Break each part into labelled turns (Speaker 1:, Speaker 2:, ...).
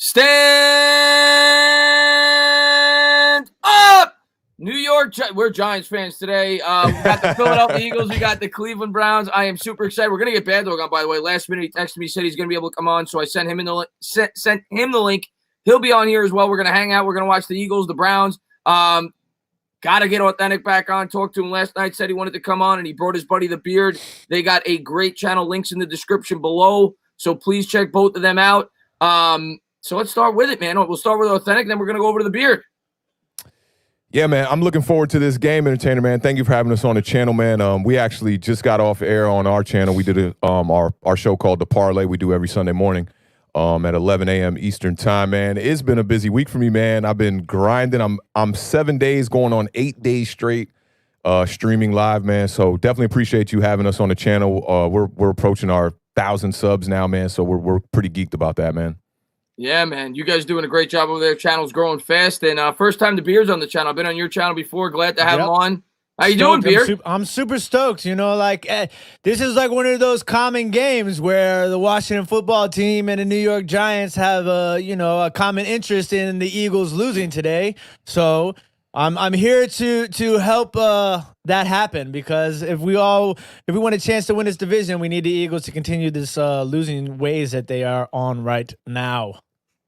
Speaker 1: Stand up! New York, we're Giants fans today. We got the Philadelphia Eagles. We got the Cleveland Browns. I am super excited. We're going to get Bad Dog on, by the way. Last minute, he texted me, said he's going to be able to come on, so I sent him the link. He'll be on here as well. We're going to hang out. We're going to watch the Eagles, the Browns. Got to get Authentic back on. Talked to him last night, said he wanted to come on, and he brought his buddy, The Beard. They got a great channel. Links in the description below, so please check both of them out. So let's start with it, man. We'll start with Authentic, then we're going to go over to The Beard.
Speaker 2: Yeah, man, I'm looking forward to this game, Entertainer, man. Thank you for having us on the channel, man. We actually just got off air on our channel. We did our show called The Parlay. We do every Sunday morning at 11 a.m. Eastern time, man. It's been a busy week for me, man. I've been grinding. I'm 7 days going on 8 days straight streaming live, man. So definitely appreciate you having us on the channel. We're approaching our 1,000 subs now, man. So we're pretty geeked about that, man.
Speaker 1: Yeah, man. You guys doing a great job over there. Channel's growing fast. And first time The Beard's on the channel. I've been on your channel before. Glad to have him on. How you doing, Beard?
Speaker 3: I'm super stoked. You know, this is like one of those common games where the Washington football team and the New York Giants have a common interest in the Eagles losing today. So I'm here to help that happen, because if we want a chance to win this division, we need the Eagles to continue this losing ways that they are on right now.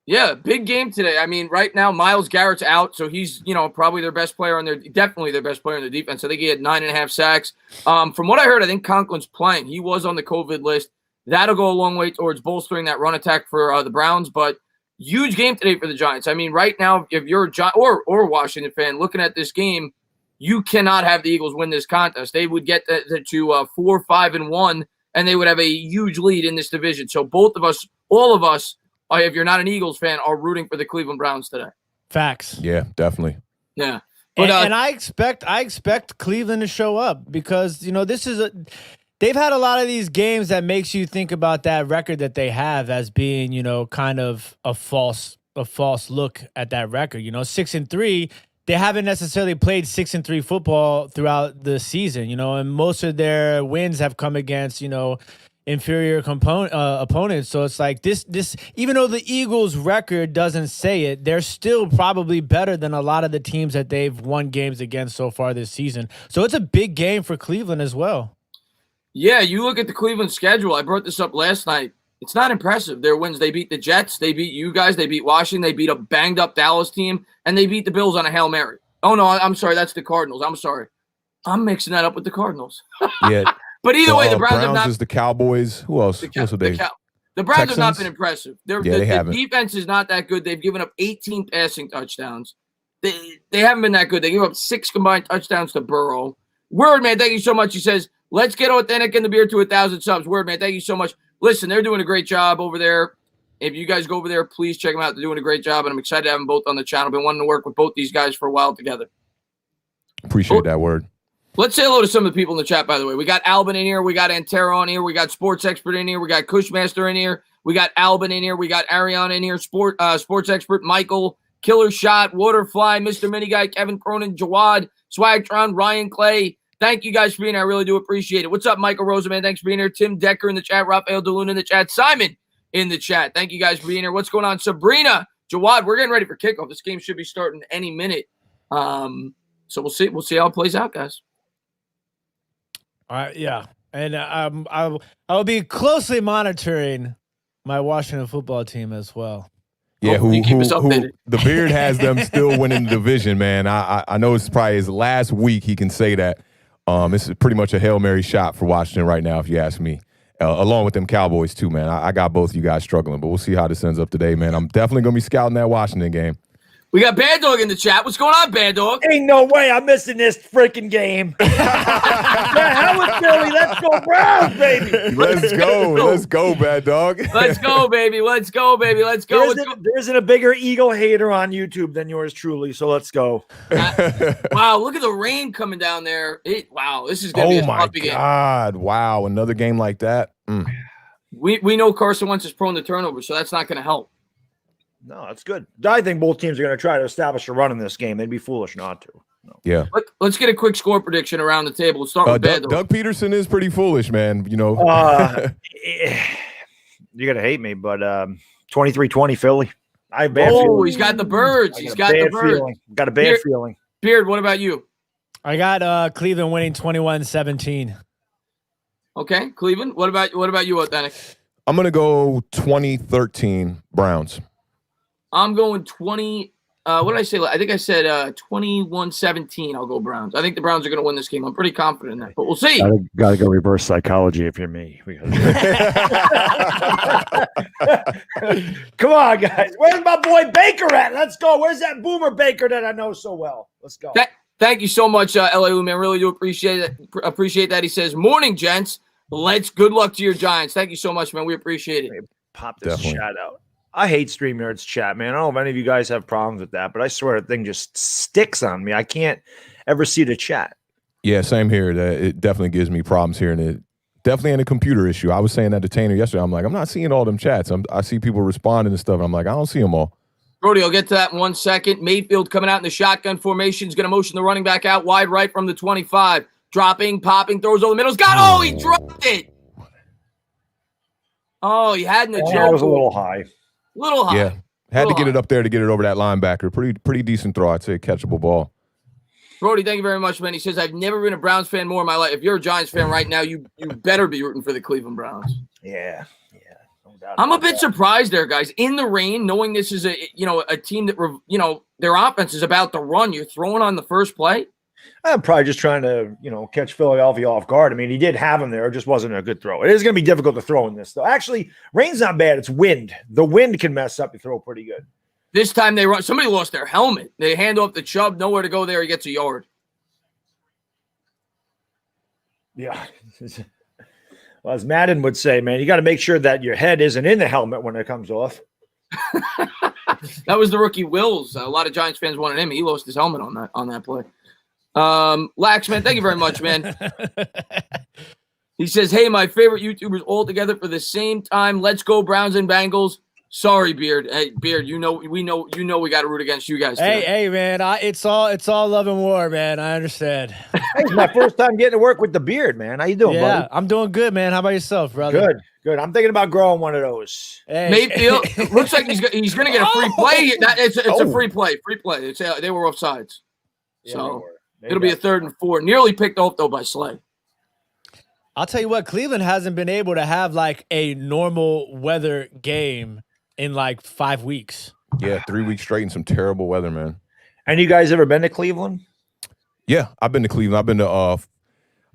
Speaker 1: Yeah, big game today. I mean, right now, Myles Garrett's out, so he's, probably their best player definitely their best player on their defense. I think he had 9.5 sacks. From what I heard, I think Conklin's playing. He was on the COVID list. That'll go a long way towards bolstering that run attack for the Browns, but huge game today for the Giants. I mean, right now, if you're a or Washington fan looking at this game, you cannot have the Eagles win this contest. They would get to 4-5-1, and they would have a huge lead in this division. So both of us, all of us, if you're not an Eagles fan, are rooting for the Cleveland Browns today.
Speaker 3: Facts.
Speaker 2: Yeah, definitely.
Speaker 1: Yeah.
Speaker 3: But, and I expect Cleveland to show up, because, they've had a lot of these games that makes you think about that record that they have as being, kind of a false look at that record. 6-3, they haven't necessarily played 6-3 football throughout the season, and most of their wins have come against, inferior opponents. So it's like this, even though the Eagles record doesn't say it, they're still probably better than a lot of the teams that they've won games against so far this season. So it's a big game for Cleveland as well.
Speaker 1: Yeah, you look at the Cleveland schedule. I brought this up last night. It's not impressive. Their wins, they beat the Jets, they beat you guys, they beat Washington, they beat a banged-up Dallas team, and they beat the Bills on a Hail Mary. Oh, no, I'm sorry. That's the Cardinals. I'm sorry. I'm mixing that up with the Cardinals.
Speaker 2: Yeah.
Speaker 1: But either way, the Browns have not.
Speaker 2: Is the Cowboys. Who else?
Speaker 1: The Browns have not been impressive. The defense is not that good. They've given up 18 passing touchdowns. They haven't been that good. They gave up 6 combined touchdowns to Burrow. Word, man, thank you so much. He says, let's get Authentic and The Beard to 1,000 subs. Word, man, thank you so much. Listen, they're doing a great job over there. If you guys go over there, please check them out. They're doing a great job, and I'm excited to have them both on the channel. Been wanting to work with both these guys for a while together.
Speaker 2: Appreciate that word.
Speaker 1: Let's say hello to some of the people in the chat, by the way. We got Albin in here. We got Antero on here. We got Sports Expert in here. We got Cushmaster in here. We got Albin in here. We got Ariana in here. Sports Expert Michael, Killer Shot, Waterfly, Mr. Mini Guy, Kevin Cronin, Jawad, Swagtron, Ryan Clay. Thank you guys for being here. I really do appreciate it. What's up, Michael Roseman? Thanks for being here. Tim Decker in the chat. Rafael DeLuna in the chat. Simon in the chat. Thank you guys for being here. What's going on? Sabrina, Jawad, we're getting ready for kickoff. This game should be starting any minute. So we'll see. We'll see how it plays out, guys.
Speaker 3: Yeah, and I'll be closely monitoring my Washington football team as well.
Speaker 2: Yeah, who The Beard has them still winning the division, man. I know it's probably his last week he can say that. It's pretty much a Hail Mary shot for Washington right now, if you ask me. Along with them Cowboys, too, man. I got both of you guys struggling, but we'll see how this ends up today, man. I'm definitely going to be scouting that Washington game.
Speaker 1: We got Bad Dog in the chat. What's going on, Bad Dog?
Speaker 4: Ain't no way I'm missing this freaking game. How was Philly? Let's go Browns, baby.
Speaker 2: Let's go. Let's go, Bad Dog.
Speaker 1: Let's go, baby. Let's go, baby. Let's go.
Speaker 4: There isn't a bigger Eagle hater on YouTube than yours truly, so let's go.
Speaker 1: Wow, look at the rain coming down there. Wow, this is going to be a puppy game.
Speaker 2: Oh, my God. Wow, another game like that.
Speaker 1: We know Carson Wentz is prone to turnovers, so that's not going to help.
Speaker 4: No, that's good. I think both teams are going to try to establish a run in this game. They'd be foolish not to. No.
Speaker 2: Yeah.
Speaker 1: Let's get a quick score prediction around the table. Let's start with
Speaker 2: Doug Peterson is pretty foolish, man. You know.
Speaker 4: You're going to hate me, but 23-20 Philly. I have bad
Speaker 1: Oh,
Speaker 4: feeling.
Speaker 1: he's got the birds.
Speaker 4: I
Speaker 1: He's
Speaker 4: got
Speaker 1: got
Speaker 4: a
Speaker 1: the
Speaker 4: bad
Speaker 1: birds.
Speaker 4: feeling. Got a bad feeling.
Speaker 1: Beard, what about you?
Speaker 3: I got Cleveland winning 21-17.
Speaker 1: Okay, Cleveland. What about you, Authentic?
Speaker 2: I'm gonna go 2013 Browns.
Speaker 1: I'm going 20. What did I say? I think I said 21-17. I'll go Browns. I think the Browns are going to win this game. I'm pretty confident in that, but we'll see.
Speaker 4: Gotta go reverse psychology if you're me. Come on, guys. Where's my boy Baker at? Let's go. Where's that Boomer Baker that I know so well? Let's go.
Speaker 1: Thank you so much, LA man. Really do appreciate it. Appreciate that. He says, "Morning, gents. Good luck to your Giants." Thank you so much, man. We appreciate it.
Speaker 4: Pop this
Speaker 2: Definitely.
Speaker 4: chat out. I hate StreamYard's chat, man. I don't know if any of you guys have problems with that, but I swear the thing just sticks on me. I can't ever see the chat.
Speaker 2: Yeah, same here. It definitely gives me problems hearing it. Definitely in a computer issue. I was saying that to Tanner yesterday. I'm like, I'm not seeing all them chats. I see people responding and stuff. And I'm like, I don't see them all.
Speaker 1: Brody, I'll get to that in 1 second. Mayfield coming out in the shotgun formation. He's going to motion the running back out wide right from the 25. Dropping, popping, throws over the middle. Oh, he dropped it. Oh, he had in the joke.
Speaker 4: That was a little high.
Speaker 1: Little high.
Speaker 2: Yeah, had to get it up there to get it over that linebacker. Pretty decent throw. I'd say catchable ball.
Speaker 1: Brody, thank you very much, man. He says, I've never been a Browns fan more in my life. If you're a Giants fan right now, you better be rooting for the Cleveland Browns.
Speaker 4: Yeah. No doubt
Speaker 1: I'm a
Speaker 4: about
Speaker 1: bit
Speaker 4: that.
Speaker 1: surprised there, guys. In the rain, knowing this is a team that, their offense is about to run. You're throwing on the first play.
Speaker 4: I'm probably just trying to, catch Philadelphia off guard. I mean, he did have him there. It just wasn't a good throw. It is going to be difficult to throw in this, though. Actually, rain's not bad. It's wind. The wind can mess up your throw pretty good.
Speaker 1: This time they run. Somebody lost their helmet. They hand off the Chubb. Nowhere to go there. He gets a yard.
Speaker 4: Yeah. Well, as Madden would say, man, you got to make sure that your head isn't in the helmet when it comes off.
Speaker 1: That was the rookie Wills. A lot of Giants fans wanted him. He lost his helmet on that play. Lax, man, thank you very much, man. He says, hey, my favorite YouTubers all together for the same time. Let's go Browns and Bengals. Sorry, Beard. Hey, Beard, we know we got to root against you guys today.
Speaker 3: Hey, man, it's all love and war, man. I understand.
Speaker 4: It's my first time getting to work with the Beard, man. How you doing, buddy?
Speaker 3: I'm doing good, man. How about yourself, brother?
Speaker 4: Good. I'm thinking about growing one of those.
Speaker 3: Hey.
Speaker 1: Mayfield looks like he's going to get a free play. It's a free play. Free play. They were offsides.
Speaker 4: Yeah,
Speaker 1: So it'll be a 3rd and 4. Nearly picked off, though, by Slay.
Speaker 3: I'll tell you what, Cleveland hasn't been able to have like a normal weather game in like 5 weeks.
Speaker 2: Yeah, 3 weeks straight in some terrible weather, man.
Speaker 4: And you guys ever been to Cleveland?
Speaker 2: Yeah, I've been to Cleveland. I've been to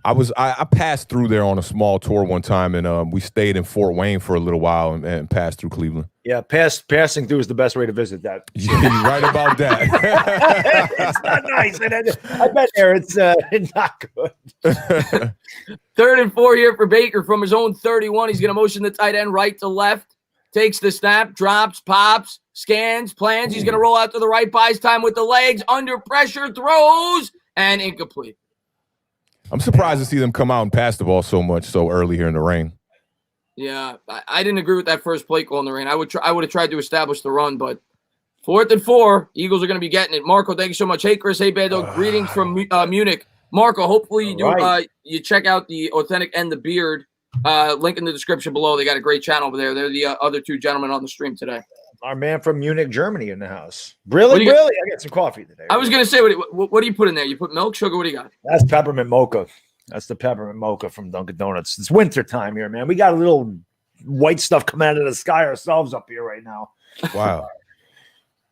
Speaker 2: I passed through there on a small tour one time, and we stayed in Fort Wayne for a little while and passed through Cleveland.
Speaker 4: Yeah, passing through is the best way to visit that.
Speaker 2: You're right about that.
Speaker 4: It's not nice. I bet there it's not good.
Speaker 1: 3rd and 4 here for Baker from his own 31. He's going to motion the tight end right to left. Takes the snap, drops, pops, scans, plans. He's going to roll out to the right, buys time with the legs, under pressure, throws, and incomplete.
Speaker 2: I'm surprised to see them come out and pass the ball so early here in the rain.
Speaker 1: Yeah, I didn't agree with that first play call in the rain. I would have tried to establish the run, but 4th and 4, Eagles are going to be getting it. Marco, thank you so much. Hey, Chris. Hey, Bando. Greetings from Munich. Marco, hopefully you do you check out the Authentic and the Beard. Link in the description below. They got a great channel over there. They're the other two gentlemen on the stream today.
Speaker 4: Our man from Munich, Germany in the house. Really? I got some coffee today.
Speaker 1: I was going to say, what do you put in there? You put milk, sugar? What do you got?
Speaker 4: That's peppermint mocha. That's the peppermint mocha from Dunkin' Donuts. It's winter time here, man. We got a little white stuff coming out of the sky ourselves up here right now.
Speaker 2: Wow.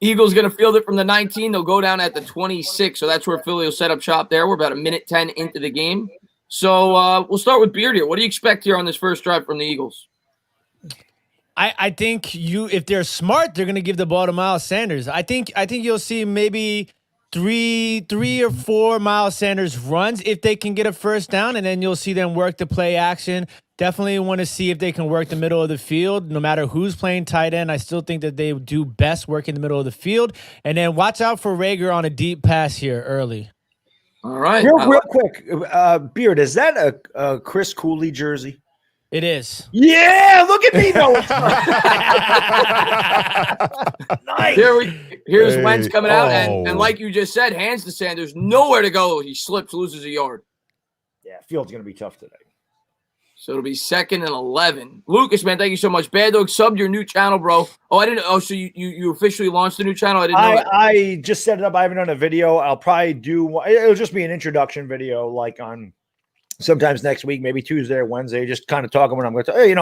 Speaker 1: Eagles going to field it from the 19. They'll go down at the 26. So that's where Philly will set up shop there. We're about a minute 10 into the game. So we'll start with Beard here. What do you expect here on this first drive from the Eagles?
Speaker 3: I think if they're smart, they're going to give the ball to Miles Sanders. I think you'll see maybe three or four Miles Sanders runs if they can get a first down, and then you'll see them work the play action. Definitely want to see if they can work the middle of the field. No matter who's playing tight end, I still think that they do best work in the middle of the field. And then watch out for Rager on a deep pass here early.
Speaker 1: All right.
Speaker 4: Real quick, Beard, is that a Chris Cooley jersey?
Speaker 3: It is.
Speaker 4: Yeah, look at me though. Nice.
Speaker 1: Here's Wentz coming out, and like you just said, hands to Sanders, nowhere to go. He slips, loses a yard.
Speaker 4: Yeah, field's going to be tough today.
Speaker 1: So it'll be 2nd and 11. Lucas, man, thank you so much. Bad Dog subbed your new channel, bro. Oh, I didn't. Oh, so you officially launched the new channel? I didn't know that.
Speaker 4: I just set it up. I haven't done a video. I'll probably do. It'll just be an introduction video, like on sometimes next week, maybe Tuesday or Wednesday. Just kind of talking what I'm going to. Hey,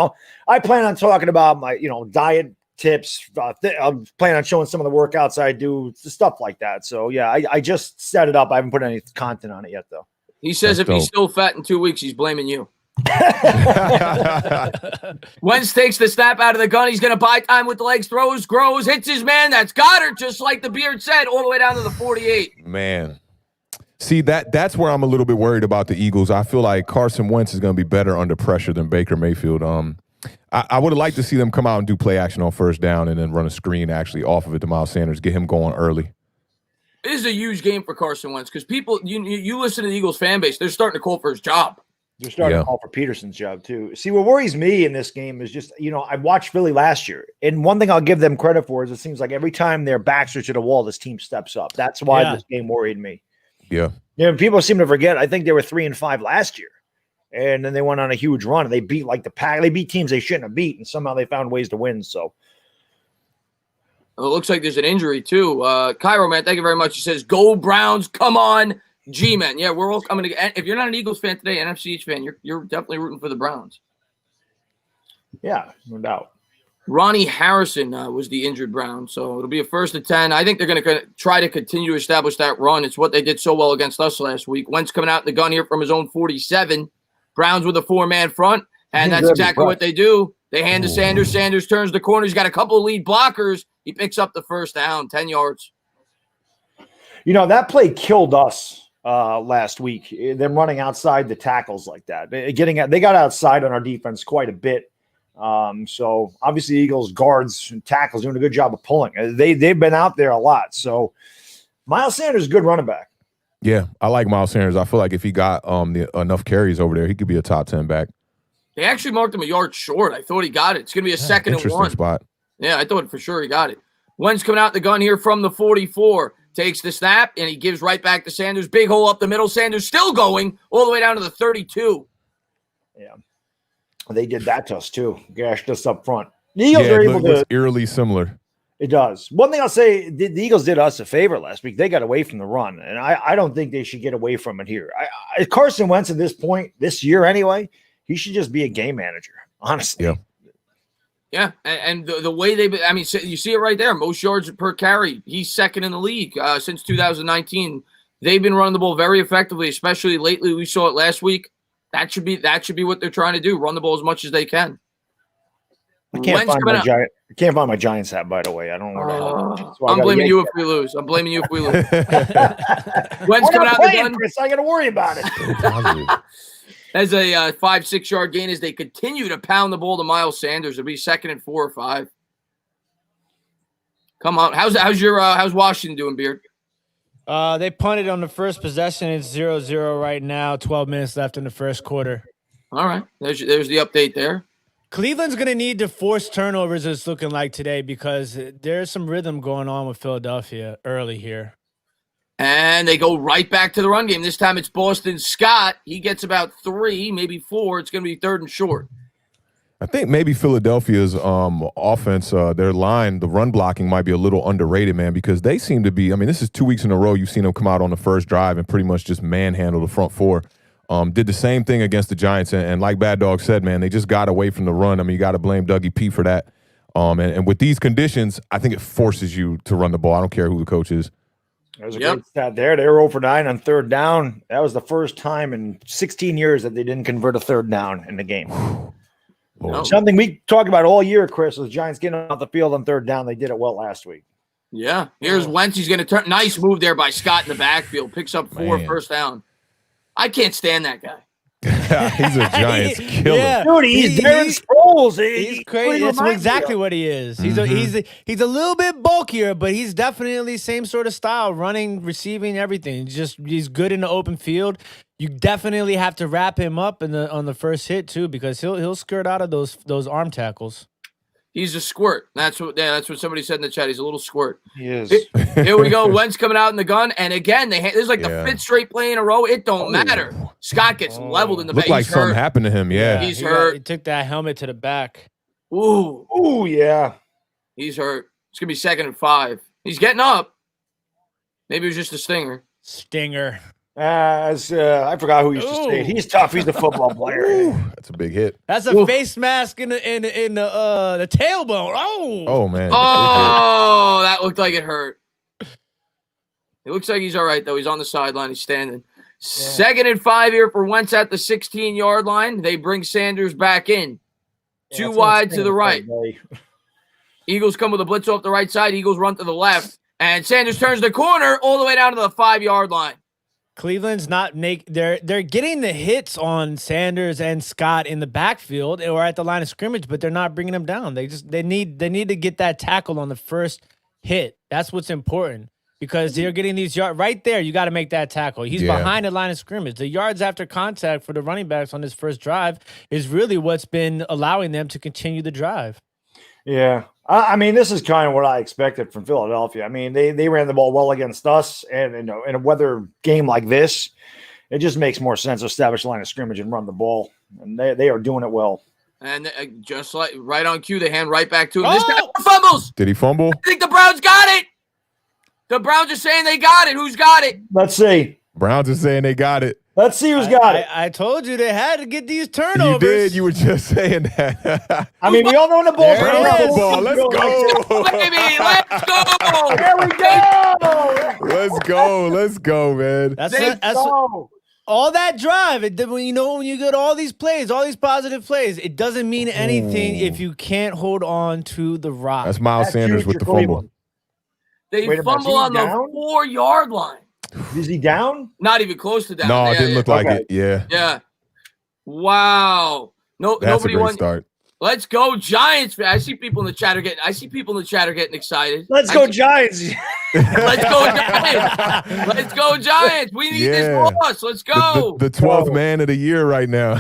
Speaker 4: I plan on talking about my, diet tips. I'm planning on showing some of the workouts I do, stuff like that. So yeah, I just set it up. I haven't put any content on it yet, though.
Speaker 1: He says
Speaker 2: That's
Speaker 1: if he's
Speaker 2: dope.
Speaker 1: still fat in 2 weeks, he's blaming you. Wentz takes the snap out of the gun. He's going to buy time with the legs, throws, grows, hits his man. That's Goddard, just like the Beard said, all the way down to the 48.
Speaker 2: Man. See, that's where I'm a little bit worried about the Eagles. I feel like Carson Wentz is going to be better under pressure than Baker Mayfield. I would have liked to see them come out and do play action on first down and then run a screen actually off of it to Miles Sanders, get him going early.
Speaker 1: It is a huge game for Carson Wentz because people, you listen to the Eagles fan base, they're starting to call for his job.
Speaker 4: They're starting to call for Peterson's job too. See, what worries me in this game is just, I watched Philly last year, and one thing I'll give them credit for is it seems like every time their backs are to the wall, this team steps up. That's why this game worried me.
Speaker 2: Yeah.
Speaker 4: People seem to forget. I think they were 3-5 last year, and then they went on a huge run. And they beat the Pack. They beat teams they shouldn't have beat, and somehow they found ways to win. So.
Speaker 1: It looks like there's an injury, too. Cairo, man, thank you very much. He says, go Browns, come on, G-Men. Yeah, we're all coming together. If you're not an Eagles fan today, NFC East fan, you're definitely rooting for the Browns.
Speaker 4: Yeah, no doubt.
Speaker 1: Ronnie Harrison was the injured Brown, so it'll be a 1st and 10. I think they're going to try to continue to establish that run. It's what they did so well against us last week. Wentz coming out in the gun here from his own 47. Browns with a 4-man front, and that's exactly what they do. They hand to Sanders. Sanders turns the corner. He's got a couple of lead blockers. He picks up the first down, 10 yards.
Speaker 4: That play killed us last week. Them running outside the tackles like that. They got outside on our defense quite a bit. So obviously Eagles guards and tackles doing a good job of pulling. They've been out there a lot. So Miles Sanders is a good running back.
Speaker 2: Yeah, I like Miles Sanders. I feel like if he got enough carries over there, he could be a top 10 back.
Speaker 1: They actually marked him a yard short. I thought he got it. It's going to be a 2nd and 1.
Speaker 2: Interesting spot.
Speaker 1: Yeah, I thought for sure he got it. Wentz coming out the gun here from the 44. Takes the snap, and he gives right back to Sanders. Big hole up the middle. Sanders still going all the way down to the 32.
Speaker 4: Yeah. They did that to us, too. Gashed us up front. The Eagles are able to.
Speaker 2: It's eerily similar.
Speaker 4: It does. One thing I'll say, the Eagles did us a favor last week. They got away from the run, and I don't think they should get away from it here. Carson Wentz at this point, this year anyway, he should just be a game manager, honestly.
Speaker 2: Yeah.
Speaker 1: Yeah, and the way you see it right there. Most yards per carry. He's 2nd in the league since 2019. They've been running the ball very effectively, especially lately. We saw it last week. That should be what they're trying to do. Run the ball as much as they can.
Speaker 4: I can't find my Giants hat, by the way. I don't know where
Speaker 1: I'm blaming you if we lose. When's coming out the gun?
Speaker 4: Chris, I got to worry about it.
Speaker 1: As a 5-6 yard gain as they continue to pound the ball to Miles Sanders. It'll be 2nd and 4 or 5. Come on. How's Washington doing, Beard?
Speaker 3: They punted on the first possession. It's 0-0 right now. 12 minutes left in the first quarter.
Speaker 1: All right. There's the update there.
Speaker 3: Cleveland's going to need to force turnovers, it's looking like today, because there's some rhythm going on with Philadelphia early here.
Speaker 1: And they go right back to the run game. This time it's Boston Scott. He gets about 3, maybe 4. It's going to be 3rd and short.
Speaker 2: I think maybe Philadelphia's offense, their line, the run blocking might be a little underrated, man, because they seem to be, this is 2 weeks in a row you've seen them come out on the first drive and pretty much just manhandle the front four. Did the same thing against the Giants, and like Bad Dog said, man, they just got away from the run. You got to blame Dougie P for that. And with these conditions, I think it forces you to run the ball. I don't care who the coach is.
Speaker 4: There's a great stat there. They were 0 for 9 on 3rd down. That was the first time in 16 years that they didn't convert a 3rd down in the game.
Speaker 2: No.
Speaker 4: Something we talked about all year, Chris, was Giants getting off the field on 3rd down. They did it well last week.
Speaker 1: Yeah. Here's Wentz. He's going to turn. Nice move there by Scott in the backfield. Picks up 4 first down. I can't stand that guy.
Speaker 2: He's a Giants killer.
Speaker 3: Yeah.
Speaker 4: Dude, he's Darren Sproles.
Speaker 3: He's crazy. That's exactly what he is. He's a little bit bulkier, but he's definitely same sort of style, running, receiving, everything. He's good in the open field. You definitely have to wrap him up on the first hit too, because he'll skirt out of those arm tackles.
Speaker 1: He's a squirt. That's what somebody said in the chat. He's a little squirt.
Speaker 4: He is.
Speaker 1: Here we go. Wentz coming out in the gun, and again, this is like the fifth straight play in a row. It don't matter. Scott gets leveled in the back.
Speaker 2: Looked like something happened to him. Yeah,
Speaker 1: he's hurt.
Speaker 3: He took that helmet to the back.
Speaker 4: Ooh, yeah.
Speaker 1: He's hurt. It's gonna be 2nd and 5. He's getting up. Maybe it was just a stinger.
Speaker 4: I forgot who used to say it. He's tough. He's a football player.
Speaker 2: That's a big hit.
Speaker 3: That's a face mask in the tailbone.
Speaker 2: Oh man.
Speaker 1: Oh, that looked like it hurt. It looks like he's all right though. He's on the sideline. He's standing. Yeah. 2nd and 5 here for Wentz at the 16-yard line. They bring Sanders back in. Too wide to the right. Eagles come with a blitz off the right side. Eagles run to the left. And Sanders turns the corner all the way down to the 5-yard line.
Speaker 3: Cleveland's not they're getting the hits on Sanders and Scott in the backfield or at the line of scrimmage, but they're not bringing them down. They need to get that tackle on the first hit. That's what's important because they're getting these yards right there. You got to make that tackle. He's behind the line of scrimmage. The yards after contact for the running backs on this first drive is really what's been allowing them to continue the drive.
Speaker 4: Yeah. I mean, this is kind of what I expected from Philadelphia. I mean, they ran the ball well against us, and in a weather game like this, it just makes more sense to establish a line of scrimmage and run the ball, and they are doing it well.
Speaker 1: And just like right on cue, they hand right back to him. This guy fumbles.
Speaker 2: Did he fumble?
Speaker 1: I think the Browns got it. The Browns are saying they got it. Who's got it?
Speaker 4: Let's see.
Speaker 2: Browns are saying they got it.
Speaker 4: Let's see who's got it.
Speaker 3: I told you they had to get these turnovers.
Speaker 2: You did. You were just saying that.
Speaker 4: I mean, we all know when the ball's
Speaker 2: ball. Let's go,
Speaker 1: baby. Let's go.
Speaker 4: There we go.
Speaker 2: Let's go, man.
Speaker 3: That's all that drive. When you get all these plays, all these positive plays, it doesn't mean anything if you can't hold on to the rock.
Speaker 2: That's Miles Sanders with the fumble.
Speaker 1: They fumble on the 4-yard line.
Speaker 4: Is he down?
Speaker 1: Not even close to down.
Speaker 2: No, it didn't look like it. Yeah.
Speaker 1: Yeah. Wow.
Speaker 2: That's
Speaker 1: nobody
Speaker 2: a great start.
Speaker 1: Let's go Giants. I see people in the chat are getting excited.
Speaker 4: Let's go Giants.
Speaker 1: Let's go Giants. Let's go Giants. We need this loss. Let's go.
Speaker 2: The 12th man of the year right now.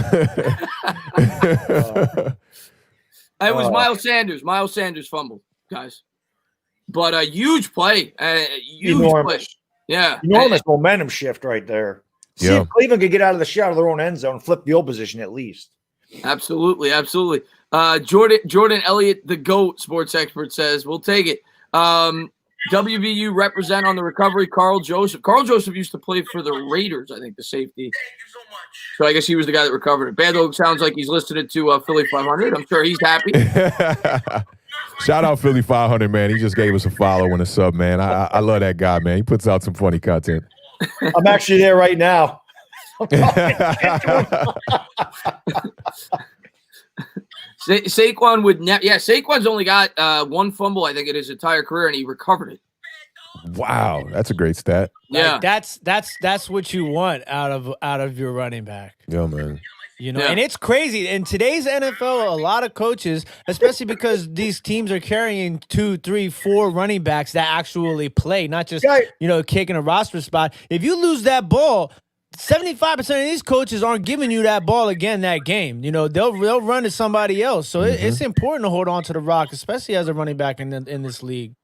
Speaker 1: It was Miles Sanders. Miles Sanders fumbled, guys. But a huge play. Play. Yeah.
Speaker 4: Enormous momentum shift right there. See if Cleveland could get out of the shot of their own end zone, flip field position at least.
Speaker 1: Absolutely. Jordan Elliott, the GOAT sports expert, says, we'll take it. WVU represent on the recovery, Carl Joseph. Carl Joseph used to play for the Raiders, I think, the safety. Thank you so much. So I guess he was the guy that recovered it. Bando sounds like he's listed it to Philly 500. I'm sure he's happy.
Speaker 2: Shout out Philly 500, man. He just gave us a follow and a sub, man. I love that guy, man. He puts out some funny content.
Speaker 4: I'm actually there right now.
Speaker 1: Saquon would Saquon's only got one fumble, I think, in his entire career, and he recovered it.
Speaker 2: Wow, that's a great stat.
Speaker 1: Yeah,
Speaker 3: that's what you want out of your running back.
Speaker 2: Yeah, man.
Speaker 3: And it's crazy. In today's NFL, a lot of coaches, especially because these teams are carrying 2, 3, 4 running backs that actually play, not just kicking a roster spot. If you lose that ball, 75% of these coaches aren't giving you that ball again that game. They'll run to somebody else. So it's important to hold on to the rock, especially as a running back in this league.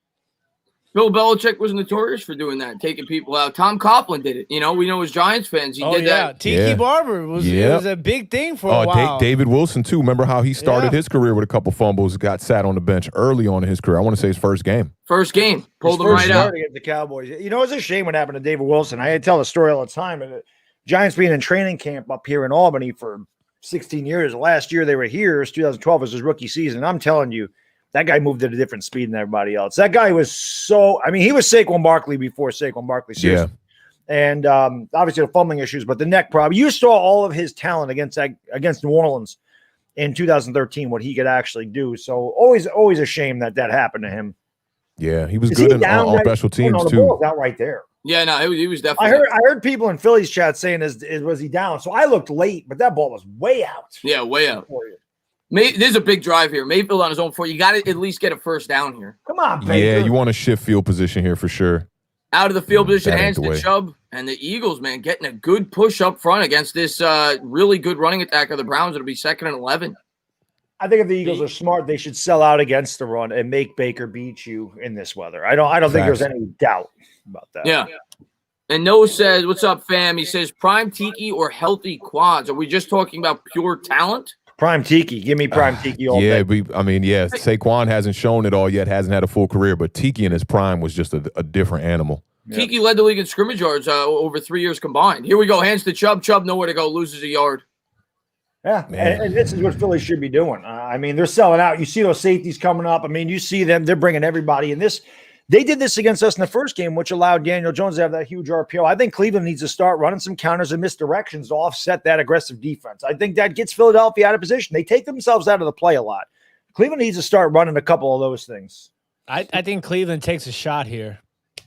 Speaker 1: Bill Belichick was notorious for doing that, taking people out. Tom Coughlin did it. We know as Giants fans, he did that.
Speaker 3: Tiki Barber was a big thing for a while.
Speaker 2: David Wilson, too. Remember how he started his career with a couple fumbles, got sat on the bench early on in his career. I want to say his first game.
Speaker 1: Pulled him right out.
Speaker 4: Against the Cowboys. It's a shame what happened to David Wilson. I tell the story all the time. And Giants being in training camp up here in Albany for 16 years. Last year they were here. 2012 was his rookie season. I'm telling you, that guy moved at a different speed than everybody else. That guy was he was Saquon Barkley before Saquon Barkley. Seriously. Yeah. And obviously the fumbling issues, but the neck problem. You saw all of his talent against New Orleans in 2013, what he could actually do. So always a shame that happened to him.
Speaker 2: Yeah, he was good on special teams too.
Speaker 4: The out right there.
Speaker 1: Yeah, no, he was definitely.
Speaker 4: I heard people in Philly's chat saying, was he down? So I looked late, but that ball was way out.
Speaker 1: Yeah, way out. There's a big drive here. Mayfield on his own 4. You got to at least get a first down here.
Speaker 4: Come on, Baker.
Speaker 2: Yeah, you want to shift field position here for sure.
Speaker 1: Out of the field position, hands to Chubb. And the Eagles, man, getting a good push up front against this really good running attack of the Browns. It'll be 2nd and 11.
Speaker 4: I think if the Eagles are smart, they should sell out against the run and make Baker beat you in this weather. I don't think there's any doubt about that.
Speaker 1: Yeah. And Noah says, "What's up, fam?" He says, "Prime Tiki or healthy quads?" Are we just talking about pure talent?
Speaker 4: Prime Tiki. Give me Prime Tiki all day.
Speaker 2: Saquon hasn't shown it all yet, hasn't had a full career, but Tiki in his prime was just a different animal.
Speaker 1: Tiki led the league in scrimmage yards over 3 years combined. Here we go. Hands to Chubb. Chubb nowhere to go. Loses a yard.
Speaker 4: Yeah, and this is what Philly should be doing. They're selling out. You see those safeties coming up. You see them. They're bringing everybody in. They did this against us in the first game, which allowed Daniel Jones to have that huge RPO. I think Cleveland needs to start running some counters and misdirections to offset that aggressive defense. I think that gets Philadelphia out of position. They take themselves out of the play a lot. Cleveland needs to start running a couple of those things.
Speaker 3: I think Cleveland takes a shot here.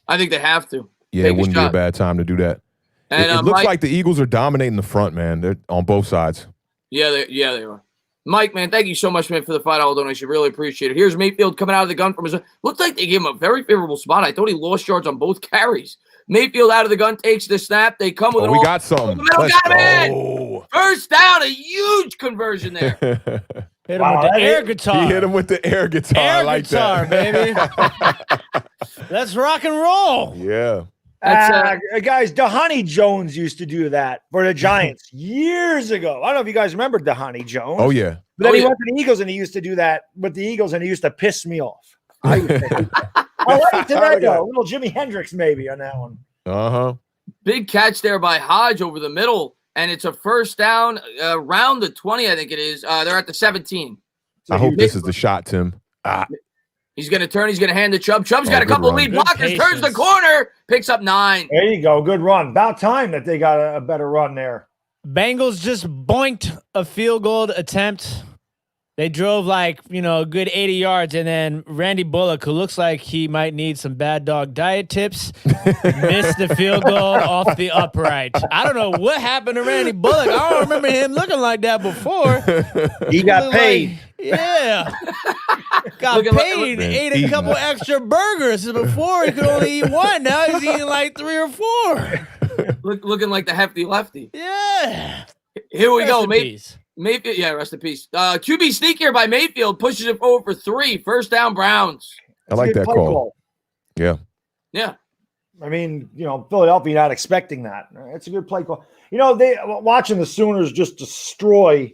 Speaker 1: I think they have to.
Speaker 2: Yeah, it wouldn't be a bad time to do that. And it looks like the Eagles are dominating the front, man. They're on both sides.
Speaker 1: Yeah, they are. Mike, man, thank you so much, man, for the $5 donation. Really appreciate it. Here's Mayfield coming out of the gun from his – looks like they gave him a very favorable spot. I thought he lost yards on both carries. Mayfield out of the gun, takes the snap. They come with
Speaker 2: we got some.
Speaker 1: Let's go. First down, a huge conversion there.
Speaker 3: Hit him with the air guitar.
Speaker 2: He hit him with the air guitar.
Speaker 3: Air
Speaker 2: I like
Speaker 3: guitar,
Speaker 2: that.
Speaker 3: baby. Let's rock and roll.
Speaker 2: Yeah.
Speaker 4: Guys, Dhani Jones used to do that for the Giants years ago. I don't know if you guys remember Dhani Jones.
Speaker 2: Oh, yeah.
Speaker 4: But then he went to the Eagles, and he used to do that with the Eagles, and he used to piss me off. I like that, though. A little Jimi Hendrix maybe on that one.
Speaker 2: Uh-huh.
Speaker 1: Big catch there by Hodge over the middle, and it's a first down around the 20, I think it is. They're at the 17.
Speaker 2: I hope this is the shot, Tim.
Speaker 1: He's going to turn. He's going to hand to Chubb. Chubb's got a couple of lead blockers. Turns the corner. Picks up 9.
Speaker 4: There you go. Good run. About time that they got a better run there.
Speaker 3: Bengals just boinked a field goal attempt. They drove a good 80 yards, and then Randy Bullock, who looks like he might need some bad dog diet tips, missed the field goal off the upright. I don't know what happened to Randy Bullock. I don't remember him looking like that before.
Speaker 4: He got paid.
Speaker 3: Yeah. Got paid, ate a couple extra burgers. Before he could only eat one. Now he's eating like 3 or 4.
Speaker 1: Looking like the hefty lefty.
Speaker 3: Yeah.
Speaker 1: Here we go. Mayfield, yeah, rest in peace. QB sneak here by Mayfield pushes it forward for 3. First down, Browns.
Speaker 2: I like that call. Yeah.
Speaker 1: Yeah.
Speaker 4: Philadelphia not expecting that. It's a good play call. They watching the Sooners just destroy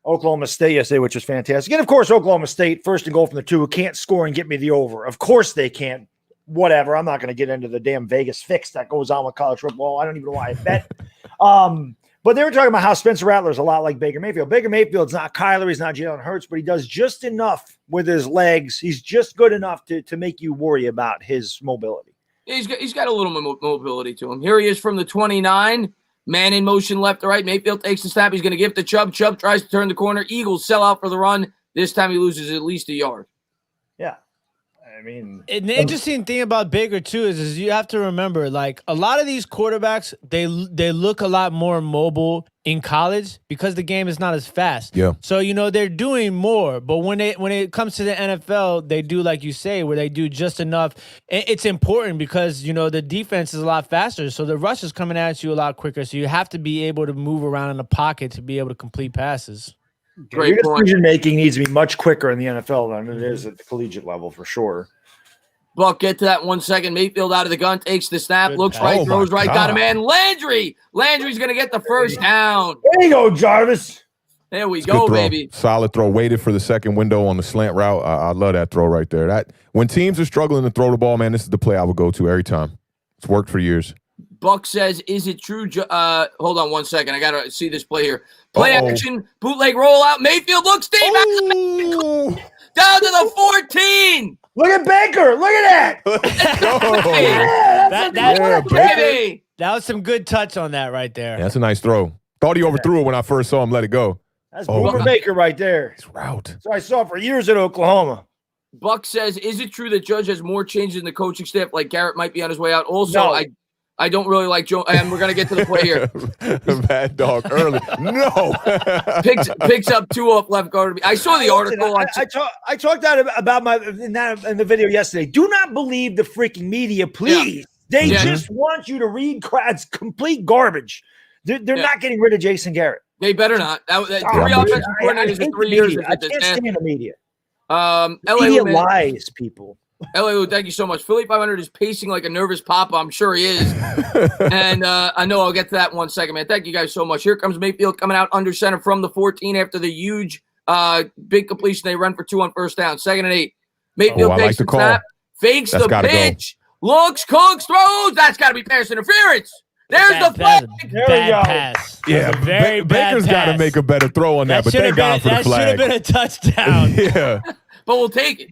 Speaker 4: Oklahoma State yesterday, which was fantastic. And, of course, Oklahoma State, first and goal from the 2, can't score and get me the over. Of course they can't. Whatever. I'm not going to get into the damn Vegas fix that goes on with college football. I don't even know why I bet. But they were talking about how Spencer Rattler's a lot like Baker Mayfield. Baker Mayfield's not Kyler. He's not Jalen Hurts, but he does just enough with his legs. He's just good enough to make you worry about his mobility.
Speaker 1: Yeah, he's got a little mobility to him. Here he is from the 29. Man in motion left to right. Mayfield takes the snap. He's going to give it to Chubb. Chubb tries to turn the corner. Eagles sell out for the run. This time he loses at least a yard.
Speaker 4: Yeah.
Speaker 3: And the interesting thing about Baker too is you have to remember, a lot of these quarterbacks, they look a lot more mobile in college because the game is not as fast.
Speaker 2: Yeah.
Speaker 3: So they're doing more, but when it comes to the NFL, they do like you say, where they do just enough. It's important because the defense is a lot faster, so the rush is coming at you a lot quicker. So you have to be able to move around in the pocket to be able to complete passes.
Speaker 4: Your decision making needs to be much quicker in the NFL than it is at the collegiate level for sure.
Speaker 1: Buck, get to that 1 second. Mayfield out of the gun, takes the snap, looks right, throws right, got a man. Landry's going to get the first down.
Speaker 4: There you go, Jarvis.
Speaker 1: There we go, baby.
Speaker 2: Solid throw. Waited for the second window on the slant route. I love that throw right there. That when teams are struggling to throw the ball, man, this is the play I would go to every time. It's worked for years.
Speaker 1: Buck says, is it true? Hold on 1 second. I got to see this play here. Play action, bootleg rollout. Mayfield looks deep. Down to the 14.
Speaker 4: Look at Baker. Look at that.
Speaker 3: That was some good touch on that right there.
Speaker 2: Yeah, that's a nice throw. Thought he overthrew it when I first saw him let it go.
Speaker 4: That's Boomer Baker right there.
Speaker 2: His route.
Speaker 4: So I saw it for years at Oklahoma.
Speaker 1: Buck says, is it true that Judge has more changes in the coaching staff? Like Garrett might be on his way out. Also, no. I don't really like Joe, and we're going to get to the play here.
Speaker 2: Bad dog early. No.
Speaker 1: picks up 2 off left guard. I saw the article.
Speaker 4: I talked about in the video yesterday. Do not believe the freaking media, please. Yeah. They just want you to read complete garbage. They're not getting rid of Jason Garrett.
Speaker 1: They better not. Three
Speaker 2: I'm with you.
Speaker 1: offensive coordinators in 3 years is a
Speaker 4: I can't
Speaker 1: disaster.
Speaker 4: stand the media.
Speaker 1: LA
Speaker 4: Media
Speaker 1: Lou, man.
Speaker 4: lies, people.
Speaker 1: LA Lou, thank you so much. Philly 500 is pacing like a nervous papa. I'm sure he is. And I know I'll get to that in 1 second, man. Thank you guys so much. Here comes Mayfield coming out under center from the 14 after the huge big completion they run for 2 on first down. 2nd and 8. Mayfield takes the snap, fakes the pitch, looks, cooks, throws. That's got to be pass interference. There's the flag.
Speaker 4: There we go.
Speaker 3: Pass.
Speaker 2: Yeah, Baker's got to make a better throw on that, but thank God for the flag.
Speaker 3: That should have been a touchdown.
Speaker 2: Yeah.
Speaker 1: But we'll take it.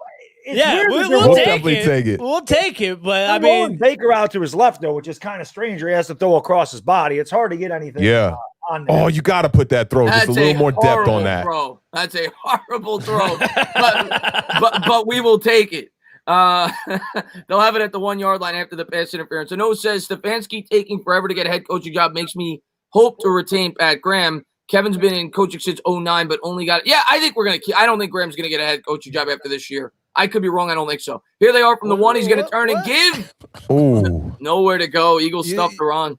Speaker 3: We'll
Speaker 2: definitely take it.
Speaker 3: We'll take it, but
Speaker 4: I mean, Baker out to his left though, which is kind of strange. He has to throw across his body. It's hard to get anything.
Speaker 2: Yeah.
Speaker 4: On there.
Speaker 2: Oh, you got to put that throw. Just a little more depth on that.
Speaker 1: Throw. That's a horrible throw. but we will take it. They'll have it at the 1 yard line after the pass interference. So Noah says Stefanski taking forever to get a head coaching job makes me hope to retain Pat Graham. Kevin's been in coaching since 2009, but only got it. Yeah, I think we're gonna keep. I don't think Graham's gonna get a head coaching job after this year. I could be wrong. I don't think so. Here they are from the 1. He's gonna turn and give.
Speaker 2: Ooh.
Speaker 1: Nowhere to go. Eagles stuffed are on.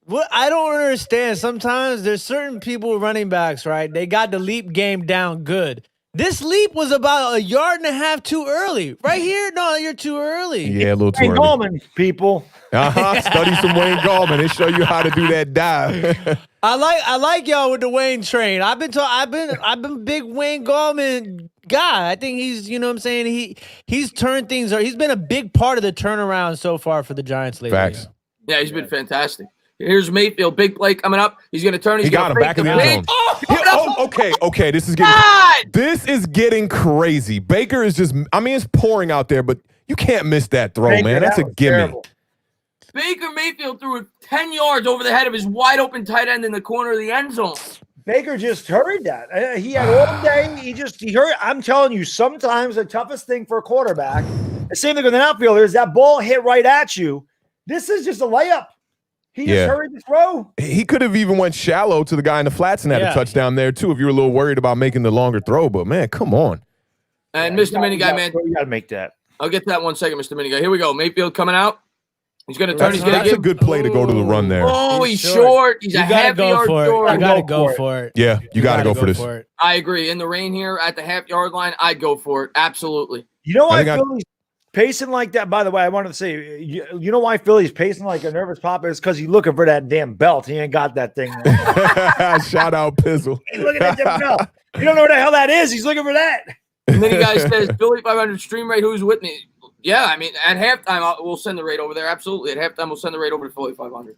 Speaker 3: What I don't understand. Sometimes there's certain people, running backs, right? They got the leap game down good. This leap was about 1.5 yards too early. Right here, no, you're too early.
Speaker 2: Yeah, a little too early.
Speaker 4: Gallman, people.
Speaker 2: Study some Wayne Gallman. They show you how to do that dive.
Speaker 3: I like y'all with the Wayne train. I've been a big Wayne Gallman guy. I think he's, you know what I'm saying? He's turned things. He's been a big part of the turnaround so far for the Giants lately.
Speaker 2: Facts.
Speaker 1: Yeah, he's been fantastic. Here's Mayfield, big play coming up. He's going to turn.
Speaker 2: He got him back in the end zone. Okay. This is getting crazy. Baker is just. I mean, it's pouring out there, but you can't miss that throw, man. That's a gimme.
Speaker 4: Terrible.
Speaker 1: Baker Mayfield threw it 10 yards over the head of his wide open tight end in the corner of the end zone.
Speaker 4: Baker just hurried that. He had all day. He hurried. I'm telling you, sometimes the toughest thing for a quarterback, the same thing with an outfielder, is that ball hit right at you. This is just a layup. He just hurried the throw. He
Speaker 2: could have even went shallow to the guy in the flats and had a touchdown there, too, if you were a little worried about making the longer throw. But, man, come on.
Speaker 1: And Mr. Mini Guy, man.
Speaker 4: You got to make that.
Speaker 1: I'll get to that 1 second, Mr. Mini Guy. Here we go. Mayfield coming out. He's going to turn.
Speaker 2: That's a good play to go to the run there.
Speaker 1: Oh, he's short. He's a half yard short.
Speaker 3: You got to go for it.
Speaker 2: Yeah, you got to go for this.
Speaker 1: I agree. In the rain here at the half yard line, I'd go for it. Absolutely.
Speaker 4: You know why Philly's pacing like that? By the way, I wanted to say, you know why Philly's pacing like a nervous papa is because he's looking for that damn belt. He ain't got that thing.
Speaker 2: Shout out Pizzle.
Speaker 4: He's looking at that belt. You don't know what the hell that is. He's looking for that.
Speaker 1: Mini Guy says, Philly 500 stream rate. Who's with me? Yeah, I mean, at halftime, we'll send the rate over there. Absolutely. At halftime, we'll send the rate over to Philly 500.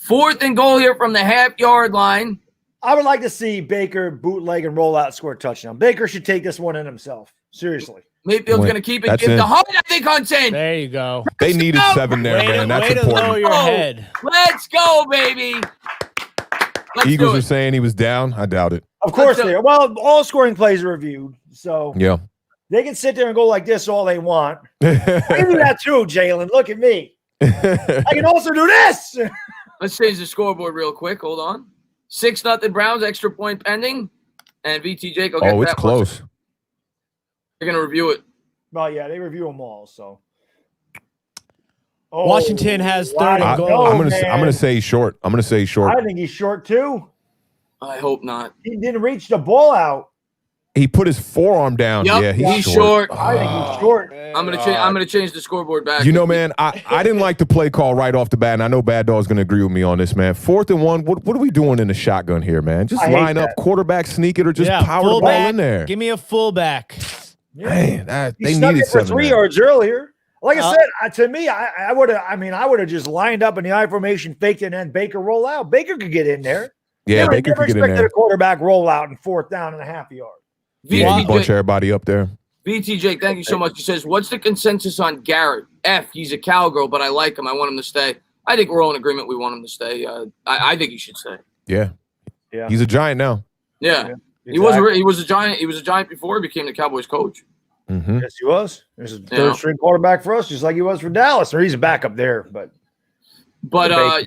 Speaker 1: 4th and goal here from the half-yard line.
Speaker 4: I would like to see Baker bootleg and roll out, score a touchdown. Baker should take this one in himself. Seriously.
Speaker 1: Mayfield's going to keep it. Give the Hunt. I think Hunt's in.
Speaker 3: There you go.
Speaker 2: They needed 7 there, man. That's important.
Speaker 3: To lower your head.
Speaker 1: Let's go, baby.
Speaker 2: Eagles are saying he was down. I doubt it.
Speaker 4: Of course they are. Well, all scoring plays are reviewed. So
Speaker 2: yeah.
Speaker 4: They can sit there and go like this all they want. I can do that too, Jalen. Look at me. I can also do this.
Speaker 1: Let's change the scoreboard real quick. Hold on. 6-0 Browns, extra point pending. And VTJ, go get that.
Speaker 2: Oh, it's close.
Speaker 1: They're going to review it.
Speaker 4: Well, yeah, they review them all. So
Speaker 3: Washington has 3rd and goal.
Speaker 2: I'm gonna say he's short. I
Speaker 4: think he's short too.
Speaker 1: I hope not.
Speaker 4: He didn't reach the ball out.
Speaker 2: He put his forearm down.
Speaker 1: Yep,
Speaker 2: yeah,
Speaker 1: he's short.
Speaker 4: I think he's short.
Speaker 1: I'm gonna change the scoreboard back.
Speaker 2: You know, man, I didn't like the play call right off the bat, and I know Bad Dog's gonna agree with me on this, man. 4th and 1. What are we doing in the shotgun here, man? Just line up, quarterback sneak it, or just power the ball in there.
Speaker 3: Give me a fullback.
Speaker 2: Yeah. Man,
Speaker 4: they needed it for 3 yards earlier. Like I said, to me, I would have just lined up in the I formation, faked it, and then Baker roll out. Baker could get in there.
Speaker 2: Yeah, Baker could get in there.
Speaker 4: Expected a quarterback roll out and 4th down and a half yard.
Speaker 2: Yeah, you bunch everybody up there.
Speaker 1: VTJ, thank you so much. He says, what's the consensus on Garrett? He's a cowgirl, but I like him. I want him to stay. I think we're all in agreement we want him to stay. I think he should stay.
Speaker 2: Yeah. He's a Giant now.
Speaker 1: Yeah. Exactly. He was a Giant. He was a Giant before he became the Cowboys coach.
Speaker 2: Mm-hmm.
Speaker 4: Yes, he was. There's a third string quarterback for us, just like he was for Dallas. Or he's a backup there, but I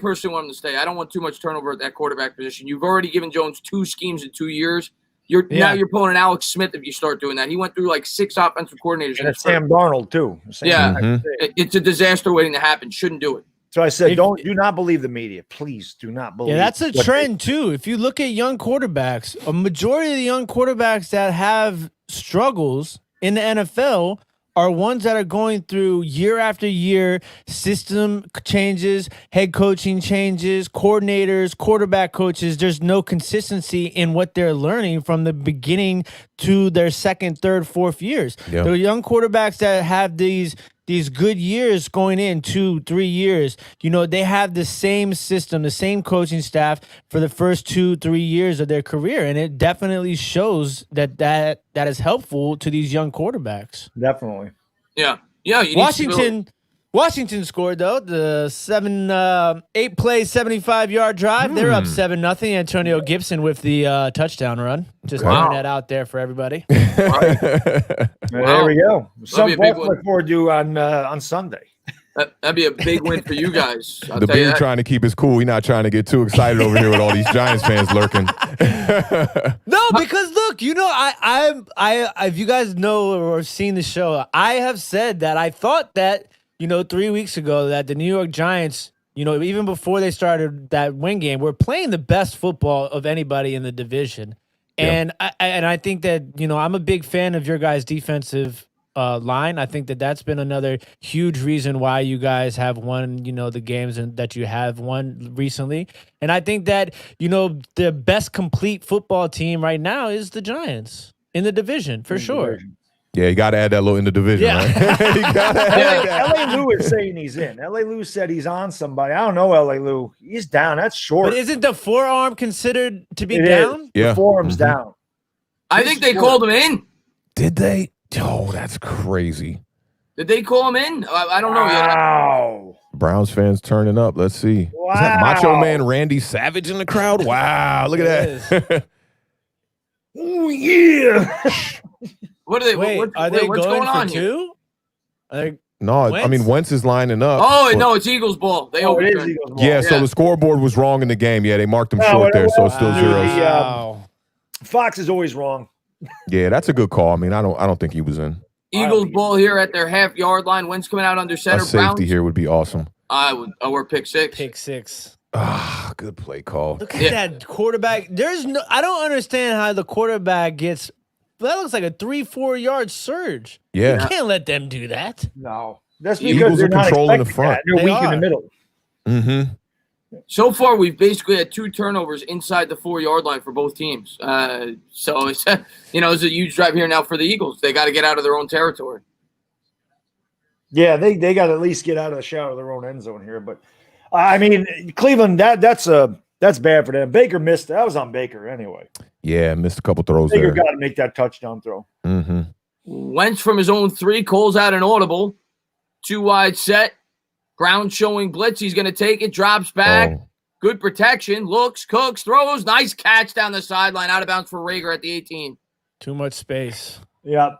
Speaker 4: personally want him to stay. I don't want too much turnover at that quarterback position. You've already given Jones 2 schemes in 2 years. Now you're pulling an Alex Smith if you start doing that. He went through like 6 offensive coordinators. And Sam Darnold too.
Speaker 1: It's a disaster waiting to happen. Shouldn't do it.
Speaker 4: So I said, do not believe the media. Please do not believe.
Speaker 3: Yeah, that's a trend too. If you look at young quarterbacks, a majority of the young quarterbacks that have struggles in the NFL are ones that are going through year after year system changes, head coaching changes, coordinators, quarterback coaches. There's no consistency in what they're learning from the beginning to their second, third, fourth years.
Speaker 2: Yeah.
Speaker 3: The young quarterbacks that have these good years going in 2-3 years, they have the same system, the same coaching staff for the first 2-3 years of their career. And it definitely shows that is helpful to these young quarterbacks.
Speaker 4: Definitely.
Speaker 1: Yeah.
Speaker 3: Washington scored, though, the 8-play, 75-yard drive. They're up 7-0. Antonio Gibson with the touchdown run. Just throwing that out there for everybody.
Speaker 4: There we go. Something to look forward to on Sunday.
Speaker 1: That'd be a big win for you guys.
Speaker 2: The Beard trying to keep his cool. He's not trying to get too excited over here with all these Giants fans lurking.
Speaker 3: No, because look, I if you guys know or seen the show, I have said that I thought that 3 weeks ago that the New York Giants, even before they started that win game, were playing the best football of anybody in the division. And I think that, I'm a big fan of your guys' defensive line. I think that's been another huge reason why you guys have won, the games and that you have won recently. And I think that, the best complete football team right now is the Giants in the division, for sure.
Speaker 2: Yeah, you got to add that little in the division, right? You got to add that.
Speaker 4: L.A. Lou is saying he's in. L.A. Lou said he's on somebody. I don't know L.A. Lou. He's down. That's short.
Speaker 3: But isn't the forearm considered to be down?
Speaker 4: Is.
Speaker 2: Yeah.
Speaker 4: The forearm's down.
Speaker 1: I think they called him in.
Speaker 2: Did they? Oh, that's crazy.
Speaker 1: Did they call him in? I don't know yet.
Speaker 4: Wow.
Speaker 2: Browns fans turning up. Let's see.
Speaker 4: Wow.
Speaker 2: Is that Macho Man Randy Savage in the crowd? Wow, look at that.
Speaker 4: Oh, yeah.
Speaker 1: What are they?
Speaker 3: Wait, are they
Speaker 1: what's
Speaker 3: going
Speaker 1: going on
Speaker 3: for
Speaker 1: here?
Speaker 3: two?
Speaker 2: No,
Speaker 3: Wentz?
Speaker 2: I mean, Wentz is lining up.
Speaker 1: Oh, no, it's Eagles ball. They
Speaker 4: It is
Speaker 1: overturned.
Speaker 4: Eagles ball.
Speaker 2: Yeah, so the scoreboard was wrong in the game. Yeah, they marked him
Speaker 4: No,
Speaker 2: short there, so
Speaker 4: well,
Speaker 2: it's still
Speaker 4: wow.
Speaker 2: zeros.
Speaker 3: Wow.
Speaker 4: Fox is always wrong.
Speaker 2: Yeah, that's a good call. I mean, I don't think he was in.
Speaker 1: Eagles ball here at their half-yard line. Wentz coming out under center.
Speaker 2: A safety
Speaker 1: Browns.
Speaker 2: here would be awesome.
Speaker 1: Or pick six.
Speaker 3: Pick six.
Speaker 2: Ah, good play call.
Speaker 3: Look at that quarterback. I don't understand how the quarterback gets. That looks like a 3-4 yard surge.
Speaker 2: Yeah.
Speaker 3: You can't let them do that.
Speaker 4: No. That's
Speaker 2: Eagles
Speaker 4: because they're
Speaker 2: are
Speaker 4: not
Speaker 2: controlling the
Speaker 4: expecting
Speaker 2: front.
Speaker 4: that. They're
Speaker 3: They
Speaker 4: weak in
Speaker 3: are.
Speaker 4: the middle.
Speaker 2: Mm-hmm.
Speaker 1: So far, we've basically had 2 turnovers inside the 4-yard line for both teams. So it's it's a huge drive here now for the Eagles. They got to get out of their own territory.
Speaker 4: Yeah, they got to at least get out of the shadow of their own end zone here. But I mean, Cleveland, that's bad for them. Baker missed. That was on Baker anyway.
Speaker 2: Yeah, missed a couple throws
Speaker 4: Baker
Speaker 2: there.
Speaker 4: got to make that touchdown throw.
Speaker 2: Mm-hmm.
Speaker 1: Wentz from his own 3 calls out an audible. 2 wide set. Ground showing blitz. He's going to take it. Drops back.
Speaker 2: Oh.
Speaker 1: Good protection. Looks, cooks, throws. Nice catch down the sideline. Out of bounds for Rager at the 18.
Speaker 3: Too much space.
Speaker 4: Yeah.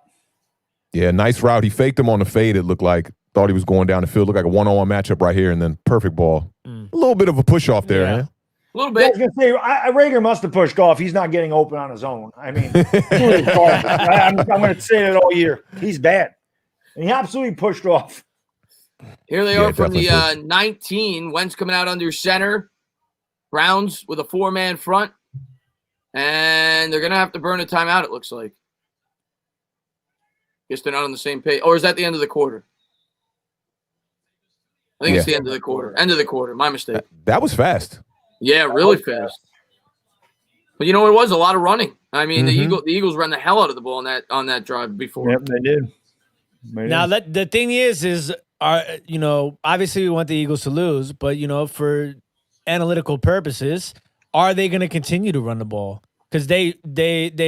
Speaker 2: Yeah, nice route. He faked him on the fade, it looked like. Thought he was going down the field. Looked like a one-on-one matchup right here, and then perfect ball. A little bit of a push-off there,
Speaker 3: Yeah.
Speaker 2: man.
Speaker 1: A little
Speaker 4: I
Speaker 1: bit.
Speaker 4: was going to say, Rager must have pushed off. He's not getting open on his own. I mean, I'm going to say it all year. He's bad. And he absolutely pushed off.
Speaker 1: Here they
Speaker 2: Yeah,
Speaker 1: are from the
Speaker 2: definitely
Speaker 1: 19. Wentz coming out under center. Browns with a 4-man front. And they're going to have to burn a timeout, it looks like. Guess they're not on the same page. Or is that the end of the quarter? I think it's the end of the quarter. End of the quarter. My mistake.
Speaker 2: That was fast.
Speaker 1: Yeah, really fast. But it was a lot of running. I mean, the Eagles ran the hell out of the ball on that drive before.
Speaker 4: Yep, they did.
Speaker 3: Now, the thing is obviously we want the Eagles to lose, but, for analytical purposes, are they going to continue to run the ball? Because they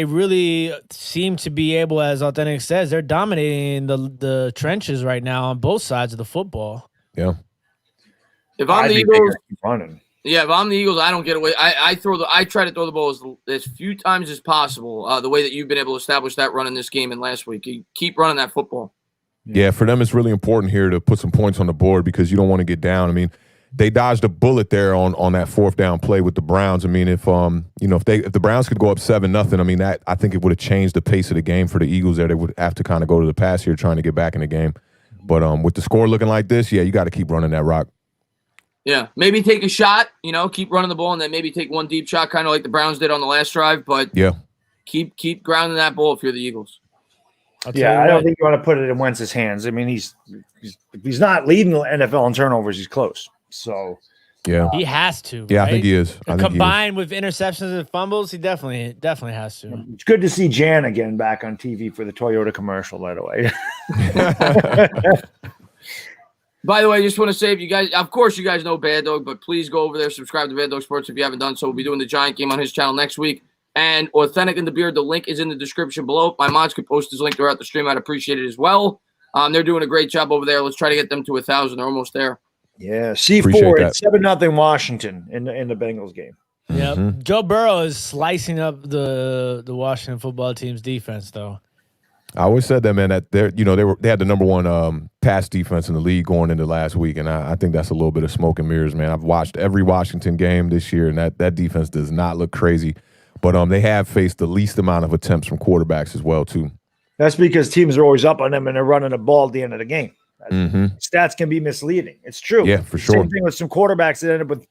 Speaker 3: really seem to be able, as Authentic says, they're dominating the trenches right now on both sides of the football.
Speaker 2: Yeah.
Speaker 1: If I'm the
Speaker 4: think
Speaker 1: Eagles,
Speaker 4: they gotta keep running.
Speaker 1: yeah, if I'm the Eagles, I don't get away. I try to throw the ball as few times as possible. The way that you've been able to establish that run in this game and last week, you keep running that football.
Speaker 2: Yeah, for them, it's really important here to put some points on the board because you don't want to get down. I mean, they dodged a bullet there on that 4th down play with the Browns. I mean, if the Browns could go up 7-0, I mean, I think it would have changed the pace of the game for the Eagles there. They would have to kind of go to the pass here trying to get back in the game. But with the score looking like this, yeah, you got to keep running that rock.
Speaker 1: Yeah, maybe take a shot, keep running the ball, and then maybe take one deep shot, kind of like the Browns did on the last drive. But
Speaker 2: Yeah.
Speaker 1: keep grounding that ball if you're the Eagles.
Speaker 4: Yeah, I don't think you want to put it in Wentz's hands. I mean, he's not leading the NFL in turnovers. He's close. So
Speaker 2: yeah,
Speaker 3: he has to.
Speaker 2: Yeah,
Speaker 3: right?
Speaker 2: I think he is.
Speaker 3: Combined with interceptions and fumbles, he definitely has to.
Speaker 4: It's good to see Jan again back on TV for the Toyota commercial, by the way.
Speaker 1: By the way, I just want to say, if you guys, of course, you guys know Bad Dog, but please go over there, subscribe to Bad Dog Sports if you haven't done so. We'll be doing the Giant game on his channel next week. And Authentic in the Beard, the link is in the description below. My mods could post his link throughout the stream. I'd appreciate it as well. They're doing a great job over there. Let's try to get them to 1,000. They're almost there.
Speaker 4: Yeah, C4 at 7-0 Washington in the Bengals game.
Speaker 3: Yeah, Joe Burrow is slicing up the Washington football team's defense, though.
Speaker 2: I always said that, man, that they had the number one pass defense in the league going into last week, and I think that's a little bit of smoke and mirrors, man. I've watched every Washington game this year, and that defense does not look crazy. But they have faced the least amount of attempts from quarterbacks as well, too.
Speaker 4: That's because teams are always up on them and they're running the ball at the end of the game. Stats can be misleading. It's true.
Speaker 2: Yeah, for sure.
Speaker 4: Same thing with some quarterbacks that end up with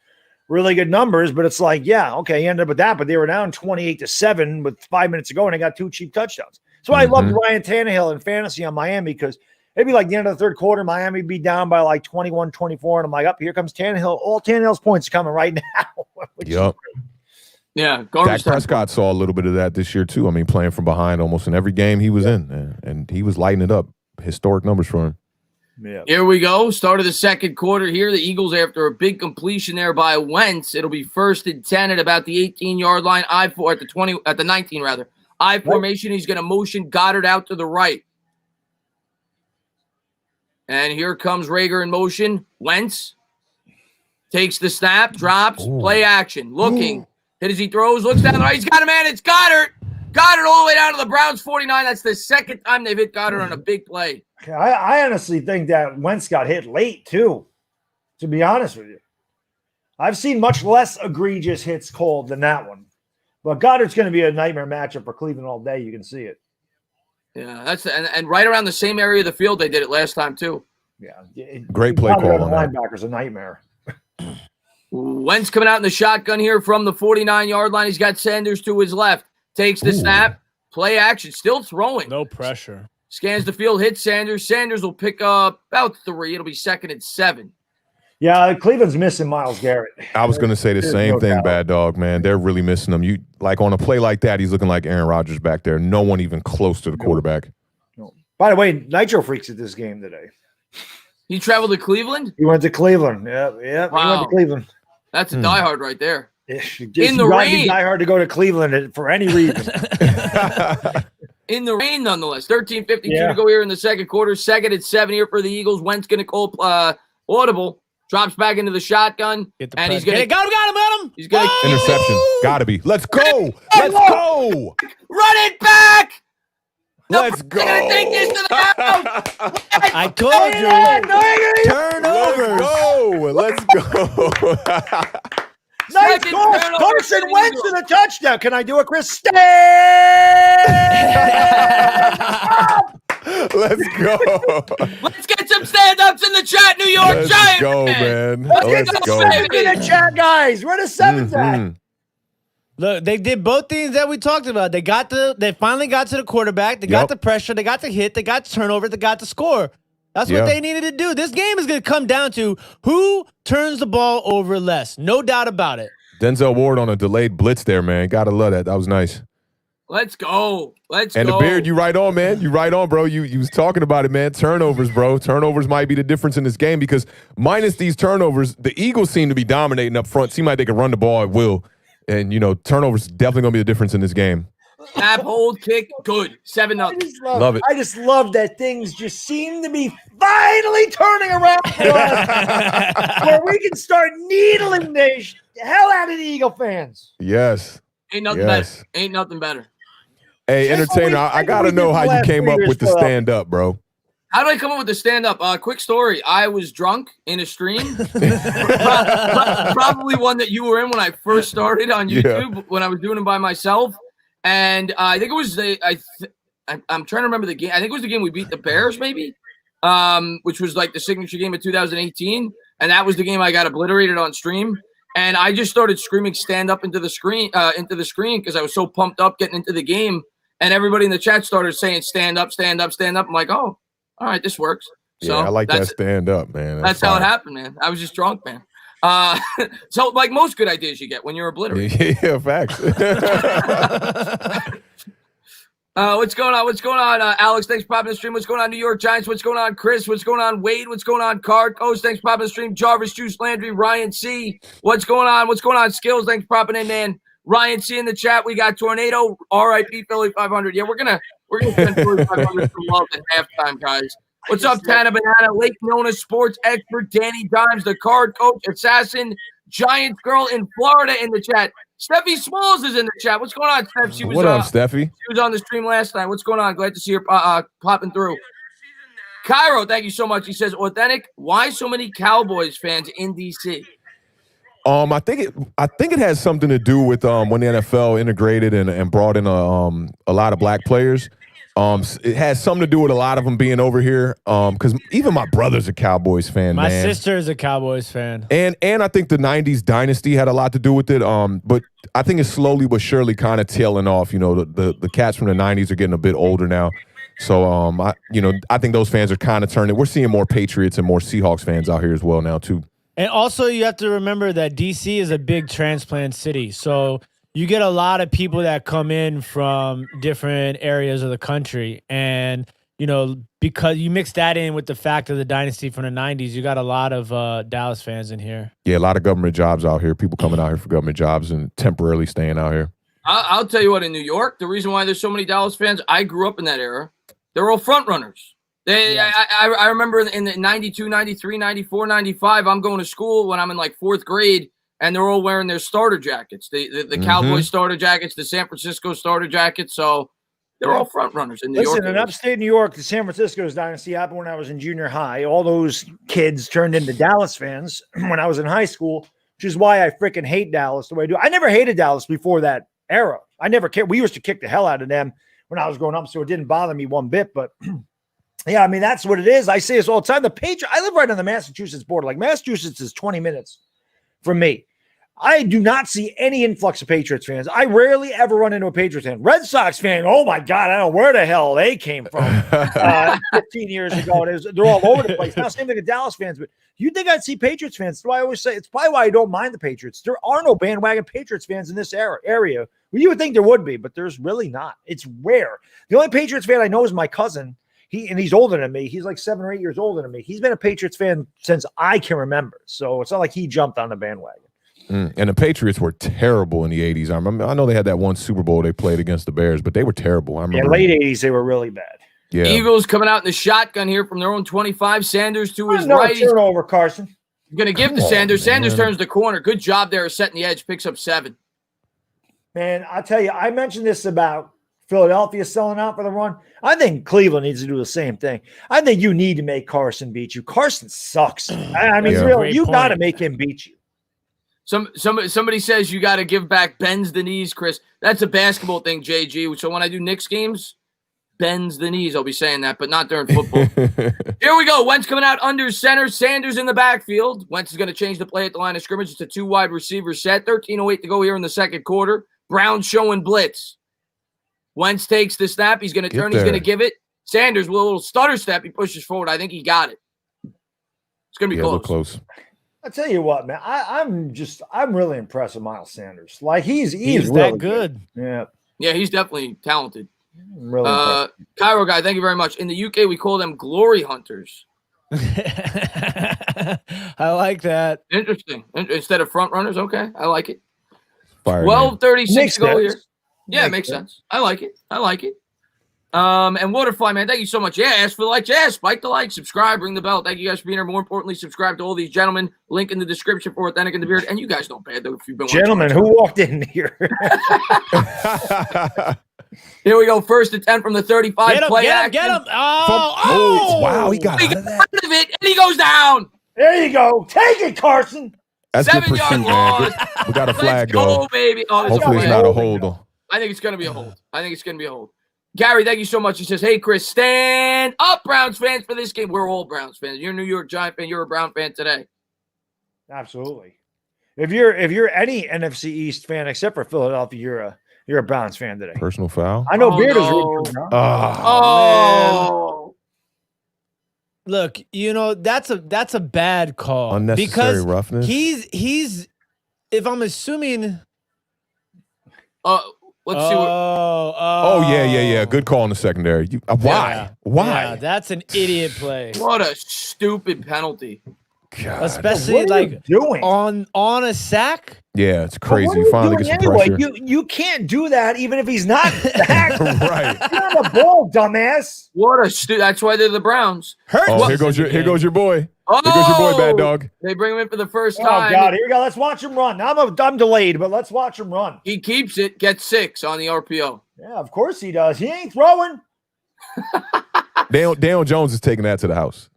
Speaker 4: really good numbers, but it's like, yeah, okay, you ended up with that, but they were down 28-7 with 5 minutes to go, and they got 2 cheap touchdowns. So I loved Ryan Tannehill in fantasy on Miami because maybe like the end of the third quarter, Miami be down by like 21-24, and I'm like, here comes Tannehill. All Tannehill's points are coming right now.
Speaker 2: Yep.
Speaker 1: Yeah,
Speaker 2: Dak Prescott saw a little bit of that this year too. I mean, playing from behind almost in every game he was in, and he was lighting it up. Historic numbers for him.
Speaker 4: Yeah.
Speaker 1: Here we go. Start of the second quarter here. The Eagles, after a big completion there by Wentz, it'll be 1st and 10 at about the 18-yard line. At the 19 rather. I formation. He's going to motion Goddard out to the right. And here comes Rager in motion. Wentz takes the snap, drops, play action, looking. Hit as he throws, looks down the right. He's got a man. It's Goddard. Goddard all the way down to the Browns 49. That's the second time they've hit Goddard on a big play.
Speaker 4: I honestly think that Wentz got hit late, too, to be honest with you. I've seen much less egregious hits called than that one. But Goddard's going to be a nightmare matchup for Cleveland all day. You can see it.
Speaker 1: Yeah, that's and right around the same area of the field they did it last time, too.
Speaker 4: Yeah.
Speaker 2: Great play call on that.
Speaker 4: Linebacker's a nightmare.
Speaker 1: Wentz coming out in the shotgun here from the 49-yard line. He's got Sanders to his left. Takes the snap. Play action. Still throwing.
Speaker 3: No pressure.
Speaker 1: Scans the field. Hits Sanders. Sanders will pick up about 3. It'll be 2nd and 7.
Speaker 4: Yeah, Cleveland's missing Myles Garrett.
Speaker 2: I was going to say the same thing, Bad Dog, man. They're really missing him. You like on a play like that, he's looking like Aaron Rodgers back there. No one even close to the quarterback.
Speaker 4: No. By the way, Nitro Freaks at this game today.
Speaker 1: He traveled to Cleveland?
Speaker 4: He went to Cleveland. Yeah.
Speaker 1: Wow.
Speaker 4: He went to Cleveland.
Speaker 1: That's a diehard right there.
Speaker 4: In the rain. Diehard to go to Cleveland for any reason.
Speaker 1: In the rain, nonetheless. 13:52 to go here in the second quarter. 2nd and 7 here for the Eagles. Wentz going to call audible. Drops back into the shotgun. And he's going to
Speaker 3: got him.
Speaker 1: He's going to
Speaker 2: interception. Gotta be. Let's go. Let's go.
Speaker 1: Run it back.
Speaker 2: Let's go.
Speaker 1: They're going to take this to the house.
Speaker 3: I told you.
Speaker 2: Let's go.
Speaker 4: Nice cross. Carson Wentz to the touchdown. Can I do it, Chris? Stay.
Speaker 2: Let's go.
Speaker 1: Let's get some stand-ups in the chat, New York Giants.
Speaker 2: Let's go, man.
Speaker 4: Let's go. In the chat, guys. We're the 7th at.
Speaker 3: Look, they did both things that we talked about. They finally got to the quarterback. They got the pressure. They got the hit. They got the turnover. They got the score. That's what they needed to do. This game is going to come down to who turns the ball over less. No doubt about it.
Speaker 2: Denzel Ward on a delayed blitz there, man. Gotta love that. That was nice.
Speaker 1: Let's go.
Speaker 2: And the Beard, you right on, man. You right on, bro. You was talking about it, man. Turnovers, bro. Turnovers might be the difference in this game because minus these turnovers, the Eagles seem to be dominating up front. Seem like they can run the ball at will. And, turnovers definitely going to be the difference in this game.
Speaker 1: Snap, hold, kick, good. 7-0.
Speaker 2: Love it.
Speaker 4: I just love that things just seem to be finally turning around for us, where we can start needling the hell out of the Eagle fans.
Speaker 2: Yes.
Speaker 1: Ain't nothing better. Ain't nothing better.
Speaker 2: Hey, Entertainer, I got to know how you came up with the stand-up, bro.
Speaker 1: How did I come up with the stand-up? Quick story. I was drunk in a stream. Probably one that you were in when I first started on YouTube, when I was doing it by myself. And I think it was I'm trying to remember the game. I think it was the game we beat the Bears, maybe, which was like the signature game of 2018. and that was the game I got obliterated on stream. And I just started screaming "stand up" into the screen because I was so pumped up getting into the game. And everybody in the chat started saying "stand up, stand up, stand up." I'm like, "Oh, all right, this works." So
Speaker 2: I like that stand up, man.
Speaker 1: That's how it happened, man. I was just drunk, man. So like most good ideas you get when you're obliterated.
Speaker 2: Yeah, facts.
Speaker 1: What's going on? What's going on? Alex, thanks for popping the stream. What's going on, New York Giants? What's going on, Chris? What's going on, Wade? What's going on, Card? Coach, thanks for popping the stream. Jarvis, Juice, Landry, Ryan C. What's going on? What's going on, Skills? Thanks for popping in, man. Ryan C in the chat. We got Tornado, R.I.P. Philly 500. Yeah, we're gonna send Philly 500 for love at halftime, guys. What's up, Tana Banana, Lake Nona sports expert, Danny Dimes, the Card Coach, Assassin, Giants girl in Florida in the chat. Steffi Smalls is in the chat. What's going on, Steph?
Speaker 2: What up, Steffi?
Speaker 1: She was on the stream last night. What's going on? Glad to see her popping through. Cairo, thank you so much. He says, authentic. Why so many Cowboys fans in DC?
Speaker 2: I think it has something to do with when the NFL integrated and brought in a lot of black players. It has something to do with a lot of them being over here. Because even my brother's a Cowboys fan.
Speaker 3: My sister is a Cowboys fan.
Speaker 2: And I think the '90s dynasty had a lot to do with it. But I think it's slowly but surely kind of tailing off. You know, the cats from the '90s are getting a bit older now. So I think those fans are kind of turning. We're seeing more Patriots and more Seahawks fans out here as well now too.
Speaker 3: And also, you have to remember that DC is a big transplant city. So you get a lot of people that come in from different areas of the country. And, because you mix that in with the fact of the dynasty from the 90s, you got a lot of Dallas fans in here.
Speaker 2: Yeah, a lot of government jobs out here. People coming out here for government jobs and temporarily staying out here.
Speaker 1: I'll tell you what, in New York, the reason why there's so many Dallas fans, I grew up in that era. They're all front runners. I remember in the 92, 93, 94, 95, I'm going to school when I'm in like fourth grade, and they're all wearing their starter jackets, the Cowboys starter jackets, the San Francisco starter jackets. So they're all front runners in New York.
Speaker 4: Listen, in upstate New York, the San Francisco's dynasty happened when I was in junior high. All those kids turned into Dallas fans when I was in high school, which is why I freaking hate Dallas the way I do. I never hated Dallas before that era. I never cared. We used to kick the hell out of them when I was growing up, so it didn't bother me one bit. But yeah, I mean, that's what it is. I say this all the time. The Patriots, I live right on the Massachusetts border. Like, Massachusetts is 20 minutes from me. I do not see any influx of Patriots fans. I rarely ever run into a Patriots fan. Red Sox fan, oh my God, I don't know where the hell they came from 15 years ago. They're all over the place. Now, same thing with Dallas fans, but you think I'd see Patriots fans? That's why I always say it's probably why I don't mind the Patriots. There are no bandwagon Patriots fans in this area. Well, you would think there would be, but there's really not. It's rare. The only Patriots fan I know is my cousin. He's older than me. He's like 7 or 8 years older than me. He's been a Patriots fan since I can remember. So it's not like he jumped on the bandwagon.
Speaker 2: And the Patriots were terrible in the 80s. I know they had that one Super Bowl they played against the Bears, but they were terrible. I remember.
Speaker 4: Yeah, late 80s, they were really bad.
Speaker 2: Yeah.
Speaker 1: Eagles coming out in the shotgun here from their own 25. Sanders to his right.
Speaker 4: Turnover, Carson.
Speaker 1: Going to give to Sanders. Sanders turns the corner. Good job there setting the edge. Picks up 7.
Speaker 4: Man, I'll tell you, I mentioned this about Philadelphia selling out for the run. I think Cleveland needs to do the same thing. I think you need to make Carson beat you. Carson sucks. I mean, really, you got to make him beat you.
Speaker 1: Somebody says you got to give back bends the knees, Chris. That's a basketball thing, JG. So when I do Knicks games, bends the knees. I'll be saying that, but not during football. Here we go. Wentz coming out under center. Sanders in the backfield. Wentz is going to change the play at the line of scrimmage. It's a 2 wide receiver set. 13:08 to go here in the second quarter. Brown showing blitz. Wentz takes the snap. He's going to turn. He's going to give it. Sanders with a little stutter step. He pushes forward. I think he got it. It's going to be
Speaker 2: close.
Speaker 4: I'll tell you what, man. I'm really impressed with Miles Sanders. Like he's
Speaker 3: really that good.
Speaker 4: Yeah,
Speaker 1: he's definitely talented.
Speaker 4: Really
Speaker 1: Cairo guy, thank you very much. In the UK, we call them glory hunters.
Speaker 3: I like that.
Speaker 1: Interesting. Instead of front runners, okay. I like it.
Speaker 2: 12:36
Speaker 1: to go here. Yeah, makes sense. I like it. And Waterfly, man, thank you so much. Yeah, ask for the like. Yeah, spike the like, subscribe, ring the bell. Thank you guys for being here. More importantly, subscribe to all these gentlemen. Link in the description for Authentic and the Beard. And you guys don't bad though if you've been
Speaker 4: gentlemen who walked in here.
Speaker 1: Here we go. First and 10 from the 35.
Speaker 3: Get him. Oh,
Speaker 2: wow, he got out of that.
Speaker 1: Out of it, and he goes down.
Speaker 4: There you go. Take it, Carson.
Speaker 2: That's
Speaker 1: 7
Speaker 2: good
Speaker 1: yard
Speaker 2: pursuit,
Speaker 1: loss.
Speaker 2: man. We got a flag
Speaker 1: Let's go,
Speaker 2: going.
Speaker 1: baby. Oh,
Speaker 2: hopefully it's not a hold.
Speaker 1: I think it's going to be a hold. Gary, thank you so much. He says, hey, Chris, stand up, Browns fans, for this game. We're all Browns fans. You're a New York Giant fan. You're a Brown fan today.
Speaker 4: Absolutely. If you're any NFC East fan except for Philadelphia, you're a Browns fan today.
Speaker 2: Personal foul.
Speaker 4: I know
Speaker 1: Oh,
Speaker 4: Beard is
Speaker 1: no.
Speaker 4: rooting for Browns.
Speaker 1: Oh,
Speaker 3: Look, that's a bad call.
Speaker 2: Unnecessary
Speaker 3: because
Speaker 2: roughness.
Speaker 3: He's if I'm assuming.
Speaker 1: let's see what.
Speaker 2: Oh yeah. Good call in the secondary. Why? Why?
Speaker 3: Yeah, that's an idiot play.
Speaker 1: What a stupid penalty.
Speaker 2: God.
Speaker 3: Especially
Speaker 4: What are you doing?
Speaker 3: on a sack.
Speaker 2: Yeah, it's
Speaker 4: But
Speaker 2: crazy.
Speaker 4: what are
Speaker 2: You finally
Speaker 4: doing
Speaker 2: get some
Speaker 4: anyway?
Speaker 2: pressure.
Speaker 4: You can't do that even if he's not back.
Speaker 2: Right.
Speaker 4: You're on the ball, dumbass.
Speaker 1: What a that's why they're the Browns.
Speaker 2: Oh, here goes your boy.
Speaker 1: Oh,
Speaker 2: Here goes your boy, Bad Dog.
Speaker 1: They bring him in for the first
Speaker 4: Oh
Speaker 1: time.
Speaker 4: God, here we go. Let's watch him run. I'm delayed, but let's watch him run.
Speaker 1: He keeps it, gets 6 on the RPO.
Speaker 4: Yeah, of course he does. He ain't throwing.
Speaker 2: Daniel Jones is taking that to the house.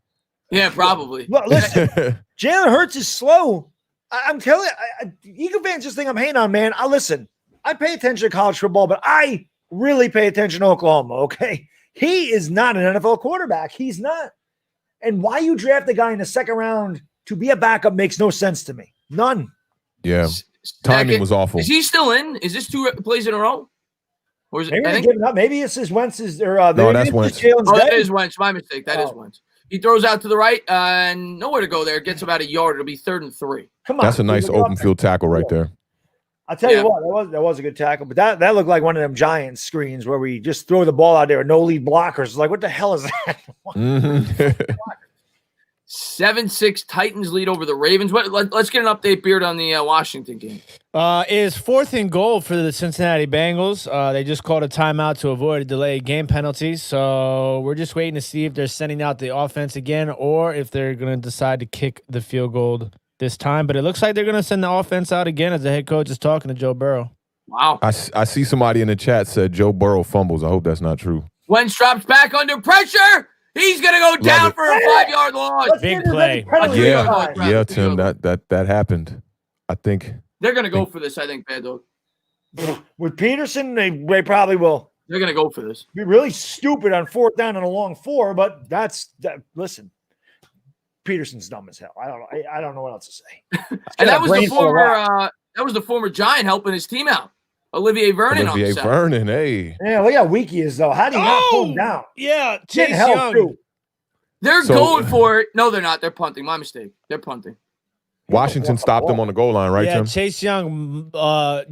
Speaker 1: Yeah, probably.
Speaker 4: Look, listen, Jalen Hurts is slow. I'm telling you, Eagle fans just think I'm hating on, man. Listen, I pay attention to college football, but I really pay attention to Oklahoma, okay? He is not an NFL quarterback. He's not. And why you draft a guy in the second round to be a backup makes no sense to me. None.
Speaker 2: Yeah. Timing was awful.
Speaker 1: Is he still in? Is this 2 plays in a row? Or is
Speaker 4: Maybe
Speaker 1: it,
Speaker 4: they're giving up. Maybe it's his Wentz's or
Speaker 2: No, that's Wentz.
Speaker 4: Jalen's
Speaker 1: that
Speaker 4: dead.
Speaker 1: is Wentz. My mistake. That is Wentz. He throws out to the right and nowhere to go there. Gets about a yard. It'll be 3rd and 3.
Speaker 4: Come on.
Speaker 2: That's a nice open field tackle right there.
Speaker 4: I'll tell you what, that was a good tackle, but that looked like one of them giant screens where we just throw the ball out there with no lead blockers. It's like, what the hell is that?
Speaker 2: Mhm.
Speaker 1: 7-6 Titans lead over the Ravens. Let's get an update, Beard, on the Washington game.
Speaker 3: Is 4th and goal for the Cincinnati Bengals. They just called a timeout to avoid a delayed game penalty. So we're just waiting to see if they're sending out the offense again or if they're going to decide to kick the field goal this time. But it looks like they're going to send the offense out again as the head coach is talking to Joe Burrow.
Speaker 1: Wow.
Speaker 2: I see somebody in the chat said Joe Burrow fumbles. I hope that's not true.
Speaker 1: Wentz drops back under pressure. He's going to go down for a 5-yard loss.
Speaker 3: Big play.
Speaker 2: Yeah, Tim, that happened. I think
Speaker 1: They're going to go for this, I think, Bad Dog.
Speaker 4: With Peterson, they probably will.
Speaker 1: They're going to go for this.
Speaker 4: Be really stupid on 4th down and a long 4, but listen, Peterson's dumb as hell. I don't know what else to say.
Speaker 1: And that was the former Giant helping his team out. Olivier Vernon on the side.
Speaker 2: Vernon, hey.
Speaker 4: Yeah, look how weak he is, though. How do you not pull him down?
Speaker 3: Yeah,
Speaker 4: Chase
Speaker 3: Chase
Speaker 4: Young.
Speaker 3: Young.
Speaker 1: They're going for it. No, they're not. They're punting. My mistake. They're punting.
Speaker 2: Washington stopped them on the goal line, right,
Speaker 3: Yeah,
Speaker 2: Tim?
Speaker 3: Chase Young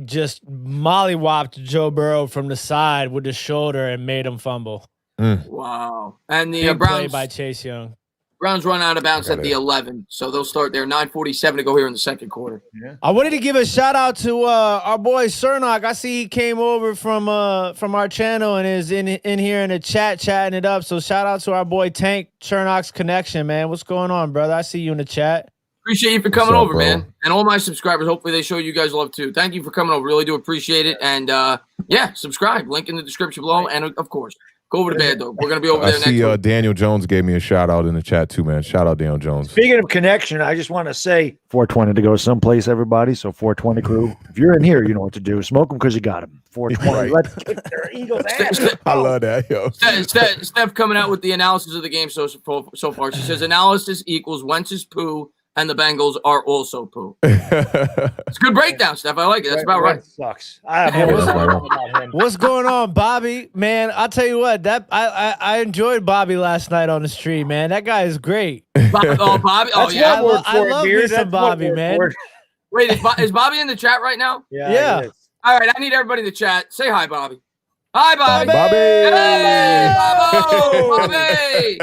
Speaker 3: just mollywopped Joe Burrow from the side with his shoulder and made him fumble.
Speaker 1: Wow. And the
Speaker 3: Big play
Speaker 1: Browns
Speaker 3: by Chase Young.
Speaker 1: Browns run out of bounds at the 11, so they'll start there. 9:47 to go here in the second quarter.
Speaker 4: Yeah.
Speaker 3: I wanted to give a shout out to our boy Cernock. I see he came over from our channel and is in here in the chat chatting it up. So shout out to our boy Tank Cernock's connection, man. What's going on, brother? I see you in the chat.
Speaker 1: Appreciate you for coming
Speaker 2: What's up,
Speaker 1: over,
Speaker 2: bro?
Speaker 1: man. And all my subscribers, hopefully they show you guys love too. Thank you for coming over. Really do appreciate it. And subscribe. Link in the description below. And of course, go over to Bad Dog. We're gonna be over
Speaker 2: I
Speaker 1: there next
Speaker 2: see
Speaker 1: week.
Speaker 2: Daniel Jones gave me a shout out in the chat too, man. Shout out Daniel Jones.
Speaker 4: Speaking of connection, I just want to say 420 to go someplace, everybody. So 420 crew, if you're in here, you know what to do. Smoke them because you got them. 420.
Speaker 2: Right.
Speaker 4: Let's kick their Eagles ass.
Speaker 2: I love that, yo.
Speaker 1: Steph coming out with the analysis of the game so far. She says analysis equals Wentz's poo and the Bengals are also poo. It's a good breakdown, Steph. I like it. That's about right.
Speaker 4: Sucks.
Speaker 3: What's going on, Bobby? Man, I'll tell you what. That I enjoyed Bobby last night on the stream, man. That guy is great.
Speaker 1: Bobby. Oh,
Speaker 4: That's
Speaker 1: yeah.
Speaker 4: one word
Speaker 3: I
Speaker 4: for it,
Speaker 3: love
Speaker 4: Beard.
Speaker 3: me some
Speaker 4: That's one
Speaker 3: Bobby,
Speaker 4: word
Speaker 3: man.
Speaker 4: for it.
Speaker 1: Wait, is Bobby in the chat right now?
Speaker 3: Yeah.
Speaker 4: it is.
Speaker 1: All right, I need everybody in the chat. Say hi, Bobby. Hi, Bobby.
Speaker 2: Bobby.
Speaker 1: Hey, Bobby.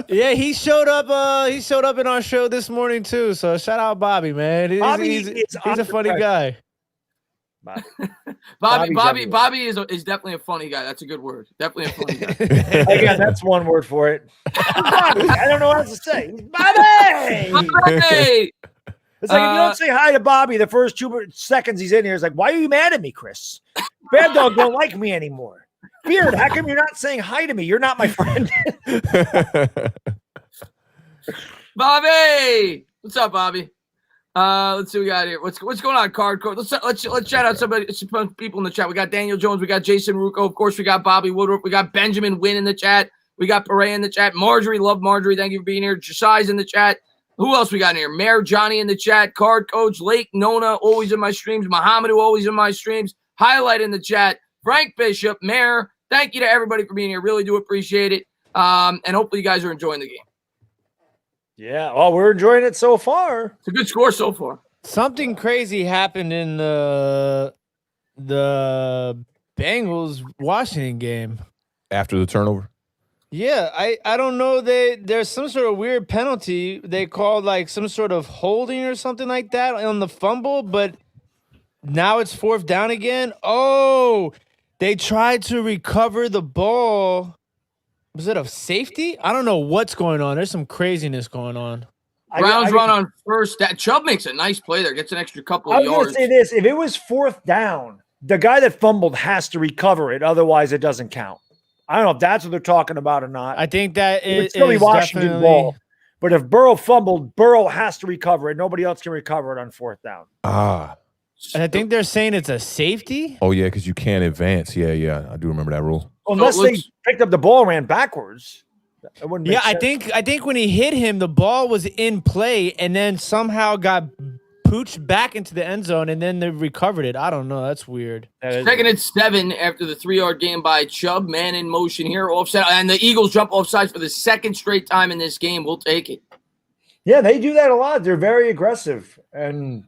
Speaker 3: Yeah, he showed up. He showed up in our show this morning too. So shout out Bobby, man. He's a funny guy.
Speaker 1: Bobby is definitely a funny guy. That's a good word. Definitely a funny guy.
Speaker 4: Again, that's one word for it. Bobby. I don't know what else to say. Bobby.
Speaker 1: Hey.
Speaker 4: It's like if you don't say hi to Bobby the first 2 seconds he's in here, it's like, why are you mad at me, Chris? Bad Dog don't like me anymore. Beard, how come you're not saying hi to me? You're not my friend.
Speaker 1: Bobby, what's up, Bobby? Let's see what we got here. What's going on, Card? Let's shout out some people in the chat. We got Daniel Jones, we got Jason Rucco, of course, we got Bobby Woodruff, we got Benjamin Wynn in the chat, we got Paray in the chat, Marjorie, love Marjorie, thank you for being here. Josiah's in the chat. Who else we got in here? Mayor Johnny in the chat. Card Coach, Lake Nona, always in my streams. Muhammadu, always in my streams. Highlight in the chat. Frank Bishop, Mayor. Thank you to everybody for being here. Really do appreciate it. And hopefully you guys are enjoying the game.
Speaker 4: Yeah, well, we're enjoying it so far.
Speaker 1: It's a good score so far.
Speaker 3: Something crazy happened in the Bengals Washington game.
Speaker 2: After the turnover?
Speaker 3: Yeah, I don't know. There's some sort of weird penalty they called, like some sort of holding or something like that on the fumble, but now it's 4th down again. Oh, they tried to recover the ball. Was it a safety? I don't know what's going on. There's some craziness going on.
Speaker 1: Browns run on first. That Chubb makes a nice play there. Gets an extra couple of
Speaker 4: yards. I was
Speaker 1: yards.
Speaker 4: going to say this. If it was 4th down, the guy that fumbled has to recover it. Otherwise, it doesn't count. I don't know if that's what they're talking about or not.
Speaker 3: I think that
Speaker 4: it's still Washington ball. But if Burrow fumbled, Burrow has to recover it. Nobody else can recover it on 4th down.
Speaker 3: And I think they're saying it's a safety.
Speaker 2: Oh, yeah, because you can't advance. Yeah. I do remember that rule.
Speaker 4: Unless they picked up the ball and ran backwards. It wouldn't make sense.
Speaker 3: I think when he hit him, the ball was in play and then somehow got pooched back into the end zone, and then they recovered it. I don't know. That's weird.
Speaker 1: Second and 7 after the 3-yard gain by Chubb. Man in motion here. Offside. And the Eagles jump offsides for the 2nd straight time in this game. We'll take it.
Speaker 4: Yeah, they do that a lot. They're very aggressive. And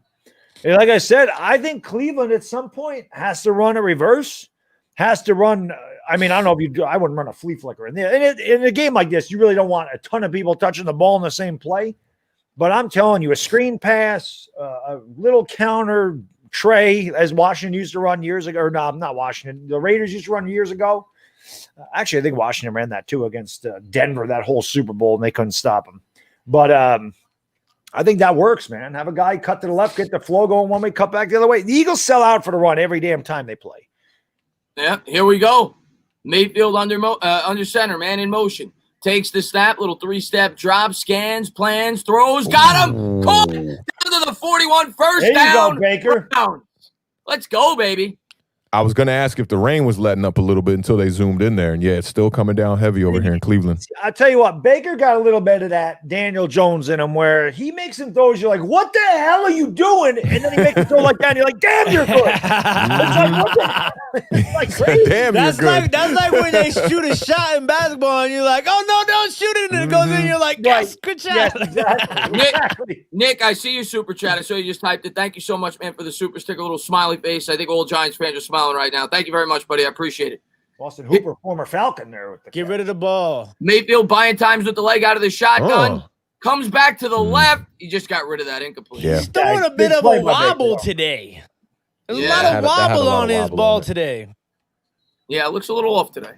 Speaker 4: like I said, I think Cleveland at some point has to run a reverse, has to run I mean, I don't know if you do. I wouldn't run a flea flicker in there. And in a game like this, you really don't want a ton of people touching the ball in the same play. But I'm telling you, a screen pass, a little counter tray, as Washington used to run years ago. Or no, not Washington. The Raiders used to run years ago. Actually, I think Washington ran that too against Denver, that whole Super Bowl, and they couldn't stop them. But I think that works, man. Have a guy cut to the left, get the flow going one way, cut back the other way. The Eagles sell out for the run every damn time they play.
Speaker 1: Yeah, here we go. Mayfield under center, man in motion. Takes the snap, little 3-step drop, scans, plans, throws, got him. Caught down to the 41, first down.
Speaker 4: There you go, Baker.
Speaker 1: Down. Let's go, baby.
Speaker 2: I was going to ask if the rain was letting up a little bit until they zoomed in there. And, yeah, it's still coming down heavy over here in Cleveland.
Speaker 4: I tell you what, Baker got a little bit of that Daniel Jones in him where he makes some throws. You're like, what the hell are you doing? And then he makes a throw like that. And you're like, damn, you're good. It's like, what the hell? It's like crazy.
Speaker 2: Damn,
Speaker 3: that's
Speaker 2: you're
Speaker 3: like,
Speaker 2: good.
Speaker 3: that's like when they shoot a shot in basketball and you're like, oh, no, don't shoot it. And it goes in. You're like, yes, good shot.
Speaker 4: Yes, exactly.
Speaker 1: Nick, I see your super chat. I saw you just typed it. Thank you so much, man, for the super sticker, little smiley face. I think all Giants fans are smiling right now. Thank you very much, buddy. I appreciate it.
Speaker 4: Austin Hooper, former Falcon there. With the
Speaker 3: Get rid of the ball.
Speaker 1: Mayfield buying times with the leg out of the shotgun. Comes back to the left. He just got rid of that incomplete.
Speaker 2: Yeah.
Speaker 3: He's throwing a bit of a wobble today. There's a lot of wobble on his ball today.
Speaker 1: Yeah, it looks a little off today.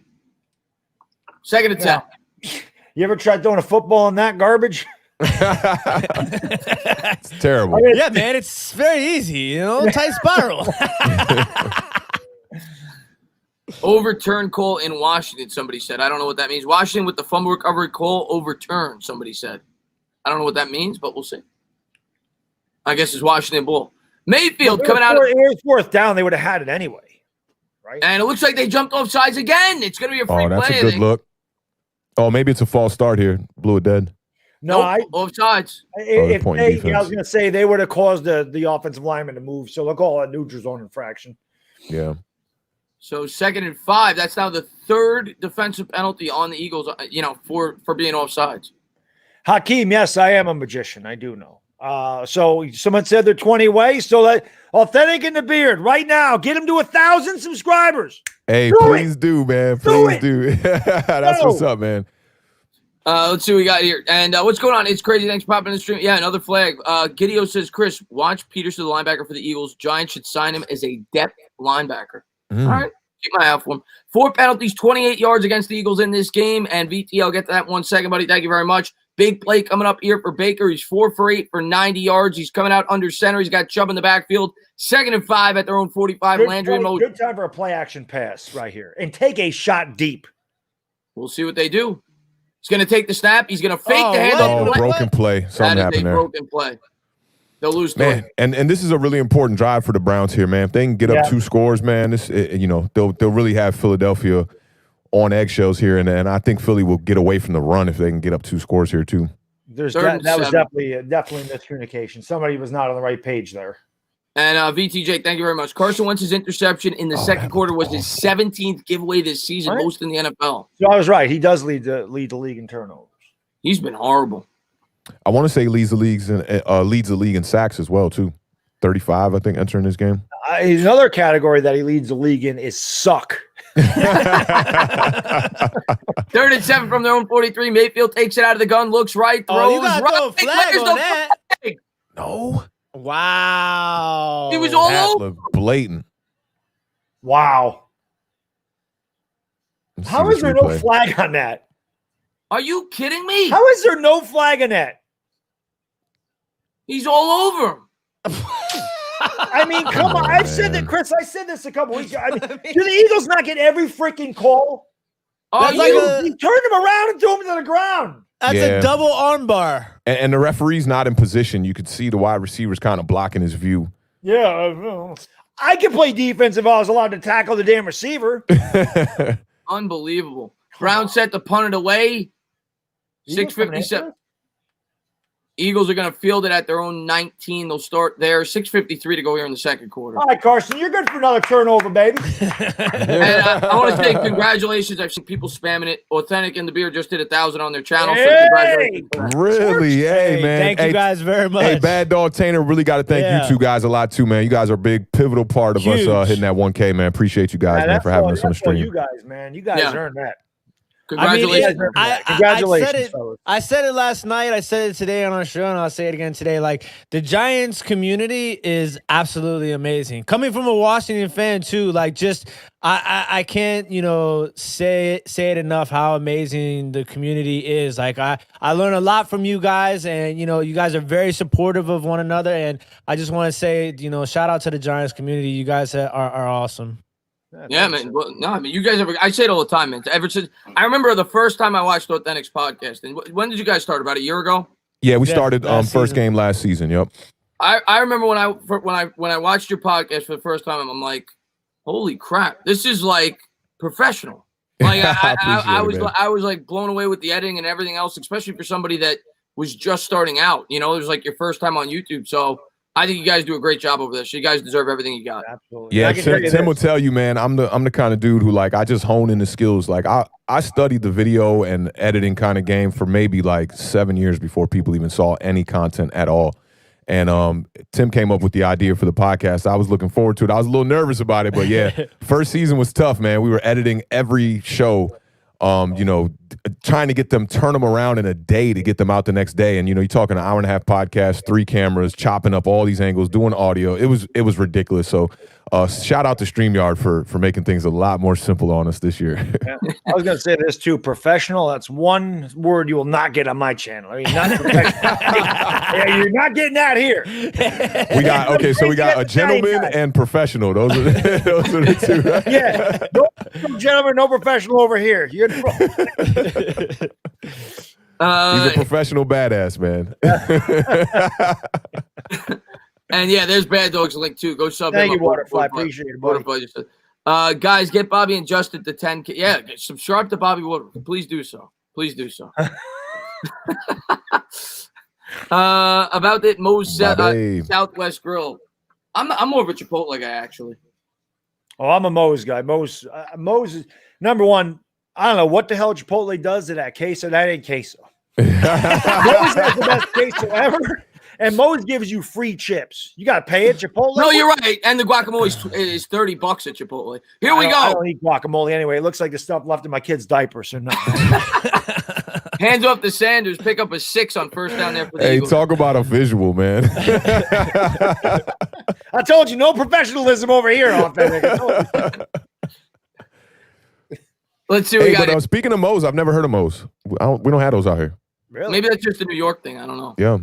Speaker 1: Second attempt.
Speaker 4: You ever tried throwing a football in that garbage?
Speaker 2: It's terrible.
Speaker 3: Yeah, man, it's very easy, you know, tight spiral.
Speaker 1: Overturn call in Washington, somebody said. I don't know what that means. Washington with the fumble recovery call overturned, somebody said. I don't know what that means, but we'll see. I guess it's Washington Bull. Mayfield coming out.
Speaker 4: It was 4th down. They would have had it anyway. Right?
Speaker 1: And it looks like they jumped off sides again. It's going to be a free play.
Speaker 2: Oh, that's a good look. Oh, maybe it's a false start here. Blew it dead.
Speaker 4: No,
Speaker 1: off sides.
Speaker 4: If they, I was going to say they would have caused the offensive lineman to move. So they'll call a neutral zone infraction.
Speaker 2: Yeah.
Speaker 1: So 2nd and 5. That's now the 3rd defensive penalty on the Eagles, for being offsides.
Speaker 4: Hakeem, yes, I am a magician. I do know. So someone said they're 20 away. So that Authentic in the Beard right now, get him to 1,000 subscribers.
Speaker 2: Hey, please do, man. Please do. That's what's up, man.
Speaker 1: Let's see what we got here. And what's going on? It's crazy. Thanks for popping in the stream. Yeah, another flag. Gideon says, Chris, watch Peterson, the linebacker for the Eagles. Giants should sign him as a depth linebacker. All right. Keep my eye out for him. 4 penalties, 28 yards against the Eagles in this game. And VT, I'll get to that in 1 second, buddy. Thank you very much. Big play coming up here for Baker. He's 4 for 8 for 90 yards. He's coming out under center. He's got Chubb in the backfield. 2nd and 5 at their own 45. Landry in motion.
Speaker 4: Good time for a play action pass right here. And take a shot deep.
Speaker 1: We'll see what they do. He's going to take the snap. He's going to fake the handoff.
Speaker 2: Oh, broken play. Something happened there.
Speaker 1: Broken play. They'll lose.
Speaker 2: Man, and this is a really important drive for the Browns here, man. If they can get up 2 scores, man, they'll really have Philadelphia on eggshells here, and I think Philly will get away from the run if they can get up 2 scores here too.
Speaker 4: That was definitely miscommunication. Somebody was not on the right page there.
Speaker 1: And VTJ, thank you very much. Carson Wentz's interception in the second quarter was his 17th giveaway this season, most in the NFL.
Speaker 4: So I was right. He does lead the league in turnovers.
Speaker 1: He's been horrible.
Speaker 2: I want to say leads the league in sacks as well too. 35, I think, entering this game.
Speaker 4: Another category that he leads the league in is suck.
Speaker 1: 3rd and 7 from their own 43. Mayfield takes it out of the gun, looks right, throws
Speaker 3: you gotta throw a flag on that.
Speaker 1: Flag.
Speaker 2: No.
Speaker 3: Wow.
Speaker 1: It was all
Speaker 2: That
Speaker 1: over.
Speaker 2: looked blatant.
Speaker 4: Wow.
Speaker 2: Let's
Speaker 4: How
Speaker 2: see
Speaker 4: is
Speaker 2: this
Speaker 4: there no
Speaker 2: replay.
Speaker 4: flag on that?
Speaker 1: Are you kidding me?
Speaker 4: How is there no flag on that?
Speaker 1: He's all over him.
Speaker 4: I mean, come on. I've said that, Chris. I said this a couple weeks ago. I mean, do the Eagles not get every freaking call? He turned him around and threw him to the ground.
Speaker 3: That's a double armbar.
Speaker 2: And the referee's not in position. You could see the wide receivers kind of blocking his view.
Speaker 4: Yeah. I could play defense if I was allowed to tackle the damn receiver.
Speaker 1: Unbelievable. Brown set to punt it away. 6:57. Eagles are going to field it at their own 19. They'll start there. 6:53 to go here in the second quarter.
Speaker 4: All right, Carson, you're good for another turnover, baby.
Speaker 1: And I want to say congratulations. I've seen people spamming it. Authentic and the Beer just did 1,000 on their channel.
Speaker 4: Hey!
Speaker 1: So congratulations.
Speaker 2: Really? Hey, man.
Speaker 3: Thank you guys very much.
Speaker 2: Hey, Bad Dog Tainer, really got to thank you two guys a lot too, man. You guys are a big pivotal part of us hitting that 1K, man. Appreciate you guys, man, for having us on the stream.
Speaker 4: You guys, man. You guys earned that.
Speaker 1: Congratulations.
Speaker 4: Congratulations,
Speaker 3: I said it last night. I said it today on our show, and I'll say it again today. Like, the Giants community is absolutely amazing. Coming from a Washington fan too, like, just I can't, say it enough how amazing the community is. Like, I learn a lot from you guys, and you guys are very supportive of one another. And I just want to say, shout out to the Giants community. You guys are awesome.
Speaker 1: Yeah, man. Well, no, I mean, you guys I say it all the time, man. Ever since I remember the first time I watched Authentic's podcast, and when did you guys start? About a year ago?
Speaker 2: Yeah, we started first game last season. Yep.
Speaker 1: I remember when I watched your podcast for the first time, I'm like, holy crap, this is like professional. Like I was like blown away with the editing and everything else, especially for somebody that was just starting out. It was like your first time on YouTube, so. I think you guys do a great job over there. So you guys deserve everything you got.
Speaker 4: Absolutely.
Speaker 2: Yeah, Tim will tell you, man, I'm the kind of dude who, like, I just hone in the skills. Like, I studied the video and editing kind of game for maybe like 7 years before people even saw any content at all. And Tim came up with the idea for the podcast. I was looking forward to it. I was a little nervous about it, but yeah, first season was tough, man. We were editing every show. Trying to turn them around in a day to get them out the next day. And, you're talking an hour and a half podcast, 3 cameras, chopping up all these angles, doing audio. It was ridiculous. So shout out to StreamYard for making things a lot more simple on us this year.
Speaker 4: Yeah. I was going to say this too. Professional. That's one word you will not get on my channel. I mean, not professional. Yeah, you're not getting that here.
Speaker 2: We got a gentleman and professional. Those are the two. Right?
Speaker 4: Yeah. No gentleman, no professional over here. You're
Speaker 2: He's a professional badass, man.
Speaker 1: And yeah, there's Bad Dog's link too. Go sub him.
Speaker 4: Thank you, Waterfly. Appreciate it, buddy.
Speaker 1: Guys, get Bobby and Justin to 10K. Yeah, subscribe to Bobby Waterfly. Please do so. About that Moe's Southwest Grill. I'm more of a Chipotle guy, actually.
Speaker 4: Oh, I'm a Moe's guy. Moe's is number one. I don't know what the hell Chipotle does to that queso. That ain't queso. Moe's has the best queso ever. And Moe's gives you free chips. You got to pay it, Chipotle.
Speaker 1: No, you're right. And the guacamole is $30 at Chipotle. Here we go.
Speaker 4: I don't eat guacamole anyway. It looks like the stuff left in my kid's diaper. So no.
Speaker 1: Hands off to Sanders. Pick up a 6 on first down there for the Eagles.
Speaker 2: Talk about a visual, man.
Speaker 4: I told you, no professionalism over here.
Speaker 1: Let's see what we got.
Speaker 2: But speaking of Moe's, I've never heard of Moe's. We don't have those out here.
Speaker 4: Really?
Speaker 1: Maybe that's just a New York thing. I don't know.
Speaker 2: Yeah.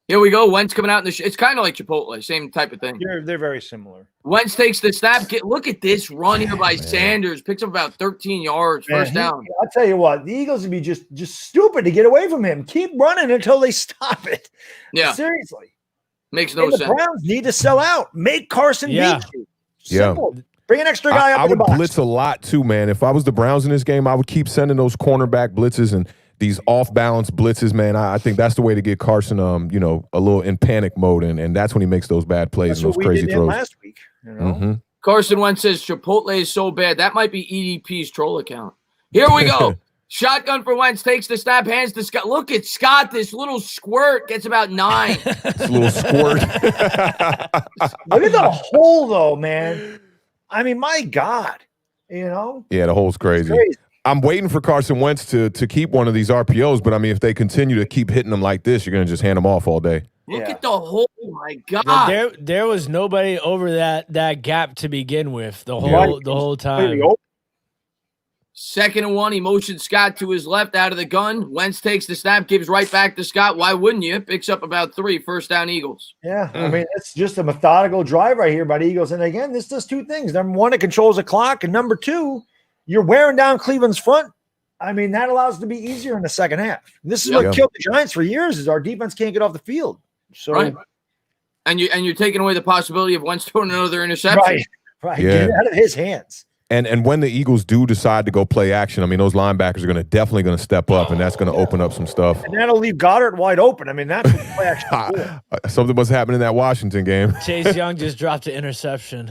Speaker 1: Here we go. Wentz coming out in the it's kind of like Chipotle, same type of thing.
Speaker 4: They're very similar.
Speaker 1: Wentz takes the snap. Look at this run here by Sanders. Picks up about 13 yards. First down.
Speaker 4: I'll tell you what, the Eagles would be just stupid to get away from him. Keep running until they stop it.
Speaker 1: Yeah.
Speaker 4: Seriously.
Speaker 1: Makes no sense.
Speaker 4: The Browns need to sell out. Make Carson beat you. Simple.
Speaker 2: Yeah.
Speaker 4: Bring an extra guy up
Speaker 2: I
Speaker 4: in the
Speaker 2: would
Speaker 4: box.
Speaker 2: blitz a lot too, man. If I was the Browns in this game, I would keep sending those cornerback blitzes and these off balance blitzes, man. I think that's the way to get Carson, you know, a little in panic mode, and that's when he makes those bad plays and those crazy throws.
Speaker 4: Last week, you know.
Speaker 1: Carson Wentz says Chipotle is so bad that might be EDP's troll account. Here we go. Shotgun for Wentz, takes the snap, hands to Scott. Look at Scott, this little squirt gets about 9.
Speaker 2: This little squirt.
Speaker 4: Look at the hole, though, man. I mean, my God, you know.
Speaker 2: Yeah, the hole's crazy. I'm waiting for Carson Wentz to keep one of these RPOs, but I mean, if they continue to keep hitting them like this, you're going to just hand them off all day.
Speaker 1: Look at the hole. Oh my God.
Speaker 3: There was nobody over that gap to begin with the whole time.
Speaker 1: 2nd and 1, he motions Scott to his left out of the gun. Wentz takes the snap, gives right back to Scott. Why wouldn't you? Picks up about 3, first down Eagles.
Speaker 4: Yeah, I mean, it's just a methodical drive right here by the Eagles. And again, this does 2 things. Number 1, it controls the clock. And number 2, you're wearing down Cleveland's front. I mean, that allows it to be easier in the second half. This is what killed the Giants for years is our defense can't get off the field. So,
Speaker 1: right. And you're taking away the possibility of Wentz throwing another interception.
Speaker 4: Right. Yeah. Get it out of his hands.
Speaker 2: And when the Eagles do decide to go play action, I mean, those linebackers are definitely going to step up, and that's going to open up some stuff.
Speaker 4: And that'll leave Goddard wide open. I mean, that's what play action is for.
Speaker 2: Something must happen in that Washington game.
Speaker 3: Chase Young just dropped an interception.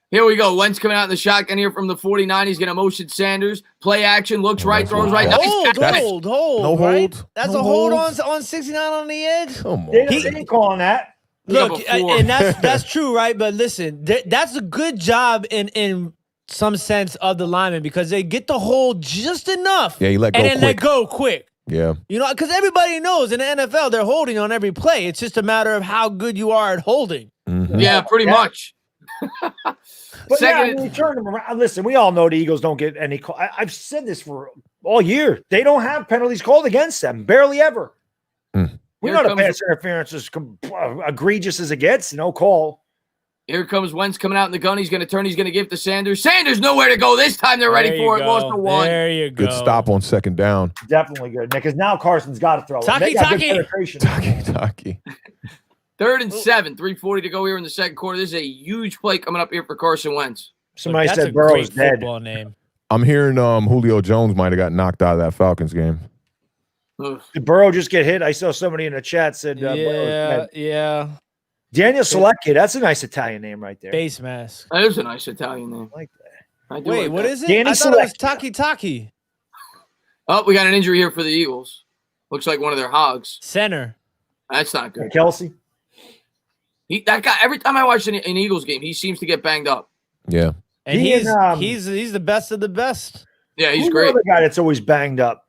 Speaker 1: Here we go. Wentz coming out in the shotgun here from the 49. He's going to motion Sanders. Play action, looks right, throws right.
Speaker 3: Hold.
Speaker 2: No
Speaker 3: right?
Speaker 2: hold.
Speaker 3: That's a hold on 69 on the edge.
Speaker 2: Come on.
Speaker 4: They didn't call on that.
Speaker 3: Look, and that's true, right? But listen, that's a good job in some sense of the lineman because they get the hold just enough.
Speaker 2: Yeah, you let go
Speaker 3: and then
Speaker 2: quick.
Speaker 3: let go quick.
Speaker 2: Yeah.
Speaker 3: You know, because everybody knows in the NFL they're holding on every play. It's just a matter of how good you are at holding.
Speaker 2: Mm-hmm.
Speaker 1: Yeah, pretty much.
Speaker 4: But we turn them around. Listen, we all know the Eagles don't get any call. I've said this for all year. They don't have penalties called against them. Barely ever. We know the pass interference is egregious as it gets. No call.
Speaker 1: Here comes Wentz coming out in the gun. He's going to turn. He's going to give to Sanders. Sanders nowhere to go this time. They're ready for it. Lost to 1.
Speaker 3: There you go.
Speaker 2: Good stop on 2nd down.
Speaker 4: Definitely good, because now Carson's got to throw it.
Speaker 3: Taki.
Speaker 1: 3rd and 7. 3:40 to go here in the second quarter. This is a huge play coming up here for Carson Wentz.
Speaker 4: Somebody
Speaker 3: That's
Speaker 4: said Burrow's dead.
Speaker 3: Football name.
Speaker 2: I'm hearing Julio Jones might have got knocked out of that Falcons game.
Speaker 4: Did Burrow just get hit? I saw somebody in the chat said
Speaker 3: yeah.
Speaker 4: Daniel Selecki. That's a nice Italian name right there.
Speaker 3: Face mask.
Speaker 1: That is a nice Italian name.
Speaker 4: I like that.
Speaker 3: Wait, what is it?
Speaker 4: Danny
Speaker 3: I thought it was
Speaker 4: Selecki.
Speaker 3: Taki.
Speaker 1: Oh, we got an injury here for the Eagles. Looks like one of their hogs.
Speaker 3: Center.
Speaker 1: That's not good.
Speaker 4: Kelsey.
Speaker 1: That guy, every time I watch an Eagles game, he seems to get banged up.
Speaker 2: Yeah.
Speaker 3: And he's the best of the best.
Speaker 1: Yeah, he's
Speaker 4: Who's
Speaker 1: great.
Speaker 4: the other guy that's always banged up?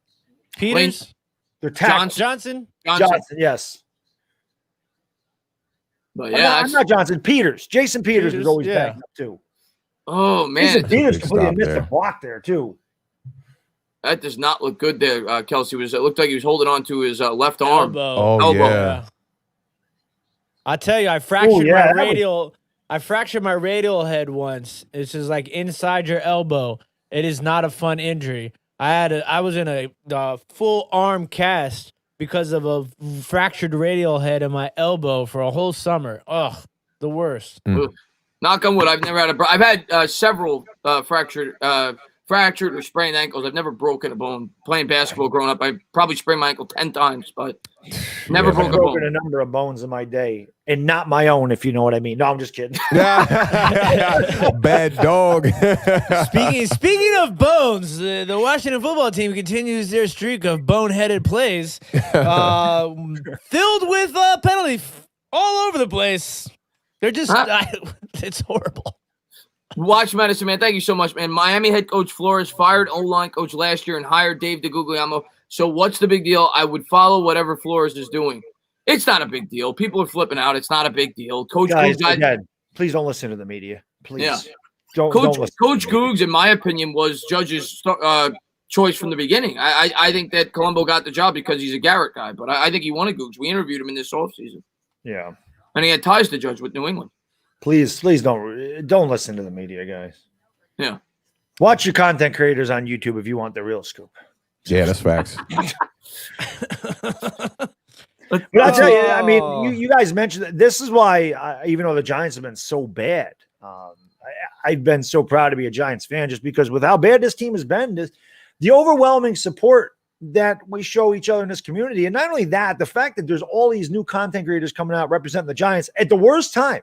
Speaker 3: Peters.
Speaker 4: They're tackles.
Speaker 3: Johnson.
Speaker 4: Yes.
Speaker 1: But yeah,
Speaker 4: I'm not Johnson. Peters. Jason Peters was always banged up too.
Speaker 1: Oh man,
Speaker 4: Jason Peters
Speaker 2: Big
Speaker 4: completely
Speaker 2: stop
Speaker 4: missed
Speaker 2: there.
Speaker 4: a block there too.
Speaker 1: that does not look good there. Kelsey it looked like he was holding on to his left arm.
Speaker 2: Oh, yeah.
Speaker 3: I tell you, I fractured my radial. I fractured my radial head once. It's just like inside your elbow. It is not a fun injury. I was in a full arm cast because of a fractured radial head in my elbow for a whole summer. Ugh, the worst.
Speaker 1: Knock on wood. I've never had I've had several fractured or sprained ankles. I've never broken a bone. Playing basketball growing up, I probably sprained my ankle 10 times, but never broke a bone.
Speaker 4: I've broken a number of bones in my day, and not my own, if you know what I mean. No, I'm just kidding.
Speaker 2: Bad dog.
Speaker 3: Speaking of bones, the Washington football team continues their streak of boneheaded plays, filled with penalties all over the place. They're just, it's horrible.
Speaker 1: Watch medicine, man. Thank you so much, man. Miami head coach Flores fired O-line coach last year and hired Dave DeGuglielmo. So what's the big deal? I would follow whatever Flores is doing. It's not a big deal. People are flipping out. It's not a big deal. Coach
Speaker 4: Again, please don't listen to the media. Please.
Speaker 1: Yeah.
Speaker 4: Don't listen.
Speaker 1: Coach Googs, in my opinion, was Judge's choice from the beginning. I think that Colombo got the job because he's a Garrett guy, but I think he wanted Googs. We interviewed him in this offseason.
Speaker 4: Yeah.
Speaker 1: And he had ties to Judge with New England.
Speaker 4: Please don't listen to the media, guys.
Speaker 1: Yeah.
Speaker 4: Watch your content creators on YouTube if you want the real scoop.
Speaker 2: Yeah, that's facts.
Speaker 4: But I'll tell you, I mean, you guys mentioned that this is why, even though the Giants have been so bad, I've been so proud to be a Giants fan just because with how bad this team has been, the overwhelming support that we show each other in this community. And not only that, the fact that there's all these new content creators coming out representing the Giants at the worst time.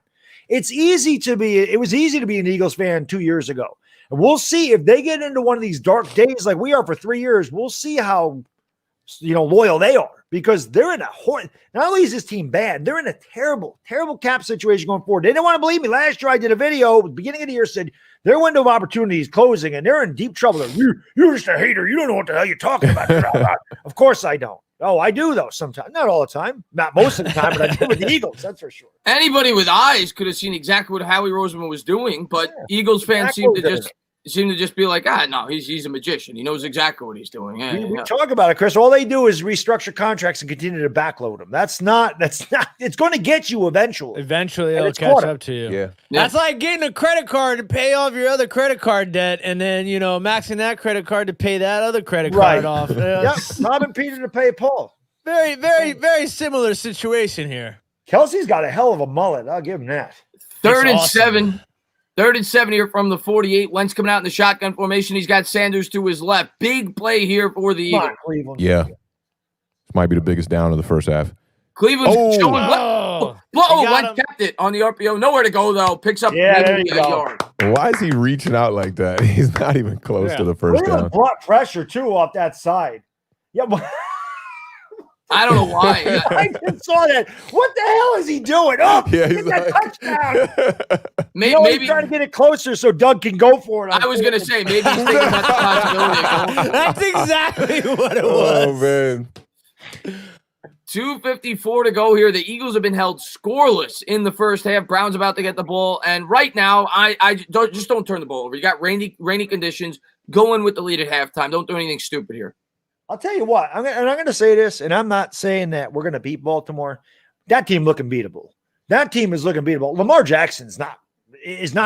Speaker 4: It was easy to be an Eagles fan 2 years ago. And we'll see if they get into one of these dark days like we are for 3 years. We'll see how loyal they are, because they're in a not only is this team bad, they're in a terrible, terrible cap situation going forward. They didn't want to believe me. Last year I did a video at the beginning of the year, said their window of opportunity is closing and they're in deep trouble. You're just a hater. You don't know what the hell you're talking about. Of course I don't. Oh, I do though sometimes. Not all the time. Not most of the time, but I do with the Eagles. That's for sure.
Speaker 1: Anybody with eyes could have seen exactly what Howie Roseman was doing, but Eagles fans seem to just be like, no, he's a magician. He knows exactly what he's doing.
Speaker 4: We talk about it, Chris. All they do is restructure contracts and continue to backload them. That's not, it's going to get you eventually.
Speaker 3: Eventually it'll catch up to you.
Speaker 2: Yeah.
Speaker 3: That's like getting a credit card to pay off your other credit card debt and then, maxing that credit card to pay that other credit card off.
Speaker 4: Yep. Robbing Peter to pay Paul.
Speaker 3: Very, very, very similar situation here.
Speaker 4: Kelsey's got a hell of a mullet. I'll give him that.
Speaker 1: Third and 7 here from the 48. Wentz coming out in the shotgun formation. He's got Sanders to his left. Big play here for the Eagles.
Speaker 4: Cleveland.
Speaker 2: Yeah. This might be the biggest down of the first half.
Speaker 1: Cleveland's showing Wentz
Speaker 3: him.
Speaker 1: kept it on the RPO. Nowhere to go, though. Picks up
Speaker 4: there you
Speaker 1: a
Speaker 4: go.
Speaker 1: yard.
Speaker 2: Why is he reaching out like that? He's not even close to the first
Speaker 4: Cleveland
Speaker 2: down.
Speaker 4: brought pressure, too, off that side. Yeah, but
Speaker 1: I don't know why.
Speaker 4: I just saw that. What the hell is he doing? Oh,
Speaker 2: Yeah,
Speaker 4: get
Speaker 2: he's
Speaker 4: that touchdown.
Speaker 1: Maybe
Speaker 4: He's trying to get it closer so Doug can go for it.
Speaker 1: I was going to say, maybe he's thinking about the possibility of going.
Speaker 3: That's exactly what it
Speaker 2: Oh,
Speaker 3: was.
Speaker 2: man.
Speaker 1: 2:54 to go here. The Eagles have been held scoreless in the first half. Brown's about to get the ball. And right now, I don't turn the ball over. You got rainy conditions. Go in with the lead at halftime. Don't do anything stupid here.
Speaker 4: I'll tell you what, I'm going to say this, and I'm not saying that we're going to beat Baltimore. That team looking beatable. That team is looking beatable. Lamar Jackson's not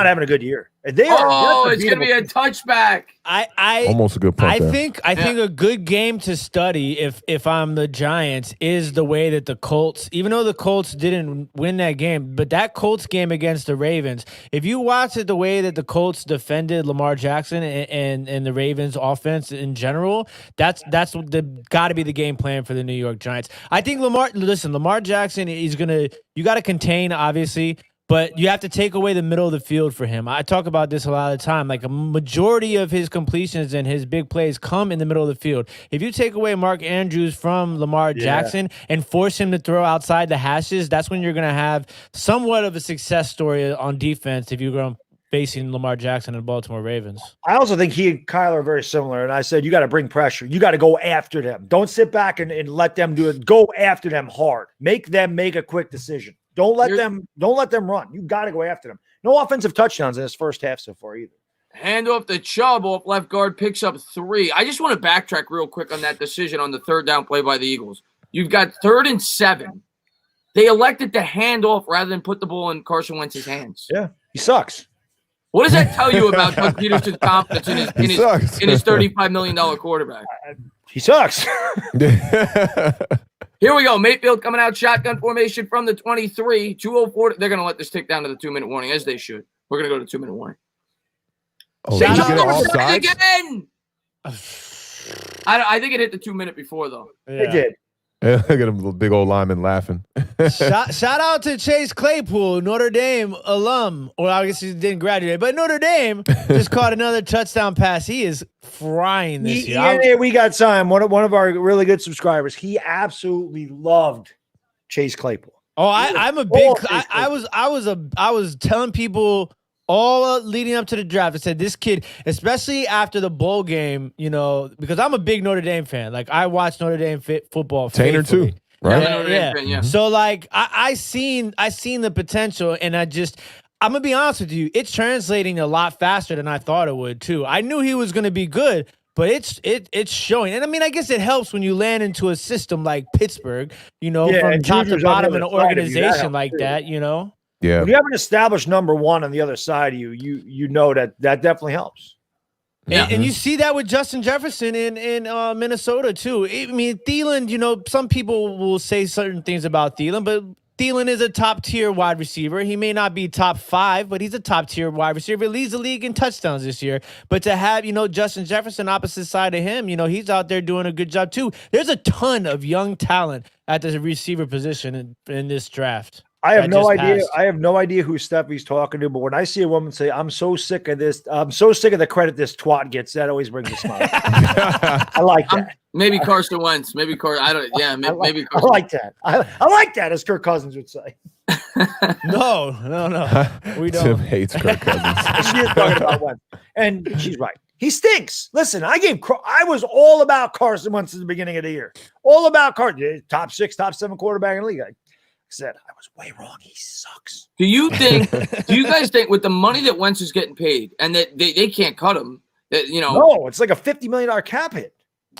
Speaker 4: having a good year. They are.
Speaker 1: It's going to be a touchback.
Speaker 3: I
Speaker 2: Almost a good punt there.
Speaker 3: I think a good game to study if I'm the Giants is the way that the Colts, even though the Colts didn't win that game, but that Colts game against the Ravens, if you watch it the way that the Colts defended Lamar Jackson and the Ravens offense in general, that's got to be the game plan for the New York Giants. I think Lamar Jackson you got to contain, obviously, but you have to take away the middle of the field for him. I talk about this a lot of the time. Like a majority of his completions and his big plays come in the middle of the field. If you take away Mark Andrews from Lamar Jackson and force him to throw outside the hashes, that's when you're going to have somewhat of a success story on defense if you're going facing Lamar Jackson and the Baltimore Ravens.
Speaker 4: I also think he and Kyler are very similar. And I said, you got to bring pressure. You got to go after them. Don't sit back and let them do it. Go after them hard. Make them make a quick decision. Don't let them run. You got to go after them. No offensive touchdowns in this first half so far either.
Speaker 1: Hand off to Chubb off left guard, picks up 3. I just want to backtrack real quick on that decision on the third down play by the Eagles. You've got 3rd and 7. They elected to hand off rather than put the ball in Carson Wentz's hands.
Speaker 4: Yeah, he sucks.
Speaker 1: What does that tell you about Doug Peterson's confidence in his $35 million quarterback?
Speaker 4: He sucks.
Speaker 1: Here we go. Mayfield coming out shotgun formation from the 23. 2:04. They're going to let this tick down to the 2-minute warning, as they should. We're going to go to 2-minute warning.
Speaker 2: Oh,
Speaker 1: They
Speaker 2: did you
Speaker 1: tried
Speaker 2: get it
Speaker 1: it
Speaker 2: offsides?
Speaker 1: again. I think it hit the 2-minute before, though.
Speaker 4: It did.
Speaker 2: Yeah, look at him, little big old lineman laughing.
Speaker 3: Shout out to Chase Claypool, Notre Dame alum. Or I guess he didn't graduate, but Notre Dame just caught another touchdown pass. He is frying this year.
Speaker 4: Yeah, we got time. One of our really good subscribers. He absolutely loved Chase Claypool.
Speaker 3: Oh, I'm a big. I was telling people all leading up to the draft. I said this kid, especially after the bowl game, because I'm a big Notre Dame fan. Like I watch Notre Dame football.
Speaker 2: Tainer too,
Speaker 3: faithfully.
Speaker 2: right?
Speaker 1: Yeah.
Speaker 3: So like I seen the potential, and I'm gonna be honest with you, it's translating a lot faster than I thought it would too. I knew he was gonna be good, but it's showing. And I mean, I guess it helps when you land into a system like Pittsburgh, from top to bottom in an organization like that,
Speaker 2: Yeah.
Speaker 4: When you have an established number one on the other side of you know that definitely helps.
Speaker 3: And you see that with Justin Jefferson in Minnesota too. I mean, Thielen, some people will say certain things about Thielen, but Thielen is a top-tier wide receiver. He may not be top 5, but he's a top-tier wide receiver. He leads the league in touchdowns this year. But to have, Justin Jefferson opposite side of him, he's out there doing a good job too. There's a ton of young talent at the receiver position in this draft.
Speaker 4: I have no idea. I have no idea who Steffi's talking to, but when I see a woman say, "I'm so sick of this. I'm so sick of the credit this twat gets," that always brings a smile. I like that.
Speaker 1: Maybe Carson Wentz. Maybe I don't. Yeah, maybe.
Speaker 4: I like that. I like that, as Kirk Cousins would say.
Speaker 3: No. We don't.
Speaker 2: Tim hates Kirk Cousins.
Speaker 4: She is talking about Wentz, and she's right. He stinks. Listen, I was all about Carson Wentz at the beginning of the year. All about Carson, top 6, top 7 quarterback in the league. I said I was way wrong. He sucks.
Speaker 1: Do you guys think with the money that Wentz is getting paid and that they can't cut him, that
Speaker 4: No, it's like a $50 million cap hit.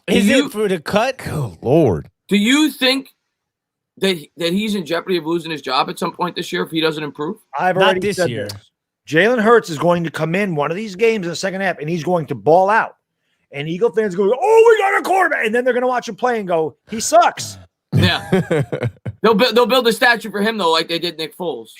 Speaker 3: Is it for the cut?
Speaker 2: Good Lord.
Speaker 1: Do you think that he's in jeopardy of losing his job at some point this year if he doesn't improve?
Speaker 4: I've
Speaker 3: Not
Speaker 4: already
Speaker 3: this
Speaker 4: said
Speaker 3: year.
Speaker 4: this. Jalen Hurts is going to come in one of these games in the second half, and he's going to ball out. And Eagle fans go, "Oh, we got a quarterback," and then they're going to watch him play and go, "He sucks."
Speaker 1: Yeah, they'll build a statue for him though, like they did Nick Foles.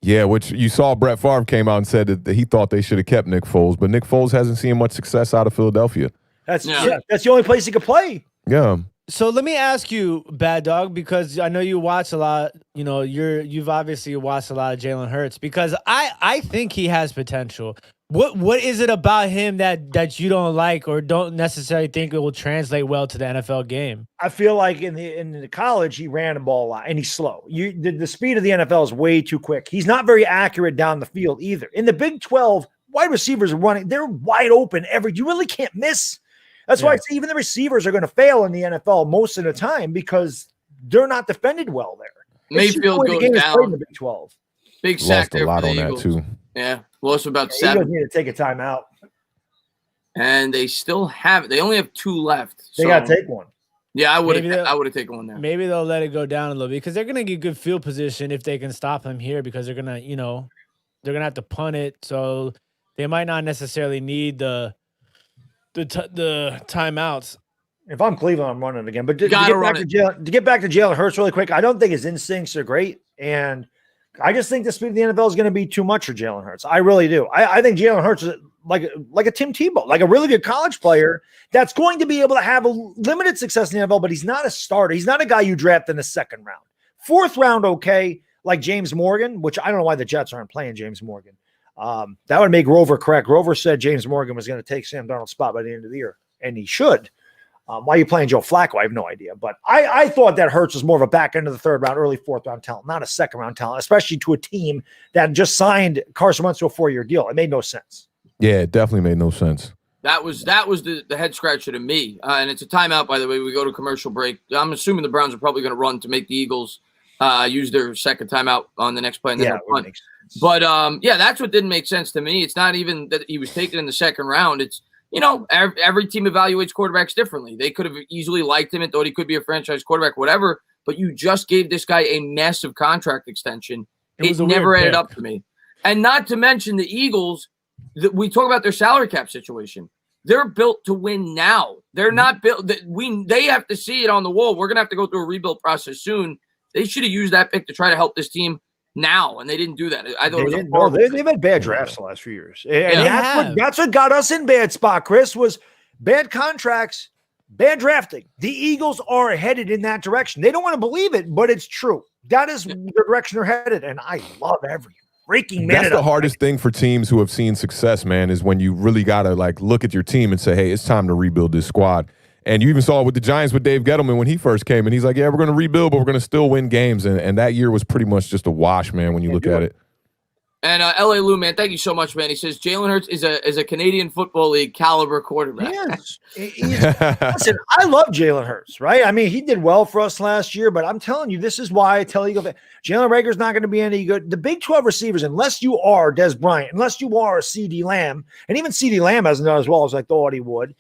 Speaker 2: Yeah, which you saw Brett Favre came out and said that he thought they should have kept Nick Foles, but Nick Foles hasn't seen much success out of Philadelphia.
Speaker 4: That's the only place he could play.
Speaker 2: Yeah.
Speaker 3: So let me ask you, Bad Dog, because I know you watch a lot. You've obviously watched a lot of Jalen Hurts, because I think he has potential. What is it about him that you don't like or don't necessarily think it will translate well to the NFL game?
Speaker 4: I feel like in the college he ran the ball a lot and he's slow. The speed of the NFL is way too quick. He's not very accurate down the field either. In the Big 12, wide receivers are running; they're wide open you really can't miss. That's why I say even the receivers are going to fail in the NFL most of the time because they're not defended well there.
Speaker 1: Mayfield goes down
Speaker 4: in the Big 12.
Speaker 1: Big sack
Speaker 2: Lost a lot on that too.
Speaker 1: Yeah, lost about
Speaker 4: Eagles
Speaker 1: 7.
Speaker 4: need to take a timeout.
Speaker 1: And they still have. They only have 2 left.
Speaker 4: They got to take one.
Speaker 1: Yeah, I would have taken one there.
Speaker 3: Maybe they'll let it go down a little bit because they're going to get good field position if they can stop him here, because they're going to, they're going to have to punt it. So they might not necessarily need the timeouts.
Speaker 4: If I'm Cleveland, I'm running again. But to get back to Jalen Hurts really quick, I don't think his instincts are great. And I just think the speed of the NFL is going to be too much for Jalen Hurts. I really do. I think Jalen Hurts is like a Tim Tebow, like a really good college player that's going to be able to have a limited success in the NFL, but he's not a starter. He's not a guy you draft in the second round. 4th round, okay, like James Morgan, which I don't know why the Jets aren't playing James Morgan. That would make Grover correct. Grover said James Morgan was going to take Sam Darnold's spot by the end of the year, and he should. Why are you playing Joe Flacco? I have no idea. But I thought that Hurts was more of a back end of the 3rd round, early 4th round talent, not a 2nd round talent, especially to a team that just signed Carson Wentz to a 4-year deal. It made no sense.
Speaker 2: Yeah, it definitely made no sense.
Speaker 1: That was the head scratcher to me. And it's a timeout, by the way. We go to commercial break. I'm assuming the Browns are probably going to run to make the Eagles use their second timeout on the next play. And then punt. But, that's what didn't make sense to me. It's not even that he was taken in the 2nd round. It's, every team evaluates quarterbacks differently. They could have easily liked him and thought he could be a franchise quarterback, whatever. But you just gave this guy a massive contract extension. It never added up to me. And not to mention the Eagles, we talk about their salary cap situation. They're built to win now. They're not built. They have to see it on the wall. We're going to have to go through a rebuild process soon. They should have used that pick to try to help this team now, and they didn't do that. I thought
Speaker 4: they've had bad drafts the last few years. And that's what got us in bad spot, Chris, was bad contracts, bad drafting. The Eagles are headed in that direction. They don't want to believe it, but it's true. That is the direction they're headed, and I love every freaking minute.
Speaker 2: That's the hardest thing for teams who have seen success, man, is when you really got to look at your team and say, hey, it's time to rebuild this squad. And you even saw it with the Giants with Dave Gettleman when he first came. And he's like, yeah, we're going to rebuild, but we're going to still win games. And that year was pretty much just a wash, man, when you look at it.
Speaker 1: And L.A. Lou, man, thank you so much, man. He says Jalen Hurts is a Canadian Football League caliber quarterback.
Speaker 4: Yes. Listen, I love Jalen Hurts, right? I mean, he did well for us last year, but I'm telling you, this is why I tell you, Jalen Reagor's not going to be any good. The Big 12 receivers, unless you are Des Bryant, unless you are a CeeDee Lamb, and even CeeDee Lamb hasn't done as well as I thought he would,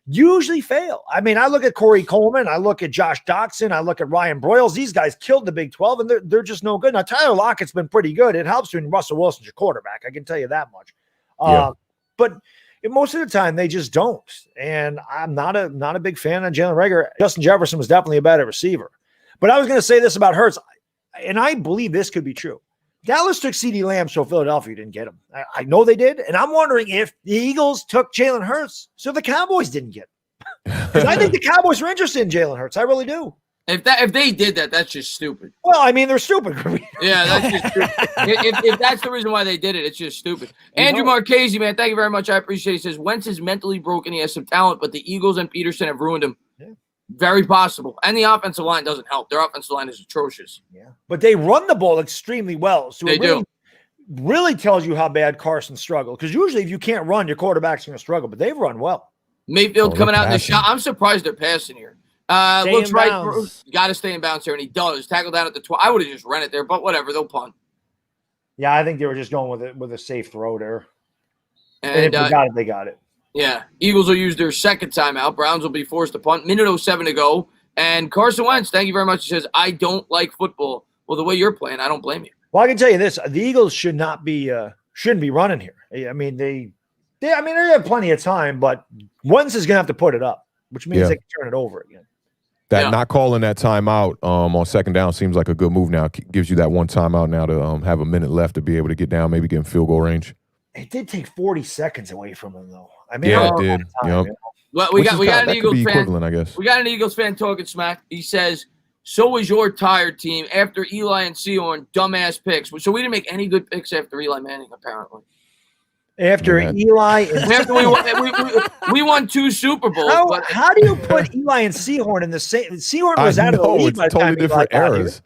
Speaker 4: usually fail. I mean, I look at Corey Coleman, I look at Josh Doxson, I look at Ryan Broyles. These guys killed the Big 12, and they're just no good. Now, Tyler Lockett's been pretty good. It helps when Russell Wilson's your quarterback. I can tell you that much. But most of the time, they just don't. And I'm not a big fan of Jalen Reagor. Justin Jefferson was definitely a better receiver. But I was going to say this about Hurts. and I believe this could be true. Dallas took CeeDee Lamb, so Philadelphia didn't get him. I know they did, and I'm wondering if the Eagles took Jalen Hurts, so the Cowboys didn't get him. Because I think the Cowboys are interested in Jalen Hurts. I really do.
Speaker 1: If they did that, that's just stupid.
Speaker 4: Well, I mean, they're stupid.
Speaker 1: Yeah, that's just stupid. If that's the reason why they did it, it's just stupid. Andrew Marchese, man, thank you very much. I appreciate it. He says, Wentz is mentally broken. He has some talent, but the Eagles and Peterson have ruined him. Yeah. Very possible. And the offensive line doesn't help. Their offensive line is atrocious.
Speaker 4: Yeah. But they run the ball extremely well. So
Speaker 1: they
Speaker 4: really tells you how bad Carson struggled. Because usually if you can't run, your quarterback's going to struggle. But they've run well.
Speaker 1: Mayfield coming out in the shot. I'm surprised they're passing here. Looks right. Got to stay in bounds here, and he does. Tackle down at the 12. I would have just run it there, but whatever. They'll punt.
Speaker 4: Yeah, I think they were just going with a safe throw there.
Speaker 1: And
Speaker 4: if they got it, they got it.
Speaker 1: Yeah. Eagles will use their second timeout. Browns will be forced to punt. Minute 07 to go. And Carson Wentz, thank you very much. He says, I don't like football. Well, the way you're playing, I don't blame you.
Speaker 4: Well, I can tell you this: the Eagles shouldn't be running here. I mean, they have plenty of time, but Wentz is going to have to put it up, which means they can turn it over again.
Speaker 2: Not calling that timeout on second down seems like a good move now. It gives you that one timeout now to have a minute left to be able to get down, maybe get in field goal range.
Speaker 4: It did take 40 seconds away from him, though. I mean,
Speaker 2: yeah, it did. Yep.
Speaker 1: Well, we got an Eagles fan.
Speaker 2: I guess.
Speaker 1: We got an Eagles fan talking smack. He says, so is your tired team after Eli and Sehorn dumbass picks. So we didn't make any good picks after Eli Manning, apparently.
Speaker 4: After Eli and
Speaker 1: after we won 2 Super Bowls.
Speaker 4: How do you put Eli and Sehorn in the same? Sehorn was out of the league.
Speaker 2: It's totally different eras.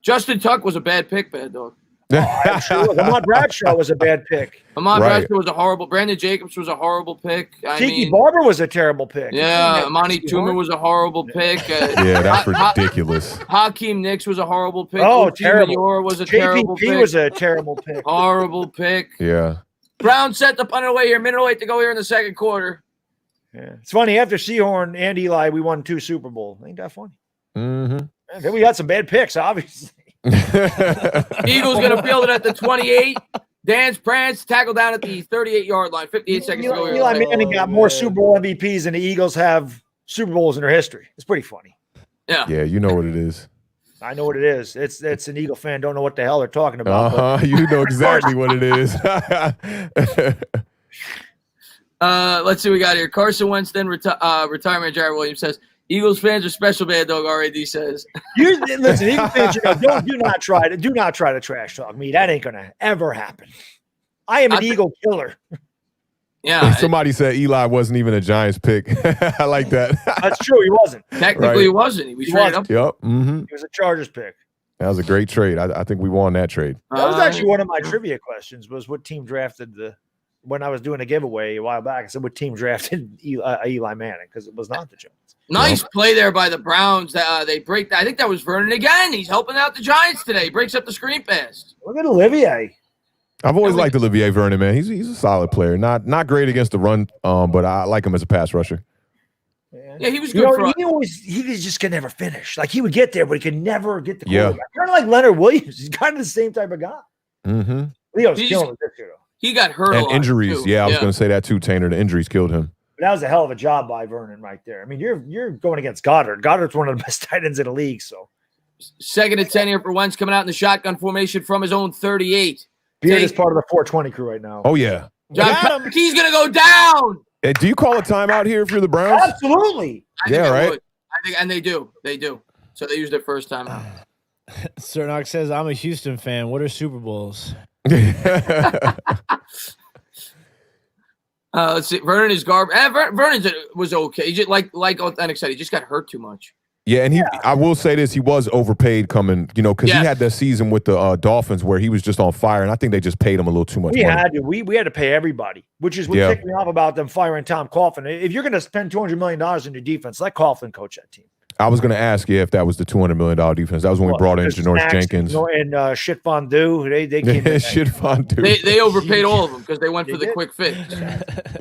Speaker 1: Justin Tuck was a bad pick, bad dog.
Speaker 4: Ahmad Bradshaw was a bad pick.
Speaker 1: Ahmad Bradshaw was a horrible. Brandon Jacobs was a horrible pick.
Speaker 4: Tiki Barber was a terrible pick.
Speaker 1: Yeah, Amani Toomer was a horrible pick.
Speaker 2: Yeah, that's ridiculous.
Speaker 1: Hakeem Nicks was a horrible pick.
Speaker 4: Oh, terrible.
Speaker 1: Dior was a terrible pick.
Speaker 4: was a terrible pick.
Speaker 1: Horrible pick.
Speaker 2: Yeah.
Speaker 1: Brown set the punt away here. Minute 08 to go here in the second quarter.
Speaker 4: Yeah, it's funny. After Sehorn and Eli, we won 2 Super Bowls. Ain't that funny?
Speaker 2: Mm-hmm.
Speaker 4: Then we got some bad picks, obviously.
Speaker 1: Eagles going to field it at the 28. Dan's Prance tackle down at the 38-yard line. 58 seconds to go here.
Speaker 4: Eli Manning got more Super Bowl MVPs than the Eagles have Super Bowls in their history. It's pretty funny.
Speaker 1: Yeah.
Speaker 2: Yeah, you know what it is.
Speaker 4: I know what it is. It's an Eagle fan. Don't know what the hell they're talking about.
Speaker 2: You know exactly what it is.
Speaker 1: Let's see what we got here. Carson Wentz, then retirement. Jared Williams says, Eagles fans are special, bad dog. RAD says.
Speaker 4: Listen, Eagles fans, do not try to trash talk me. That ain't gonna ever happen. I am an Eagle killer.
Speaker 1: Yeah.
Speaker 2: Somebody said Eli wasn't even a Giants pick. I like that.
Speaker 4: That's true. He wasn't.
Speaker 1: Technically, he wasn't. He traded up.
Speaker 2: Yep. Mm-hmm.
Speaker 4: He was a Chargers pick.
Speaker 2: That was a great trade. I think we won that trade.
Speaker 4: That was actually one of my trivia questions. Was what team drafted when I was doing a giveaway a while back? I said what team drafted Eli Manning because it was not the Giants.
Speaker 1: Nice play there by the Browns. They break. I think that was Vernon again. He's helping out the Giants today. Breaks up the screen pass.
Speaker 4: Look at Olivier.
Speaker 2: I've always liked Olivier Vernon, man. He's a solid player. Not great against the run, but I like him as a pass rusher.
Speaker 1: Yeah, he was good.
Speaker 4: He just could never finish. Like he would get there, but he could never get the quarterback. Kind of like Leonard Williams. He's kind of the same type of guy.
Speaker 2: Mm-hmm.
Speaker 4: Leo's killing it this year, though.
Speaker 1: He got hurt
Speaker 2: and injuries. Yeah, I was going to say that too, Tanner. The injuries killed him.
Speaker 4: But that was a hell of a job by Vernon right there. I mean, you're going against Goddard. Goddard's one of the best tight ends in the league. So
Speaker 1: 2nd and 10 here for Wentz coming out in the shotgun formation from his own 38.
Speaker 4: Beard is part of the 420 crew right now.
Speaker 2: Oh yeah,
Speaker 1: he's going to go down.
Speaker 2: Hey, do you call a timeout here if you're the Browns?
Speaker 4: Absolutely.
Speaker 2: Yeah, right.
Speaker 1: I think, and they do. So they used their first timeout.
Speaker 3: Cernock says, "I'm a Houston fan. What are Super Bowls?"
Speaker 1: Let's see. Vernon is garbage. Vernon was okay. He just like Authentic said, he just got hurt too much.
Speaker 2: Yeah, and I will say this, he was overpaid coming, because he had that season with the Dolphins where he was just on fire, and I think they just paid him a little too much money.
Speaker 4: We had to pay everybody, which is what ticked me off about them firing Tom Coughlin. If you're going to spend $200 million in your defense, let Coughlin coach that team.
Speaker 2: I was going to ask you if that was the $200 million defense. That was when we brought in Janoris Jenkins.
Speaker 4: And Shit Fondue. They came in.
Speaker 2: Shit Fondue.
Speaker 1: They overpaid all of them because they went for the quick fix.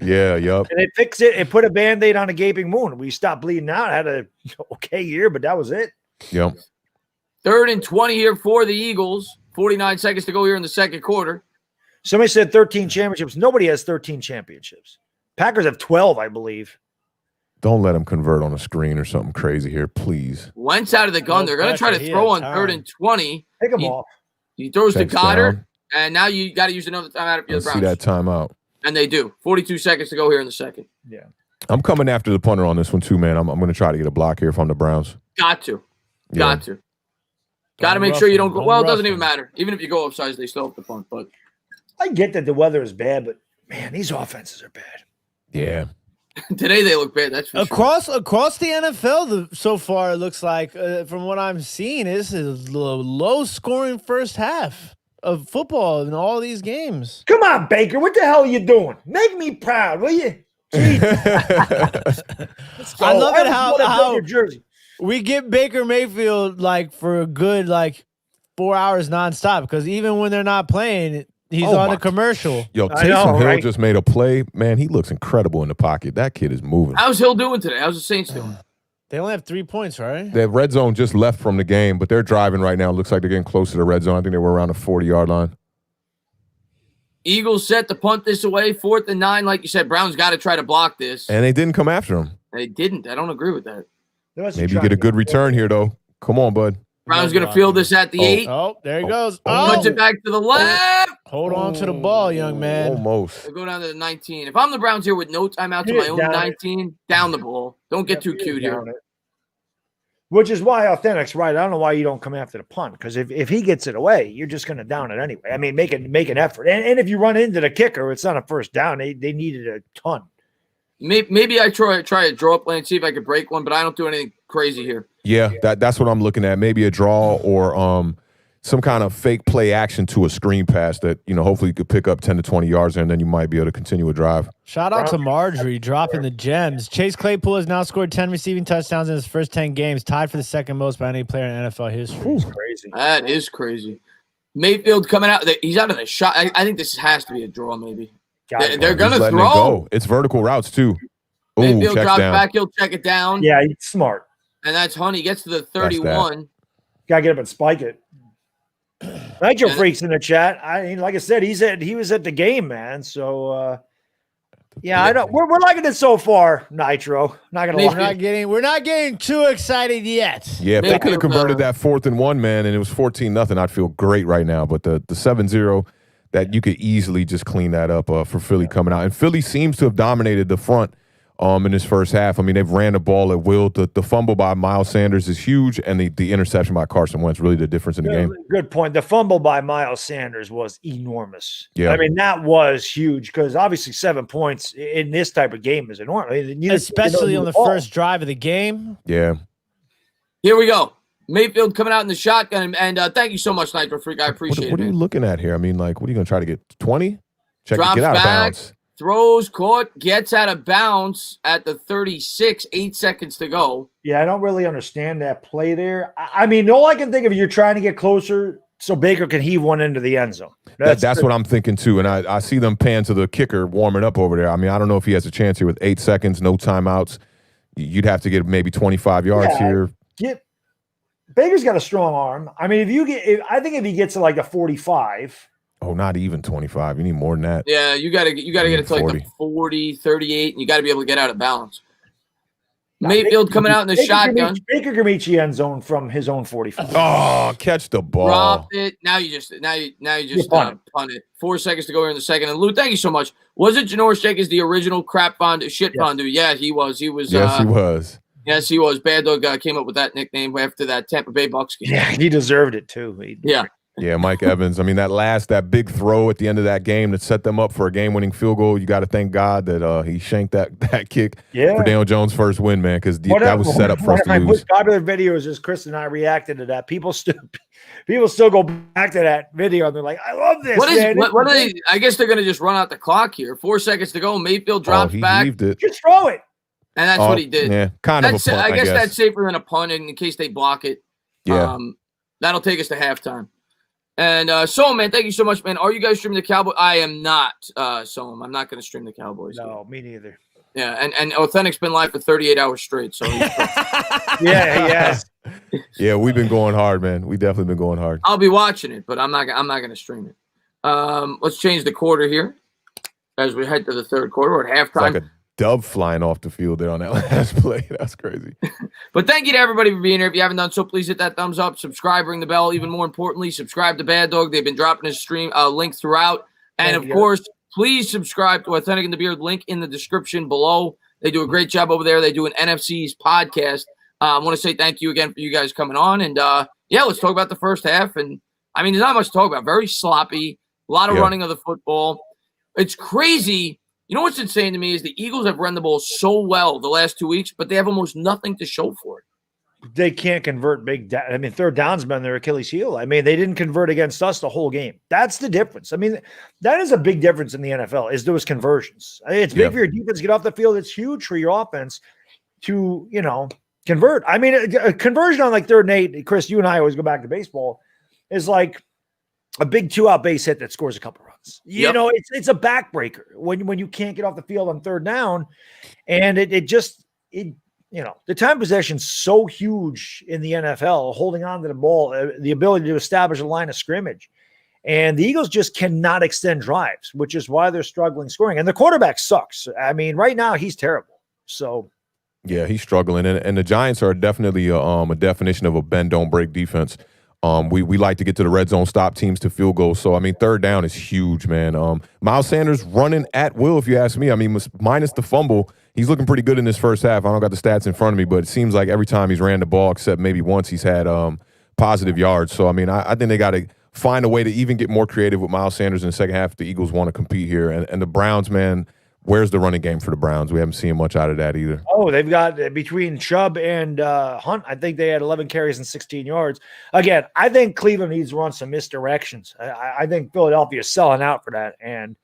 Speaker 2: Yeah, yep.
Speaker 4: And they fixed it and put a Band-Aid on a gaping wound. We stopped bleeding out. Had a okay year, but that was it.
Speaker 2: Yep.
Speaker 1: 3rd and 20 here for the Eagles. 49 seconds to go here in the second quarter.
Speaker 4: Somebody said 13 championships. Nobody has 13 championships. Packers have 12, I believe.
Speaker 2: Don't let him convert on a screen or something crazy here, please.
Speaker 1: Wentz out of the gun. They're going to try to throw on 3rd and 20.
Speaker 4: Take him off.
Speaker 1: He throws to
Speaker 2: Checks
Speaker 1: Goddard,
Speaker 2: down.
Speaker 1: and now you got to use another timeout if you're the
Speaker 2: See
Speaker 1: Browns.
Speaker 2: that timeout.
Speaker 1: And they do. 42 seconds to go here in the second.
Speaker 4: Yeah.
Speaker 2: I'm coming after the punter on this one too, man. I'm going to try to get a block here if I'm the Browns.
Speaker 1: Got to.
Speaker 2: Yeah.
Speaker 1: Got to. Got to make sure you don't go. Well, it doesn't even matter. Even if you go upsides, they still have to punt. But
Speaker 4: I get that the weather is bad, but man, these offenses are bad.
Speaker 2: Yeah.
Speaker 1: today they look bad. That's for
Speaker 3: across the NFL so far. It looks like, from what I'm seeing, this is a low scoring first half of football in all these games.
Speaker 4: Come on, Baker. What the hell are you doing? Make me proud, will you?
Speaker 3: I love it how
Speaker 4: your jersey.
Speaker 3: we get Baker Mayfield like for a good 4 hours nonstop, because even when they're not playing, he's on a commercial.
Speaker 2: Yo, Taysom Hill just made a play. Man, he looks incredible in the pocket. That kid is moving.
Speaker 1: How's Hill doing today? How's the Saints doing?
Speaker 3: They only have 3 points, right?
Speaker 2: The red zone just left from the game, but they're driving right now. Looks like they're getting close to the red zone. I think they were around the 40-yard line.
Speaker 1: Eagles set to punt this away, 4th and 9. Like you said, Browns got to try to block this.
Speaker 2: And they didn't come after him.
Speaker 1: They didn't. I don't agree with that.
Speaker 2: Maybe you get a good return here, though. Come on, bud.
Speaker 1: Browns going to field this at the 8.
Speaker 3: Oh, there he goes.
Speaker 1: Punch it back to the left.
Speaker 3: Hold on to the ball, young man.
Speaker 2: Almost.
Speaker 1: They'll go down to the 19. If I'm the Browns here with no timeout to my own 19, down the ball. Don't get too cute here.
Speaker 4: Which is why Authentic's right. I don't know why you don't come after the punt, because if he gets it away, you're just going to down it anyway. I mean, make an effort. And if you run into the kicker, it's not a first down. They needed a ton.
Speaker 1: Maybe I try a draw play and see if I could break one, but I don't do anything crazy here.
Speaker 2: Yeah, that's what I'm looking at. Maybe a draw or some kind of fake play action to a screen pass that, hopefully you could pick up 10 to 20 yards, and then you might be able to continue a drive.
Speaker 3: Shout out to Marjorie dropping the gems. Chase Claypool has now scored 10 receiving touchdowns in his first 10 games, tied for the second most by any player in NFL history.
Speaker 4: That's crazy.
Speaker 1: That is crazy. Mayfield coming out. He's out of the shot. I think this has to be a draw, maybe. They're going to throw.
Speaker 2: It's vertical routes, too.
Speaker 1: Mayfield drops
Speaker 2: down.
Speaker 1: back. He'll check it down.
Speaker 4: Yeah, he's smart.
Speaker 1: And that's Honey. Gets to the 31.
Speaker 4: Got to get up and spike it. Nitro Freaks in the chat. I mean, like I said, he was at the game, man. So, I don't. We're liking it so far, Nitro. Not gonna lie.
Speaker 3: We're not getting too excited yet.
Speaker 2: Yeah, if they could have converted that 4th and 1, man, and it was 14-0, I'd feel great right now. But the 7-0, that you could easily just clean that up for Philly coming out. And Philly seems to have dominated the front in this first half. I mean, they've ran the ball at will. The fumble by Miles Sanders is huge, and the interception by Carson Wentz really the difference in the game.
Speaker 4: Good point. The fumble by Miles Sanders was enormous.
Speaker 2: Yeah.
Speaker 4: I mean, that was huge, because obviously 7 points in this type of game is enormous.
Speaker 3: Especially on the first drive of the game.
Speaker 2: Yeah.
Speaker 1: Here we go. Mayfield coming out in the shotgun, and thank you so much, Nitro Freak. I appreciate it.
Speaker 2: What are you looking at here? I mean, what are you going to try to get 20? Check
Speaker 1: Drops
Speaker 2: it, get out
Speaker 1: back,
Speaker 2: of bounds.
Speaker 1: Throws, caught, gets out of bounds at the 36, 8 seconds to go.
Speaker 4: Yeah, I don't really understand that play there. I mean, all I can think of, you're trying to get closer so Baker can heave one into the end zone.
Speaker 2: That's what I'm thinking too. And I see them pan to the kicker warming up over there. I mean, I don't know if he has a chance here with 8 seconds, no timeouts. You'd have to get maybe 25 yards here.
Speaker 4: Baker's got a strong arm. I mean, I think if he gets to like a 45.
Speaker 2: Oh, not even 25. You need more than that.
Speaker 1: Yeah, you gotta get it to like the 40, 38, and you got to be able to get out of balance. Mayfield coming out in the shotgun.
Speaker 4: Baker can reach the end zone from his own 45.
Speaker 2: Oh, catch the ball.
Speaker 1: Drop it. Now you just punt it. 4 seconds to go here in the second. And Lou, thank you so much. Was it Janoris Jenkins, the original crap fondue, fondue? Yeah, he was. He was.
Speaker 2: Yes, he was.
Speaker 1: Yes, he was. Bad Dog came up with that nickname after that Tampa Bay Bucks game.
Speaker 4: Yeah, he deserved it too.
Speaker 2: Yeah, Mike Evans. I mean, that big throw at the end of that game that set them up for a game-winning field goal. You got to thank God that he shanked that kick for Daniel Jones' first win, man, because that was set up for us to lose.
Speaker 4: My most popular videos is Chris and I reacted to that. People still go back to that video and they're like, "I love this." What
Speaker 1: are they? I guess they're going to just run out the clock here. 4 seconds to go. Mayfield drops back.
Speaker 4: Just throw it.
Speaker 1: And that's what he did.
Speaker 2: Yeah, kind of a punt,
Speaker 1: I guess that's safer than a punt in case they block it.
Speaker 2: Yeah.
Speaker 1: That'll take us to halftime. And man, thank you so much, man. Are you guys streaming the Cowboys? I am not, I'm not going to stream the Cowboys.
Speaker 4: No, me neither.
Speaker 1: Yeah, and Authentic's been live for 38 hours straight. So
Speaker 4: yes.
Speaker 2: Yeah, we've been going hard, man. We definitely been going hard.
Speaker 1: I'll be watching it, but I'm not going to stream it. Let's change the quarter here as we head to the third quarter. We're at halftime.
Speaker 2: dove flying off the field there on that last play. That's crazy.
Speaker 1: But thank you to everybody for being here. If you haven't done so, please hit that thumbs up, subscribe, ring the bell. Even more importantly, subscribe to Bad Dog. They've been dropping his stream link throughout. And, of course, please subscribe to Authentic and the Beard. Link in the description below. They do a great job over there. They do an NFC's podcast. I want to say thank you again for you guys coming on. And, let's talk about the first half. And, there's not much to talk about. Very sloppy. A lot of running of the football. It's crazy. You know what's insane to me is the Eagles have run the ball so well the last 2 weeks, but they have almost nothing to show for it.
Speaker 4: They can't convert third down's been their Achilles heel. They didn't convert against us the whole game. That's the difference. That is a big difference in the NFL is those conversions. It's big for your defense to get off the field. It's huge for your offense to, convert. A conversion on like 3rd and 8, Chris, you and I always go back to baseball, is like a big 2-out base hit that scores a couple runs. It's a backbreaker when you can't get off the field on 3rd down. And the time possession's so huge in the NFL, holding on to the ball, the ability to establish a line of scrimmage. And the Eagles just cannot extend drives, which is why they're struggling scoring. And the quarterback sucks. Right now he's terrible. So
Speaker 2: yeah, he's struggling. And the Giants are definitely a definition of a bend, don't break defense. We like to get to the red zone, stop teams to field goals. So, 3rd down is huge, man. Miles Sanders running at will, if you ask me. Minus the fumble, he's looking pretty good in this first half. I don't got the stats in front of me, but it seems like every time he's ran the ball, except maybe once, he's had positive yards. So, I think they got to find a way to even get more creative with Miles Sanders in the second half if the Eagles want to compete here. And the Browns, man, where's the running game for the Browns? We haven't seen much out of that either.
Speaker 4: Oh, they've got between Chubb and Hunt, I think they had 11 carries and 16 yards. Again, I think Cleveland needs to run some misdirections. I think Philadelphia is selling out for that. And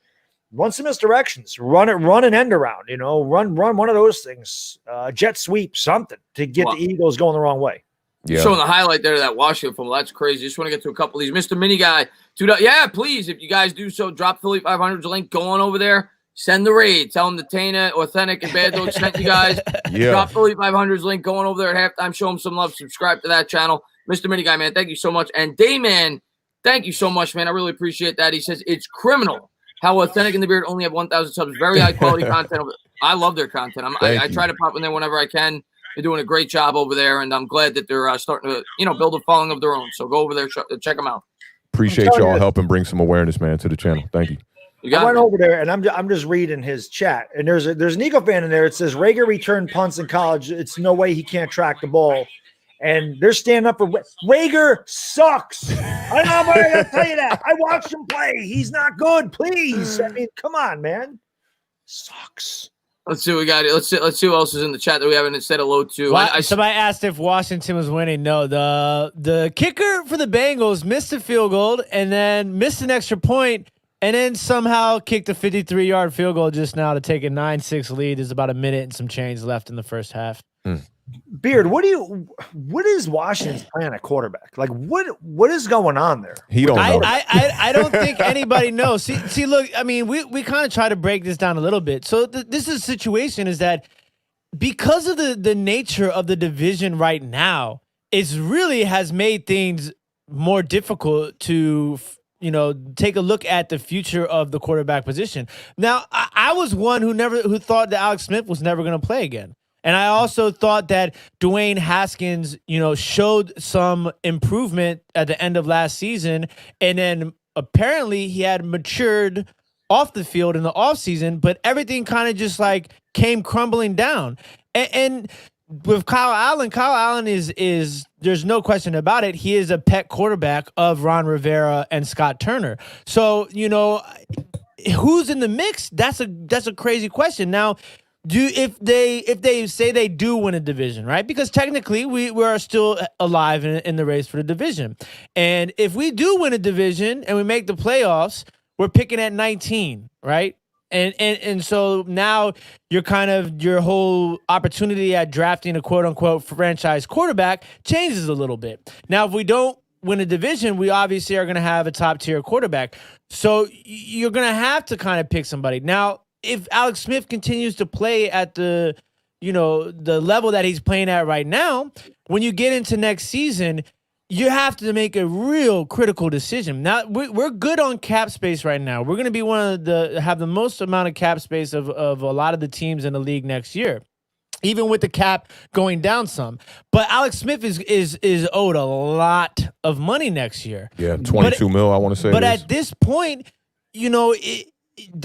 Speaker 4: run some misdirections. Run an end around, run one of those things. Jet sweep, something to get the Eagles going the wrong way.
Speaker 2: Yeah.
Speaker 1: Showing the highlight there of that Washington fumble. That's crazy. Just want to get to a couple of these. Mr. Mini Guy, please, if you guys do so, drop Philly 500's link. Go on over there. Send the raid. Tell them the Tana, Authentic, and Bad Dog sent you guys.
Speaker 2: Yeah.
Speaker 1: Drop Philly 500's link. Going over there at halftime. Show them some love. Subscribe to that channel. Mr. Mini Guy, man, thank you so much. And Dayman, thank you so much, man. I really appreciate that. He says, it's criminal how Authentic and the Beard only have 1,000 subs. Very high-quality content. I love their content. I try to pop in there whenever I can. They're doing a great job over there, and I'm glad that they're starting to, build a following of their own. So go over there, check them out.
Speaker 2: Appreciate y'all helping bring some awareness, man, to the channel. Thank you.
Speaker 4: I went over there and I'm just reading his chat, and there's an Eagle fan in there. It says Rager returned punts in college. It's no way he can't track the ball, and they're standing up for Rager sucks. I'm not going to tell you that. I watched him play. He's not good. Please, come on, man. Sucks.
Speaker 1: Let's see what we got here. Let's see who else is in the chat that we haven't said hello to.
Speaker 3: Somebody asked if Washington was winning. No, the kicker for the Bengals missed a field goal and then missed an extra point. And then somehow kicked a 53-yard field goal just now to take a 9-6 lead. There's about a minute and some change left in the first half.
Speaker 4: Beard, what is Washington's plan at quarterback? Like what is going on there?
Speaker 2: He don't know.
Speaker 3: I don't think anybody knows. See, look, we kind of try to break this down a little bit. So this is a situation is that because of the nature of the division right now, it really has made things more difficult to take a look at the future of the quarterback position. Now, I was one who thought that Alex Smith was never going to play again. And I also thought that Dwayne Haskins, showed some improvement at the end of last season. And then apparently he had matured off the field in the offseason, but everything kind of just like came crumbling down. And with Kyle Allen is there's no question about it. He is a pet quarterback of Ron Rivera and Scott Turner. So, who's in the mix? That's a crazy question. Now, if they say they do win a division, right? Because technically we are still alive in the race for the division. And if we do win a division and we make the playoffs, we're picking at 19, right? And so now your whole opportunity at drafting a quote unquote franchise quarterback changes a little bit. Now, if we don't win a division, we obviously are going to have a top tier quarterback. So you're going to have to kind of pick somebody. Now, if Alex Smith continues to play at the level that he's playing at right now, when you get into next season, you have to make a real critical decision. Now we're good on cap space right now. We're going to be have the most amount of cap space of a lot of the teams in the league next year, even with the cap going down some. But Alex Smith is owed a lot of money next year.
Speaker 2: Yeah, 22 mil, I want to say.
Speaker 3: But at this point,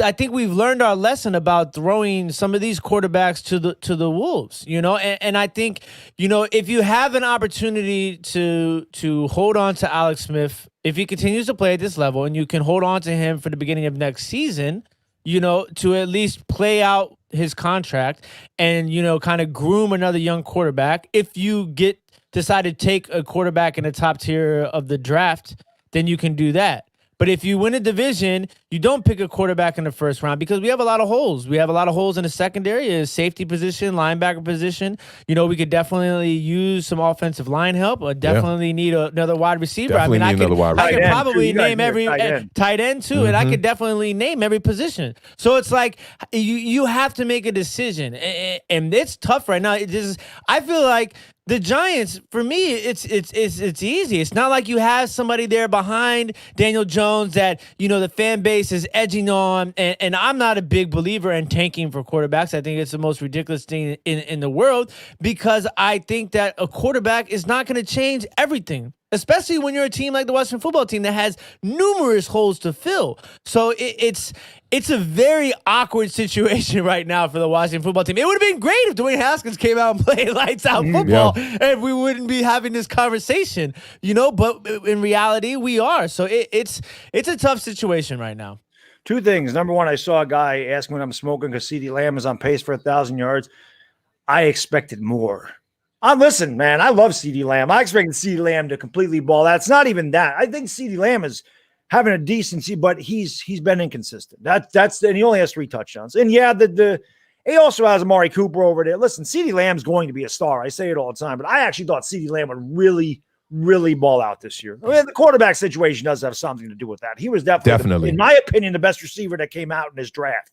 Speaker 3: I think we've learned our lesson about throwing some of these quarterbacks to the wolves, and I think, if you have an opportunity to hold on to Alex Smith, if he continues to play at this level and you can hold on to him for the beginning of next season, to at least play out his contract and, kind of groom another young quarterback. If you decide to take a quarterback in the top tier of the draft, then you can do that. But if you win a division, you don't pick a quarterback in the first round because we have a lot of holes. We have a lot of holes in the secondary, safety position, linebacker position. We could definitely use some offensive line help. Definitely need another wide receiver.
Speaker 2: Definitely
Speaker 3: I could probably name every tight end too, and I could definitely name every position. So it's like you have to make a decision, and it's tough right now. I feel like the Giants, for me, it's easy. It's not like you have somebody there behind Daniel Jones that, the fan base is edging on. And I'm not a big believer in tanking for quarterbacks. I think it's the most ridiculous thing in the world because I think that a quarterback is not going to change everything, especially when you're a team like the Washington football team that has numerous holes to fill. So it's a very awkward situation right now for the Washington football team. It would have been great if Dwayne Haskins came out and played lights out football and we wouldn't be having this conversation, but in reality we are. So it's a tough situation right now.
Speaker 4: Two things. Number one, I saw a guy ask me when I'm smoking because CeeDee Lamb is on pace for 1,000 yards. I expected more. Listen, man, I love CeeDee Lamb. I expected CeeDee Lamb to completely ball out. It's not even that. I think CeeDee Lamb is having a decency, but he's been inconsistent. And he only has 3 touchdowns. And yeah, he also has Amari Cooper over there. Listen, CeeDee Lamb's going to be a star. I say it all the time, but I actually thought CeeDee Lamb would really, really ball out this year. I mean, the quarterback situation does have something to do with that. He was definitely, in my opinion, the best receiver that came out in his draft.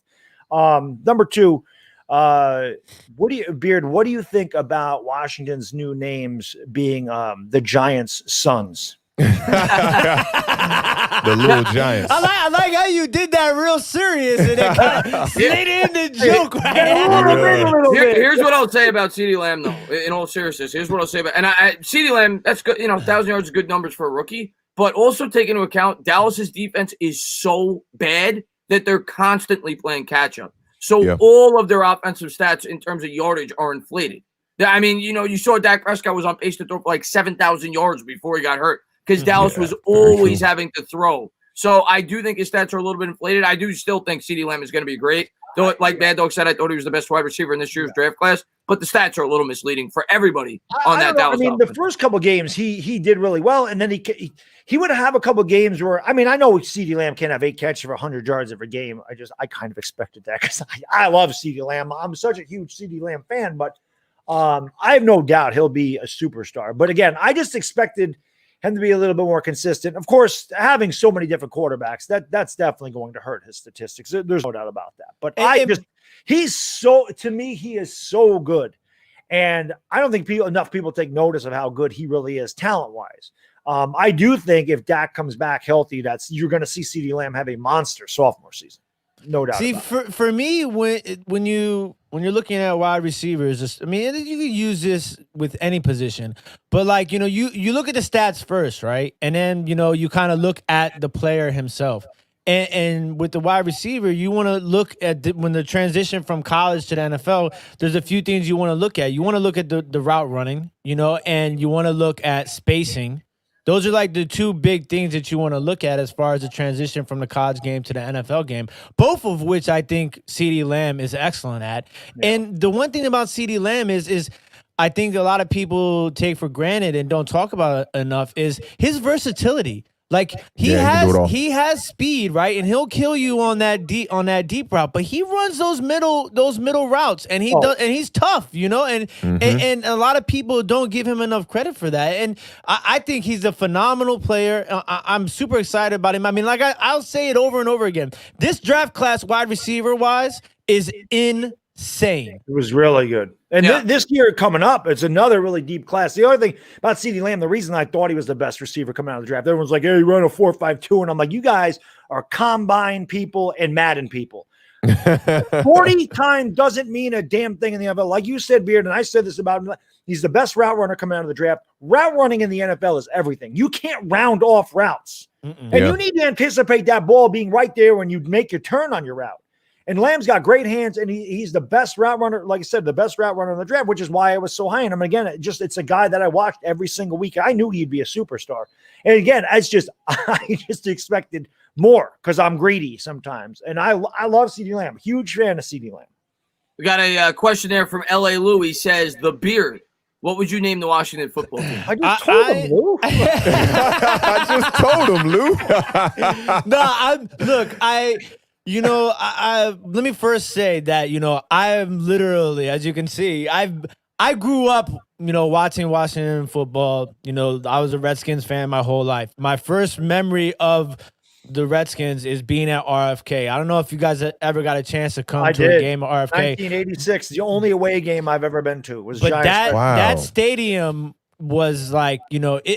Speaker 4: Number 2, what do you think about Washington's new names being the Giants' sons?
Speaker 2: The little Giants.
Speaker 3: I like how you did that real serious and then kind of slid in the joke. Right?
Speaker 1: Here's what I'll say about CeeDee Lamb, though. In all seriousness, here's what I'll say about CeeDee Lamb. That's good. 1,000 yards is good numbers for a rookie. But also take into account Dallas's defense is so bad that they're constantly playing catch up. So all of their offensive stats in terms of yardage are inflated. I mean, you saw Dak Prescott was on pace to throw for like 7,000 yards before he got hurt because Dallas was always having to throw. So I do think his stats are a little bit inflated. I do still think CeeDee Lamb is going to be great. Though, like Bad Dog said, I thought he was the best wide receiver in this year's draft class. But the stats are a little misleading for everybody on that Dallas offense.
Speaker 4: The first couple of games he did really well, and then he would have a couple of games where I know CeeDee Lamb can't have 8 catches for 100 yards every game. I kind of expected that because I love CeeDee Lamb. I'm such a huge CeeDee Lamb fan, but I have no doubt he'll be a superstar. But again, I just expected him to be a little bit more consistent. Of course, having so many different quarterbacks, that's definitely going to hurt his statistics. There's no doubt about that. But he is so good. And I don't think enough people take notice of how good he really is talent-wise. I do think if Dak comes back healthy, you're going to see CeeDee Lamb have a monster sophomore season. No doubt.
Speaker 3: See, for me, when you're looking at wide receivers, you can use this with any position, but like, you look at the stats first, right? And then, you kind of look at the player himself. And with the wide receiver, you want to look at when the transition from college to the NFL, there's a few things you want to look at. You want to look at the route running, and you want to look at spacing. Those are like the 2 big things that you want to look at as far as the transition from the college game to the NFL game, both of which I think CeeDee Lamb is excellent at. Yeah. And the one thing about CeeDee Lamb is I think a lot of people take for granted and don't talk about it enough is his versatility. Like he has speed, right? And he'll kill you on that deep route, but he runs those middle routes and he's tough, and a lot of people don't give him enough credit for that. And I think he's a phenomenal player. I'm super excited about him. I'll say it over and over again. This draft class wide receiver wise is insane. insane.
Speaker 4: It was really good. And this year coming up, it's another really deep class. The other thing about CeeDee Lamb, the reason I thought he was the best receiver coming out of the draft, everyone's like, hey, he ran a 4.52. And I'm like, you guys are combine people and Madden people. 40 times doesn't mean a damn thing in the NFL. Like you said, Beard, and I said this about him, he's the best route runner coming out of the draft. Route running in the NFL is everything. You can't round off routes. And you need to anticipate that ball being right there when you make your turn on your route. And Lamb's got great hands, and he's the best route runner, like I said, the best route runner in the draft, which is why I was so high on him. Again, it's a guy that I watched every single week. I knew he'd be a superstar. And again, I just expected more because I'm greedy sometimes. And I love CeeDee Lamb. Huge fan of CeeDee Lamb.
Speaker 1: We got a question there from L.A. Lou. He says, the Beard. What would you name the Washington football team?
Speaker 4: I just told him, Lou.
Speaker 2: I just told him, Lou.
Speaker 3: Let me first say that, I'm literally, as you can see, I grew up, watching Washington football. I was a Redskins fan my whole life. My first memory of the Redskins is being at RFK. I don't know if you guys ever got a chance to come to a game at RFK.
Speaker 4: 1986, the only away game I've ever been to was
Speaker 3: but
Speaker 4: Giants.
Speaker 3: that stadium was like,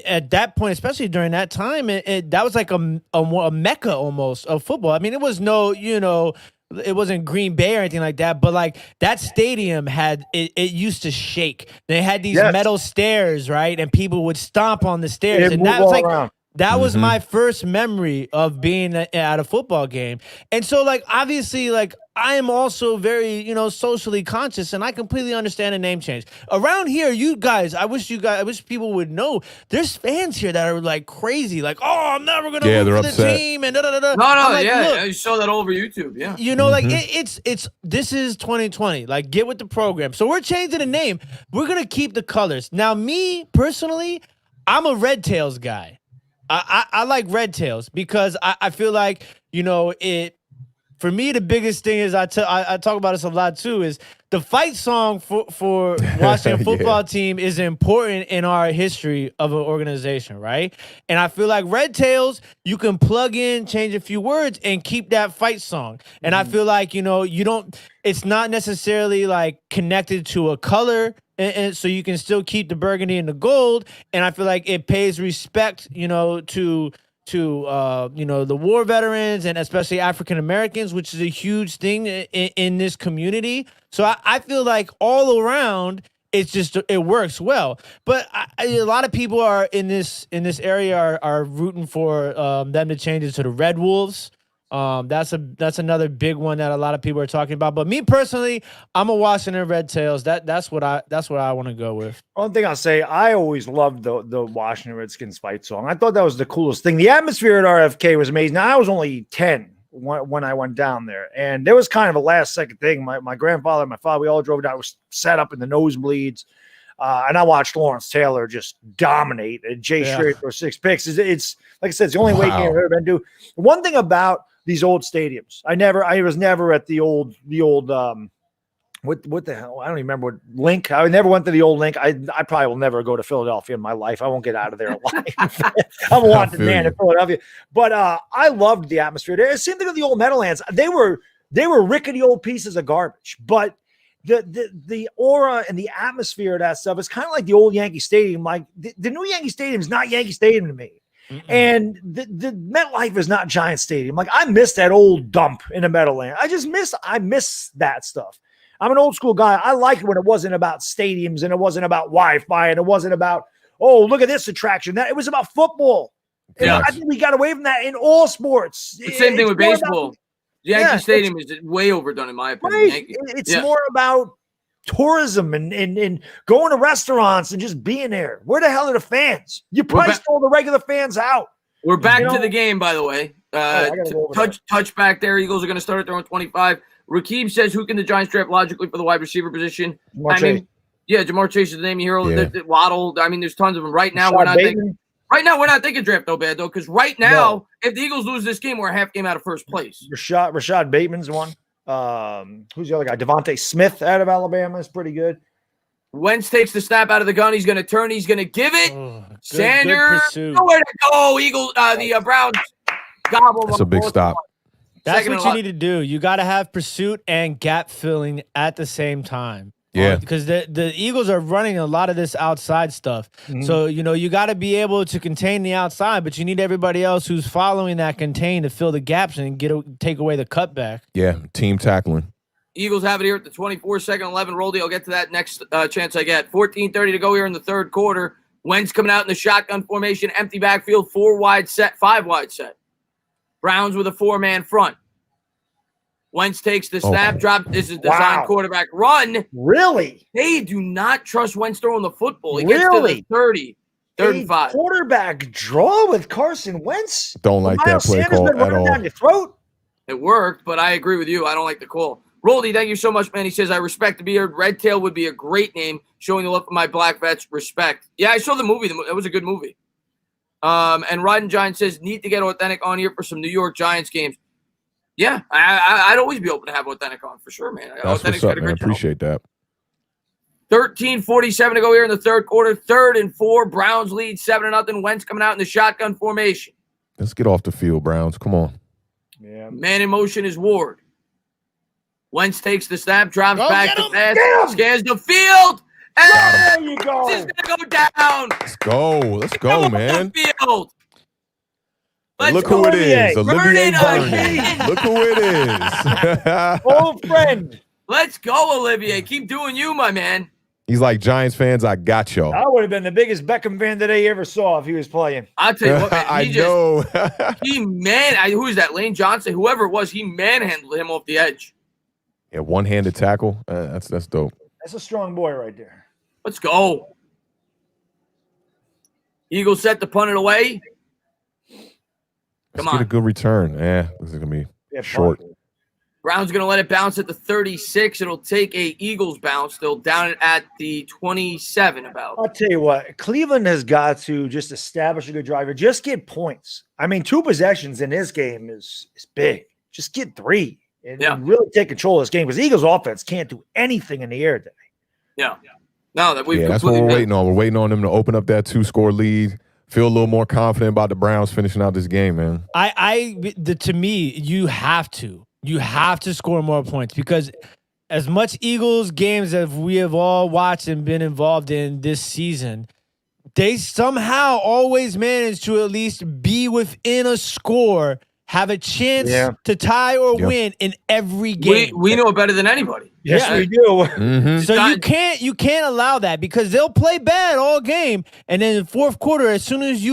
Speaker 3: at that point, especially during that time, that was like a mecca almost of football. I mean, it was it wasn't Green Bay or anything like that, but like that stadium it used to shake. They had these metal stairs, right? And people would stomp on the stairs. And that was like around. That was my first memory of being at a football game. And so, like, obviously, like, I am also very, socially conscious, and I completely understand a name change. Around here, you guys, I wish people would know, there's fans here that are, like, crazy. Like, oh, I'm never going to root for the team, and da-da-da-da.
Speaker 1: No,
Speaker 3: like,
Speaker 1: you saw that all over YouTube, yeah.
Speaker 3: Like, this is 2020. Like, get with the program. So we're changing the name. We're going to keep the colors. Now, me, personally, I'm a Red Tails guy. I like Red Tails because I feel like, for me, the biggest thing is I talk about this a lot too, is the fight song for Washington football team is important in our history of an organization, right? And I feel like Red Tails, you can plug in, change a few words, and keep that fight song. And I feel like, it's not necessarily like connected to a color. And so you can still keep the burgundy and the gold, and I feel like it pays respect, to the war veterans and especially African Americans, which is a huge thing in this community. So I feel like all around, it works well. But a lot of people are in this area are rooting for them to change it to the Red Wolves. That's another big one that a lot of people are talking about. But me personally, I'm a Washington Red Tails. That's what I want to go with.
Speaker 4: One thing I'll say, I always loved the Washington Redskins fight song. I thought that was the coolest thing. The atmosphere at RFK was amazing. Now, I was only 10 when I went down there, and there was kind of a last second thing. My grandfather and my father, we all drove down. Was set up in the nosebleeds. And I watched Lawrence Taylor just dominate. And Jay Schrader for 6 picks. It's like I said, it's the only way game I've ever been to. One thing about these old stadiums, I was never at the old what the hell? I don't even remember what Link. I never went to the old Link. I probably will never go to Philadelphia in my life. I won't get out of there alive. I'm a wanted man in Philadelphia. But I loved the atmosphere there. Same thing with the old Meadowlands. They were rickety old pieces of garbage, but the aura and the atmosphere of that stuff is kind of like the old Yankee Stadium. Like the new Yankee Stadium is not Yankee Stadium to me. Mm-mm. And the MetLife is not Giant Stadium. Like I miss that old dump in the Meadowlands. I miss that stuff. I'm an old school guy. I liked when it wasn't about stadiums and it wasn't about Wi-Fi and it wasn't about, oh, look at this attraction. That it was about football. Yeah. I think we got away from that in all sports.
Speaker 1: The same thing with baseball. Yankee Stadium is way overdone in my opinion.
Speaker 4: Right. It's more about tourism and going to restaurants and just being there. Where the hell are the fans? You priced all the regular fans out.
Speaker 1: We're back to the game, by the way. Touch back there. Eagles are going to start at their own 25. Rakib says, who can the Giants draft logically for the wide receiver position? Jamar Chase is the name you hear. Waddle. I mean, there's tons of them. Right now, we're not thinking draft no bad, though, because right now, if the Eagles lose this game, we're a half game out of first place.
Speaker 4: Rashad Bateman's one. Who's the other guy? Devontae Smith out of Alabama is pretty good.
Speaker 1: Wentz takes the snap out of the gun. He's going to turn. He's going to give it. Sanders, nowhere to go. Eagles, the Browns gobble.
Speaker 2: That's a big stop.
Speaker 3: That's
Speaker 1: Second
Speaker 3: what
Speaker 1: and
Speaker 3: you
Speaker 1: 11.
Speaker 3: need to do. You got to have pursuit and gap filling at the same time.
Speaker 2: Yeah.
Speaker 3: Because the Eagles are running a lot of this outside stuff. So, you got to be able to contain the outside, but you need everybody else who's following that contain to fill the gaps and take away the cutback.
Speaker 2: Yeah, team tackling.
Speaker 1: Eagles have it here at the 24, second 11. Roldy, I'll get to that next chance I get. 14:30 to go here in the third quarter. Wentz coming out in the shotgun formation, empty backfield, 4 wide set, 5 wide set. Browns with a 4-man front. Wentz takes the snap, drop. This is design quarterback run.
Speaker 4: Really?
Speaker 1: They do not trust Wentz throwing the football. He gets to the 30, third and 5.
Speaker 4: Quarterback draw with Carson Wentz?
Speaker 2: Don't like that play call at all.
Speaker 4: Down your throat?
Speaker 1: It worked, but I agree with you. I don't like the call. Roldy, thank you so much, man. He says, I respect the beard. Red Tail would be a great name, showing the love of my black vets. Respect. Yeah, I saw the movie. It was a good movie. And Riding Giant says, need to get Authentic on here for some New York Giants games. Yeah, I'd always be open to have Authentic on for sure, man.
Speaker 2: That's what's up, man. Appreciate that.
Speaker 1: 13:47 to go here in the third quarter. 3rd and 4. Browns lead 7-0. Wentz coming out in the shotgun formation.
Speaker 2: Let's get off the field, Browns. Come on.
Speaker 4: Yeah.
Speaker 1: Man in motion is Ward. Wentz takes the snap, drops back to pass, scans the field, and
Speaker 4: there you go.
Speaker 1: This is going to go down.
Speaker 2: Let's go. Let's go, man.
Speaker 1: Field.
Speaker 2: Look who it is. Olivier
Speaker 1: Vernon.
Speaker 2: Vernon. Look who it is.
Speaker 4: Old friend.
Speaker 1: Let's go, Olivier. Keep doing you, my man.
Speaker 2: He's like, Giants fans, I got y'all.
Speaker 4: I would have been the biggest Beckham fan that I ever saw if he was playing.
Speaker 1: I'll tell you what, man.
Speaker 2: I know.
Speaker 1: Who is that? Lane Johnson? Whoever it was, he manhandled him off the edge.
Speaker 2: Yeah, one-handed tackle. That's dope.
Speaker 4: That's a strong boy right there.
Speaker 1: Let's go. Eagles set to punt it away.
Speaker 2: Let's get a good return. Yeah, this is going to be short.
Speaker 1: Brown's going to let it bounce at the 36. It'll take a Eagles bounce. They'll down it at the 27 about.
Speaker 4: I'll tell you what. Cleveland has got to just establish a good driver. Just get points. I mean, 2 possessions in this game is big. Just get 3 and really take control of this game because Eagles offense can't do anything in the air today.
Speaker 1: Yeah. No, that's what
Speaker 2: we're waiting on. We're waiting on them to open up that 2-score lead. Feel a little more confident about the Browns finishing out this game, man.
Speaker 3: To me, you have to score more points because as much Eagles games as we have all watched and been involved in this season, they somehow always manage to at least be within a score, have a chance to tie or win in every game.
Speaker 1: We know it better than anybody.
Speaker 4: Yes, we do.
Speaker 2: Mm-hmm.
Speaker 3: So you can't allow that because they'll play bad all game, and then in the fourth quarter, as soon as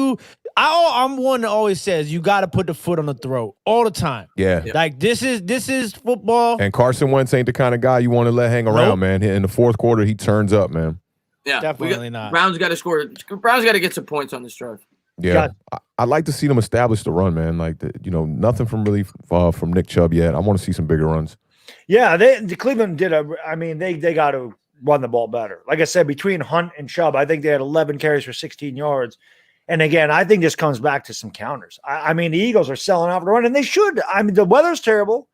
Speaker 3: I'm one that always says you got to put the foot on the throat all the time.
Speaker 2: Yeah.
Speaker 3: Like this is football.
Speaker 2: And Carson Wentz ain't the kind of guy you want to let hang around, man. In the fourth quarter, he turns up, man.
Speaker 1: Yeah,
Speaker 3: definitely not.
Speaker 1: Browns got to score. Browns got to get some points on this drive.
Speaker 2: Yeah, I'd like to see them establish the run, man. Like, nothing from Nick Chubb yet. I want to see some bigger runs.
Speaker 4: Yeah, the Cleveland did they got to run the ball better. Like I said, between Hunt and Chubb, I think they had 11 carries for 16 yards. And again, I think this comes back to some counters. I mean, the Eagles are selling off the run, and they should. I mean, the weather's terrible.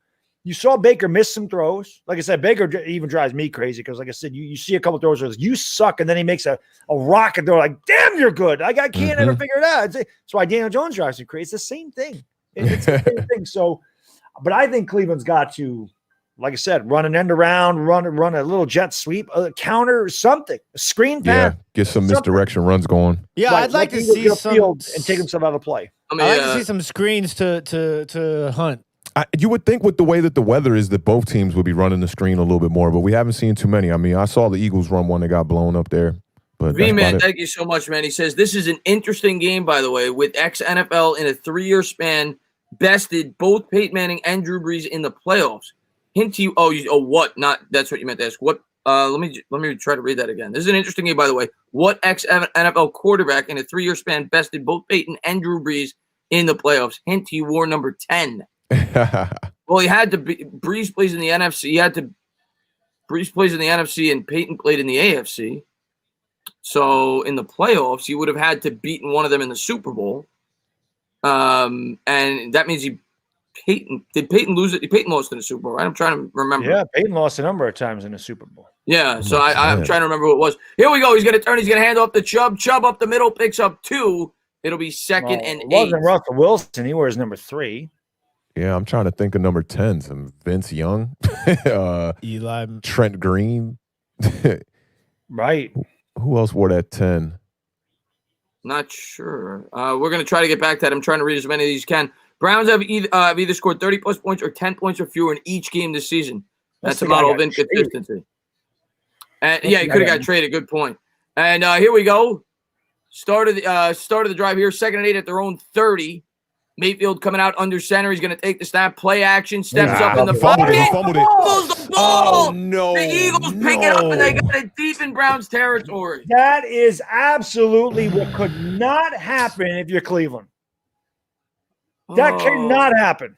Speaker 4: You saw Baker miss some throws. Like I said, Baker even drives me crazy because, like I said, you see a couple throws where you suck, and then he makes a rocket throw like, damn, you're good. I can't ever figure it out. That's why Daniel Jones drives me crazy. It's the same thing. It's the same thing. So, but I think Cleveland's got to, like I said, run an end around, run a little jet sweep, a counter, something, a screen pass.
Speaker 2: Yeah, get some misdirection runs going.
Speaker 3: Yeah, I'd like to see some
Speaker 4: field and take himself out of play.
Speaker 3: I'd like to see some screens to Hunt.
Speaker 2: You would think with the way that the weather is that both teams would be running the screen a little bit more, but we haven't seen too many. I mean, I saw the Eagles run one that got blown up there. But
Speaker 1: V-Man, thank you so much, man. He says, this is an interesting game, by the way, with ex-NFL in a 3-year span bested both Peyton Manning and Drew Brees in the playoffs. Hint to you, what? Not that's what you meant to ask. What? Let me try to read that again. This is an interesting game, by the way. What ex-NFL quarterback in a 3-year span bested both Peyton and Drew Brees in the playoffs? Hint to you, war number 10. Well, he had to be. Brees plays in the NFC. Brees plays in the NFC, and Peyton played in the AFC. So in the playoffs, he would have had to beaten one of them in the Super Bowl. And that means did Peyton lose it? Peyton lost in the Super Bowl, right? I'm trying to remember.
Speaker 4: Yeah, Peyton lost a number of times in the Super Bowl.
Speaker 1: Yeah, so I'm trying to remember what it was. Here we go. He's going to turn. He's going to hand off to Chubb. Chubb up the middle, picks up 2. It'll be second and 8.
Speaker 4: It wasn't Russell Wilson. He wears number 3.
Speaker 2: Yeah, I'm trying to think of number 10. Some Vince Young,
Speaker 3: Eli.
Speaker 2: Trent Green.
Speaker 4: Right.
Speaker 2: Who else wore that 10?
Speaker 1: Not sure. We're going to try to get back to that. I'm trying to read as many of these as can. Browns have either scored 30-plus points or 10 points or fewer in each game this season. That's a model of inconsistency. And yeah, he could have got traded. Good point. And here we go. Start of the drive here. 2nd and 8 at their own 30. Mayfield coming out under center. He's going to take the snap. Play action. Steps up in the pocket.
Speaker 2: Fumbled it.
Speaker 1: Fumbles the ball.
Speaker 2: Oh, no.
Speaker 1: The Eagles pick it up, and they got it deep in Browns territory.
Speaker 4: That is absolutely what could not happen if you're Cleveland. That cannot happen.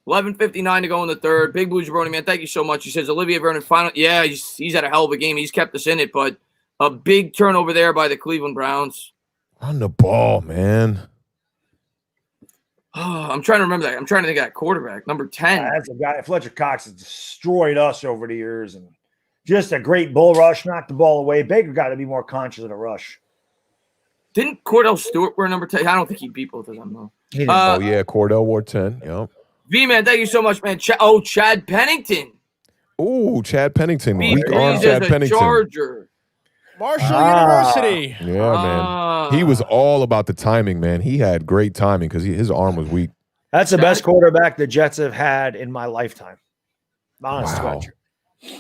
Speaker 1: 11:59 to go in the third. Big Blue Jabroni, man, thank you so much. He says, Olivier Vernon, final. Yeah, he's had a hell of a game. He's kept us in it, but a big turnover there by the Cleveland Browns.
Speaker 2: On the ball, man.
Speaker 1: I'm trying to remember that. I'm trying to think of that quarterback, number 10.
Speaker 4: That's a guy. Fletcher Cox has destroyed us over the years, and just a great bull rush, knocked the ball away. Baker got to be more conscious of the rush.
Speaker 1: Didn't Cordell Stewart wear number 10? I don't think he beat both of them, though.
Speaker 2: Oh, yeah, Cordell wore 10. Yep.
Speaker 1: V-Man, thank you so much, man. Chad Pennington.
Speaker 2: Ooh, Chad Pennington. Weak arm
Speaker 1: He's
Speaker 2: Chad
Speaker 1: a
Speaker 2: Pennington.
Speaker 1: Charger.
Speaker 3: Marshall University.
Speaker 2: Yeah, man. He was all about the timing, man. He had great timing because his arm was weak.
Speaker 4: That's the best quarterback the Jets have had in my lifetime. Honest
Speaker 2: Wow.
Speaker 4: to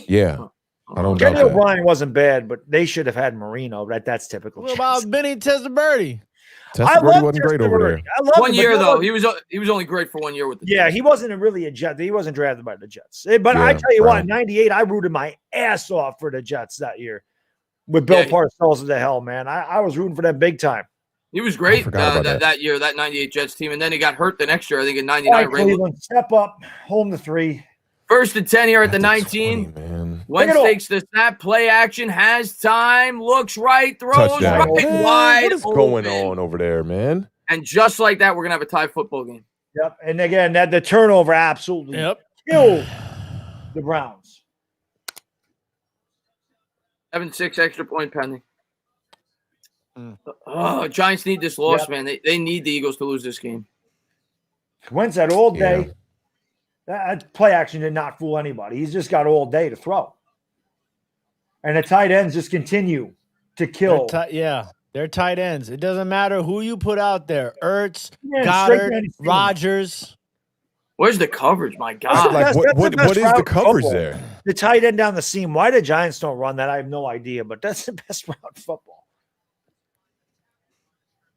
Speaker 2: Yeah. I don't doubt
Speaker 4: Kenny
Speaker 2: that.
Speaker 4: O'Brien wasn't bad, but they should have had Marino. That's typical.
Speaker 3: What about Benny Testaverde?
Speaker 2: Testaverde wasn't great over there.
Speaker 4: I love
Speaker 1: One year, though. He was only great for 1 year with the
Speaker 4: Yeah,
Speaker 1: Jets.
Speaker 4: he wasn't really a Jet. He wasn't drafted by the Jets. But I
Speaker 2: Yeah,
Speaker 4: tell you what,
Speaker 2: right.
Speaker 4: in '98, I rooted my ass off for the Jets that year with Bill Parcells at the helm, man. I was rooting for them big time.
Speaker 1: He was great
Speaker 2: forgot about
Speaker 1: that year, that 98 Jets team. And then he got hurt the next year, I think, in
Speaker 4: All
Speaker 1: 99.
Speaker 4: right, Cleveland, step up, home to 3.
Speaker 1: 1st and 10 here at the
Speaker 2: That's
Speaker 1: 19.
Speaker 2: 20, man.
Speaker 1: Wentz takes the snap, play action, has time, looks right, throws
Speaker 2: Touchdown.
Speaker 1: right
Speaker 2: Man,
Speaker 1: wide.
Speaker 2: what is going on over there, man?
Speaker 1: And just like that, we're going to have a tie football game.
Speaker 4: Yep. And again, that the turnover absolutely killed the Browns.
Speaker 1: 7-6 extra point pending. Giants need this loss, man. They need the Eagles to lose this game.
Speaker 4: Wentz had all day. That play action did not fool anybody. He's just got all day to throw. And the tight ends just continue to kill.
Speaker 3: They're tight ends. It doesn't matter who you put out there. Ertz,
Speaker 4: Yeah,
Speaker 3: Goddard,
Speaker 4: straight
Speaker 3: Rodgers.
Speaker 1: Where's the coverage? My God.
Speaker 2: Like,
Speaker 4: That's
Speaker 2: what
Speaker 4: the best
Speaker 2: is the
Speaker 4: route in
Speaker 2: coverage
Speaker 4: football.
Speaker 2: there?
Speaker 4: The tight end down the seam. Why the Giants don't run that, I have no idea, but that's the best route in football.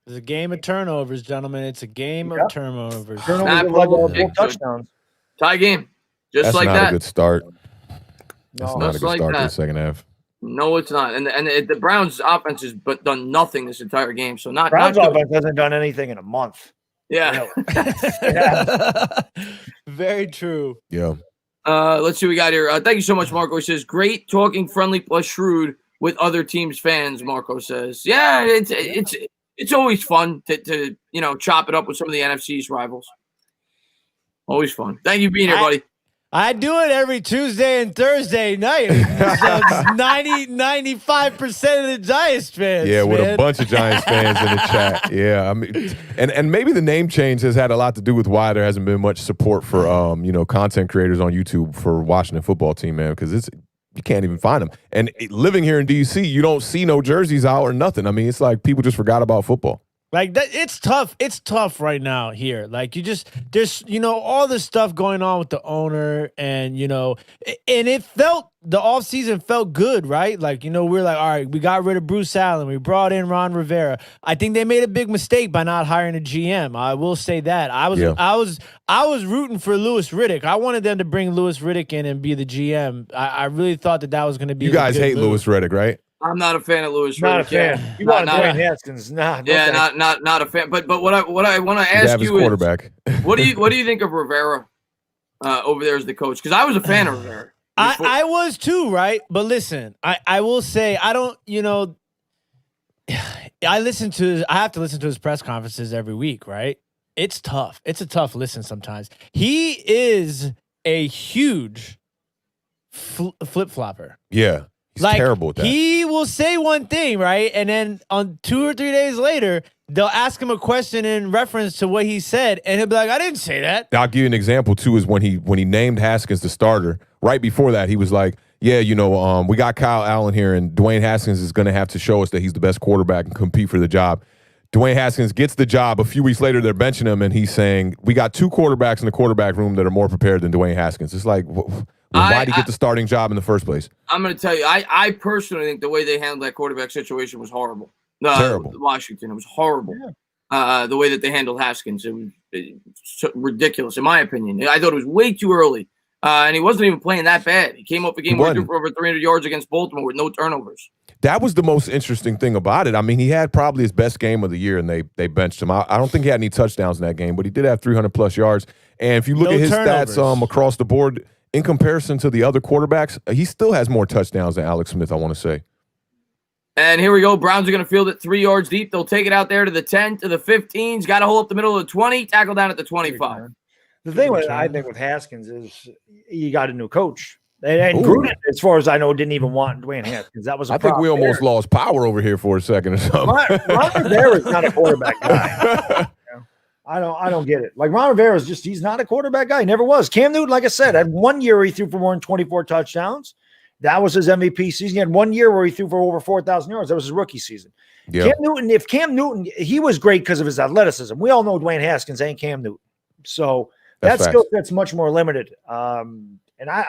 Speaker 3: It's a game of turnovers, gentlemen. It's a game of turnovers.
Speaker 4: Turnovers led to 4 touchdowns.
Speaker 1: Tie game. Just
Speaker 2: That's
Speaker 1: like
Speaker 2: not
Speaker 1: that.
Speaker 2: a good start. That's
Speaker 4: No.
Speaker 2: not a
Speaker 1: Just
Speaker 2: good
Speaker 1: like
Speaker 2: start to
Speaker 1: that.
Speaker 2: the second half.
Speaker 1: No, it's not. And the Browns' offense has done nothing this entire game. So not
Speaker 4: Browns
Speaker 1: not good.
Speaker 4: offense hasn't done anything in a month.
Speaker 1: Yeah.
Speaker 3: Very true.
Speaker 2: Yeah.
Speaker 1: Let's see what we got here. Thank you so much, Marco. He says, great talking, friendly plus shrewd with other teams' fans, Marco says. Yeah, it's always fun to chop it up with some of the NFC's rivals. Always fun. Thank you for being here, buddy.
Speaker 3: I do it every Tuesday and Thursday night. 95% of the Giants fans.
Speaker 2: Yeah, with
Speaker 3: man.
Speaker 2: a bunch of Giants fans in the chat. Yeah, I mean, and maybe the name change has had a lot to do with why there hasn't been much support for content creators on YouTube for Washington football team, man, because you can't even find them. And living here in DC, you don't see no jerseys out or nothing. I mean, it's like people just forgot about football.
Speaker 3: Like that, it's tough. It's tough right now here. Like there's all this stuff going on with the owner, and and it felt the offseason felt good, right? Like we're like, all right, we got rid of Bruce Allen, we brought in Ron Rivera. I think they made a big mistake by not hiring a GM. I will say that I was rooting for Louis Riddick. I wanted them to bring Louis Riddick in and be the GM. I really thought that was going to be.
Speaker 2: You guys hate Louis Riddick, right?
Speaker 1: I'm not a fan of Louis.
Speaker 4: Not a
Speaker 1: Riddick,
Speaker 4: fan.
Speaker 1: yeah.
Speaker 4: You want Dwayne Haskins? Nah.
Speaker 1: Yeah, not a fan. But what I want to ask you
Speaker 2: quarterback.
Speaker 1: is, what do you think of Rivera over there as the coach? Because I was a fan of Rivera.
Speaker 3: I was too, right? But listen, I will say I don't. I have to listen to his press conferences every week, right? It's tough. It's a tough listen sometimes. He is a huge flip-flopper.
Speaker 2: Yeah. He's terrible at that.
Speaker 3: He will say one thing, right? And then on 2 or 3 days later, they'll ask him a question in reference to what he said, and he'll be like, "I didn't say that."
Speaker 2: I'll give you an example too. Is when he named Haskins the starter. Right before that, he was like, "Yeah, we got Kyle Allen here, and Dwayne Haskins is going to have to show us that he's the best quarterback and compete for the job." Dwayne Haskins gets the job. A few weeks later, they're benching him, and he's saying, "We got 2 quarterbacks in the quarterback room that are more prepared than Dwayne Haskins." It's like, why did he get the starting job in the first place?
Speaker 1: I'm going to tell you, I personally think the way they handled that quarterback situation was horrible.
Speaker 2: Terrible.
Speaker 1: Washington, it was horrible. Yeah. The way that they handled Haskins, it was ridiculous, in my opinion. I thought it was way too early, and he wasn't even playing that bad. He came up a game where he threw for over 300 yards against Baltimore with no turnovers.
Speaker 2: That was the most interesting thing about it. I mean, he had probably his best game of the year, and they benched him. I don't think he had any touchdowns in that game, but he did have 300-plus yards. And if you look at his stats across the board, in comparison to the other quarterbacks, he still has more touchdowns than Alex Smith, I want to say.
Speaker 1: And here we go. Browns are going to field it 3 yards deep. They'll take it out there to the 10, to the 15. He's got to hold up the middle of the 20, tackle down at the 25.
Speaker 4: The thing I think with Haskins is you got a new coach. And Gruden, as far as I know, didn't even want Dwayne Haskins. That was a problem.
Speaker 2: I think we almost lost power over here for a second or something.
Speaker 4: Ron Rivera is not a quarterback guy. I don't get it. Like Ron Rivera is he's not a quarterback guy. He never was. Cam Newton, like I said, had 1 year where he threw for more than 24 touchdowns. That was his MVP season. He had 1 year where he threw for over 4,000 yards. That was his rookie season. Yep. Cam Newton, he was great because of his athleticism. We all know Dwayne Haskins ain't Cam Newton. So that skill set's much more limited. And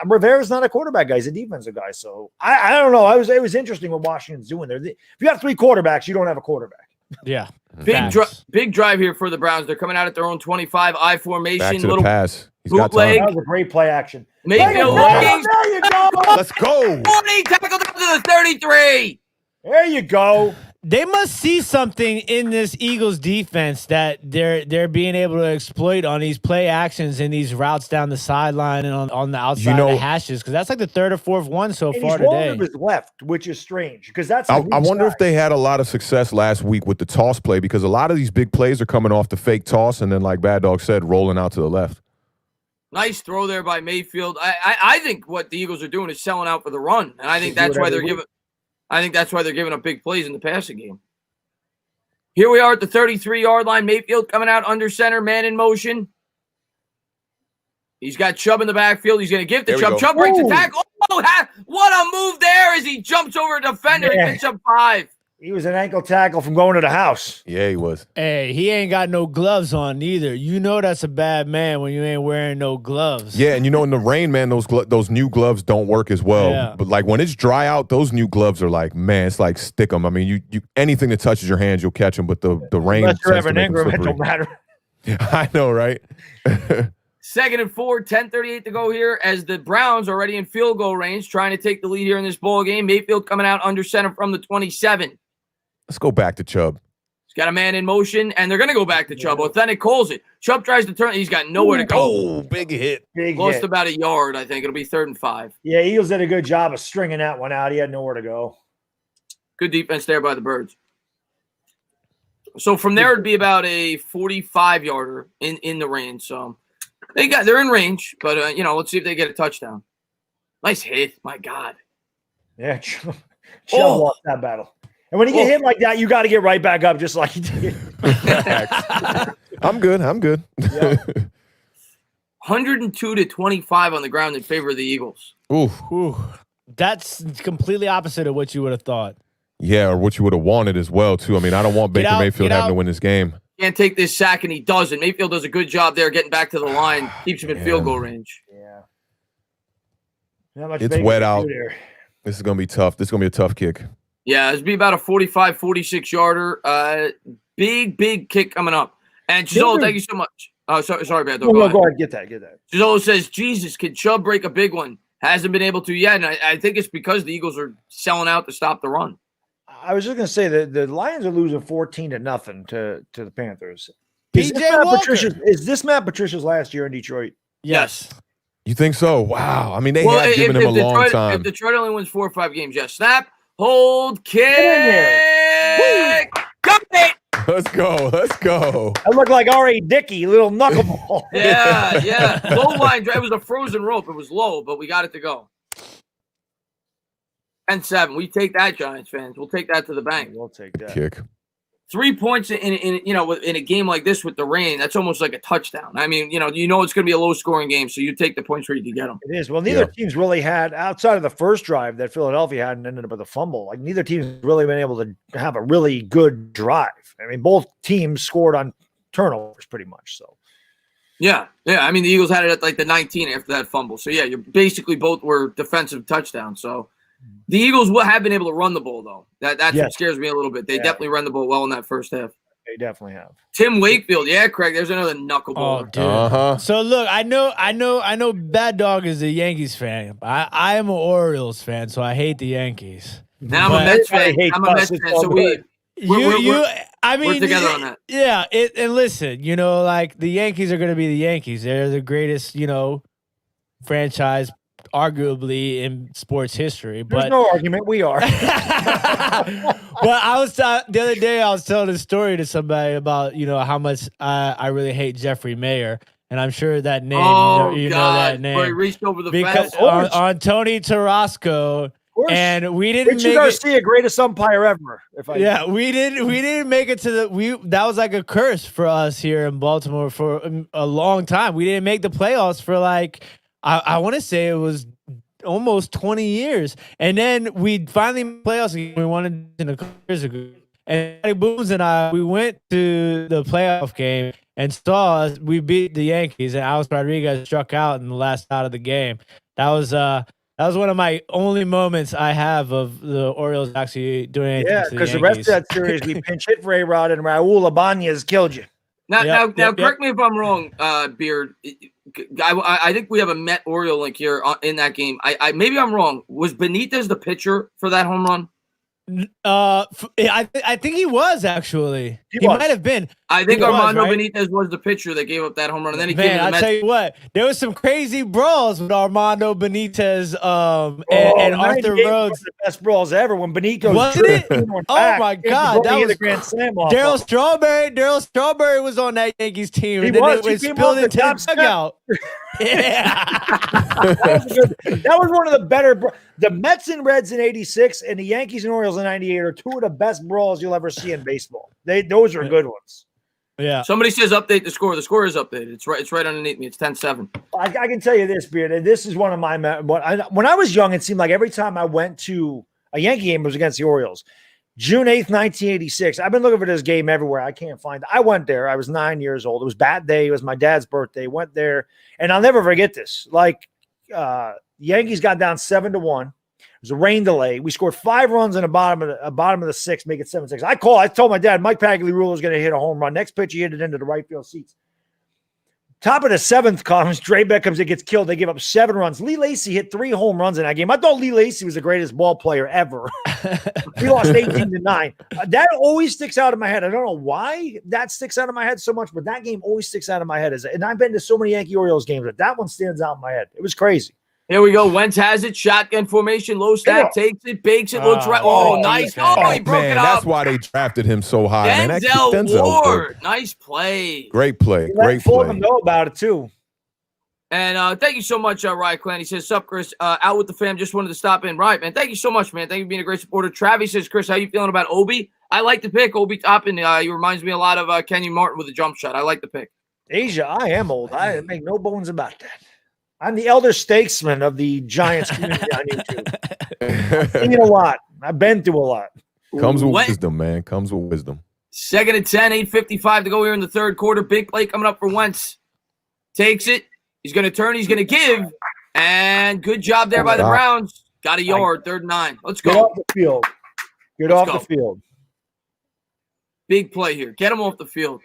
Speaker 4: Rivera's not a quarterback guy; he's a defensive guy. So I don't know. It was interesting what Washington's doing there. If you have 3 quarterbacks, you don't have a quarterback.
Speaker 3: Yeah,
Speaker 1: big drive here for the Browns. They're coming out at their own 25, I formation.
Speaker 2: Back to the pass. He's got
Speaker 1: bootleg.
Speaker 2: time.
Speaker 4: That was a great play action.
Speaker 1: Mayfield looking.
Speaker 4: There you go.
Speaker 2: Let's go.
Speaker 1: 40 tackled up to the 33.
Speaker 4: There you go.
Speaker 3: They must see something in this Eagles defense that they're being able to exploit on these play actions and these routes down the sideline and on the outside of the hashes, because that's like the 3rd or 4th one so far today.
Speaker 4: He's left, which is strange because that's.
Speaker 2: I wonder if they had a lot of success last week with the toss play, because a lot of these big plays are coming off the fake toss and then, like Bad Dog said, rolling out to the left.
Speaker 1: Nice throw there by Mayfield. I think what the Eagles are doing is selling out for the run, and I think that's why they're giving. I think that's why they're giving up big plays in the passing game. Here we are at the 33-yard line. Mayfield coming out under center, man in motion. He's got Chubb in the backfield. He's going to give to Chubb. Chubb breaks the tackle. Oh, what a move there as he jumps over a defender. He picks up 5.
Speaker 4: He was an ankle tackle from going to the house.
Speaker 2: Yeah, he was.
Speaker 3: Hey, he ain't got no gloves on either. You know that's a bad man when you ain't wearing no gloves.
Speaker 2: Yeah, and in the rain, man, those new gloves don't work as well. Yeah. But like when it's dry out, those new gloves are like, man, it's like stick 'em. I mean, you anything that touches your hands, you'll catch them. But the rain.
Speaker 4: Unless you're Evan Ingram, it don't matter.
Speaker 2: I know, right?
Speaker 1: 2nd and 4, 10:38 to go here as the Browns are already in field goal range, trying to take the lead here in this ball game. Mayfield coming out under center from the 27.
Speaker 2: Let's go back to Chubb.
Speaker 1: He's got a man in motion, and they're going to go back to Chubb. Authentic calls it. Chubb tries to turn. He's got nowhere to go.
Speaker 2: Oh, big hit.
Speaker 1: Lost about a yard, I think. It'll be 3rd and 5.
Speaker 4: Yeah, Eagles did a good job of stringing that one out. He had nowhere to go.
Speaker 1: Good defense there by the Birds. So from there, it'd be about a 45-yarder in the range. So they're in range, but, let's see if they get a touchdown. Nice hit. My God.
Speaker 4: Yeah, Chubb lost that battle. And when you get hit like that, you got to get right back up just like he did.
Speaker 2: I'm good.
Speaker 4: Yeah.
Speaker 1: 102-25 on the ground in favor of the Eagles.
Speaker 3: Ooh. That's completely opposite of what you would have thought.
Speaker 2: Yeah, or what you would have wanted as well, too. I mean, I don't want Baker Mayfield having to win this game.
Speaker 1: Can't take this sack, and he doesn't. Mayfield does a good job there getting back to the line, keeps him in field goal range.
Speaker 4: Yeah.
Speaker 2: It's wet out. This is going to be tough. This is going to be a tough kick.
Speaker 1: Yeah, it's be about a 45, 46-yarder. Big kick coming up. And Gisolo, thank you so much. Sorry, Bad Dog.
Speaker 4: Go ahead. Get that.
Speaker 1: Gisolo says, Jesus, can Chubb break a big one? Hasn't been able to yet. And I think it's because the Eagles are selling out to stop the run.
Speaker 4: I was just going to say that the Lions are losing 14-0 to the Panthers. Is this Matt Patricia's last year in Detroit?
Speaker 1: Yes.
Speaker 2: You think so? Wow. I mean, they have given him a long time.
Speaker 1: If Detroit only wins 4 or 5 games, yes. Snap. Hold, kick, got it.
Speaker 2: Let's go.
Speaker 4: I look like R.A. Dickey, little knuckleball.
Speaker 1: Yeah. Low line drive. It was a frozen rope. It was low, but we got it to go. And 7. We take that, Giants fans. We'll take that to the bank.
Speaker 4: We'll take that.
Speaker 2: Kick.
Speaker 1: 3 points in a game like this with the rain, that's almost like a touchdown. I mean, it's going to be a low scoring game, so you take the points where you can get them.
Speaker 4: It is. Well, neither team's really had, outside of the first drive that Philadelphia had and ended up with a fumble, like neither team's really been able to have a really good drive. I mean, both teams scored on turnovers pretty much. So.
Speaker 1: Yeah. I mean, the Eagles had it at like the 19 after that fumble. So, yeah, you basically both were defensive touchdowns. So, the Eagles have been able to run the ball, though. That's what scares me a little bit. They definitely run the ball well in that first half.
Speaker 4: They definitely have.
Speaker 1: Tim Wakefield. Yeah, Craig, there's another knuckleballer.
Speaker 3: Oh, dude. So, look, I know Bad Dog is a Yankees fan. I am an Orioles fan, so I hate the Yankees.
Speaker 1: Now I'm a Mets fan. So we're
Speaker 3: together
Speaker 1: on that.
Speaker 3: Yeah, and listen, like the Yankees are going to be the Yankees. They're the greatest, franchise, arguably in sports history. But
Speaker 4: there's no argument. We are.
Speaker 3: But I was the other day I was telling a story to somebody about how much I really hate Jeffrey Mayer. And I'm sure that name, you know that name.
Speaker 1: Boy, he reached over the
Speaker 3: because
Speaker 1: fence.
Speaker 3: on Tony Tarasco. And we didn't
Speaker 4: Richard Garcia, greatest umpire ever.
Speaker 3: We didn't make it to that was like a curse for us here in Baltimore for a long time. We didn't make the playoffs for like I want to say it was almost 20 years, and then we finally made playoffs again. We won in a couple years ago. And Patty Booms and I, we went to the playoff game and saw us. We beat the Yankees, and Alex Rodriguez struck out in the last out of the game. That was one of my only moments I have of the Orioles actually doing anything.
Speaker 4: Yeah, because the rest of that series, we pinch hit for A-Rod, and Raul Ibanez killed you.
Speaker 1: Now, correct me if I'm wrong, Beard. I think we have a Met Oriole link here in that game. I maybe I'm wrong. Was Benitez the pitcher for that home run?
Speaker 3: I think he was actually. He might have been.
Speaker 1: I think Armando Benitez was the pitcher that gave up that home run, and then he came to the Mets.
Speaker 3: I'll tell you what, there was some crazy brawls with Armando Benitez and Arthur Rhodes.
Speaker 4: The best brawls ever when Benito
Speaker 3: wasn't it? Oh my God, that was the Grand Slam. Daryl Strawberry was on that Yankees team, and then it was spilled into the dugout. Yeah,
Speaker 4: that was one of the better. The Mets and Reds in '86 and the Yankees and Orioles in '98 are two of the best brawls you'll ever see in baseball. Those are good ones.
Speaker 3: Yeah.
Speaker 1: Somebody says update the score. The score is updated. It's right underneath me. It's 10-7.
Speaker 4: I can tell you this, Beard, and this is one of my when I was young, it seemed like every time I went to a Yankee game, it was against the Orioles. June 8th, 1986. I've been looking for this game everywhere. I can't find it. I went there. I was 9 years old. It was Bat Day. It was my dad's birthday. Went there, and I'll never forget this. Like, Yankees got down 7-1. It was a rain delay. We scored 5 runs in the bottom of the sixth, make it 7-6. I told my dad Mike Pagliarulo was going to hit a home run. Next pitch, he hit it into the right field seats. Top of the 7th comes, Draybeck comes in, gets killed. They give up 7 runs. Lee Lacy hit 3 home runs in that game. I thought Lee Lacy was the greatest ball player ever. We lost 18-9. That always sticks out in my head. I don't know why that sticks out in my head so much, but that game always sticks out in my head. And I've been to so many Yankee Orioles games, but that one stands out in my head. It was crazy.
Speaker 1: Here we go. Wentz has it. Shotgun formation. Low snap. Takes it. Bakes it. Looks right. Oh, nice. Oh, he broke it up.
Speaker 2: That's why they drafted him so high.
Speaker 1: Denzel Ward. Nice play.
Speaker 2: Great play.
Speaker 4: Great play. Let them know about it, too.
Speaker 1: And thank you so much, Ryan Clan. He says, sup, Chris? Out with the fam. Just wanted to stop in. Right, man. Thank you so much, man. Thank you for being a great supporter. Travis says, Chris, how you feeling about Obi? I like the pick. Obi Toppin. He reminds me a lot of Kenyon Martin with a jump shot. I like the pick.
Speaker 4: Asia, I am old. I make no bones about that. I'm the elder statesman of the Giants community on YouTube. I've seen a lot. I've been through a lot.
Speaker 2: Comes with wisdom, man. Comes with wisdom.
Speaker 1: 2nd and 10, 8:55 to go here in the third quarter. Big play coming up for Wentz. Takes it. He's going to turn. He's going to give. And good job there by the Browns. Got a yard. 3rd and 9. Let's go.
Speaker 4: Get off the field. Get off the field.
Speaker 1: Big play here. Get him off the field.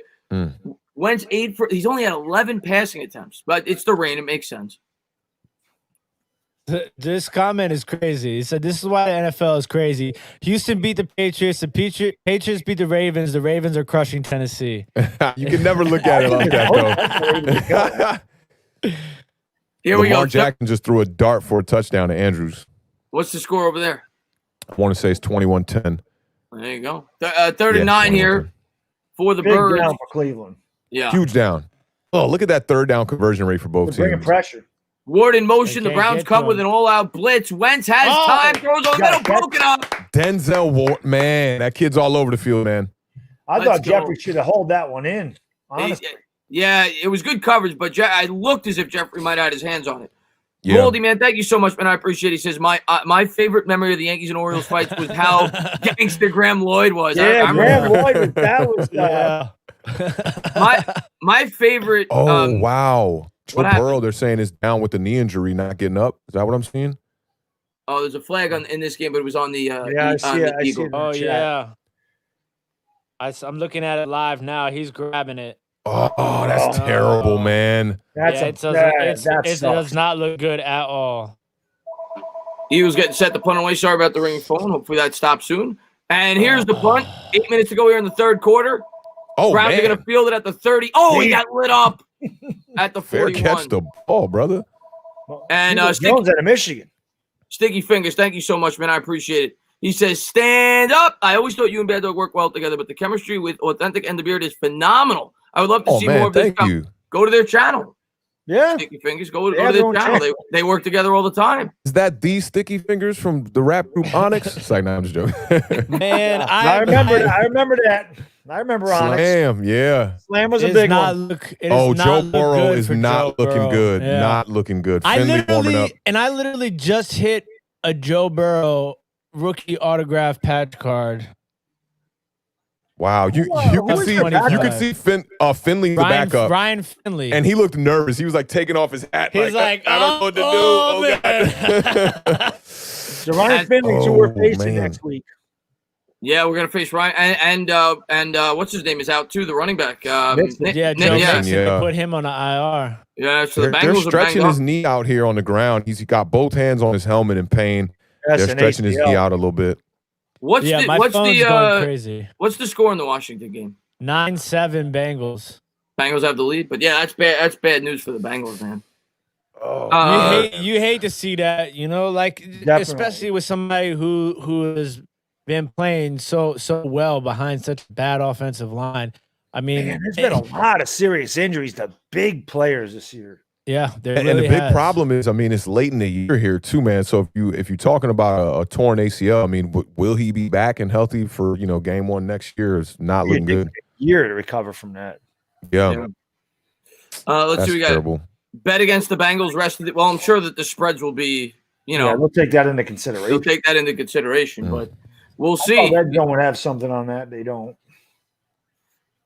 Speaker 1: Wentz he's only had 11 passing attempts, but it's the rain. It makes sense.
Speaker 3: This comment is crazy. He said, this is why the NFL is crazy. Houston beat the Patriots. The Patriots beat the Ravens. The Ravens are crushing Tennessee.
Speaker 2: You can never look at it like that, though.
Speaker 1: Here we go.
Speaker 2: Lamar Jackson just threw a dart for a touchdown to Andrews.
Speaker 1: What's the score over there?
Speaker 2: I want to say it's 21-10.
Speaker 1: There you go. 3rd and 9 here for the Birds.
Speaker 4: Big down for Cleveland.
Speaker 1: Yeah.
Speaker 2: Huge down. Oh, look at that 3rd down conversion rate for both teams.
Speaker 4: Bringing pressure.
Speaker 1: Ward in motion. The Browns come with an all-out blitz. Wentz has time. Throws on the middle. Broken up.
Speaker 2: Denzel Ward. Man, that kid's all over the field, man.
Speaker 4: I thought Jeffrey should have held that one in. Honestly.
Speaker 1: Yeah, it was good coverage, but I looked as if Jeffrey might have had his hands on it.
Speaker 2: Yeah.
Speaker 1: Moldy, man, thank you so much, man. I appreciate it. He says, my favorite memory of the Yankees and Orioles fights was how gangster Graham Lloyd was.
Speaker 4: Yeah, Graham Lloyd, that was
Speaker 1: my favorite.
Speaker 2: Oh, wow. Joe
Speaker 1: what happened?
Speaker 2: Burrow, they're saying, is down with the knee injury, not getting up. Is that what I'm seeing?
Speaker 1: Oh, there's a flag in this game, but it was on the
Speaker 4: I see it.
Speaker 3: Oh, yeah. I'm looking at it live now. He's grabbing it.
Speaker 2: Oh, that's terrible, man.
Speaker 3: It does not look good at all.
Speaker 1: He was getting set to punt away. Sorry about the ringing phone. Hopefully that stops soon. And here's the punt. 8 minutes to go here in the third quarter.
Speaker 2: Oh,
Speaker 1: Browns
Speaker 2: man.
Speaker 1: are going to field it at the 30. Oh, he got lit up at the 41.
Speaker 2: Fair catch the ball, brother.
Speaker 1: And
Speaker 4: Jones out of Michigan.
Speaker 1: Sticky Fingers, thank you so much, man. I appreciate it. He says, stand up. I always thought you and Bad Dog work well together, but the chemistry with Authentic and the Beard is phenomenal. I would love to see more of this. Go to their channel.
Speaker 4: Yeah.
Speaker 1: Sticky Fingers, go to their channel. They work together all the time.
Speaker 2: Is that the Sticky Fingers from the rap group Onyx? It's like, no, I'm just joking.
Speaker 3: Man,
Speaker 4: I remember that. I remember Onyx.
Speaker 2: Slam, yeah.
Speaker 4: Slam was a big one.
Speaker 2: Joe Burrow is not looking good.
Speaker 3: Yeah.
Speaker 2: Not looking good. Finley warming up.
Speaker 3: And I literally just hit a Joe Burrow rookie autograph patch card.
Speaker 2: Wow, you could see Finley in the backup.
Speaker 3: Ryan Finley,
Speaker 2: and he looked nervous. He was like taking off his hat.
Speaker 3: He's like
Speaker 2: I don't know what to do.
Speaker 3: God.
Speaker 4: So Ryan Finley, who we're facing next week.
Speaker 1: Yeah, we're gonna face Ryan and what's his name is out too. The running back.
Speaker 3: Joe Mixon put him on an IR.
Speaker 1: Yeah, so
Speaker 2: they're stretching his knee out here on the ground. He's got both hands on his helmet in pain. They're stretching his knee out a little bit.
Speaker 1: What's
Speaker 3: going crazy.
Speaker 1: What's the score in the Washington game?
Speaker 3: 9-7 Bengals.
Speaker 1: Bengals have the lead, but yeah, that's bad. That's bad news for the Bengals, man.
Speaker 3: Oh, you hate to see that, especially with somebody who has been playing so well behind such a bad offensive line. I mean,
Speaker 4: there's been a lot of serious injuries to big players this year.
Speaker 3: Yeah,
Speaker 2: and the big problem is, it's late in the year here too, man. So if you're talking about a torn ACL, will he be back and healthy for game one next year? It's not looking good.
Speaker 4: Year to recover from that.
Speaker 2: Yeah.
Speaker 1: Let's see. We got terrible. Bet against the Bengals. Rest of well, I'm sure that the spreads will be.
Speaker 4: We'll take that into consideration.
Speaker 1: We'll take that into consideration, but we'll see.
Speaker 4: Red Zone would have something on that. They don't.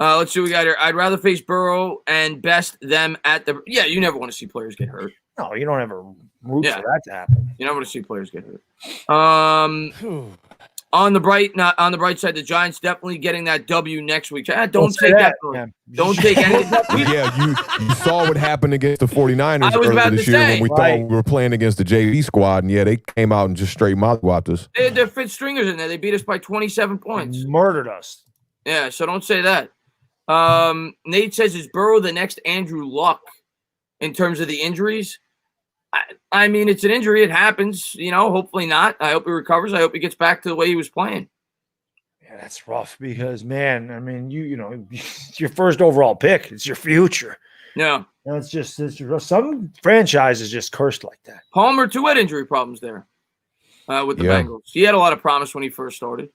Speaker 1: Let's see what we got here. I'd rather face Burrow and best them at the. Yeah, you never want to see players get hurt.
Speaker 4: No, you don't ever root for that to happen.
Speaker 1: You never want to see players get hurt. On the bright side, the Giants definitely getting that W next week. Don't take that. Don't take anything.
Speaker 2: Yeah, you saw what happened against the 49ers earlier this year when we thought we were playing against the JV squad, and they came out and just straight mollywopped us.
Speaker 1: They had their fifth stringers in there. They beat us by 27 points.
Speaker 4: Murdered us.
Speaker 1: Yeah, so don't say that. Nate says, is Burrow the next Andrew Luck in terms of the injuries? I mean, it's an injury. It happens, hopefully not. I hope he recovers. I hope he gets back to the way he was playing.
Speaker 4: Yeah, that's rough because, man, it's your first overall pick. It's your future.
Speaker 1: Yeah.
Speaker 4: It's some franchises just cursed like that.
Speaker 1: Palmer, too, had injury problems there with the Bengals. He had a lot of promise when he first started.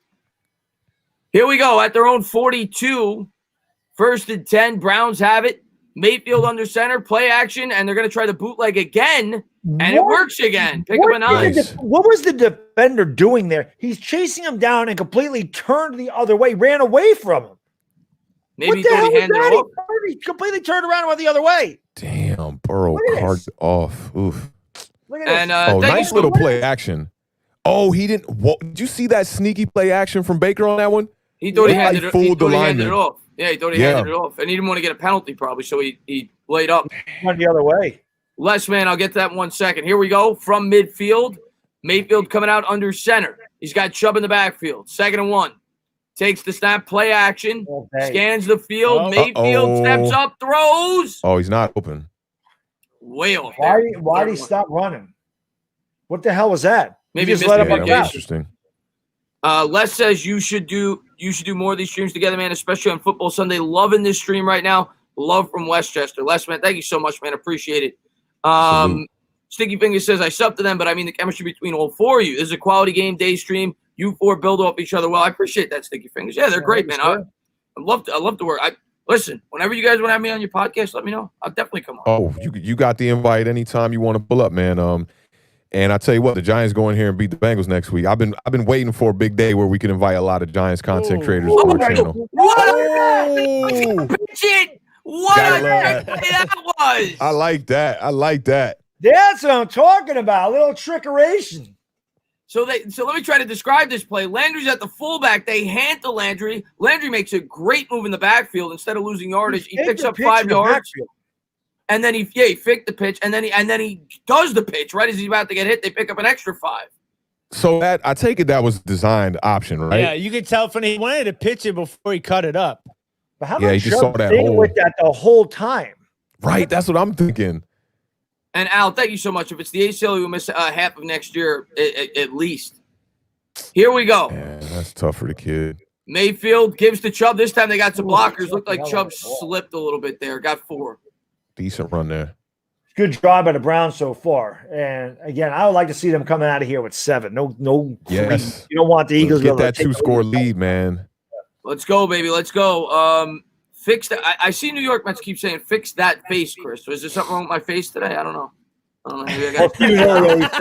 Speaker 1: Here we go. At their own 42, 1st and 10, Browns have it. Mayfield under center, play action, and they're going to try the bootleg again, and it works again. Pick up a 9.
Speaker 4: What was the defender doing there? He's chasing him down and completely turned the other way, ran away from him.
Speaker 1: Maybe he thought he handed it off.
Speaker 4: He completely turned around and went the other way.
Speaker 2: Damn, Burrow cards off. Oof.
Speaker 4: Look at
Speaker 1: this.
Speaker 2: Nice little play action. Oh, he didn't. Did you see that sneaky play action from Baker on that one?
Speaker 1: He thought he handed it off. Yeah, he thought he handed it off. And he didn't want to get a penalty probably, so he laid up.
Speaker 4: Went the other way.
Speaker 1: Les, man, I'll get to that in 1 second. Here we go. From midfield, Mayfield coming out under center. He's got Chubb in the backfield. 2nd and 1. Takes the snap, play action. Scans the field. Mayfield steps up, throws.
Speaker 2: Oh, he's not open.
Speaker 1: Way off.
Speaker 4: Why did he stop running? What the hell was that?
Speaker 1: Maybe
Speaker 4: he just let up on that.
Speaker 2: Interesting.
Speaker 1: Les says you should do more of these streams together, man, especially on Football Sunday. Loving this stream right now. Love from Westchester. Les, man, thank you so much, man. Appreciate it. Sticky Finger says, I sub to them, but I mean the chemistry between all 4 of you. This is a quality game day stream. You 4 build off each other well. I appreciate that, Sticky Fingers. Yeah, they're great, man. I'd love to work. Listen, whenever you guys want to have me on your podcast, let me know. I'll definitely come on.
Speaker 2: Oh, you got the invite anytime you want to pull up, man. And I tell you what, the Giants go in here and beat the Bengals next week. I've been waiting for a big day where we can invite a lot of Giants content creators to our channel.
Speaker 1: What a great play that was!
Speaker 2: I like that.
Speaker 4: That's what I'm talking about. A little trickeration.
Speaker 1: So let me try to describe this play. Landry's at the fullback. They hand to Landry. Landry makes a great move in the backfield. Instead of losing yardage, he picks up 5 yards. And then he faked the pitch, and then he does the pitch right as he's about to get hit. They pick up an extra 5.
Speaker 2: So I take it that was designed option, right?
Speaker 3: Yeah, you could tell from he wanted to pitch it before he cut it up.
Speaker 4: But how
Speaker 2: he
Speaker 4: much
Speaker 2: just saw that hole
Speaker 4: with that the whole time?
Speaker 2: Right, that's what I'm thinking.
Speaker 1: And Al, thank you so much. If it's the ACL, you'll miss half of next year at least. Here we go.
Speaker 2: Man, that's tough for the kid.
Speaker 1: Mayfield gives to Chubb. This time they got some blockers. Looked like Chubb slipped a little bit there. Got 4.
Speaker 2: Decent run there.
Speaker 4: Good job by the Browns so far. And again, I would like to see them coming out of here with 7. No.
Speaker 2: Yes.
Speaker 4: You don't want the Eagles
Speaker 2: get that 2-score lead, man.
Speaker 1: Let's go, baby. Let's go. Fix that. I see New York Mets keep saying fix that face, Chris. So is there something wrong with my face today? I don't know. Maybe I got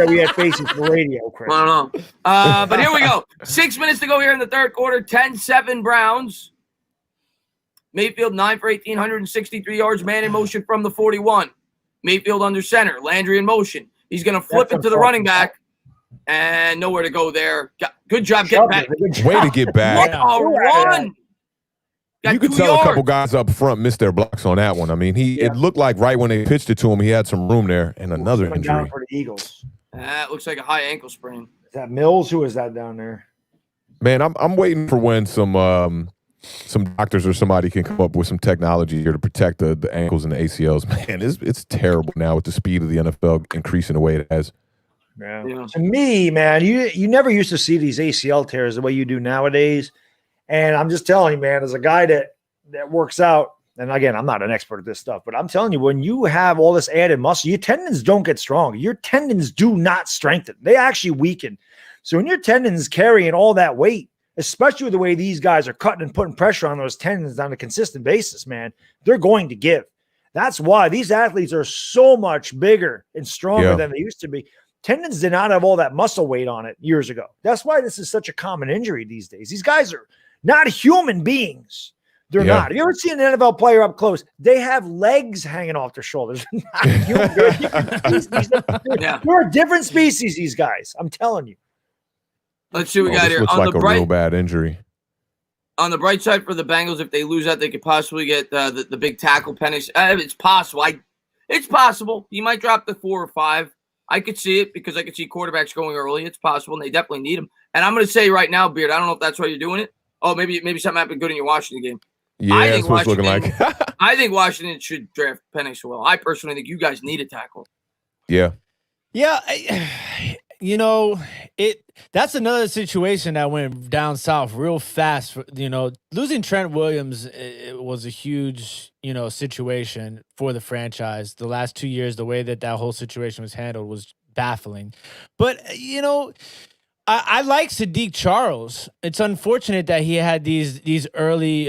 Speaker 4: we had faces for radio, Chris.
Speaker 1: I don't know. But here we go. 6 minutes to go here in the third quarter. 10-7 Browns. Mayfield 9 for 18, 163 yards. Man in motion from the 41. Mayfield under center. Landry in motion. He's going to flip it to the running back. And nowhere to go there. Good job getting back.
Speaker 2: Way to get back.
Speaker 1: What a run.
Speaker 2: You could tell a couple guys up front missed their blocks on that one. I mean, it looked like right when they pitched it to him, he had some room there, and another injury.
Speaker 4: Down for the Eagles.
Speaker 1: That looks like a high ankle sprain.
Speaker 4: Is that Mills? Who is that down there?
Speaker 2: Man, I'm waiting for when some doctors or somebody can come up with some technology here to protect the ankles and the ACLs. Man, it's terrible now with the speed of the NFL increasing the way it has.
Speaker 4: Yeah. To me, man, you never used to see these ACL tears the way you do nowadays. And I'm just telling you, man, as a guy that works out, and again, I'm not an expert at this stuff, but I'm telling you, when you have all this added muscle, your tendons don't get strong. Your tendons do not strengthen. They actually weaken. So when your tendons carrying all that weight, especially with the way these guys are cutting and putting pressure on those tendons on a consistent basis, man, they're going to give. That's why these athletes are so much bigger and stronger than they used to be. Tendons did not have all that muscle weight on it years ago. That's why this is such a common injury these days. These guys are not human beings. They're not. Have you ever seen an NFL player up close? They have legs hanging off their shoulders. They're a different species, these guys. I'm telling you.
Speaker 1: Let's see what we got here.
Speaker 2: Looks like a real bad injury.
Speaker 1: On the bright side for the Bengals, if they lose that, they could possibly get the big tackle penalty. It's possible. It's possible. He might drop the 4 or 5. I could see it because I could see quarterbacks going early. It's possible, and they definitely need him. And I'm going to say right now, Beard, I don't know if that's why you're doing it. Oh, maybe something happened good in your Washington game.
Speaker 2: Yeah, that's what it's looking like.
Speaker 1: I think Washington should draft Penix well. I personally think you guys need a tackle.
Speaker 2: Yeah.
Speaker 3: Yeah, that's another situation that went down south real fast. Losing Trent Williams was a huge, situation for the franchise. The last 2 years, the way that whole situation was handled was baffling. But, I like Sadiq Charles. It's unfortunate that he had these early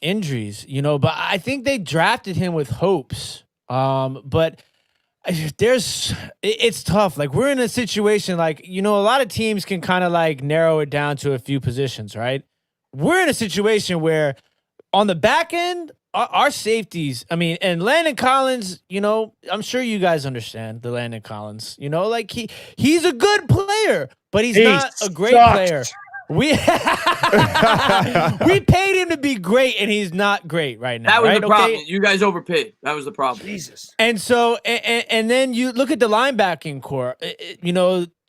Speaker 3: injuries, but I think they drafted him with hopes. But it's tough. Like, we're in a situation like, a lot of teams can kind of like narrow it down to a few positions, right? We're in a situation where on the back end, our safeties, and Landon Collins, I'm sure you guys understand the Landon Collins, he's a good player, but he's not a great player. We paid him to be great, and he's not great right now.
Speaker 1: That was
Speaker 3: the
Speaker 1: problem. Okay? You guys overpaid. That was the problem.
Speaker 4: Jesus.
Speaker 3: And so, and then you look at the linebacking core.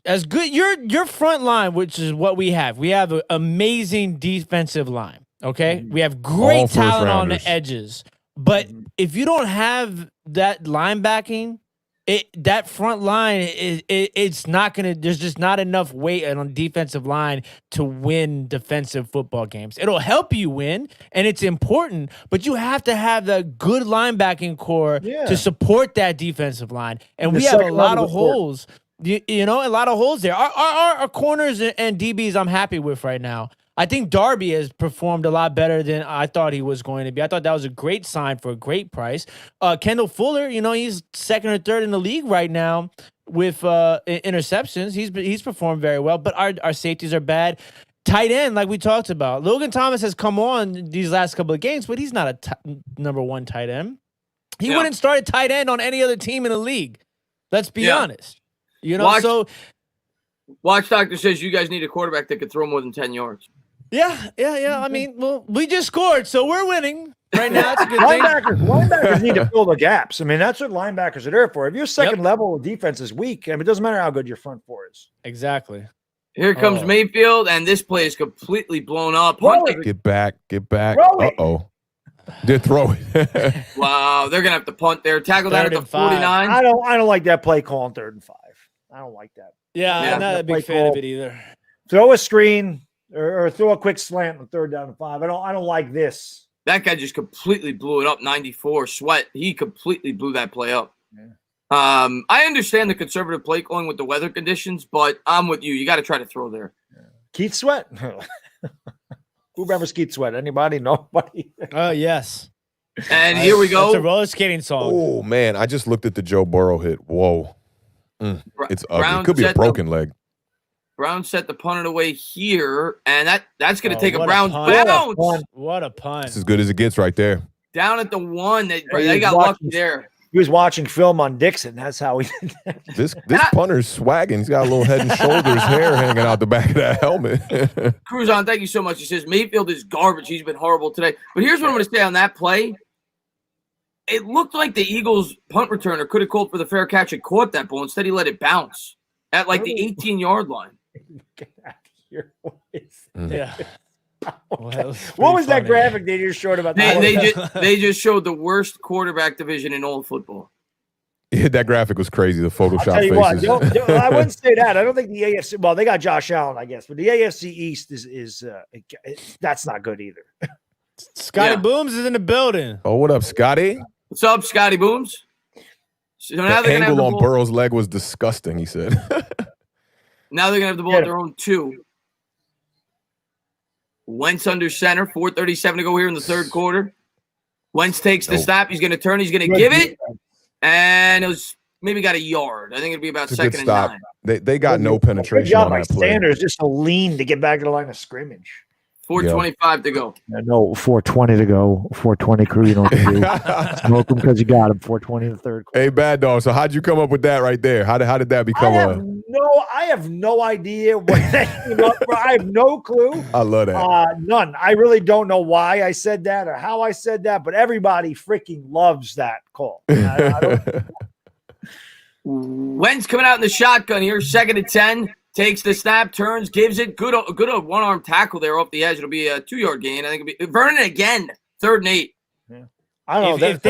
Speaker 3: As good your front line, which is what we have. We have an amazing defensive line. Okay, we have great talent on the edges, but if you don't have that linebacking, that front line it's not gonna. There's just not enough weight on defensive line to win defensive football games. It'll help you win, and it's important, but you have to have the good linebacking core to support that defensive line, and we have a lot of holes. A lot of holes there. Our corners and DBs I'm happy with right now. I think Darby has performed a lot better than I thought he was going to be. I thought that was a great sign for a great price. Kendall Fuller, he's second or third in the league right now with interceptions. He's performed very well, but our safeties are bad. Tight end, like we talked about. Logan Thomas has come on these last couple of games, but he's not a number one tight end. He wouldn't start a tight end on any other team in the league. Let's be honest.
Speaker 1: Watch Doctor says you guys need a quarterback that could throw more than 10 yards.
Speaker 3: Yeah. I mean, well, we just scored, so we're winning right now. That's a good thing.
Speaker 4: Linebackers need to fill the gaps. I mean, that's what linebackers are there for. If your second level of defense is weak, I mean, it doesn't matter how good your front four is.
Speaker 3: Exactly.
Speaker 1: Here comes Mayfield, and this play is completely blown up.
Speaker 2: Get back. Uh-oh. Did throw it.
Speaker 1: Wow, they're gonna have to punt there. Tackle down at the 49.
Speaker 4: I don't like that play call on 3rd and 5. I don't like that.
Speaker 3: Yeah, I'm not a big fan of it either.
Speaker 4: Throw a screen or throw a quick slant on 3rd down and 5. I don't like this.
Speaker 1: That guy just completely blew it up. 94 Sweat. He completely blew that play up.
Speaker 4: Yeah.
Speaker 1: I understand the conservative play calling with the weather conditions, but I'm with you. You got to try to throw there.
Speaker 4: Keith Sweat. Who remembers Keith Sweat? Anybody? Nobody?
Speaker 3: Oh, yes.
Speaker 1: And here we go.
Speaker 3: It's a roller skating song.
Speaker 2: Oh, man. I just looked at the Joe Burrow hit. Whoa. It's ugly. It could be a broken leg.
Speaker 1: Brown set the punt away here, and that's going to take a
Speaker 3: Browns
Speaker 1: bounce.
Speaker 3: What a punt.
Speaker 2: It's as good as it gets right there.
Speaker 1: Down at the 1. They got lucky there.
Speaker 4: He was watching film on Dixon. That's how he did that.
Speaker 2: This punter's swagging. He's got a little head and shoulders hair hanging out the back of that helmet.
Speaker 1: Cruzon, thank you so much. He says Mayfield is garbage. He's been horrible today. But here's what I'm going to say on that play. It looked like the Eagles punt returner could have called for the fair catch and caught that ball. Instead, he let it bounce at like the 18-yard line.
Speaker 4: Get out of here.
Speaker 3: Yeah.
Speaker 4: What was that graphic they just showed about that?
Speaker 1: They just showed the worst quarterback division in all of football.
Speaker 2: Yeah, that graphic was crazy. The Photoshop faces.
Speaker 4: I wouldn't say that. I don't think the AFC. Well, they got Josh Allen, I guess, but the AFC East is that's not good either.
Speaker 3: Scotty Booms is in the building.
Speaker 2: Oh, what up, Scotty?
Speaker 1: What's up, Scotty Booms? So now
Speaker 2: the angle on Burrow's leg was disgusting. He said.
Speaker 1: Now they're gonna have the ball at their own 2. Wentz under center, 4:37 to go here in the 3rd quarter. Wentz takes the snap. He's going to turn. He's going to give it. And it was maybe got a yard. I think it'll be about 2nd and 9.
Speaker 2: They got no penetration on that play.
Speaker 4: Sanders just a lean to get back to the line of scrimmage.
Speaker 1: 4:25 to go.
Speaker 4: No, 4:20 to go. 4:20 crew, you know what to do. Smoke them because you got him. 4:20 in the 3rd quarter.
Speaker 2: Hey, Bad Dog. So how'd you come up with that right there? How did that become
Speaker 4: I have no idea what that came up from. I have no clue.
Speaker 2: I love that.
Speaker 4: None. I really don't know why I said that or how I said that, but everybody freaking loves that call.
Speaker 1: Wentz coming out in the shotgun here, 2nd and 10. Takes the snap, turns, gives it. Good one-arm tackle there off the edge. It'll be a 2-yard gain. I think it'll be Vernon again, 3rd and 8.
Speaker 4: Yeah. I don't know.
Speaker 3: If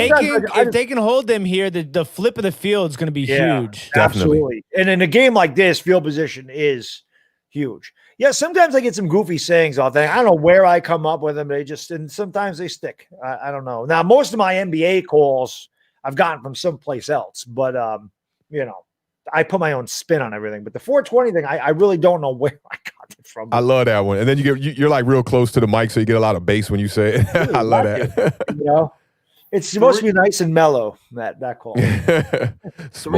Speaker 3: they can hold them here, the flip of the field is going to be huge.
Speaker 2: Definitely.
Speaker 4: Absolutely. And in a game like this, field position is huge. Yeah, sometimes I get some goofy sayings off that. I don't know where I come up with them. And sometimes they stick. I don't know. Now, most of my NBA calls I've gotten from someplace else, but I put my own spin on everything, but the 420 thing, I really don't know where I got it from.
Speaker 2: I love that one. And then you're like real close to the mic, so you get a lot of bass when you say it. I love that.
Speaker 4: It's supposed to be nice and mellow, that call.
Speaker 1: 3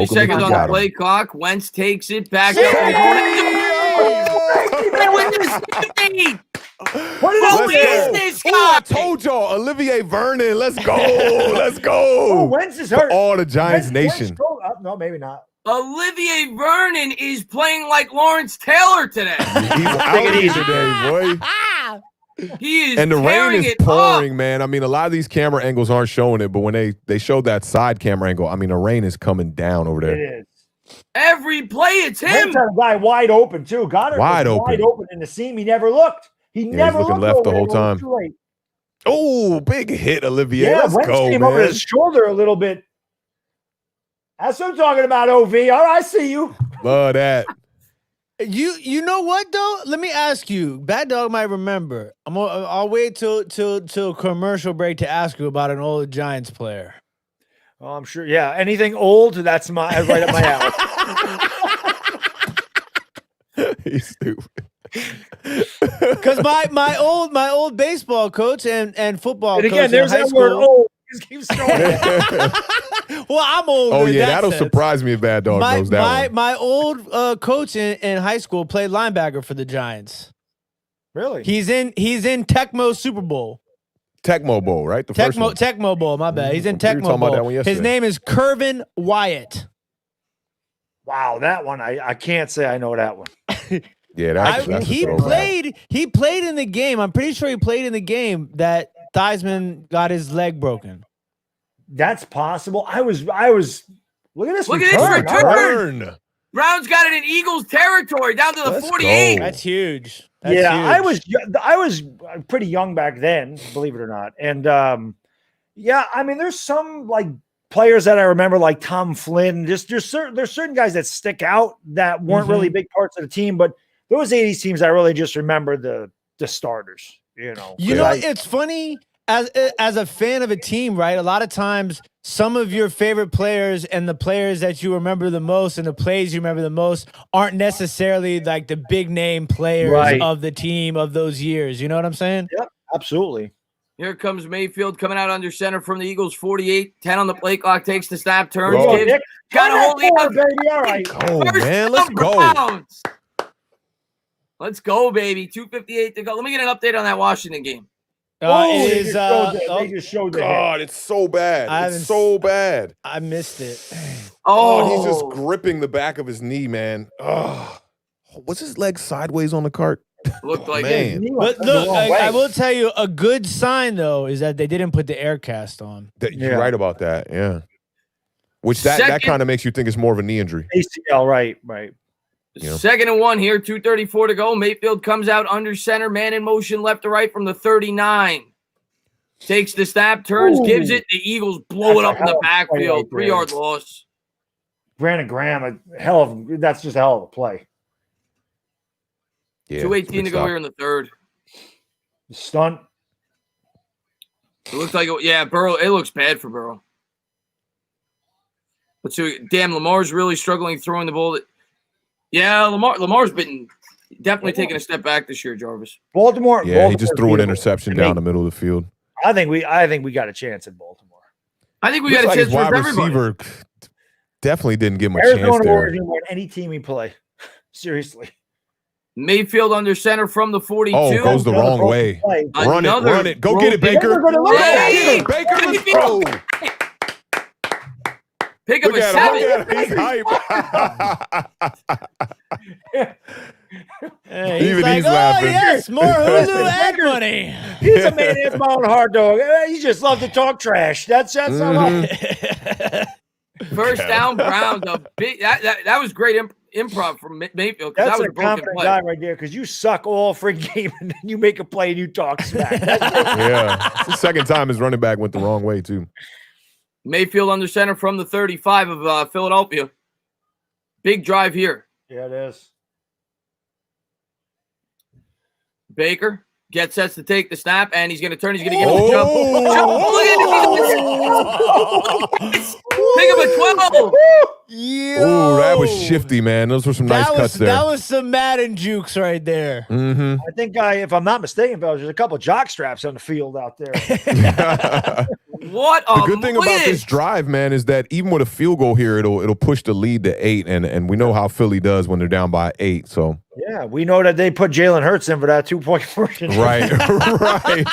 Speaker 1: seconds on the play clock. Wentz takes it back up. Who is this guy?
Speaker 2: I told y'all, Olivier Vernon. Let's go. Let's go.
Speaker 4: Oh, Wentz is hurt.
Speaker 2: For all the Giants Nation.
Speaker 4: No, maybe not.
Speaker 1: Olivier Vernon is playing like Lawrence Taylor today.
Speaker 2: He's out here today, boy.
Speaker 1: He is,
Speaker 2: and the rain is pouring,
Speaker 1: up.
Speaker 2: man. I mean, a lot of these camera angles aren't showing it, but when they showed that side camera angle, I mean, the rain is coming down over there.
Speaker 4: It is.
Speaker 1: Every play, it's him.
Speaker 4: Wentz had a guy wide open too. Goddard
Speaker 2: wide
Speaker 4: open in the seam. He never looked. He never
Speaker 2: he's looking
Speaker 4: looked
Speaker 2: left the whole time. Oh, big hit, Olivier.
Speaker 4: Yeah,
Speaker 2: Let's
Speaker 4: Wentz
Speaker 2: go,
Speaker 4: came
Speaker 2: man.
Speaker 4: over his shoulder a little bit. That's what I'm talking about, OV. All right, I see you.
Speaker 2: Love that.
Speaker 3: You know what though? Let me ask you. Bad Dog might remember. I'll wait till commercial break to ask you about an old Giants player.
Speaker 4: Oh, I'm sure. Yeah, anything old, that's right up my alley.
Speaker 2: He's stupid.
Speaker 3: Because my old baseball coach and football
Speaker 4: And
Speaker 3: coach
Speaker 4: again, there's
Speaker 3: in high
Speaker 4: that word
Speaker 3: school.
Speaker 4: old. Just keeps throwing it.
Speaker 3: Well, I'm old.
Speaker 2: Oh
Speaker 3: in
Speaker 2: yeah,
Speaker 3: that
Speaker 2: that'll
Speaker 3: sense.
Speaker 2: surprise me if Bad Dog knows that one.
Speaker 3: My old coach in high school played linebacker for the Giants.
Speaker 4: Really?
Speaker 3: He's in Tecmo Super Bowl.
Speaker 2: Tecmo Bowl, right? The first one.
Speaker 3: Tecmo Bowl, my bad. He's in
Speaker 2: We were
Speaker 3: Tecmo
Speaker 2: talking about that
Speaker 3: Bowl.
Speaker 2: one
Speaker 3: His
Speaker 2: yesterday.
Speaker 3: name is Curvin Wyatt.
Speaker 4: Wow, that one I can't say I know that one.
Speaker 2: Yeah, that's a
Speaker 3: he
Speaker 2: throwback.
Speaker 3: played in the game. I'm pretty sure he played in the game that Theismann got his leg broken.
Speaker 4: That's possible. I was. Look at this
Speaker 1: Look at this
Speaker 4: return.
Speaker 1: return.
Speaker 4: All right.
Speaker 2: Turn.
Speaker 1: Browns got it in Eagles territory down to the
Speaker 2: Let's
Speaker 1: 48.
Speaker 2: go.
Speaker 3: That's huge. That's
Speaker 4: Yeah,
Speaker 3: huge.
Speaker 4: I was pretty young back then, believe it or not. And yeah, I mean, there's some like players that I remember, like Tom Flynn. Just there's certain guys that stick out that weren't really big parts of the team, but those 80s teams, I really just remember the starters. You know,
Speaker 3: It's funny as a fan of a team, right? A lot of times, some of your favorite players and the players that you remember the most and the plays you remember the most aren't necessarily like the big name players of the team of those years. You know what I'm saying?
Speaker 4: Yep, absolutely.
Speaker 1: Here comes Mayfield coming out under center from the Eagles 48. 10 on the play clock, takes the snap, turns,
Speaker 2: Go.
Speaker 1: gives. Got to hold the
Speaker 4: baby. All right.
Speaker 2: Go,
Speaker 1: First
Speaker 2: man. Let's
Speaker 1: down,
Speaker 2: go.
Speaker 1: Browns. Let's go, baby. 2:58 to go. Let me get an update on that Washington game.
Speaker 3: It is.
Speaker 4: They just showed the
Speaker 2: God, it's so bad. It's so bad.
Speaker 3: I missed it.
Speaker 2: Oh, he's just gripping the back of his knee, man. Oh, was his leg sideways on the cart?
Speaker 1: Looked like
Speaker 2: man.
Speaker 1: it.
Speaker 3: But look, I will tell you a good sign though is that they didn't put the air cast on.
Speaker 2: You're right about that. Yeah. Which that kind of makes you think it's more of a knee injury.
Speaker 4: ACL, right.
Speaker 2: You know.
Speaker 1: 2nd and 1 here, 2:34 to go. Mayfield comes out under center, man in motion left to right from the 39. Takes the snap, turns, gives it. The Eagles blow it up in the backfield. 3-yard loss.
Speaker 4: Brandon Graham, that's just a hell of a play.
Speaker 2: Yeah,
Speaker 1: 2:18 to go here in the third.
Speaker 4: Stunt.
Speaker 1: It looks like, Burrow. It looks bad for Burrow. But Lamar's really struggling throwing the ball. Yeah, Lamar's been definitely taking a step back this year, Jarvis.
Speaker 4: Baltimore.
Speaker 2: Yeah, he just threw an interception down the middle of the field.
Speaker 4: I think we got a chance at Baltimore.
Speaker 1: I think we got a chance
Speaker 2: his
Speaker 1: for
Speaker 2: wide
Speaker 1: everybody.
Speaker 2: receiver definitely didn't give him a
Speaker 4: Arizona
Speaker 2: chance there.
Speaker 4: will win any team we play. Seriously.
Speaker 1: Mayfield under center from the 42.
Speaker 2: Oh, goes the wrong way. Run it. Go get it, Baker.
Speaker 1: Hey,
Speaker 2: Baker, let's go.
Speaker 1: Pick up
Speaker 2: Look
Speaker 1: a
Speaker 2: at
Speaker 1: 7.
Speaker 2: him. He's hype.
Speaker 3: Hey,
Speaker 2: Even
Speaker 3: like,
Speaker 2: he's laughing.
Speaker 3: Oh yes, more Hulu ad money.
Speaker 4: He's a man that's my own hard dog. He just loves to talk trash. That's all right.
Speaker 1: First down, Browns. That was great improv from Mayfield.
Speaker 4: That's
Speaker 1: that was
Speaker 4: a
Speaker 1: a broken
Speaker 4: confident
Speaker 1: play.
Speaker 4: guy right there because you suck all freaking game and then you make a play and you talk smack.
Speaker 2: Yeah. It's the second time his running back went the wrong way, too.
Speaker 1: Mayfield under center from the 35 of Philadelphia. Big drive here.
Speaker 4: Yeah, it is.
Speaker 1: Baker gets sets to take the snap, and he's going to turn. He's going to give him a jump. Look at it. Pick up a 12.
Speaker 2: Ooh, that was shifty, man. Those were some nice cuts there.
Speaker 3: That was some Madden jukes right there.
Speaker 2: Mm-hmm.
Speaker 4: I think, if I'm not mistaken, fellas, there's a couple jock straps on the field out there.
Speaker 1: What?
Speaker 2: The good thing about this drive, man, is that even with a field goal here, it'll push the lead to 8, and we know how Philly does when they're down by 8. So
Speaker 4: yeah, we know that they put Jalen Hurts in for that 2-point conversion.
Speaker 2: right, right.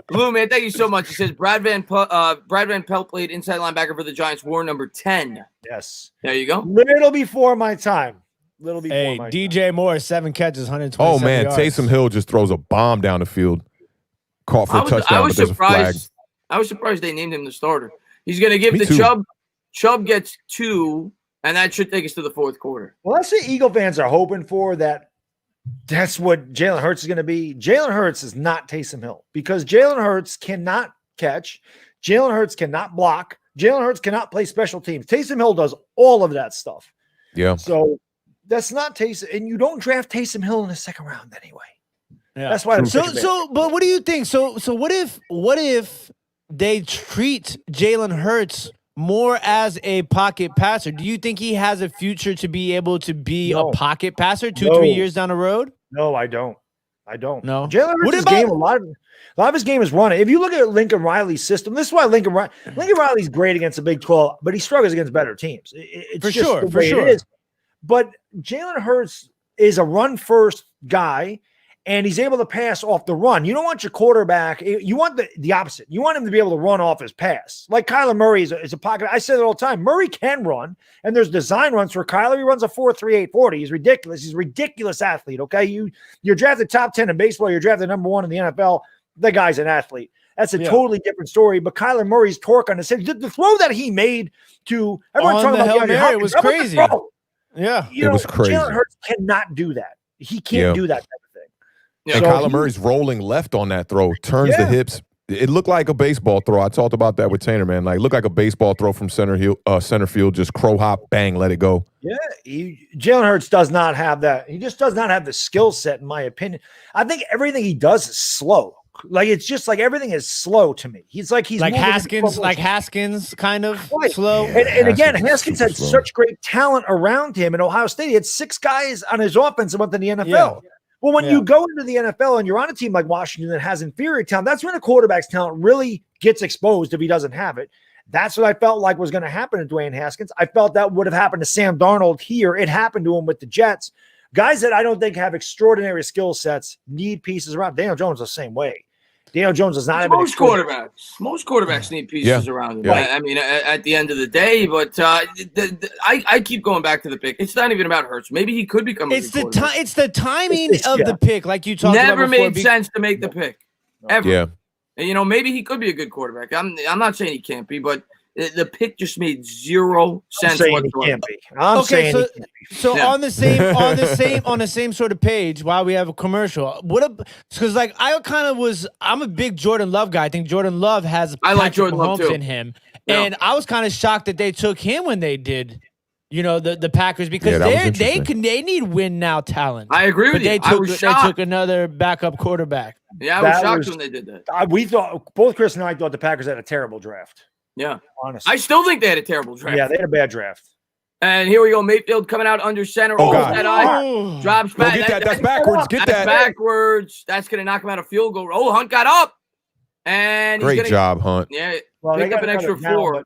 Speaker 1: Blue man, thank you so much. He says Brad Van Pelt played inside linebacker for the Giants. Wore number 10.
Speaker 4: Yes,
Speaker 1: there you go.
Speaker 4: Little before my time.
Speaker 3: Hey, DJ Moore, 7 catches, 120.
Speaker 2: Oh man,
Speaker 3: yards.
Speaker 2: Taysom Hill just throws a bomb down the field, caught for a touchdown, but there's a flag.
Speaker 1: I was surprised they named him the starter. He's going to give
Speaker 2: Me
Speaker 1: the
Speaker 2: too.
Speaker 1: Chubb. Chubb gets 2, and that should take us to the fourth quarter.
Speaker 4: Well, that's what Eagle fans are hoping for. That's what Jalen Hurts is going to be. Jalen Hurts is not Taysom Hill because Jalen Hurts cannot catch. Jalen Hurts cannot block. Jalen Hurts cannot play special teams. Taysom Hill does all of that stuff.
Speaker 2: Yeah.
Speaker 4: So that's not Taysom, and you don't draft Taysom Hill in the second round anyway.
Speaker 3: Yeah.
Speaker 4: That's why.
Speaker 3: But what do you think? So what if they treat Jalen Hurts more as a pocket passer? Do you think he has a future to be able to be a pocket passer 2-3 years down the road?
Speaker 4: No, I don't.
Speaker 3: No.
Speaker 4: Jalen Hurts' game, a lot of his game is running. If you look at Lincoln Riley's system, this is why Lincoln Riley's great against the Big 12, but he struggles against better teams. It's
Speaker 3: For
Speaker 4: just
Speaker 3: sure,
Speaker 4: the
Speaker 3: for
Speaker 4: way
Speaker 3: sure.
Speaker 4: it is. But Jalen Hurts is a run-first guy, and he's able to pass off the run. You don't want your quarterback. You want the opposite. You want him to be able to run off his pass. Like Kyler Murray is a pocket. I say that all the time. Murray can run, and there's design runs for Kyler. He runs a 4.38 40. He's ridiculous. He's a ridiculous athlete, okay? You're drafted top 10 in baseball. You're drafted number 1 in the NFL. The guy's an athlete. That's a totally different story. But Kyler Murray's torque on the side, the throw that he made to everyone
Speaker 3: on
Speaker 4: talking
Speaker 3: the
Speaker 4: about
Speaker 3: Hail Mary was crazy.
Speaker 2: Yeah, it was crazy.
Speaker 4: Jalen Hurts cannot do that. He can't do that type of thing.
Speaker 1: Yeah.
Speaker 2: And Kyler Murray's rolling left on that throw, turns the hips. It looked like a baseball throw. I talked about that with Tanner, man. Like, looked like a baseball throw from center field, just crow hop, bang, let it go.
Speaker 4: Yeah, Jalen Hurts does not have that. He just does not have the skill set, in my opinion. I think everything he does is slow. Like, it's just like everything is slow to me. He's like
Speaker 3: Haskins, kind of slow.
Speaker 4: And again, Haskins had such great talent around him in Ohio State. He had 6 guys on his offense that went to the NFL. Yeah. Well, when you go into the NFL and you're on a team like Washington that has inferior talent, that's when a quarterback's talent really gets exposed if he doesn't have it. That's what I felt like was going to happen to Dwayne Haskins. I felt that would have happened to Sam Darnold here. It happened to him with the Jets. Guys that I don't think have extraordinary skill sets need pieces around. Daniel Jones the same way. Daniel Jones does not have
Speaker 1: most quarterbacks need pieces around him. Yeah. I mean, at the end of the day, but I keep going back to the pick. It's not even about Hurts. Maybe he could become.
Speaker 3: It's the timing of the pick, like you talked about.
Speaker 1: Never made sense to make the pick ever.
Speaker 2: Yeah.
Speaker 1: And, maybe he could be a good quarterback. I'm not saying he can't be, but the pick just made zero sense whatsoever.
Speaker 3: So on the same sort of page, while we have a commercial, because like I'm a big Jordan Love guy. I think Jordan Love has Patrick Mahomes in him, and I was kind of shocked that they took him when they did. The Packers, because they need win now talent.
Speaker 1: I agree with you.
Speaker 3: They took another backup quarterback.
Speaker 1: Yeah, I was shocked when they did that.
Speaker 4: We thought both Chris and I thought the Packers had a terrible draft.
Speaker 1: Yeah,
Speaker 4: honestly,
Speaker 1: I still think they had a terrible draft.
Speaker 4: Yeah, they had a bad draft.
Speaker 1: And here we go, Mayfield coming out under center.
Speaker 2: God.
Speaker 1: Drops back.
Speaker 2: Get that. That's backwards. Get that.
Speaker 1: Backwards. That's gonna knock him out a field goal. Oh, Hunt got up. And
Speaker 2: great job, Hunt.
Speaker 1: Yeah, pick up an extra 4.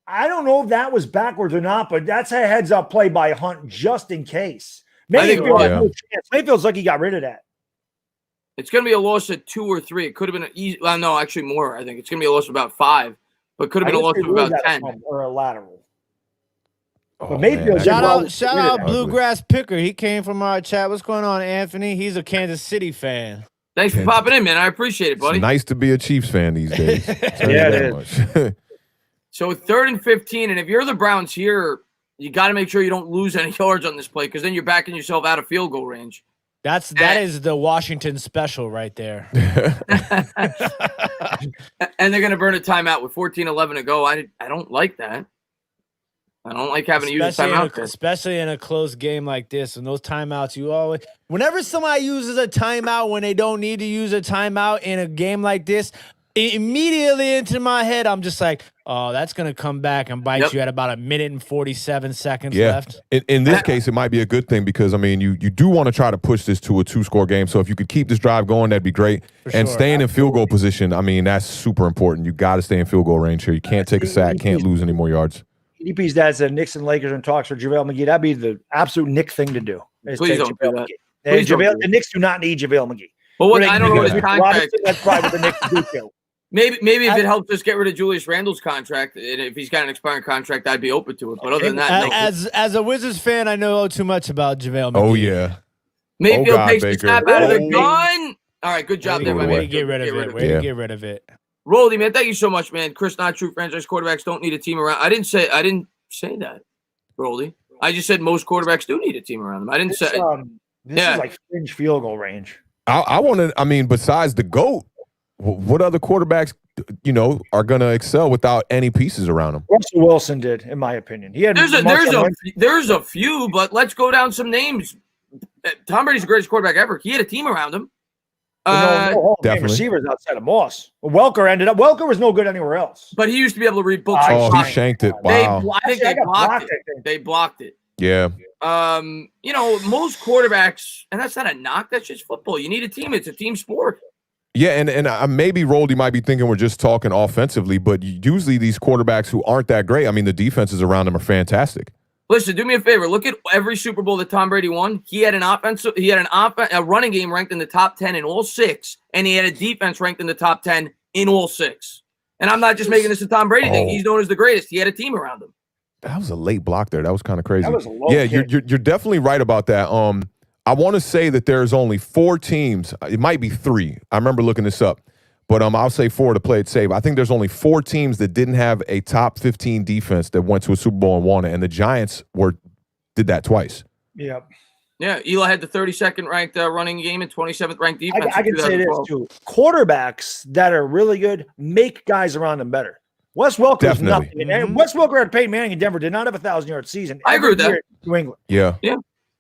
Speaker 4: I don't know if that was backwards or not, but that's a heads-up play by Hunt just in case. Mayfield's like he got rid of that.
Speaker 1: It's going to be a loss of 2 or 3. It could have been an easy. Well, no, actually more. I think it's going to be a loss of about 5, but could have been a loss of about 10
Speaker 4: or a lateral.
Speaker 2: But
Speaker 4: Mayfield,
Speaker 3: shout out Bluegrass Picker. He came from our chat. What's going on, Anthony? He's a Kansas City fan.
Speaker 1: Thanks for popping in, man. I appreciate it, buddy.
Speaker 2: It's nice to be a Chiefs fan these days.
Speaker 4: Yeah, it is.
Speaker 1: So 3rd and 15, and if you're the Browns here, you got to make sure you don't lose any yards on this play, because then you're backing yourself out of field goal range.
Speaker 3: That is the Washington special right there.
Speaker 1: And they're going to burn a timeout with 14-11 to go. I don't like that. I don't like having to use a timeout.
Speaker 3: Especially in a close game like this. And those timeouts, whenever somebody uses a timeout when they don't need to use a timeout in a game like this, immediately into my head, I'm just like, oh, that's going to come back and bite you at about 1 minute and 47 seconds left.
Speaker 2: In this case, it might be a good thing because, I mean, you do want to try to push this to a 2-score game. So if you could keep this drive going, that'd be great. Staying in field goal position, I mean, that's super important. You got to stay in field goal range here. You can't take a sack, can't lose any more yards.
Speaker 4: EDP's dad said Knicks and Lakers in talks for JaVale McGee. That'd be the absolute Nick thing to do.
Speaker 1: Please don't do that.
Speaker 4: The Knicks do not need JaVale McGee.
Speaker 1: Well, I don't know his contract.
Speaker 4: That's probably the Knicks do too.
Speaker 1: Maybe if it helps us get rid of Julius Randle's contract, and if he's got an expiring contract, I'd be open to it. But other than that, no.
Speaker 3: As a Wizards fan, I know too much about JaVale McGee.
Speaker 2: Oh yeah,
Speaker 1: Mayfield takes the snap out of the gun. All right, good job there, my man.
Speaker 3: Way to get rid of it.
Speaker 1: Roldy, man, thank you so much, man. Chris, not true. Franchise quarterbacks don't need a team around. I didn't say that, Roldy. I just said most quarterbacks do need a team around them. I didn't say.
Speaker 4: This is like fringe field goal range.
Speaker 2: I want to. I mean, besides the GOAT. What other quarterbacks, are going to excel without any pieces around them?
Speaker 4: Russell Wilson did, in my opinion. He had
Speaker 1: there's a few, but let's go down some names. Tom Brady's the greatest quarterback ever. He had a team around him.
Speaker 4: Definitely receivers outside of Moss. Welker was no good anywhere else.
Speaker 1: But he used to be able to read books.
Speaker 2: He shanked it. Wow.
Speaker 1: I think they blocked it. They blocked it.
Speaker 2: Yeah.
Speaker 1: Most quarterbacks, and that's not a knock. That's just football. You need a team. It's a team sport.
Speaker 2: Yeah, and maybe Roldy might be thinking we're just talking offensively, but usually these quarterbacks who aren't that great, I mean, the defenses around them are fantastic.
Speaker 1: Listen, do me a favor. Look at every Super Bowl that Tom Brady won. He had a running game ranked in the top 10 in all 6, and he had a defense ranked in the top 10 in all 6. And I'm not just making this a Tom Brady thing. He's known as the greatest. He had a team around him.
Speaker 2: That was a late block there. That was kind of crazy.
Speaker 4: That was a low
Speaker 2: kick. You're definitely right about that. I want to say that there's only 4 teams. It might be 3. I remember looking this up, but I'll say 4 to play it safe. I think there's only 4 teams that didn't have a top 15 defense that went to a Super Bowl and won it, and the Giants did that twice.
Speaker 4: Yep.
Speaker 1: Yeah, Eli had the 32nd ranked running game and 27th ranked defense.
Speaker 4: I can say this too: quarterbacks that are really good make guys around them better. Wes Welker was nothing, and Wes Welker had Peyton Manning in Denver did not have a 1,000-yard season.
Speaker 1: I agree with that.
Speaker 4: New England.
Speaker 2: Yeah.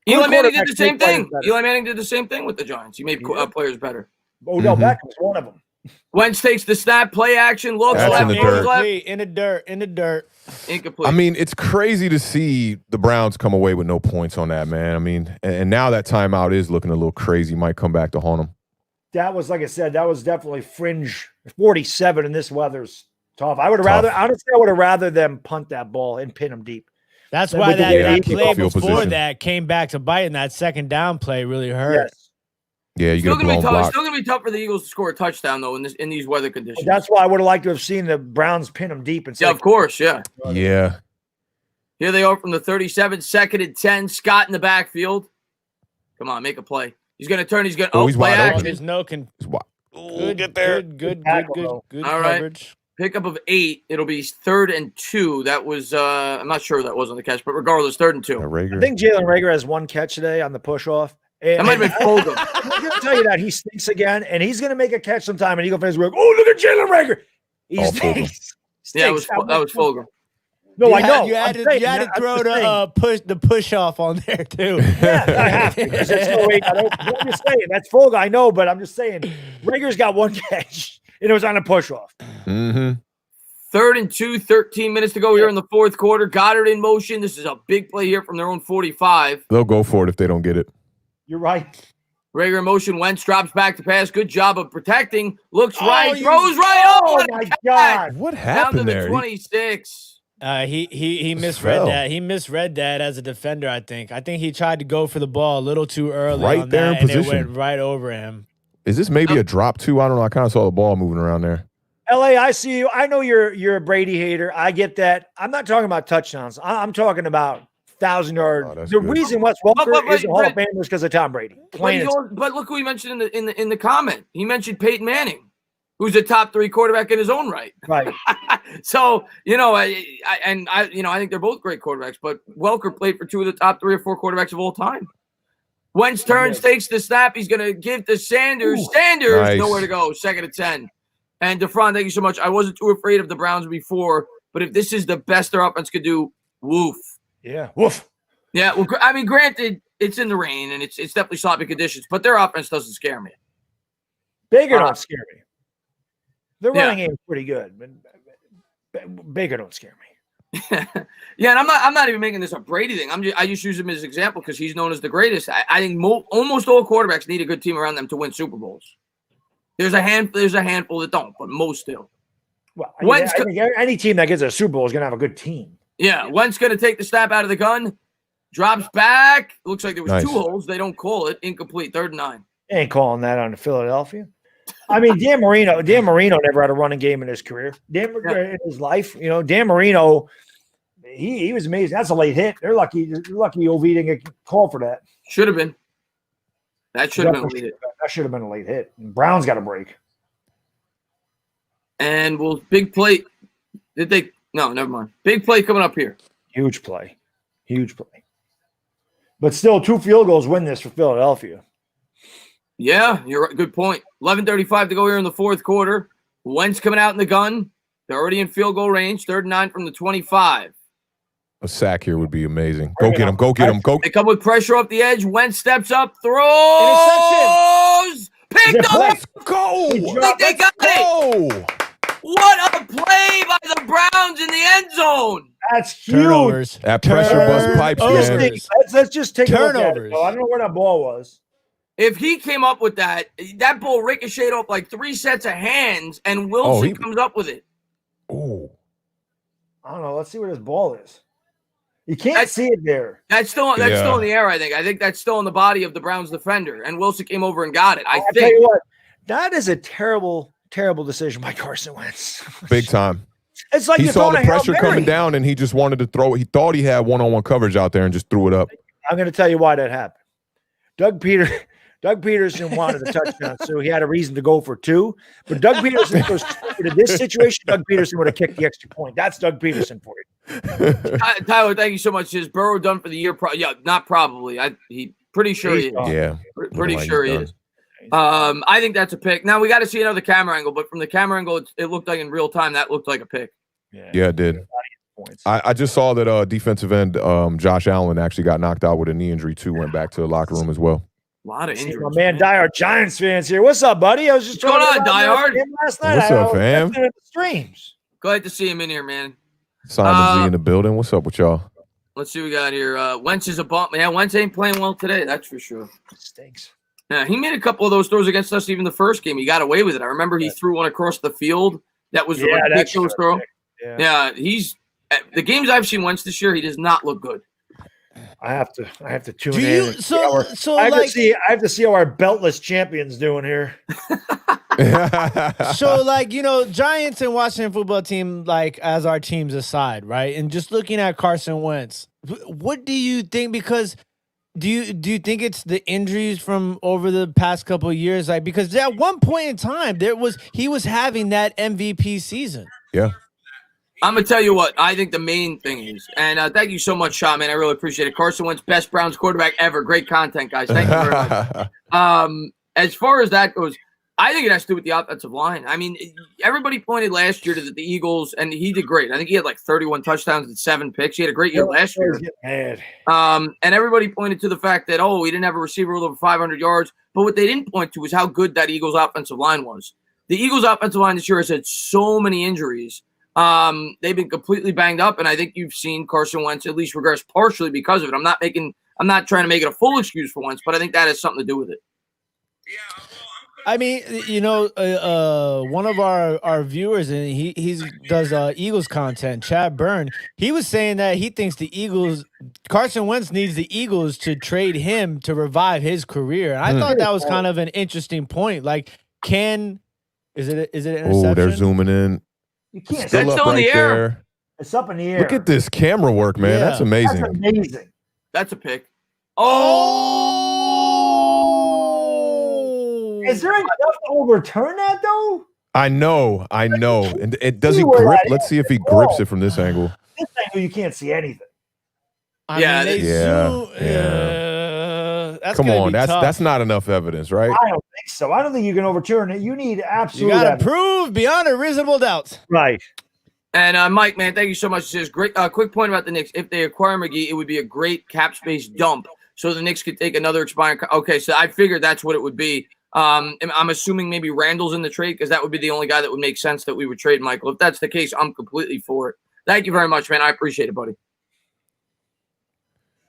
Speaker 1: Eli Manning did the same thing. Eli Manning did the same thing with the Giants. He made players better.
Speaker 4: Odell Beckham's one of them.
Speaker 1: Wentz takes the snap, play action, looks
Speaker 2: That's
Speaker 1: left,
Speaker 2: in the dirt.
Speaker 1: left.
Speaker 3: In the dirt.
Speaker 1: Incomplete.
Speaker 2: I mean, it's crazy to see the Browns come away with no points on that, man. I mean, and now that timeout is looking a little crazy. Might come back to haunt them.
Speaker 4: That was, like I said, that was definitely fringe. 47 in this weather's tough. I would have rather them punt that ball and pin them deep.
Speaker 3: That's why that play before
Speaker 2: position.
Speaker 3: that came back to bite, and that second down play really hurt.
Speaker 4: Yes.
Speaker 2: Yeah, you get a blown block.
Speaker 1: It's still gonna be tough for the Eagles to score a touchdown though in these weather conditions.
Speaker 4: That's why I would have liked to have seen the Browns pin them deep. And
Speaker 1: yeah, of course, yeah.
Speaker 2: Yeah.
Speaker 1: Here they are from the 37, 2nd and 10. Scott in the backfield. Come on, make a play. He's gonna turn. He's gonna
Speaker 2: he's
Speaker 1: play
Speaker 2: wide
Speaker 1: action.
Speaker 2: open.
Speaker 3: There's no
Speaker 2: Get there.
Speaker 3: Good
Speaker 1: All right.
Speaker 3: coverage.
Speaker 1: Pickup of 8. It'll be 3rd and 2. That was I'm not sure that wasn't the catch, but regardless, 3rd and 2.
Speaker 4: I think Jalen Reagor has 1 catch today on the push off.
Speaker 1: That might have been Fulgham.
Speaker 4: I'm going to tell you that he stinks again, and he's going to make a catch sometime, and Eagle fans will go, "Oh, look at Jalen Reagor." He's stinks.
Speaker 1: Yeah, that was Fulgham.
Speaker 4: No, I know.
Speaker 3: You had to throw the push off on there too.
Speaker 4: Yeah, I have to. There's no way. I'm just saying that's Fulgham. I know, but I'm just saying Reagor's got 1 catch, and it was on a push off.
Speaker 2: Mm-hmm.
Speaker 1: 3rd and 2, 13 minutes to go here in the 4th quarter. Goddard in motion. This is a big play here from their own 45.
Speaker 2: They'll go for it if they don't get it.
Speaker 4: You're right.
Speaker 1: Reagor in motion. Wentz drops back to pass. Good job of protecting. Looks right. Throws right.
Speaker 4: Oh, my God.
Speaker 2: What
Speaker 1: Down
Speaker 2: happened
Speaker 1: to the
Speaker 2: there?
Speaker 1: 26.
Speaker 3: He misread that. He misread that as a defender, I think. I think he tried to go for the ball a little too early
Speaker 2: Right
Speaker 3: on
Speaker 2: there
Speaker 3: that,
Speaker 2: in
Speaker 3: and it
Speaker 2: position.
Speaker 3: went right over him.
Speaker 2: Is this maybe a drop too? I don't know. I kind of saw the ball moving around there.
Speaker 4: LA, I see you. I know you're a Brady hater. I get that. I'm not talking about touchdowns. I'm talking about 1,000-yard. The
Speaker 2: good.
Speaker 4: reason Wes Welker is a Hall of Famer is because of Tom Brady.
Speaker 1: But look who he mentioned in the comment. He mentioned Peyton Manning, who's a top 3 quarterback in his own right.
Speaker 4: Right.
Speaker 1: So I think they're both great quarterbacks. But Welker played for 2 of the top 3 or 4 quarterbacks of all time. Wentz turns, takes the snap. He's going to give to Sanders.
Speaker 4: Ooh,
Speaker 1: Sanders,
Speaker 2: nice.
Speaker 1: Nowhere to go. 2nd and 10. And DeFron, thank you so much. I wasn't too afraid of the Browns before, but if this is the best their offense could do, woof.
Speaker 4: Yeah. Woof.
Speaker 1: Yeah, well, I mean, granted, it's in the rain and it's definitely sloppy conditions, but their offense doesn't scare me.
Speaker 4: Baker don't scare me. The running game is pretty good, but Baker don't scare me.
Speaker 1: Yeah, and I'm not even making this a Brady thing. I just use him as an example because he's known as the greatest. I think almost all quarterbacks need a good team around them to win Super Bowls. There's a handful that don't, but most do.
Speaker 4: Well, I think any team that gets a Super Bowl is going to have a good team.
Speaker 1: Yeah, Wentz going to take the snap out of the gun, drops back. Looks like there was 2 holes. They don't call it. Incomplete. 3rd and 9.
Speaker 4: Ain't calling that on Philadelphia. I mean, Dan Marino never had a running game in his career. In his life, Dan Marino, he was amazing. That's a late hit. They're lucky OV didn't get called for that.
Speaker 1: Should have been. That should have been a late hit.
Speaker 4: That should have been a late hit. Brown's got a break.
Speaker 1: And big play. Did they? No, never mind. Big play coming up here.
Speaker 4: Huge play. But still, 2 field goals win this for Philadelphia.
Speaker 1: Yeah, you're right. Good point. 11:35 to go here in the 4th quarter. Wentz coming out in the gun. They're already in field goal range. 3rd and 9 from the 25.
Speaker 2: A sack here would be amazing. Go get him. Go get him. Go.
Speaker 1: They come with pressure off the edge. Wentz steps up, throws.
Speaker 3: Interception.
Speaker 1: Picked up.
Speaker 2: Let's go.
Speaker 1: They got it. What a play by the Browns in the end zone.
Speaker 4: That's huge.
Speaker 3: Turnovers.
Speaker 2: That pressure bust pipes, man.
Speaker 4: Let's just take a look at it.
Speaker 3: Turnovers.
Speaker 4: I don't know where that ball was.
Speaker 1: If he came up with that ball ricocheted off like 3 sets of hands, and Wilson comes up with it.
Speaker 2: Oh.
Speaker 4: I don't know. Let's see where this ball is. You can't see it there.
Speaker 1: That's still in the air, I think. I think that's still in the body of the Browns defender, and Wilson came over and got it.
Speaker 4: I'll tell you what, that is a terrible, terrible decision by Carson Wentz.
Speaker 2: Big time.
Speaker 4: It's like
Speaker 2: he saw the pressure coming down, and he just wanted to throw it. He thought he had one-on-one coverage out there and just threw it up.
Speaker 4: I'm going to tell you why that happened. Doug Peterson wanted a touchdown, so he had a reason to go for 2. But Doug Peterson goes to this situation. Doug Peterson would have kicked the extra point. That's Doug Peterson for you.
Speaker 1: Tyler, thank you so much. Is Burrow done for the year? Not probably. He pretty sure he is.
Speaker 2: Yeah,
Speaker 1: pretty sure he is. I think that's a pick. Now we got to see another camera angle, but from the camera angle, it looked like in real time that looked like a pick.
Speaker 2: Yeah, it did. I just saw that defensive end Josh Allen actually got knocked out with a knee injury too. Went back to the locker room as well.
Speaker 1: A lot of injuries.
Speaker 4: My man, diehard Giants fans here. What's up, buddy? I was just
Speaker 1: going on, diehard.
Speaker 4: Last night.
Speaker 2: What's up, fam?
Speaker 4: The streams.
Speaker 1: Glad to see him in here, man.
Speaker 2: Simon Z in the building. What's up with y'all?
Speaker 1: Let's see what we got here. Wentz is a bump. Yeah, Wentz ain't playing well today. That's for sure.
Speaker 4: Stinks.
Speaker 1: Yeah, he made a couple of those throws against us even the first game. He got away with it. I remember he threw one across the field. That was a ridiculous throw. Yeah, he's the games I've seen Wentz this year, he does not look good.
Speaker 4: I have to tune in. I have to see how our beltless champion's doing here.
Speaker 3: So, Giants and Washington football team, as our teams aside, right? And just looking at Carson Wentz, what do you think? Because do you think it's the injuries from over the past couple of years? Because at one point in time, he was having that MVP season.
Speaker 2: Yeah.
Speaker 1: I'm going to tell you what I think the main thing is. And thank you so much, Sean, man. I really appreciate it. Carson Wentz, best Browns quarterback ever. Great content, guys. Thank you very much. As far as that goes, I think it has to do with the offensive line. I mean, everybody pointed last year to the Eagles, and he did great. I think he had 31 touchdowns and 7 picks. He had a great year last year. And everybody pointed to the fact that, he didn't have a receiver with over 500 yards. But what they didn't point to was how good that Eagles offensive line was. The Eagles offensive line this year has had so many injuries. They've been completely banged up, and I think you've seen Carson Wentz at least regress partially because of it. I'm not trying to make it a full excuse for Wentz, but I think that has something to do with it.
Speaker 3: I mean, one of our viewers, and he does Eagles content, Chad Byrne, he was saying that he thinks Carson Wentz needs the Eagles to trade him to revive his career. And I thought that was kind of an interesting point. Is it an interception?
Speaker 2: Oh, they're zooming in.
Speaker 4: You can't.
Speaker 1: That's still in the air.
Speaker 2: There.
Speaker 4: It's up in the air.
Speaker 2: Look at this camera work, man.
Speaker 3: Yeah.
Speaker 2: That's amazing.
Speaker 4: That's amazing.
Speaker 1: That's a pick.
Speaker 4: Is there enough to overturn that, though?
Speaker 2: I know. And does he grip? Let's see if he grips it from this angle.
Speaker 4: This angle, you can't see anything.
Speaker 3: That's
Speaker 2: Come on,
Speaker 3: tough.
Speaker 2: that's not enough evidence, right?
Speaker 4: I don't think so. I don't think you can overturn it. You need absolute.
Speaker 3: You got to prove beyond a reasonable doubt.
Speaker 4: Right.
Speaker 1: And Mike, man, thank you so much. Just great. Quick point about the Knicks. If they acquire McGee, it would be a great cap space dump, so the Knicks could take another expiring. Okay, so I figured that's what it would be. I'm assuming maybe Randall's in the trade because that would be the only guy that would make sense that we would trade Michael. If that's the case, I'm completely for it. Thank you very much, man. I appreciate it, buddy.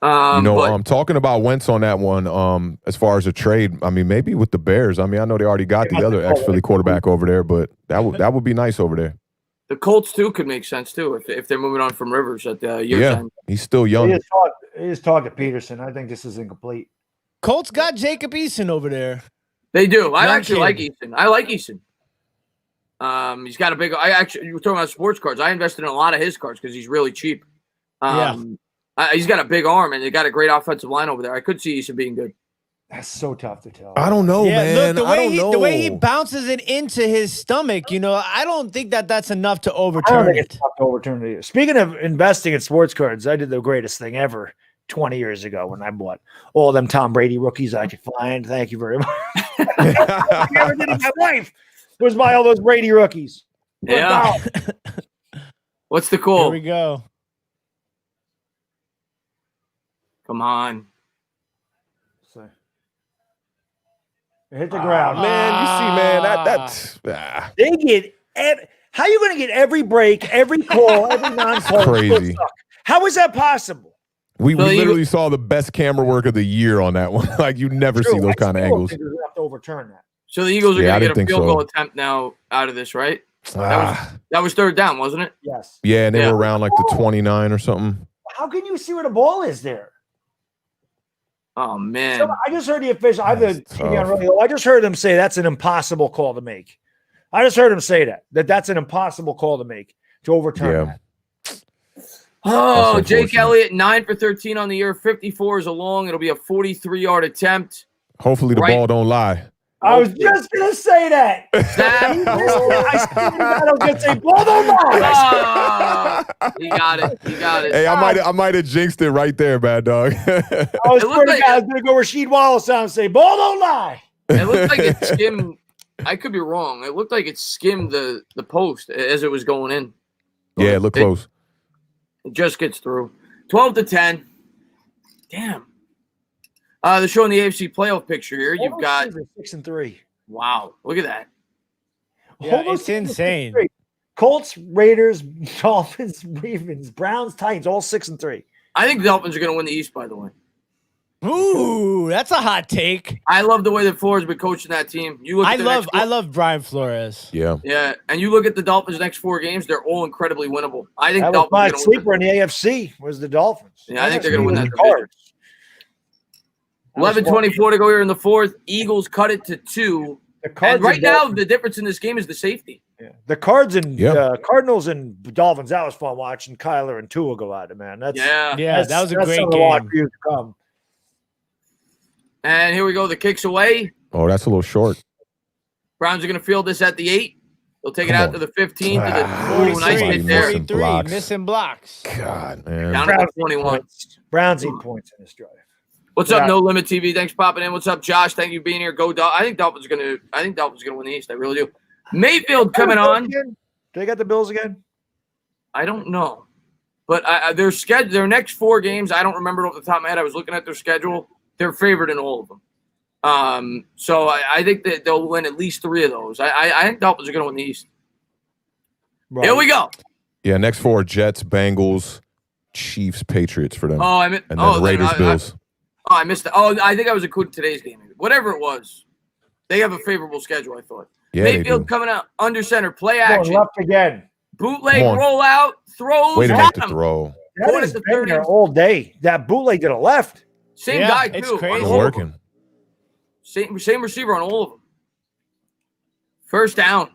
Speaker 2: I'm talking about Wentz on that one. As far as a trade, I mean, maybe with the Bears. I mean, I know they already got the other ex-Philly quarterback over there, but that would be nice over there.
Speaker 1: The Colts too could make sense too if they're moving on from Rivers at the year time.
Speaker 2: He's still young.
Speaker 4: He is talking to Peterson. I think this is incomplete.
Speaker 3: Colts got Jacob Eason over there.
Speaker 1: They do. I actually like Eason. I like Eason. He's got a big. You were talking about sports cards. I invested in a lot of his cards because he's really cheap. He's got a big arm and they got a great offensive line over there. I could see Eason being good.
Speaker 4: That's so tough to tell.
Speaker 2: I don't know, man.
Speaker 3: Look, the way he bounces it into his stomach, I don't think that's enough to overturn it.
Speaker 4: It's enough to overturn it. Speaking of investing in sports cards, I did the greatest thing ever 20 years ago when I bought all them Tom Brady rookies I could find. Thank you very much. I never did it. My wife was buy all those Brady rookies.
Speaker 1: Yeah. What's the call?
Speaker 3: Here we go.
Speaker 1: Come on.
Speaker 4: Hit the ground.
Speaker 2: Man, you see, man, that's
Speaker 4: they get How are you going to get every break, every call, every non-call?
Speaker 2: Crazy.
Speaker 4: How is that possible?
Speaker 2: We literally saw the best camera work of the year on that one. Like, you never see those kind of angles.
Speaker 4: Have to overturn that.
Speaker 1: So the Eagles are going to get a field goal
Speaker 2: so.
Speaker 1: attempt now out of this, right? That was third down, wasn't it?
Speaker 4: Yes.
Speaker 2: Yeah, and they were around like the 29 or something.
Speaker 4: How can you see where the ball is there?
Speaker 1: Oh, man.
Speaker 4: So I just heard the official. I have the TV on really low. I just heard them say that's an impossible call to make. I just heard him say that's an impossible call to make, to overturn that.
Speaker 1: Oh, Jake Elliott, 9 for 13 on the year. 54 is a long. It'll be a 43-yard attempt.
Speaker 2: Hopefully the ball don't lie.
Speaker 4: I was just going to say that. I don't get to say ball don't lie.
Speaker 1: He got it.
Speaker 2: Hey, I might have jinxed it right there, bad dog.
Speaker 4: I was going to go Rasheed Wallace out and say ball don't lie.
Speaker 1: It looked like it skimmed. I could be wrong. It looked like it skimmed the post as it was going in.
Speaker 2: Yeah, it looked close.
Speaker 1: It just gets through. 12-10. Damn. They're showing the AFC playoff picture here. You've got
Speaker 4: 6-3.
Speaker 1: Wow, look at that.
Speaker 3: Yeah, it's insane.
Speaker 4: Colts, Raiders, Dolphins, Ravens, Browns, Titans, all 6-3.
Speaker 1: I think the Dolphins are going to win the East, by the way.
Speaker 3: Ooh, that's a hot take.
Speaker 1: I love the way that Flores been coaching that team. I
Speaker 3: love Brian Flores.
Speaker 2: Yeah,
Speaker 1: and you look at the Dolphins' next 4 games; they're all incredibly winnable. I think
Speaker 4: that was my sleeper in the AFC was the Dolphins.
Speaker 1: Yeah, I think they're going to win that division. 11:24 to go here in the fourth. Eagles cut it to 2. And right now, the difference in this game is the safety.
Speaker 4: Yeah. The Cards and Cardinals and Dolphins. That was fun watching Kyler and Tua go at it, man. That was a great game.
Speaker 1: And here we go. The kicks away.
Speaker 2: Oh, that's a little short.
Speaker 1: Browns are going to field this at the 8. They'll take it out to the 15. To the nice hit there.
Speaker 3: 43 missing blocks.
Speaker 2: God, man.
Speaker 1: Down to 21.
Speaker 4: Browns need points in this drive.
Speaker 1: What's up, No Limit TV? Thanks for popping in. What's up, Josh? Thank you for being here. Go Dolphins. I think Dolphins are gonna win the East. I really do. Mayfield coming on.
Speaker 4: Do they got the Bills again?
Speaker 1: I don't know, but their next 4 games. I don't remember off the top of my head. I was looking at their schedule. They're favored in all of them. So I think that they'll win at least 3 of those. I think Dolphins are gonna win the East. Right. Here we go.
Speaker 2: Yeah, next 4: Jets, Bengals, Chiefs, Patriots for them.
Speaker 1: Oh, and
Speaker 2: then Raiders, Bills.
Speaker 1: I missed it. Oh, I think I was including today's game. Whatever it was, they have a favorable schedule, I thought.
Speaker 2: Yeah,
Speaker 1: Mayfield coming out under center, play action.
Speaker 4: Left again.
Speaker 1: Bootleg roll out, throws.
Speaker 2: Way to make the throw.
Speaker 4: That has been there all day. That bootleg to the left.
Speaker 1: Same guy, too.
Speaker 3: It's crazy.
Speaker 2: It's working.
Speaker 1: Same receiver on all of them. First down.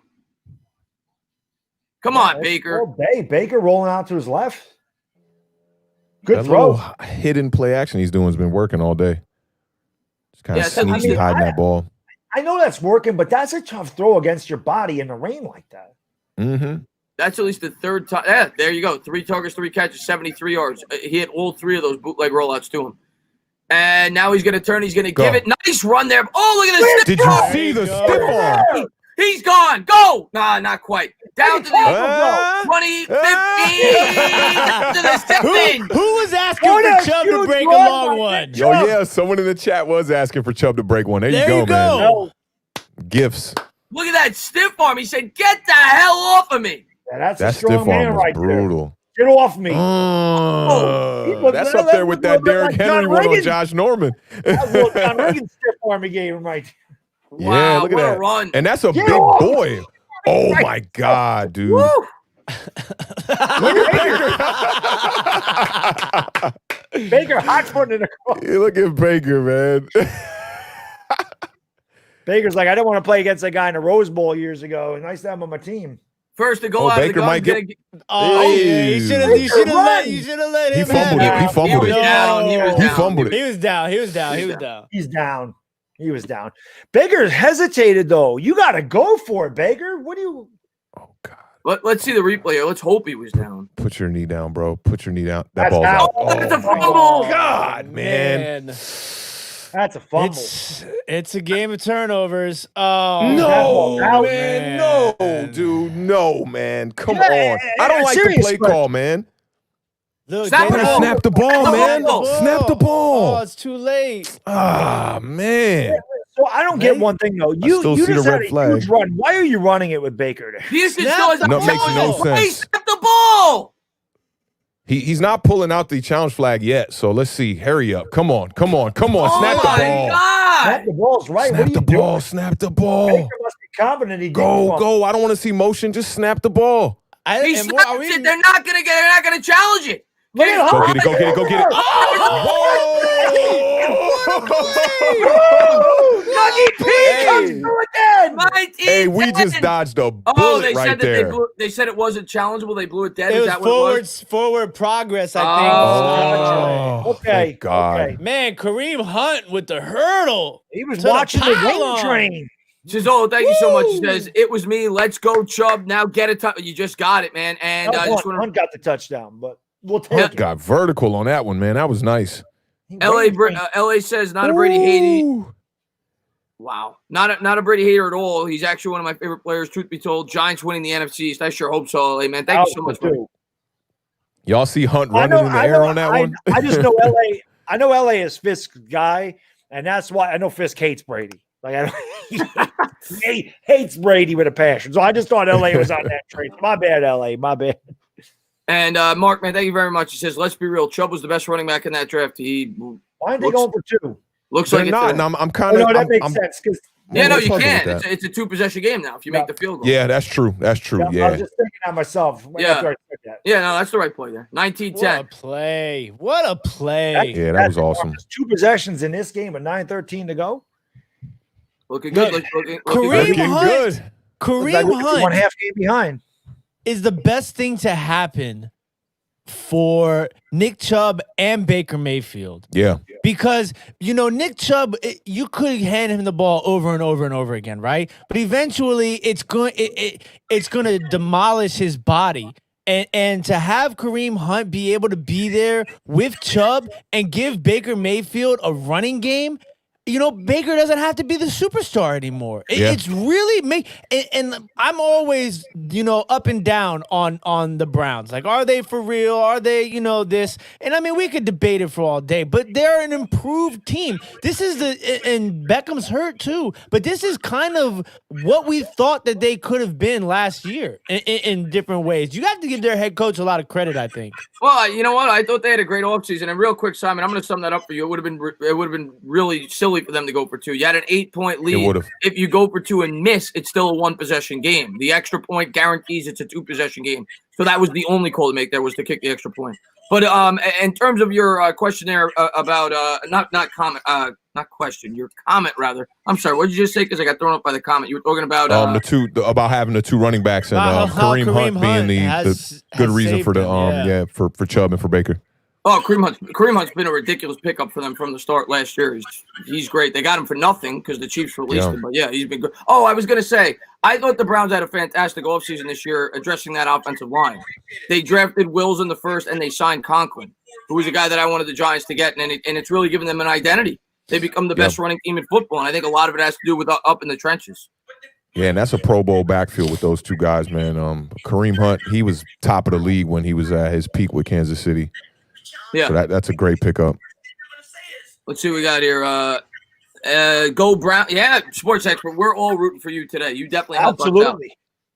Speaker 1: Come on, Baker.
Speaker 4: All day. Baker rolling out to his left. Good
Speaker 2: that
Speaker 4: throw.
Speaker 2: Hidden play action he's doing has been working all day. Just kind of sneaky hiding that ball.
Speaker 4: I know that's working, but that's a tough throw against your body in the rain like that.
Speaker 2: Mm-hmm.
Speaker 1: That's at least the 3rd time. Yeah, there you go. 3 targets, 3 catches, 73 yards. He hit all 3 of those bootleg rollouts to him. And now he's going to turn. He's going to give it. Nice run there. Oh, look at this.
Speaker 2: Did you see the stiff arm?
Speaker 1: He's gone. Go. Nah, not quite. Down to the 20, 15. To the 7.
Speaker 3: Who was asking for Chubb to break a long one?
Speaker 2: Yo, yeah, someone in the chat was asking for Chubb to break one. There you go, man. Gifts.
Speaker 1: Look at that stiff arm. He said, "Get the hell off of me."
Speaker 4: Yeah,
Speaker 2: that stiff arm was brutal.
Speaker 4: There. Get off me.
Speaker 2: That's up there with that Derrick Henry one on Josh Norman.
Speaker 4: That was John Reagan stiff arm he gave him right.
Speaker 2: Yeah,
Speaker 1: wow,
Speaker 2: look at that.
Speaker 1: Run.
Speaker 2: And that's a big boy. Oh, my God, dude. Look
Speaker 4: at Baker. Baker hot footing in the
Speaker 2: corner. Look at Baker, man.
Speaker 4: Baker's like, I didn't want to play against that guy in the Rose Bowl years ago. Nice to have him on my team.
Speaker 1: First to go out
Speaker 2: Baker
Speaker 1: of the gun.
Speaker 3: You should have let him.
Speaker 2: He fumbled it. He fumbled it. He fumbled it.
Speaker 3: He was down.
Speaker 4: He was down. Baker hesitated, though. You got to go for it, Baker. What do you?
Speaker 2: Oh, God.
Speaker 1: Let's see the replay. Let's hope he was down.
Speaker 2: Put your knee down, bro. Put your knee down. That ball's out.
Speaker 1: That's a fumble.
Speaker 2: God, man.
Speaker 4: That's a fumble.
Speaker 3: It's a game of turnovers. Oh,
Speaker 2: no, man. No, dude. No, man. Come on. I don't like the play call, man.
Speaker 3: Look,
Speaker 2: snap the ball, man. Snap the ball.
Speaker 3: Oh, it's too late.
Speaker 2: Ah, man.
Speaker 4: So I don't get one thing though. You
Speaker 2: still see
Speaker 4: just
Speaker 2: the
Speaker 4: had
Speaker 2: red
Speaker 4: a
Speaker 2: flag.
Speaker 4: huge run. Why are you running it with Baker there?
Speaker 1: Houston
Speaker 3: Snap
Speaker 1: still has
Speaker 3: the
Speaker 2: No, it makes no
Speaker 3: ball.
Speaker 1: Hey,
Speaker 2: sense.
Speaker 1: snap the ball.
Speaker 2: He's not pulling out the challenge flag yet. So let's see. Hurry up. Come on. Snap the
Speaker 1: Oh my
Speaker 2: ball.
Speaker 1: God.
Speaker 4: Snap the ball's right.
Speaker 2: Snap
Speaker 4: what are
Speaker 2: the
Speaker 4: you
Speaker 2: ball.
Speaker 4: doing?
Speaker 2: Snap the ball.
Speaker 4: Baker must be confident he didn't fumble.
Speaker 2: Go. I don't want to see motion. Just snap the ball.
Speaker 1: He snaps it. They're not gonna challenge it.
Speaker 4: Look at
Speaker 2: Go
Speaker 4: how
Speaker 2: get it. Go get it. Go get it.
Speaker 4: Nuggy P comes through again.
Speaker 1: 19,
Speaker 2: Hey, we
Speaker 1: 10.
Speaker 2: just dodged a
Speaker 1: Oh,
Speaker 2: bullet
Speaker 1: they
Speaker 2: right
Speaker 1: said that
Speaker 2: there.
Speaker 1: they said it wasn't challengeable. They blew it dead.
Speaker 3: It
Speaker 1: Is
Speaker 3: was
Speaker 1: that what it was?
Speaker 3: forward progress, I
Speaker 2: Oh,
Speaker 4: Okay,
Speaker 2: thank God.
Speaker 4: okay.
Speaker 3: think. Man, Kareem Hunt with the hurdle.
Speaker 4: He was
Speaker 3: To the
Speaker 4: watching the rain
Speaker 3: pylon.
Speaker 4: train.
Speaker 1: Chisholm, thank you so much. He
Speaker 3: Woo!
Speaker 1: says, it was me. Let's go, Chubb. Now get it. You just got it, man. And I just want
Speaker 4: Hunt got the touchdown, but we'll take
Speaker 1: Hunt
Speaker 4: it.
Speaker 2: Got vertical on that one, man. That was nice.
Speaker 1: LA says, not a Brady hater.
Speaker 2: Ooh.
Speaker 1: Wow. Not a Brady hater at all. He's actually one of my favorite players, truth be told. Giants winning the NFC East. I sure hope so, LA, man. Thank you so much, man.
Speaker 2: Y'all see Hunt running in the air on that one?
Speaker 4: I just know LA. I know LA is Fisk's guy, and that's why I know Fisk hates Brady. Like he hates Brady with a passion. So I just thought LA was on that train. My bad, LA. My bad.
Speaker 1: And Mark, man, thank you very much. He says, let's be real. Chubb was the best running back in that draft.
Speaker 4: Why aren't they going for two?
Speaker 1: Looks
Speaker 2: They're
Speaker 1: like
Speaker 2: not.
Speaker 1: it's
Speaker 2: And I'm kind of.
Speaker 4: No, that makes sense. Because
Speaker 1: yeah, no, you
Speaker 2: puzzled with
Speaker 1: can't.
Speaker 2: that.
Speaker 1: It's a two-possession game now if you make the field goal.
Speaker 2: Yeah, that's true. That's true.
Speaker 4: I
Speaker 2: Yeah.
Speaker 4: was just thinking on myself.
Speaker 1: Yeah.
Speaker 4: After I said that.
Speaker 1: Yeah, no, that's the right play there. 19-10.
Speaker 3: What a play. What a play.
Speaker 2: Yeah, that was awesome.
Speaker 4: There's 2 possessions in this game with 9:13 to go.
Speaker 1: Looking good.
Speaker 3: Look,
Speaker 1: Looking
Speaker 3: Kareem
Speaker 1: good.
Speaker 3: Hunt.
Speaker 2: good.
Speaker 3: Kareem
Speaker 4: One
Speaker 3: Hunt
Speaker 4: half game behind.
Speaker 3: is the best thing to happen for Nick Chubb and Baker Mayfield.
Speaker 2: Yeah.
Speaker 3: Because, Nick Chubb, you could hand him the ball over and over and over again, right? But eventually it's going to demolish his body. And to have Kareem Hunt be able to be there with Chubb and give Baker Mayfield a running game, Baker doesn't have to be the superstar anymore. It's really and I'm always, up and down on the Browns. Like, are they for real? Are they, this? And I mean, we could debate it for all day, but they're an improved team. This is and Beckham's hurt too, but this is kind of what we thought that they could have been last year in different ways. You have to give their head coach a lot of credit, I think.
Speaker 1: Well, you know what? I thought they had a great offseason. And real quick, Simon, I'm going to sum that up for you. It would have been really silly for them to go for 2. You had an 8-point lead. If you go for 2 and miss, it's still a 1-possession game. The extra point guarantees it's a 2-possession game. So that was the only call to make there was to kick the extra point. But in terms of your question there about not question, your comment rather. I'm sorry, what did you just say? Because I got thrown up by the comment. You were talking about
Speaker 2: about having the 2 running backs and Kareem Hunt being the good reason for the for Chubb and for Baker.
Speaker 1: Oh, Kareem Hunt's been a ridiculous pickup for them from the start last year. He's great. They got him for nothing because the Chiefs released him. But yeah, he's been good. Oh, I was going to say, I thought the Browns had a fantastic offseason this year addressing that offensive line. They drafted Wills in the first and they signed Conklin, who was a guy that I wanted the Giants to get. And it's really given them an identity. They become the best running team in football. And I think a lot of it has to do with up in the trenches.
Speaker 2: Yeah, and that's a Pro Bowl backfield with those 2 guys, man. Kareem Hunt, he was top of the league when he was at his peak with Kansas City.
Speaker 1: Yeah,
Speaker 2: so that's a great pickup.
Speaker 1: Let's see what we got here. Go Brown. Yeah, sports expert. We're all rooting for you today. You definitely helped us out.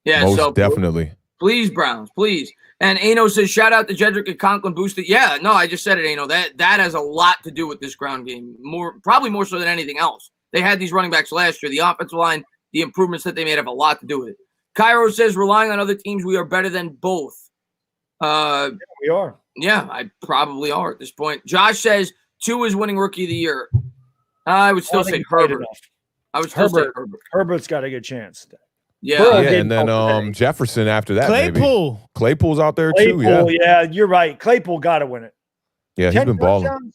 Speaker 1: Yeah,
Speaker 2: most definitely.
Speaker 1: Please, Browns, please. And Ano says, shout out to Jedrick and Conklin boosted. Yeah, no, I just said it, Ano. That has a lot to do with this ground game. Probably more so than anything else. They had these running backs last year. The offensive line, the improvements that they made have a lot to do with it. Cairo says, relying on other teams, we are better than both.
Speaker 4: We are.
Speaker 1: Yeah, I probably are at this point. Josh says 2 is winning rookie of the year. I would still say Herbert. I would still say Herbert.
Speaker 4: Herbert's got a good chance.
Speaker 1: Yeah,
Speaker 2: and then Jefferson after that.
Speaker 3: Claypool.
Speaker 2: Maybe. Claypool's out there too.
Speaker 4: Yeah, you're right. Claypool got to win it.
Speaker 2: Yeah, he's been balling.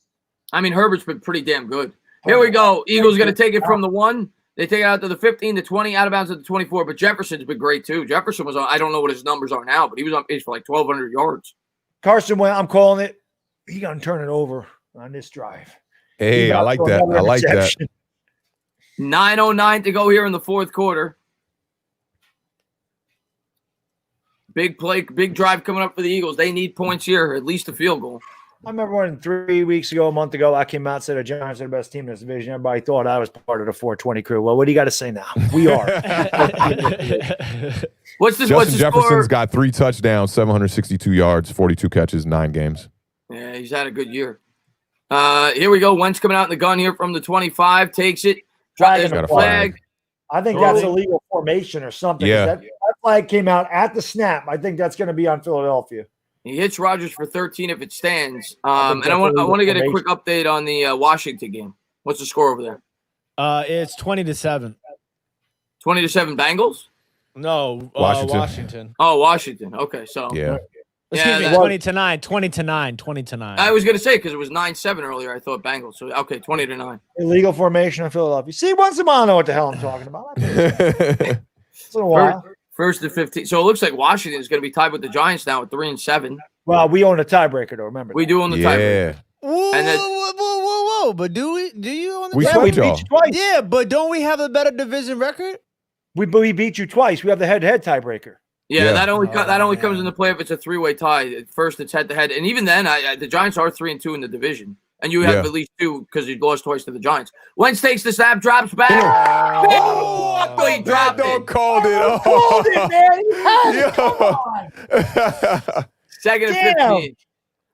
Speaker 1: I mean, Herbert's been pretty damn good. Here we go. Eagles going to take it from the 1. They take it out to the 15, the 20, out of bounds at the 24. But Jefferson's been great too. Jefferson was on. I don't know what his numbers are now, but he was on pace for like 1,200 yards.
Speaker 4: Carson Wentz, I'm calling it. He's going to turn it over on this drive.
Speaker 2: Hey, I like that. I like that.
Speaker 1: 9:09 to go here in the 4th quarter. Big play, big drive coming up for the Eagles. They need points here, at least a field goal.
Speaker 4: I remember when 3 weeks ago, a month ago, I came out and said the Giants are the best team in this division. Everybody thought I was part of the 420 crew. Well, what do you got to say now? We are.
Speaker 1: What's the
Speaker 2: Justin Jefferson's
Speaker 1: score?
Speaker 2: got 3 touchdowns, 762 yards, 42 catches, 9 games.
Speaker 1: Yeah, he's had a good year. Here we go. Wentz coming out in the gun here from the 25, takes it,
Speaker 4: Dragging
Speaker 1: the
Speaker 4: the
Speaker 1: flag.
Speaker 4: I think that's illegal formation or something.
Speaker 2: Yeah.
Speaker 4: That flag came out at the snap. I think that's going to be on Philadelphia.
Speaker 1: He hits Rodgers for 13 if it stands.
Speaker 4: I
Speaker 1: And I want to get a quick update on the Washington game. What's the score over there?
Speaker 3: It's 20-7.
Speaker 1: 20-7 Bengals?
Speaker 3: No,
Speaker 2: Washington.
Speaker 3: Washington.
Speaker 1: Oh, Washington. Okay, so
Speaker 2: Yeah.
Speaker 3: Excuse me,
Speaker 1: that-
Speaker 3: 20-9.
Speaker 1: I was going to say because it was 9-7 earlier. I thought Bengals. So okay, 20-9.
Speaker 4: Illegal formation in Philadelphia. See, once in a while, I know what the hell I'm talking about. It's a while.
Speaker 1: First and 15. So it looks like Washington is going to be tied with the Giants now at 3-7.
Speaker 4: Well, we own a tiebreaker, though. Remember,
Speaker 1: We do on the tiebreaker.
Speaker 2: Yeah.
Speaker 3: Whoa,
Speaker 1: And then-
Speaker 3: whoa! But do you on the
Speaker 2: We
Speaker 4: Yeah,
Speaker 2: swept
Speaker 4: we beat
Speaker 2: y'all.
Speaker 4: you twice.
Speaker 3: Yeah, but don't we have a better division record?
Speaker 4: We beat you twice. We have the head-to-head tiebreaker.
Speaker 1: Yeah,
Speaker 2: Yeah.
Speaker 1: that only comes into play if it's a 3-way tie. At first, it's head-to-head. And even then, the Giants are 3-2 in the division. And you have
Speaker 2: Yeah.
Speaker 1: at least 2 because you lost twice to the Giants. Wentz takes the snap, drops back.
Speaker 2: Oh,
Speaker 1: Oh, he dropped
Speaker 2: Dog
Speaker 1: it.
Speaker 2: called it. Oh.
Speaker 4: Hold it, man. He had it. Come
Speaker 2: Yeah.
Speaker 4: on.
Speaker 1: Second and
Speaker 4: Damn.
Speaker 1: 15.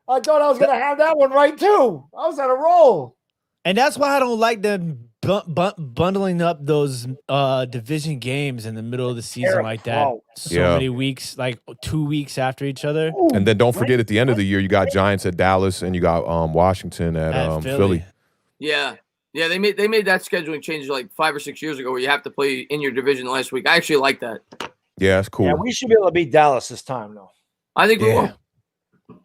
Speaker 4: I thought I was going to have that one right, too. I was on a roll.
Speaker 3: And that's why I don't like them bundling up those division games in the middle of the season
Speaker 4: Eric
Speaker 3: like that.
Speaker 4: Crow.
Speaker 3: So
Speaker 2: Yeah.
Speaker 3: many weeks, like 2 weeks after each other.
Speaker 4: Ooh,
Speaker 2: And then don't forget at the end of the year, you got Giants at Dallas and you got Washington at Philly.
Speaker 1: Yeah. Yeah, they made that scheduling change like 5 or 6 years ago where you have to play in your division last week. I actually like that.
Speaker 2: Yeah, that's cool.
Speaker 4: Yeah, we should be able to beat Dallas this time, though.
Speaker 1: I think we
Speaker 2: Yeah.
Speaker 1: will.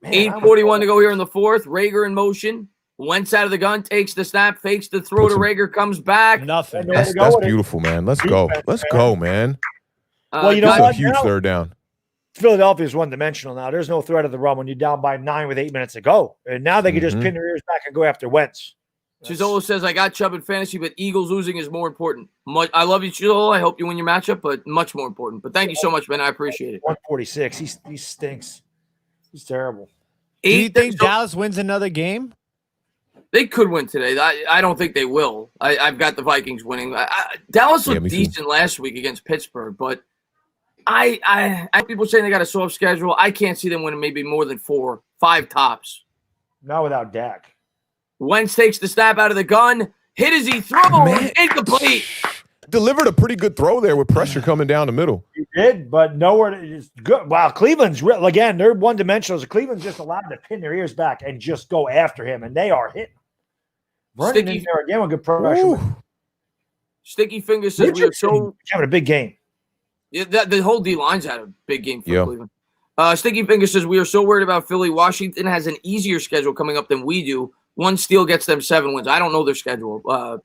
Speaker 4: Man,
Speaker 1: 8:41 to go here in the fourth. Rager in motion. Wentz out of the gun, takes the snap, fakes the throw to Rager, comes back.
Speaker 3: Nothing.
Speaker 4: There
Speaker 2: That's
Speaker 4: we go with it.
Speaker 2: beautiful, man. Let's go. Let's go, man.
Speaker 4: Well, you know
Speaker 2: That's
Speaker 1: Got-
Speaker 2: a
Speaker 4: what?
Speaker 2: huge
Speaker 4: Now-
Speaker 2: third down.
Speaker 4: Philadelphia is one-dimensional now. There's no threat of the run when you're down by 9 with 8 minutes to go. And now they can just
Speaker 2: Mhm.
Speaker 4: pin their ears back and go after Wentz.
Speaker 1: Chizola says, I got Chubb in fantasy, but Eagles losing is more important. I love you, Chizola. I hope you win your matchup, but much more important. But thank you so much, man. I appreciate it.
Speaker 4: 146. He stinks. He's terrible.
Speaker 3: Do you think
Speaker 1: so
Speaker 3: Dallas wins another game?
Speaker 1: they could win today? I don't think they will. I've got the Vikings winning. Dallas
Speaker 2: Yeah,
Speaker 1: looked
Speaker 2: me too.
Speaker 1: decent last week against Pittsburgh, but I people saying they got a soft schedule. I can't see them winning maybe more than 4, 5 tops.
Speaker 4: Not without Dak.
Speaker 1: Wentz takes the snap out of the gun. Hit as he throws.
Speaker 2: Man.
Speaker 1: Incomplete.
Speaker 2: Delivered a pretty good throw there with pressure coming down the middle.
Speaker 4: He did, but nowhere. It's good. Wow, Cleveland's again. They're one-dimensional. So Cleveland's just allowed to pin their ears back and just go after him, and they are hitting. Running in
Speaker 1: Sticky-
Speaker 4: there again with good pressure.
Speaker 2: Ooh.
Speaker 1: Sticky Fingers says we are so.
Speaker 4: Richardson having a big game.
Speaker 1: Yeah, the whole D line's had a big game for
Speaker 2: Yeah.
Speaker 1: Cleveland. Sticky Finger says we are so worried about Philly. Washington has an easier schedule coming up than we do. One steal gets them 7 wins. I don't know their schedule.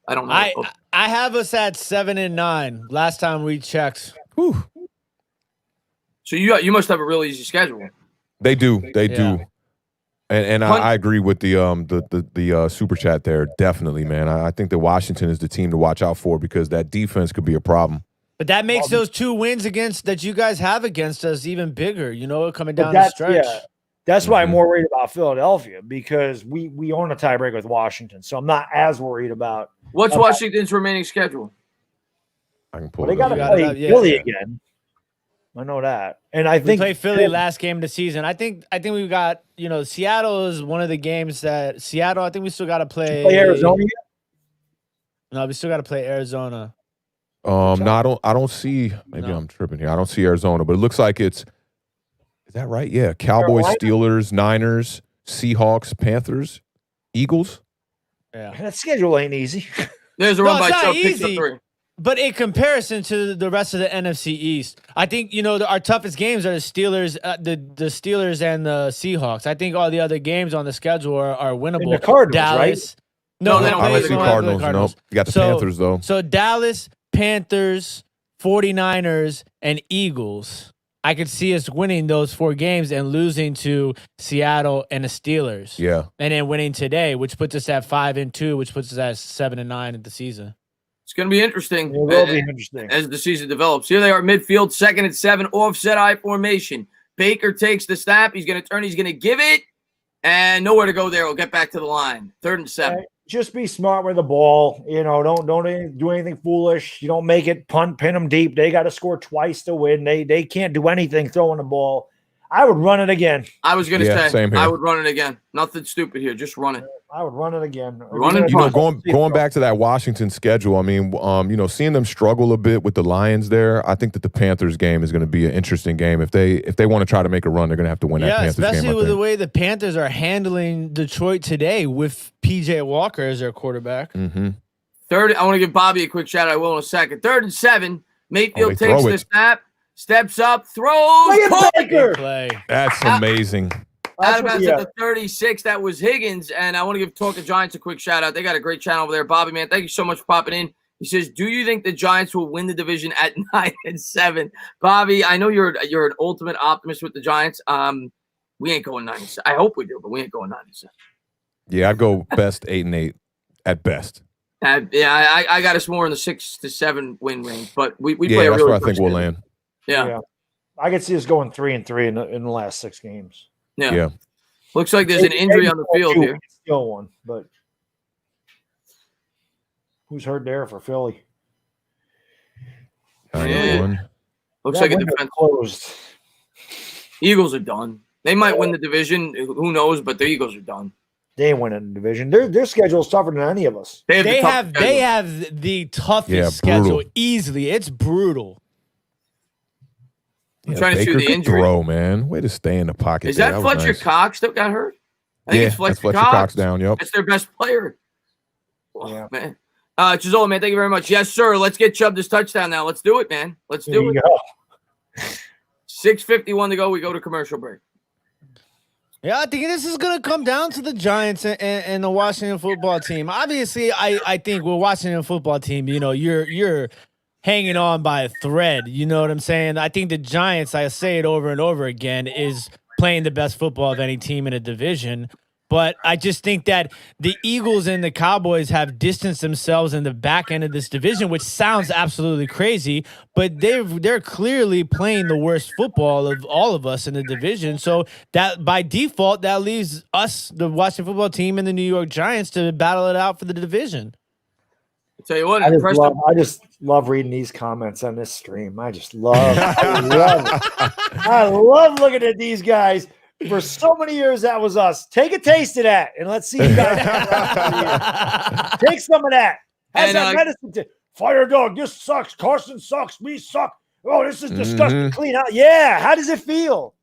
Speaker 1: I don't know.
Speaker 3: I have us at 7-9. Last time we checked.
Speaker 2: Whew.
Speaker 1: So you must have a really easy schedule.
Speaker 2: They do. They
Speaker 3: Yeah.
Speaker 2: do. And I agree with the super chat there. Definitely, man. I think that Washington is the team to watch out for because that defense could be a problem.
Speaker 3: But that makes those 2 wins against that you guys have against us even bigger, coming
Speaker 4: But
Speaker 3: down the
Speaker 4: that's
Speaker 3: stretch.
Speaker 4: That's why I'm
Speaker 2: Mhm.
Speaker 4: more worried about Philadelphia because we own a tiebreaker with Washington, so I'm not as worried about.
Speaker 1: What's
Speaker 4: Okay.
Speaker 1: Washington's remaining schedule?
Speaker 2: I can pull
Speaker 4: Well, they
Speaker 2: it
Speaker 4: got
Speaker 2: up.
Speaker 4: to
Speaker 3: You gotta
Speaker 4: play
Speaker 3: have- yeah,
Speaker 4: Philly
Speaker 3: yeah.
Speaker 4: again. I know that, and I
Speaker 3: We
Speaker 4: think
Speaker 3: play Philly last game of the season. I think we've got Seattle is one of the games that Seattle. I think we still got to play.
Speaker 4: play Arizona. Yet?
Speaker 3: No, we still got to play Arizona.
Speaker 2: No, I don't see. Maybe
Speaker 3: No.
Speaker 2: I'm tripping here. I don't see Arizona, but it looks like it's. Is that right? Yeah, Cowboys,
Speaker 4: Carolina?
Speaker 2: Steelers, Niners, Seahawks, Panthers, Eagles.
Speaker 3: Yeah,
Speaker 4: That schedule ain't easy.
Speaker 1: There's a
Speaker 3: No,
Speaker 1: run by
Speaker 3: it's not
Speaker 1: Chubb. Picks up
Speaker 3: easy.
Speaker 1: 3.
Speaker 3: but in comparison to the rest of the NFC East, I think our toughest games are the Steelers, the Steelers and the Seahawks. I think all the other games on the schedule are winnable.
Speaker 4: And the Cardinals,
Speaker 3: Dallas.
Speaker 1: No,
Speaker 3: No,
Speaker 1: they don't
Speaker 2: I
Speaker 1: play
Speaker 2: don't
Speaker 1: the
Speaker 2: see
Speaker 3: don't play
Speaker 2: Cardinals. No, you got the
Speaker 3: So-
Speaker 2: Panthers though.
Speaker 3: So Dallas, Panthers, 49ers, and Eagles. I could see us winning those 4 games and losing to Seattle and the Steelers.
Speaker 2: Yeah,
Speaker 3: And then winning today, which puts us at 5-2, which puts us at 7-9 at the season.
Speaker 1: It's going to be interesting.
Speaker 4: It will be interesting.
Speaker 1: As the season develops. Here they are, midfield, 2nd and 7, offset I formation. Baker takes the snap. He's going to turn. He's going to give it. And nowhere to go there. We'll get back to the line. 3rd and 7.
Speaker 4: Just be smart with the ball. Don't do anything foolish. You don't make it punt, pin them deep. They got to score twice to win. They can't do anything throwing the ball. I would run it again.
Speaker 1: I was going to say,
Speaker 2: same here.
Speaker 1: I would run it again. Nothing stupid here. Just run it.
Speaker 4: I would run it again.
Speaker 2: Going back to that Washington schedule, I mean, seeing them struggle a bit with the Lions there, I think that the Panthers game is going to be an interesting game. If they want to try to make a run, they're going to have to win that Panthers game.
Speaker 3: Especially with the way the Panthers are handling Detroit today with P.J. Walker as their quarterback.
Speaker 2: Mm-hmm.
Speaker 1: Third, I want to give Bobby a quick shout out. I will in a second. 3rd and 7. Mayfield takes the snap, steps up, throws.
Speaker 3: Play.
Speaker 2: That's amazing.
Speaker 1: Out of bounds at the 36. That was Higgins. And I want to give Talk of Giants a quick shout out. They got a great channel over there. Bobby, man, thank you so much for popping in. He says, do you think the Giants will win the division at 9-7? Bobby, I know you're an ultimate optimist with the Giants. We ain't going 9-7. I hope we do, but we ain't going 9-7.
Speaker 2: Yeah, I'd go best 8-8 at best.
Speaker 1: I got us more in the 6-7 win range, but we play a
Speaker 2: that's
Speaker 1: really
Speaker 2: where I think we'll land.
Speaker 1: Yeah.
Speaker 4: I could see us going 3-3 in the last 6 games.
Speaker 2: Yeah.
Speaker 1: Looks like there's an injury on the field here.
Speaker 4: Still one, but who's hurt there for Philly?
Speaker 1: Looks like a defense
Speaker 4: closed.
Speaker 1: Eagles are done. They might win the division. Who knows? But the Eagles are done.
Speaker 4: They ain't winning the division. Their schedule is tougher than any of us.
Speaker 3: They have the toughest schedule easily. It's brutal.
Speaker 1: I'm trying to see the injury.
Speaker 2: Throw, man. Way to stay in the pocket.
Speaker 1: Is that Fletcher Cox that got hurt? I think it's Fletcher
Speaker 2: Cox down. Yep.
Speaker 1: That's their best player.
Speaker 4: Yeah.
Speaker 1: Man. Chizola, man, thank you very much. Yes, sir. Let's get Chubb this touchdown now. Let's do it, man. Let's do it. 6:51 to go. We go to commercial break.
Speaker 3: Yeah, I think this is going to come down to the Giants and the Washington football team. Obviously, I think with Washington football team, you're hanging on by a thread. You know what I'm saying? I think the Giants, I say it over and over again, is playing the best football of any team in a division. But I just think that the Eagles and the Cowboys have distanced themselves in the back end of this division, which sounds absolutely crazy, but they're clearly playing the worst football of all of us in the division. So that by default, that leaves us, the Washington football team and the New York Giants, to battle it out for the division.
Speaker 1: I'll tell you what,
Speaker 4: I just love reading these comments on this stream. I love looking at these guys. For so many years, that was us. Take a taste of that, and let's see you guys. Take some of that. How's that medicine? Fire dog, this sucks. Carson sucks. We suck. Oh, this is disgusting. Clean out. Yeah. How does it feel?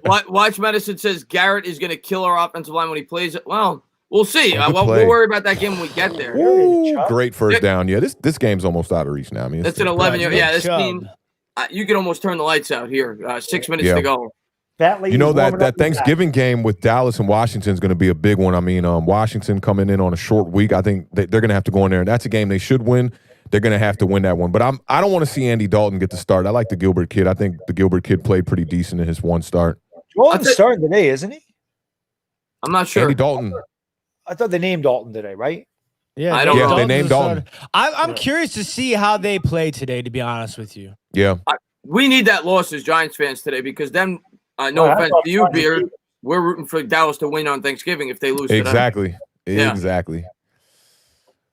Speaker 1: Watch Medicine says Garrett is going to kill our offensive line when he plays it. Well, we'll see. We'll worry about that game when we get there.
Speaker 2: Ooh, great first down. Yeah, this game's almost out of reach now. I mean,
Speaker 1: it's an 11-year. Yeah, this team. You can almost turn the lights out here. 6 minutes to go.
Speaker 2: That Thanksgiving game with Dallas and Washington is going to be a big one. I mean, Washington coming in on a short week. I think they're going to have to go in there, and that's a game they should win. They're going to have to win that one. But I don't want to see Andy Dalton get the start. I like the Gilbert kid. I think the Gilbert kid played pretty decent in his one start.
Speaker 4: Dalton's starting today, isn't he?
Speaker 1: I'm not sure.
Speaker 2: Andy Dalton.
Speaker 4: I thought they named Dalton today, right?
Speaker 3: Yeah,
Speaker 1: I don't know.
Speaker 2: They named Dalton.
Speaker 3: I'm curious to see how they play today, to be honest with you.
Speaker 2: Yeah.
Speaker 1: We need that loss as Giants fans today, because then – no offense to you, Beard. We're rooting for Dallas to win on Thanksgiving if they lose today.
Speaker 2: Exactly.
Speaker 1: Yeah.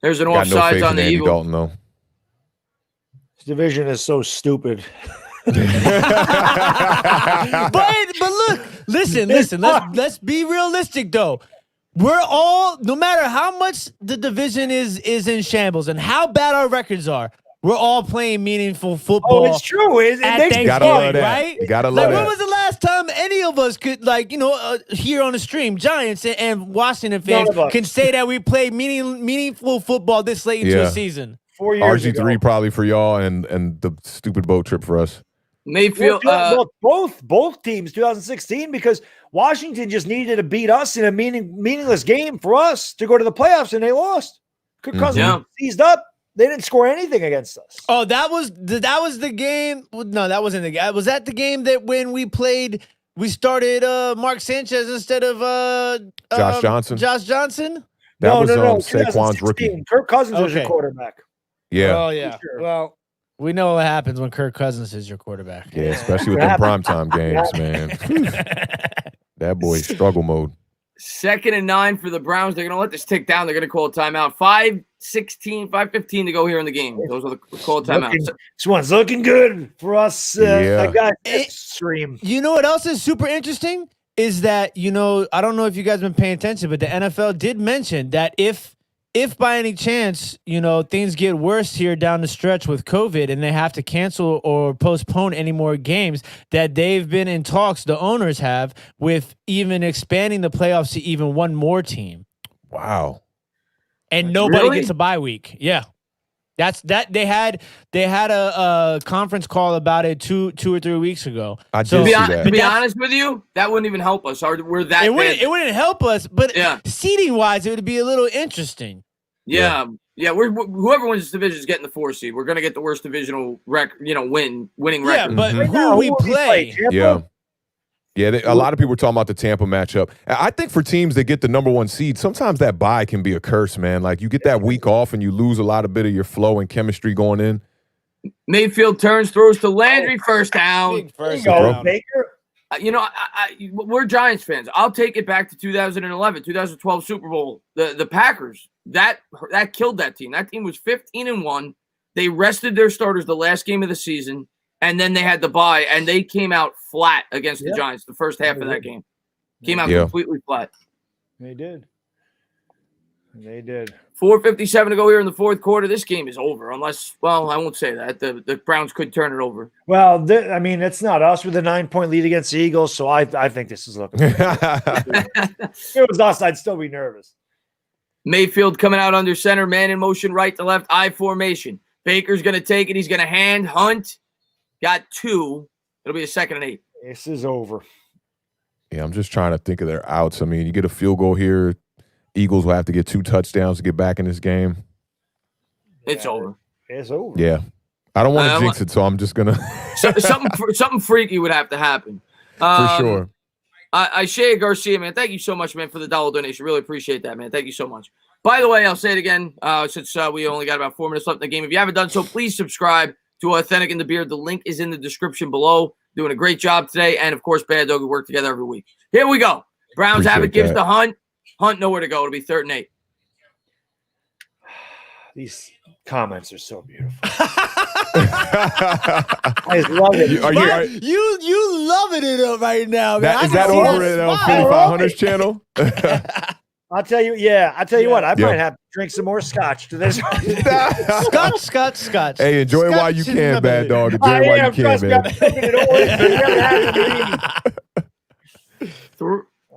Speaker 1: There's an offsides on the Eagles.
Speaker 2: Dalton, though.
Speaker 4: This division is so stupid.
Speaker 3: but look, listen. Let's be realistic, though. We're all, no matter how much the division is in shambles and how bad our records are, we're all playing meaningful football.
Speaker 4: Oh, it's true. It makes
Speaker 2: you gotta love that.
Speaker 3: Right?
Speaker 2: You gotta love that.
Speaker 3: When was the last time any of us could, here on the stream, Giants and Washington fans can say that we played meaningful football this late into the season?
Speaker 4: 4 years ago.
Speaker 2: RG3 probably for y'all, and the stupid boat trip for us.
Speaker 1: Mayfield.
Speaker 4: Both teams, 2016, because Washington just needed to beat us in a meaningless game for us to go to the playoffs, and they lost. Kirk Cousins seized up. They didn't score anything against us.
Speaker 3: Oh, that was the game. No, that wasn't the game. Was that the game that when we started Mark Sanchez instead of
Speaker 2: Josh Johnson?
Speaker 3: Josh Johnson?
Speaker 2: That was Saquon's rookie.
Speaker 4: Kirk Cousins was your quarterback.
Speaker 2: Yeah.
Speaker 3: Oh, yeah. Sure. Well, we know what happens when Kirk Cousins is your quarterback.
Speaker 2: Yeah, especially with them primetime games, man. That boy's struggle mode.
Speaker 1: 2nd and 9 for the Browns. They're going to let this tick down. They're going to call a timeout. 5:15 to go here in the game. Those are the call timeouts.
Speaker 4: This one's looking good for us. Guys, stream.
Speaker 3: You know what else is super interesting is that, I don't know if you guys have been paying attention, but the NFL did mention that if by any chance, things get worse here down the stretch with COVID and they have to cancel or postpone any more games, that they've been in talks, the owners have, with even expanding the playoffs to even one more team.
Speaker 2: Wow.
Speaker 3: And nobody gets a bye week. Yeah. They had a conference call about it two or 3 weeks ago.
Speaker 2: I did see that.
Speaker 1: To be honest with you, that wouldn't even help us. We're that
Speaker 3: it wouldn't help us, but seeding wise, it would be a little interesting.
Speaker 1: Yeah. Whoever wins this division is getting the 4 seed. We're gonna get the worst divisional winning record.
Speaker 3: Yeah, but who we play?
Speaker 2: Yeah, a lot of people were talking about the Tampa matchup. I think for teams that get the number 1 seed, sometimes that bye can be a curse, man. Like you get that week off and you lose a lot of bit of your flow and chemistry going in.
Speaker 1: Mayfield turns, throws to Landry, first down.
Speaker 3: First down.
Speaker 4: Baker.
Speaker 1: We're Giants fans. I'll take it back to 2011, 2012 Super Bowl. The Packers, that killed that team. That team was 15-1. They rested their starters the last game of the season. And then they had the bye, and they came out flat against the Giants the first half of that game. Came out completely flat.
Speaker 4: They did.
Speaker 1: 4:57 to go here in the fourth quarter. This game is over unless, well, I won't say that. The Browns could turn it over.
Speaker 4: Well, it's not us with a 9-point lead against the Eagles, so I think this is looking good. If it was us, I'd still be nervous.
Speaker 1: Mayfield coming out under center, man in motion, right to left, I formation. Baker's going to take it. He's going to hand. Hunt. Got 2. It'll be a 2nd and 8.
Speaker 4: This is over.
Speaker 2: Yeah, I'm just trying to think of their outs. I mean, you get a field goal here. Eagles will have to get 2 touchdowns to get back in this game.
Speaker 1: It's over.
Speaker 4: It's over.
Speaker 2: Yeah. I don't want to jinx it, so I'm just going
Speaker 1: to. Something freaky would have to happen.
Speaker 2: For sure.
Speaker 1: Shea Garcia, man, thank you so much, man, for the $1 donation. Really appreciate that, man. Thank you so much. By the way, I'll say it again since we only got about 4 minutes left in the game. If you haven't done so, please subscribe to Authentic in the Beard. The link is in the description below. Doing a great job today. And, of course, Bad Dog, we work together every week. Here we go. Browns have it. Gives to Hunt. Hunt nowhere to go. It'll be 3rd and 8.
Speaker 4: These comments are so beautiful. I love it.
Speaker 3: You loving it right now, man.
Speaker 2: Is that over at 4500's channel?
Speaker 4: I'll tell you what. I might have to drink some more scotch to this.
Speaker 3: Scotch.
Speaker 2: Hey, enjoy it while you can, Bad Dog. Enjoy it while you can, man.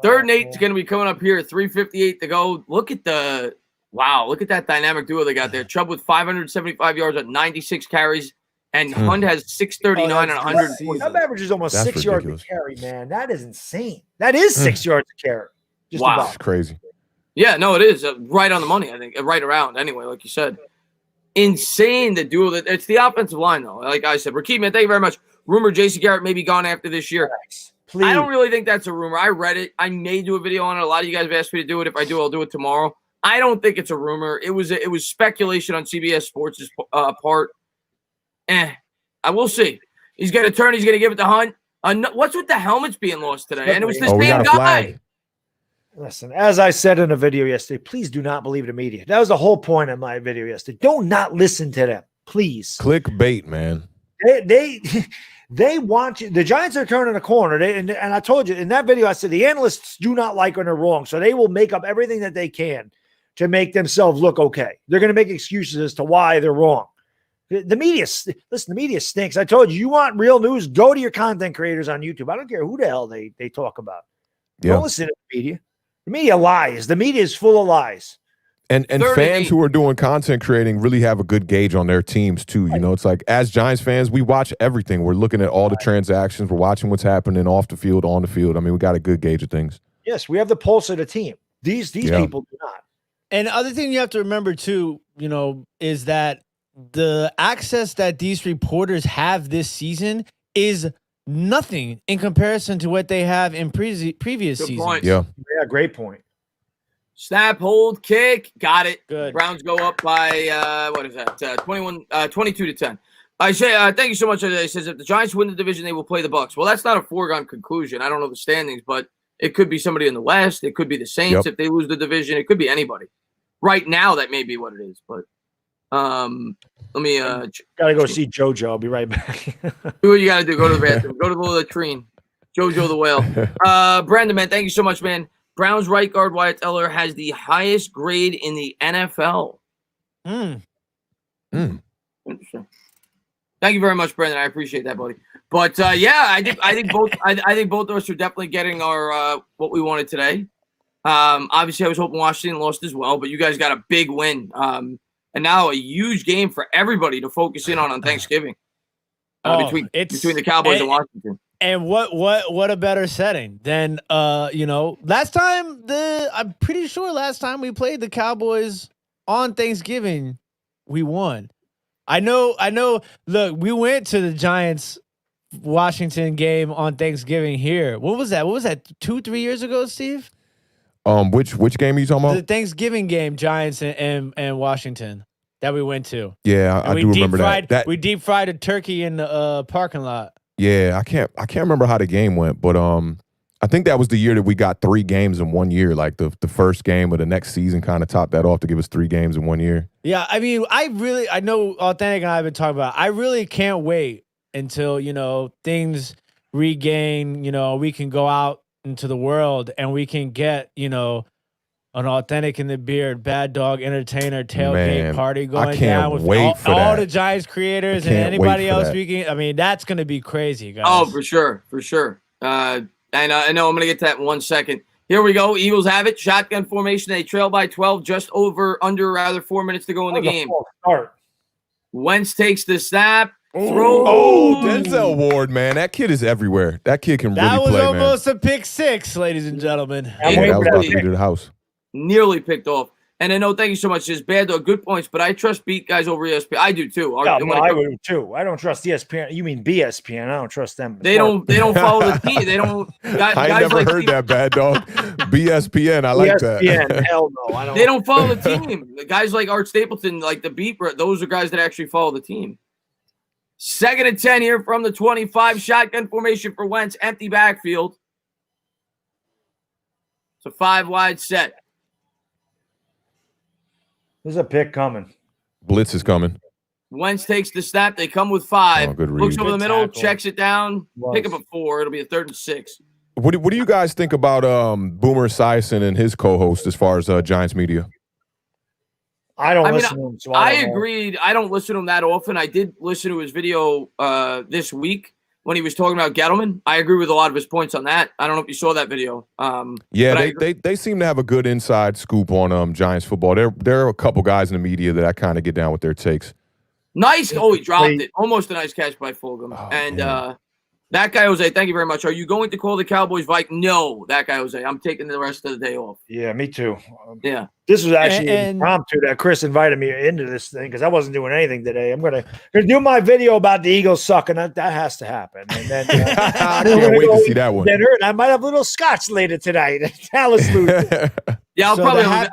Speaker 1: 3rd and 8 is going to be coming up here. 3:58 to go. Look at that dynamic duo they got there. Chubb with 575 yards on 96 carries, and Hunt has 639 and 140.
Speaker 4: Chubb averages almost 6 yards a carry, man. That is insane. That is 6 yards a carry.
Speaker 1: Wow,
Speaker 2: that's crazy.
Speaker 1: Yeah, no, it is right on the money. I think right around anyway, like you said. Insane the duo. It's the offensive line though. Like I said, Rakeem, man, thank you very much. Rumor J.C. Garrett may be gone after this year.
Speaker 4: Please.
Speaker 1: I don't really think that's a rumor. I read it. I may do a video on it. A lot of you guys have asked me to do it. If I do, I'll do it tomorrow. I don't think it's a rumor. It was speculation on CBS Sports' part. I will see. He's going to turn. He's going to give it to Hunt. What's with the helmets being lost today? And it was the same guy.
Speaker 4: Listen, as I said in a video yesterday, please do not believe the media. That was the whole point of my video yesterday. Don't not listen to them, please.
Speaker 2: Clickbait, man.
Speaker 4: They want you. The Giants are turning a corner. And I told you in that video, I said the analysts do not like when they're wrong. So they will make up everything that they can to make themselves look okay. They're going to make excuses as to why they're wrong. The media, listen, the media stinks. I told you want real news, go to your content creators on YouTube. I don't care who the hell they talk about.
Speaker 2: Yeah.
Speaker 4: Don't listen to the media. The media lies. The media is full of lies.
Speaker 2: And fans who are doing content creating really have a good gauge on their teams too. You know, it's like as Giants fans, we watch everything. We're looking at all the transactions. We're watching what's happening off the field, on the field. I mean, we got a good gauge of things.
Speaker 4: Yes, we have the pulse of the team. These people do not.
Speaker 3: And the other thing you have to remember too, you know, is that the access that these reporters have this season is nothing in comparison to what they have in previous seasons.
Speaker 2: Yeah,
Speaker 4: great point.
Speaker 1: Snap, hold, kick, got it.
Speaker 3: Good.
Speaker 1: Browns go up by 22 to 10. I say thank you so much. It says if the Giants win the division, they will play the Bucs. Well, that's not a foregone conclusion. I don't know the standings, but It could be somebody in the West. It could be the Saints if they lose the division. It could be anybody. Right now, that may be what it is. But let me
Speaker 4: gotta go see JoJo. I'll be right back.
Speaker 1: do what you gotta do. Go to the bathroom. Go to the latrine. JoJo the whale. Brandon, man, thank you so much, man. Browns right guard Wyatt Teller has the highest grade in the NFL. Interesting. Thank you very much, Brandon. I appreciate that, buddy. But yeah, I think both of us are definitely getting our what we wanted today. Obviously, I was hoping Washington lost as well, but you guys got a big win. And now a huge game for everybody to focus in on Thanksgiving between the Cowboys and Washington.
Speaker 3: And what a better setting than last time I'm pretty sure last time we played the Cowboys on Thanksgiving, we won. I know. Look, we went to the Giants Washington game on Thanksgiving here. What was that? 2-3 years ago, Steve?
Speaker 2: Which game are you talking about?
Speaker 3: The Thanksgiving game, Giants and Washington that we went to.
Speaker 2: Yeah, I do remember that.
Speaker 3: We deep fried a turkey in the parking lot.
Speaker 2: Yeah, I can't remember how the game went, but I think that was the year that we got 3 games in 1 year. Like the first game of the next season kind of topped that off to give us 3 games in 1 year.
Speaker 3: Yeah, I mean, I know Authentic and I have been talking about. I really can't wait until things regain. We can go out into the world and we can get an Authentic in the Beard, Bad Dog Entertainer tailgate party going down with all the Giants creators and anybody else speaking. I mean, that's going to be crazy, guys.
Speaker 1: Oh, for sure. And I know I'm going to get to that in 1 second. Here we go. Eagles have it. Shotgun formation. They trail by 12, just under 4 minutes to go in the game. Wentz takes the snap.
Speaker 2: Denzel Ward, man. That kid is everywhere. That kid can really play, man.
Speaker 3: That was almost a pick 6, ladies and gentlemen.
Speaker 2: That was about to be to the house.
Speaker 1: Nearly picked off. And I know, thank you so much. Just Bad Dog, good points, but I trust beat guys over ESPN. I do too.
Speaker 4: I would too. I don't trust ESPN. You mean BSPN? I don't trust them.
Speaker 1: They don't follow the team. They don't.
Speaker 2: I never heard that, Bad Dog. BSPN. I like that.
Speaker 4: ESPN. Hell no. I don't.
Speaker 1: They don't follow the team. The guys like Art Stapleton, like the beat. Those are guys that actually follow the team. 2nd and 10 here from the 25. Shotgun formation for Wentz. Empty backfield. It's a 5 wide set.
Speaker 4: There's a pick coming.
Speaker 2: Blitz is coming.
Speaker 1: Wentz takes the snap. They come with 5.
Speaker 2: Good read.
Speaker 1: Looks over the middle,
Speaker 3: tackle.
Speaker 1: checks it down. Pick up a 4. It'll be a 3rd and 6.
Speaker 2: What do you guys think about Boomer Esiason and his co-host as far as Giants media?
Speaker 4: I don't listen to him. So
Speaker 1: I agreed. I don't listen to him that often. I did listen to his video this week when he was talking about Gettleman. I agree with a lot of his points on that. I don't know if you saw that video.
Speaker 2: Yeah, they seem to have a good inside scoop on Giants football. There are a couple guys in the media that I kind of get down with their takes.
Speaker 1: Nice. Oh, he dropped it. Almost a nice catch by Fulgham. That guy, Jose, thank you very much. Are you going to call the Cowboys Vikings? No, that guy, Jose. I'm taking the rest of the day off.
Speaker 4: Yeah, me too.
Speaker 1: Yeah.
Speaker 4: This was actually impromptu that Chris invited me into this thing because I wasn't doing anything today. I'm gonna do my video about the Eagles sucking. That has to happen. And then
Speaker 2: I can't wait to see that one.
Speaker 4: Dinner, and I might have a little scotch later tonight. Dallas loses.
Speaker 1: Yeah, I'll probably have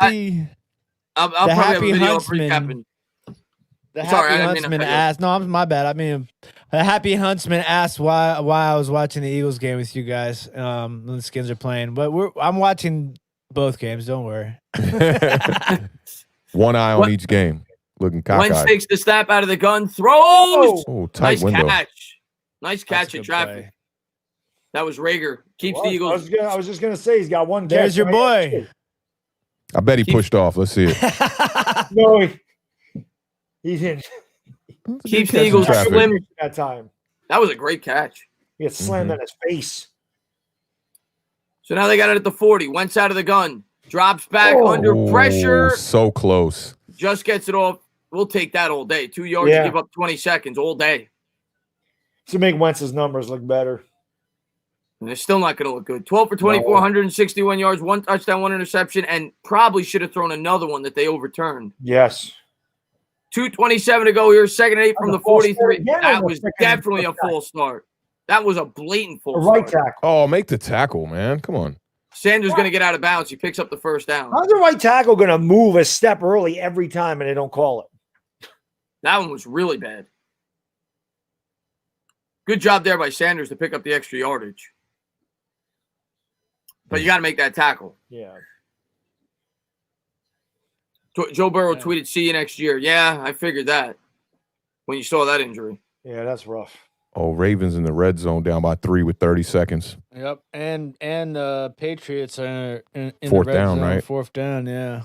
Speaker 1: a video
Speaker 3: Huntsman.
Speaker 1: recapping.
Speaker 3: The
Speaker 1: Sorry,
Speaker 3: Happy
Speaker 1: I didn't mean to
Speaker 3: Huntsman
Speaker 1: cut you.
Speaker 3: asked. No, my bad. I mean, the Happy Huntsman asked why I was watching the Eagles game with you guys. When the Skins are playing, but I'm watching both games. Don't worry.
Speaker 2: One eye on each game, looking cockeyed.
Speaker 1: Wentz takes the snap out of the gun, throws.
Speaker 2: Oh, tight
Speaker 1: Nice
Speaker 2: window.
Speaker 1: catch. Nice catch in traffic.
Speaker 3: Play.
Speaker 1: That was Rager. Keeps the Eagles.
Speaker 4: I was just gonna say he's got one.
Speaker 3: There's
Speaker 4: catch.
Speaker 3: your boy.
Speaker 2: I bet he pushed off. Let's see it.
Speaker 4: No, he didn't.
Speaker 1: Keeps the Eagles slim.
Speaker 4: That time
Speaker 1: That was a great catch.
Speaker 4: he gets slammed on his face.
Speaker 1: So now they got it at the 40. Wentz out of the gun. Drops back under pressure.
Speaker 2: So close.
Speaker 1: Just gets it off. We'll take that all day. 2 yards to give up 20 seconds all day.
Speaker 4: To make Wentz's numbers look better.
Speaker 1: And they're still not going to look good. 12 for 24, 161 yards, 1 touchdown, 1 interception, and probably should have thrown another one that they overturned.
Speaker 4: Yes.
Speaker 1: 2:27 to go here. 2nd and 8 from the 43.
Speaker 4: again.
Speaker 1: That was definitely a false start. That was a blatant false
Speaker 4: Right
Speaker 1: start.
Speaker 4: tackle.
Speaker 2: Oh, make the tackle, man. Come on.
Speaker 1: Sanders going to get out of bounds. He picks up the first down.
Speaker 4: How's the right tackle going to move a step early every time and they don't call it?
Speaker 1: That one was really bad. Good job there by Sanders to pick up the extra yardage. But you got to make that tackle.
Speaker 4: Yeah.
Speaker 1: Joe Burrow tweeted, "See you next year." Yeah, I figured that when you saw that injury.
Speaker 4: Yeah, that's rough.
Speaker 2: Oh, Ravens in the red zone down by 3 with 30 seconds.
Speaker 3: Yep, and Patriots are in
Speaker 2: Fourth
Speaker 3: the red
Speaker 2: down,
Speaker 3: zone,
Speaker 2: right?
Speaker 3: Fourth down, yeah.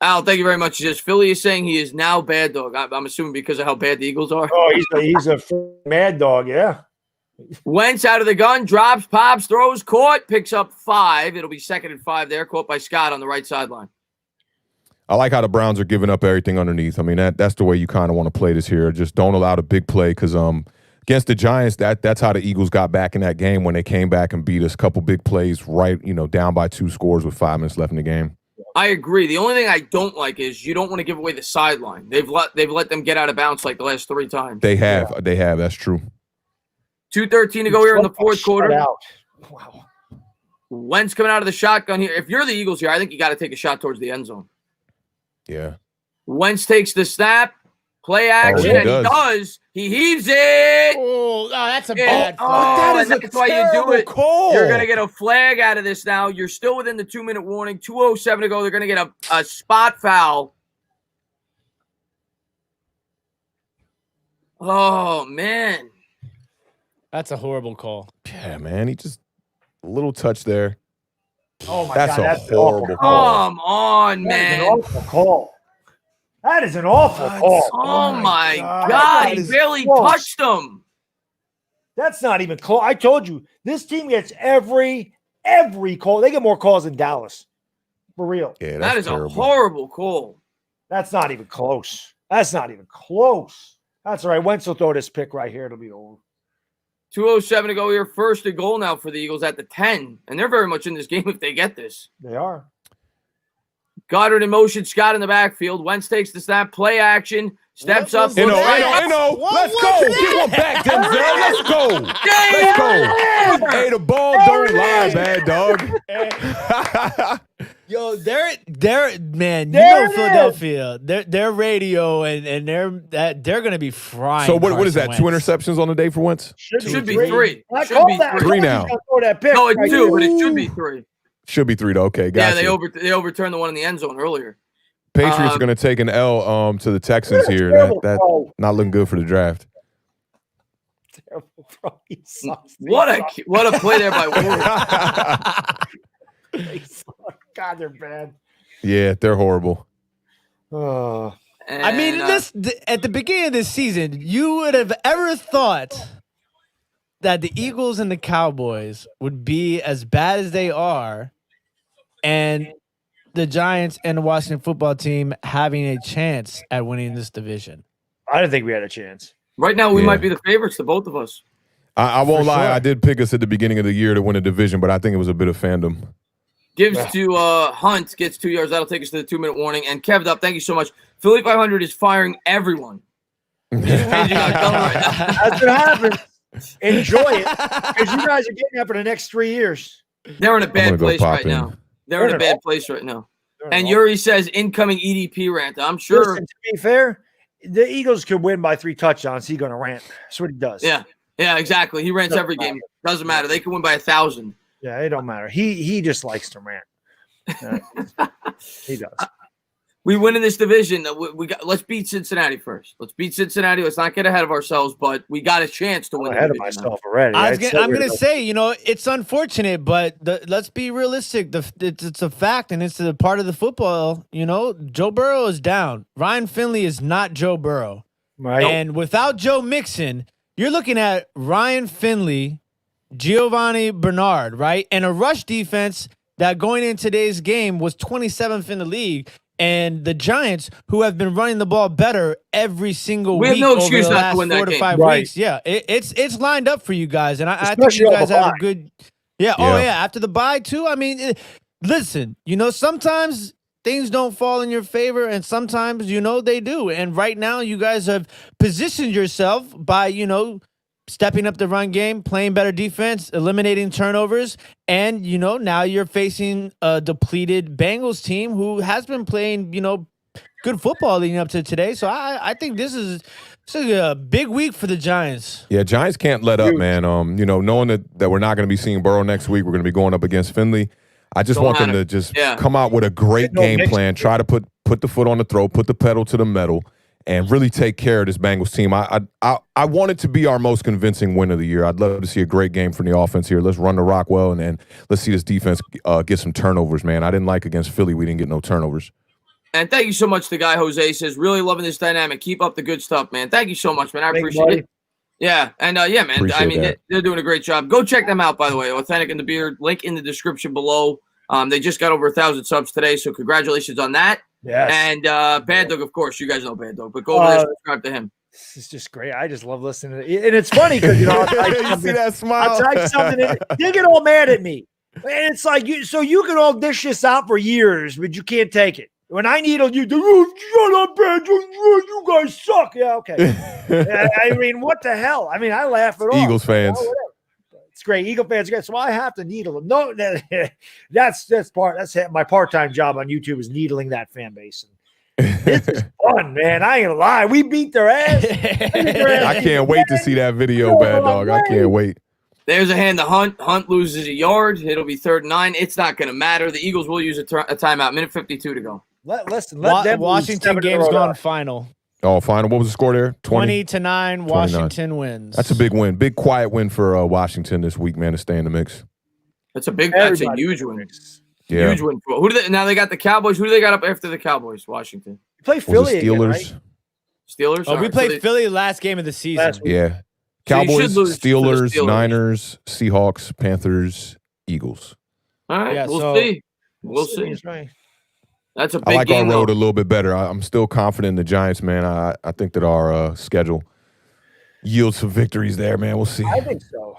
Speaker 1: Al, thank you very much. He says Philly is saying he is now bad dog. I'm assuming because of how bad the Eagles are.
Speaker 4: Oh, he's a mad dog, yeah.
Speaker 1: Wentz out of the gun, drops, pops, throws, caught, picks up 5. It'll be 2nd and 5 there, caught by Scott on the right sideline.
Speaker 2: I like how the Browns are giving up everything underneath. I mean, that's the way you kind of want to play this here. Just don't allow the big play because against the Giants, that's how the Eagles got back in that game when they came back and beat us. A couple big plays, right? Down by 2 scores with 5 minutes left in the game.
Speaker 1: I agree. The only thing I don't like is you don't want to give away the sideline. They've let them get out of bounds like the last 3 times.
Speaker 2: They have. That's true.
Speaker 1: 2:13 to go here in the fourth quarter.
Speaker 4: Wow.
Speaker 1: Wentz coming out of the shotgun here. If you're the Eagles here, I think you got to take a shot towards the end zone.
Speaker 2: Yeah.
Speaker 1: Wentz takes the snap, play action,
Speaker 2: he
Speaker 1: and
Speaker 2: does.
Speaker 1: he does. He heaves it.
Speaker 3: Oh, that's a bad
Speaker 1: Oh, that's why you do it.
Speaker 2: Call.
Speaker 1: You're going to get a flag out of this now. You're still within the 2-minute warning. 2:07 to go. They're going to get a spot foul. Oh, man.
Speaker 3: That's a horrible call.
Speaker 2: Yeah, man. He just a little touch there.
Speaker 4: Oh, my
Speaker 2: That's
Speaker 4: God.
Speaker 2: a
Speaker 4: That's
Speaker 2: horrible call.
Speaker 1: Come on,
Speaker 4: That is
Speaker 1: man.
Speaker 4: an awful call. That is an awful call.
Speaker 1: Oh, my
Speaker 2: God.
Speaker 1: God.
Speaker 2: That
Speaker 1: He
Speaker 2: is
Speaker 1: barely
Speaker 4: close.
Speaker 1: touched him.
Speaker 4: That's not even close. I told you, this team gets every call. They get more calls than Dallas. For real.
Speaker 2: Yeah,
Speaker 1: That is
Speaker 2: terrible.
Speaker 1: a horrible call.
Speaker 4: That's not even close. That's not even close. That's all right. Wentz will throw this pick right here. It'll be over.
Speaker 1: 2:07 to go here. 1st and goal now for the Eagles at the 10. And they're very much in this game if they get this.
Speaker 4: They are.
Speaker 1: Goddard in motion. Scott in the backfield. Wentz takes the snap. Play action. Steps up.
Speaker 2: Let's
Speaker 3: What
Speaker 2: go.
Speaker 3: was
Speaker 2: Get one back, Denzel. Let's go.
Speaker 1: Damn!
Speaker 2: Let's go. Hey, the ball don't lie, bad dog.
Speaker 3: Yo, they're man,
Speaker 4: There
Speaker 3: you know
Speaker 4: it
Speaker 3: Philadelphia. Their radio and they're gonna be frying.
Speaker 2: So what is that?
Speaker 3: Carson
Speaker 2: 2
Speaker 3: Wentz.
Speaker 2: interceptions on the day for Wentz?
Speaker 1: Should be 3.
Speaker 4: I
Speaker 1: Should
Speaker 4: called
Speaker 1: be
Speaker 4: that.
Speaker 1: 3.
Speaker 2: 3 now.
Speaker 4: Throw that pick
Speaker 1: No, it's
Speaker 4: right
Speaker 1: 2,
Speaker 4: here.
Speaker 1: but it should be 3.
Speaker 2: Should be 3 though. Okay,
Speaker 1: Yeah,
Speaker 2: gotcha.
Speaker 1: they overturned the one in the end zone earlier.
Speaker 2: Patriots are going to take an L to the Texans here.
Speaker 4: Terrible
Speaker 2: That
Speaker 4: throw.
Speaker 2: not looking good for the draft.
Speaker 4: Terrible throw. He sucks.
Speaker 1: What a play there by Ward.
Speaker 4: He sucks. God, they're bad.
Speaker 2: Yeah, they're horrible.
Speaker 4: Oh.
Speaker 3: I mean,
Speaker 1: And,
Speaker 3: at the beginning of this season, you would have ever thought that the Eagles and the Cowboys would be as bad as they are, and the Giants and the Washington football team having a chance at winning this division.
Speaker 4: I didn't think we had a chance.
Speaker 1: right now we
Speaker 2: Yeah.
Speaker 1: might be the favorites, the both of us.
Speaker 2: I won't
Speaker 4: For
Speaker 2: lie.
Speaker 4: sure.
Speaker 2: I did pick us at the beginning of the year to win a division, but I think it was a bit of fandom.
Speaker 1: Gives to Hunt, gets 2 yards. That'll take us to the 2-minute warning. And Kev'd up, thank you so much. Philly 500 is firing everyone. Changing our color right now.
Speaker 4: That's what happens. Enjoy it. Because you guys are getting that for the next 3 years.
Speaker 1: They're in a
Speaker 2: gonna
Speaker 1: bad
Speaker 2: go
Speaker 1: place
Speaker 2: pop
Speaker 1: right
Speaker 2: in.
Speaker 1: now. They're in a bad place right now. And Yuri says incoming EDP rant. I'm sure.
Speaker 4: Listen, to be fair, the Eagles could win by 3 touchdowns. He's going to rant. That's what he does.
Speaker 1: Yeah, exactly. He rants every game. Doesn't matter. They can win by 1,000.
Speaker 4: Yeah, it don't matter. He just likes to rant. He does.
Speaker 1: We win in this division. Let's beat Cincinnati first. Let's beat Cincinnati. Let's not get ahead of ourselves, but we got a chance to win.
Speaker 4: I'm ahead
Speaker 1: the
Speaker 4: of
Speaker 1: division
Speaker 4: myself already.
Speaker 3: I'm going to say, it's unfortunate, but let's be realistic. It's a fact, and it's a part of the football. Joe Burrow is down. Ryan Finley is not Joe Burrow.
Speaker 4: Right.
Speaker 3: And without Joe Mixon, you're looking at Ryan Finley, Giovanni Bernard, right? And a rush defense that going in today's game was 27th in the league. And the Giants, who have been running the ball better every single week
Speaker 1: no
Speaker 3: over
Speaker 1: excuse
Speaker 3: the
Speaker 1: not to
Speaker 3: last
Speaker 1: win that
Speaker 3: 4 to
Speaker 1: game.
Speaker 3: 5
Speaker 4: Right.
Speaker 3: weeks. Yeah, it's lined up for you guys. And I think
Speaker 4: Especially
Speaker 3: you
Speaker 4: off
Speaker 3: guys
Speaker 4: a
Speaker 3: have a
Speaker 4: bye.
Speaker 3: good – yeah. Oh, yeah, after the bye, too. I mean, listen, sometimes things don't fall in your favor, and sometimes, they do. And right now, you guys have positioned yourself by, stepping up the run game, playing better defense, eliminating turnovers, and, now you're facing a depleted Bengals team who has been playing, good football leading up to today. So I think this is This is a big week for the Giants.
Speaker 2: Yeah, Giants can't let up, man. Knowing that we're not going to be seeing Burrow next week, we're going to be going up against Finley. I just want them to just come out with a great game plan, try to put the foot on the throat, put the pedal to the metal, and really take care of this Bengals team. I want it to be our most convincing win of the year. I'd love to see a great game from the offense here. Let's run the rock well, and then let's see this defense get some turnovers, man. I didn't like against Philly. We didn't get no turnovers.
Speaker 1: And thank you so much. The guy Jose says, really loving this dynamic. Keep up the good stuff, man. Thank you so much, man. I appreciate it. Yeah. And yeah, man.
Speaker 2: Appreciate
Speaker 1: they're doing a great job. Go check them out, by the way. Authentic and the Beard. Link in the description below. They just got over 1,000 subs today, so congratulations on that.
Speaker 4: Yes.
Speaker 1: And Bad Dog, of course. You guys know Bad Dog, but go over there and subscribe to him.
Speaker 4: This is just great. I just love listening to it. And it's funny because, you
Speaker 2: see that smile?
Speaker 4: I'll type something in. They get all mad at me. And it's like, you can all dish this out for years, but you can't take it. When I needle you, shut up, man. You guys suck. Yeah, okay. I mean, what the hell? I mean, I laugh at all.
Speaker 2: Eagles fans.
Speaker 4: It's great. Eagle fans are great. So I have to needle them. No, that's my part-time job on YouTube is needling that fan base. And this is fun, man. I ain't gonna lie. We beat their ass.
Speaker 2: I can't wait to see that video, Bad Dog. I can't wait.
Speaker 1: There's a hand to Hunt. Hunt loses a yard. It'll be 3rd and 9. It's not going to matter. The Eagles will use a timeout. Minute 52 to go.
Speaker 4: Let them
Speaker 3: Washington game's gone final.
Speaker 2: Oh, final. What was the score there?
Speaker 3: 20-9. Washington wins.
Speaker 2: That's a big win. Big quiet win for Washington this week, man, to stay in the mix.
Speaker 1: That's a huge win.
Speaker 2: Yeah.
Speaker 1: Huge win. Who do they now? They got the Cowboys. Who do they got up after the Cowboys? Washington.
Speaker 4: Play Philly
Speaker 2: Steelers.
Speaker 4: again,
Speaker 1: right? Steelers.
Speaker 3: Oh, we played Philly last game of the season.
Speaker 2: Yeah. Cowboys, Steelers, Niners, Seahawks, Panthers, Eagles.
Speaker 1: All right.
Speaker 3: Yeah,
Speaker 1: we'll see. We'll see.
Speaker 4: Right.
Speaker 1: That's a big
Speaker 2: I like
Speaker 1: game,
Speaker 2: our road a little bit better. I'm still confident in the Giants, man. I think that our schedule yields some victories there, man. We'll see.
Speaker 4: I think so.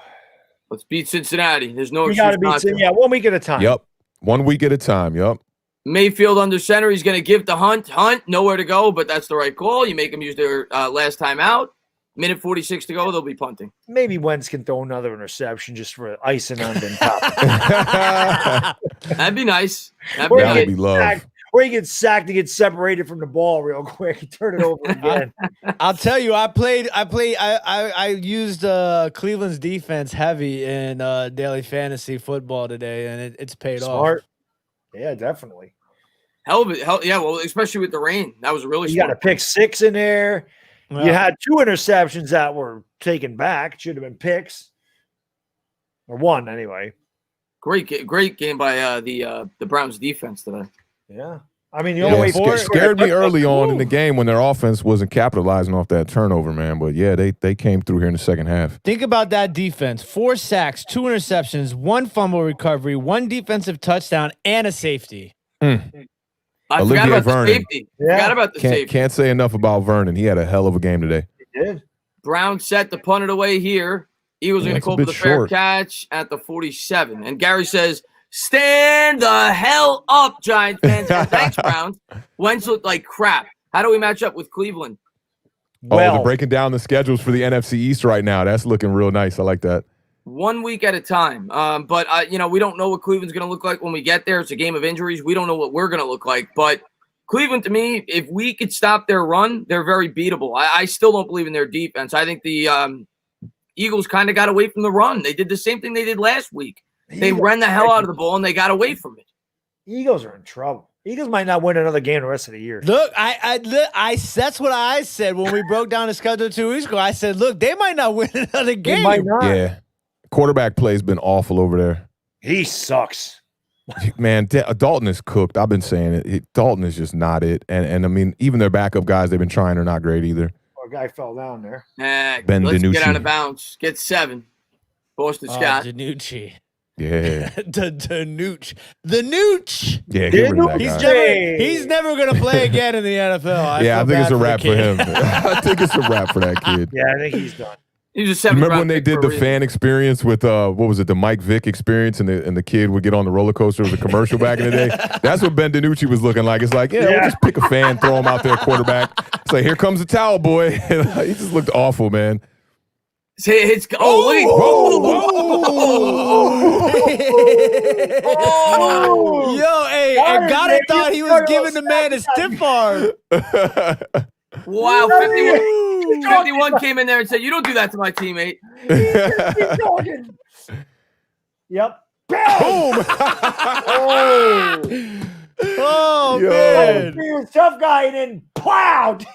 Speaker 1: Let's beat Cincinnati. There's no
Speaker 4: We
Speaker 1: excuse
Speaker 4: got to beat.
Speaker 1: not to.
Speaker 4: 1 week at a time.
Speaker 2: Yep. 1 week at a time. Yep.
Speaker 1: Mayfield under center. He's going to give to Hunt. Hunt, nowhere to go, but that's the right call. You make them use their last time out. Minute 46 to go. They'll be punting.
Speaker 4: Maybe Wentz can throw another interception just for icing on the top.
Speaker 1: That'd be nice.
Speaker 2: That would be love.
Speaker 4: Or he gets sacked to get separated from the ball real quick. Turn it over again.
Speaker 3: I'll tell you, I used Cleveland's defense heavy in daily fantasy football today, and it's paid
Speaker 4: Smart.
Speaker 3: off.
Speaker 4: Yeah, definitely.
Speaker 1: Hell, yeah. Well, especially with the rain, that was really.
Speaker 4: You got a pick 6 in there.
Speaker 3: Well,
Speaker 4: you had 2 interceptions that were taken back. Should have been picks, or 1 anyway.
Speaker 1: Great game by the Browns defense today.
Speaker 4: Yeah, I mean the only way
Speaker 2: scared me early on in the game when their offense wasn't capitalizing off that turnover, man. But yeah, they came through here in the second half.
Speaker 3: Think about that defense: 4 sacks, 2 interceptions, 1 fumble recovery, 1 defensive touchdown, and a safety.
Speaker 1: I forgot about the safety. Forgot about the safety.
Speaker 2: Can't say enough about Vernon. He had a hell of a game today.
Speaker 4: He did.
Speaker 1: Brown set to punt it away here. Eagles are going to call for the fair catch at the 47. And Gary says, stand the hell up, Giants fans. Thanks, Browns. Wentz looked like crap. How do we match up with Cleveland?
Speaker 2: Well, they're breaking down the schedules for the NFC East right now. That's looking real nice. I like that.
Speaker 1: 1 week at a time. But we don't know what Cleveland's going to look like when we get there. It's a game of injuries. We don't know what we're going to look like. But Cleveland, to me, if we could stop their run, they're very beatable. I still don't believe in their defense. I think the Eagles kind of got away from the run. They did the same thing they did last week. They ran the hell out of the ball, and they got away from it.
Speaker 4: Eagles are in trouble. Eagles might not win another game the rest of the year.
Speaker 3: Look, that's what I said when we broke down the schedule 2 weeks ago. I said, look, they might not win another game.
Speaker 4: They might not.
Speaker 2: Yeah. Quarterback play's been awful over there.
Speaker 4: He sucks.
Speaker 2: Man, Dalton is cooked. I've been saying it. Dalton is just not it. And I mean, even their backup guys they've been trying are not great either.
Speaker 4: Poor guy fell down there.
Speaker 2: Ben
Speaker 1: Let's
Speaker 2: DiNucci.
Speaker 1: get out of bounds. Get 7. Boston Scott.
Speaker 3: DiNucci.
Speaker 2: Yeah.
Speaker 3: The Nooch.
Speaker 2: Yeah, get rid of that guy.
Speaker 3: He's never going to play again in the NFL.
Speaker 2: I think it's a wrap for him. I think it's a wrap for that kid.
Speaker 4: Yeah, I think he's done.
Speaker 1: He's a 7th
Speaker 2: Remember when they did the fan experience with what was it, the Mike Vick experience, and the kid would get on the roller coaster of the commercial back in the day? That's what Ben DiNucci was looking like. It's like, we'll just pick a fan, throw him out there, quarterback. It's like, here comes the towel boy. He just looked awful, man.
Speaker 1: Look at
Speaker 3: Yo, hey, and Goddard thought he was giving the man a stiff arm.
Speaker 1: Wow, 51. 51 came in there and said, "You don't do that to my teammate."
Speaker 4: Yep.
Speaker 2: Boom!
Speaker 3: Oh,
Speaker 2: Yo.
Speaker 3: man.
Speaker 4: He was a tough guy and then plowed.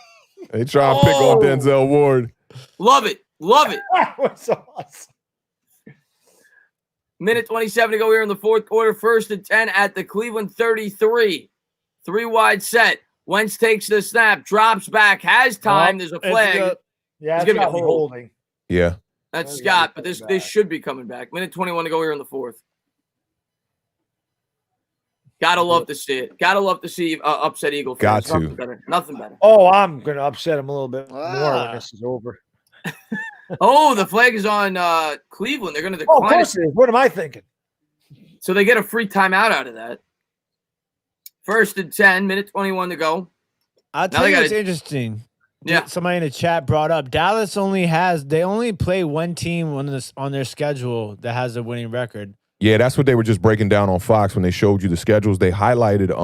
Speaker 2: They try to pick on Denzel Ward.
Speaker 1: Love it. Love it.
Speaker 4: That was awesome.
Speaker 1: Minute 27 to go here in the fourth quarter. 1st and 10 at the Cleveland 33. 3-wide set. Wentz takes the snap, drops back, has time. There's a flag.
Speaker 4: Yeah,
Speaker 1: He's
Speaker 4: it's
Speaker 1: gonna
Speaker 4: got
Speaker 1: be
Speaker 4: holding.
Speaker 2: Yeah.
Speaker 1: That's Scott, but this should be coming back. Minute 21 to go here in the fourth. Gotta love to see it. Gotta love to see upset Eagle fans.
Speaker 2: Got to.
Speaker 1: Nothing better. Nothing better.
Speaker 4: Oh, I'm going to upset him a little bit more when this is over.
Speaker 1: Oh, the flag is on Cleveland. They're going to
Speaker 4: Oh,
Speaker 1: decline
Speaker 4: of course it is. What am I thinking?
Speaker 1: So they get a free timeout out of that. 1st and 10, minute 21 to go.
Speaker 3: I'll tell you what's interesting.
Speaker 1: Yeah.
Speaker 3: Somebody in the chat brought up Dallas they only play one team on their schedule that has a winning record.
Speaker 2: Yeah, that's what they were just breaking down on Fox when they showed you the schedules. They highlighted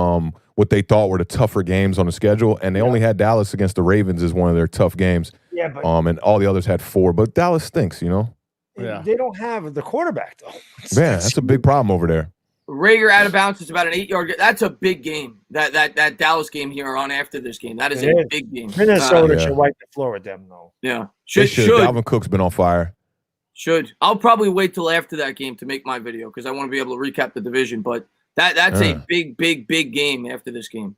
Speaker 2: what they thought were the tougher games on the schedule, and they only had Dallas against the Ravens as one of their tough games.
Speaker 4: Yeah, but
Speaker 2: and all the others had 4. But Dallas stinks, you know?
Speaker 3: Yeah.
Speaker 4: they don't have the quarterback, though.
Speaker 2: Man, that's a big problem over there.
Speaker 1: Rager out of bounds is about an 8-yard. That's a big game. That Dallas game here on after this game. That is a big game.
Speaker 4: Minnesota should wipe the floor with them, though.
Speaker 1: Yeah.
Speaker 2: Should. Dalvin Cook's been on fire.
Speaker 1: Should. I'll probably wait till after that game to make my video because I want to be able to recap the division. But that's a big game after this game.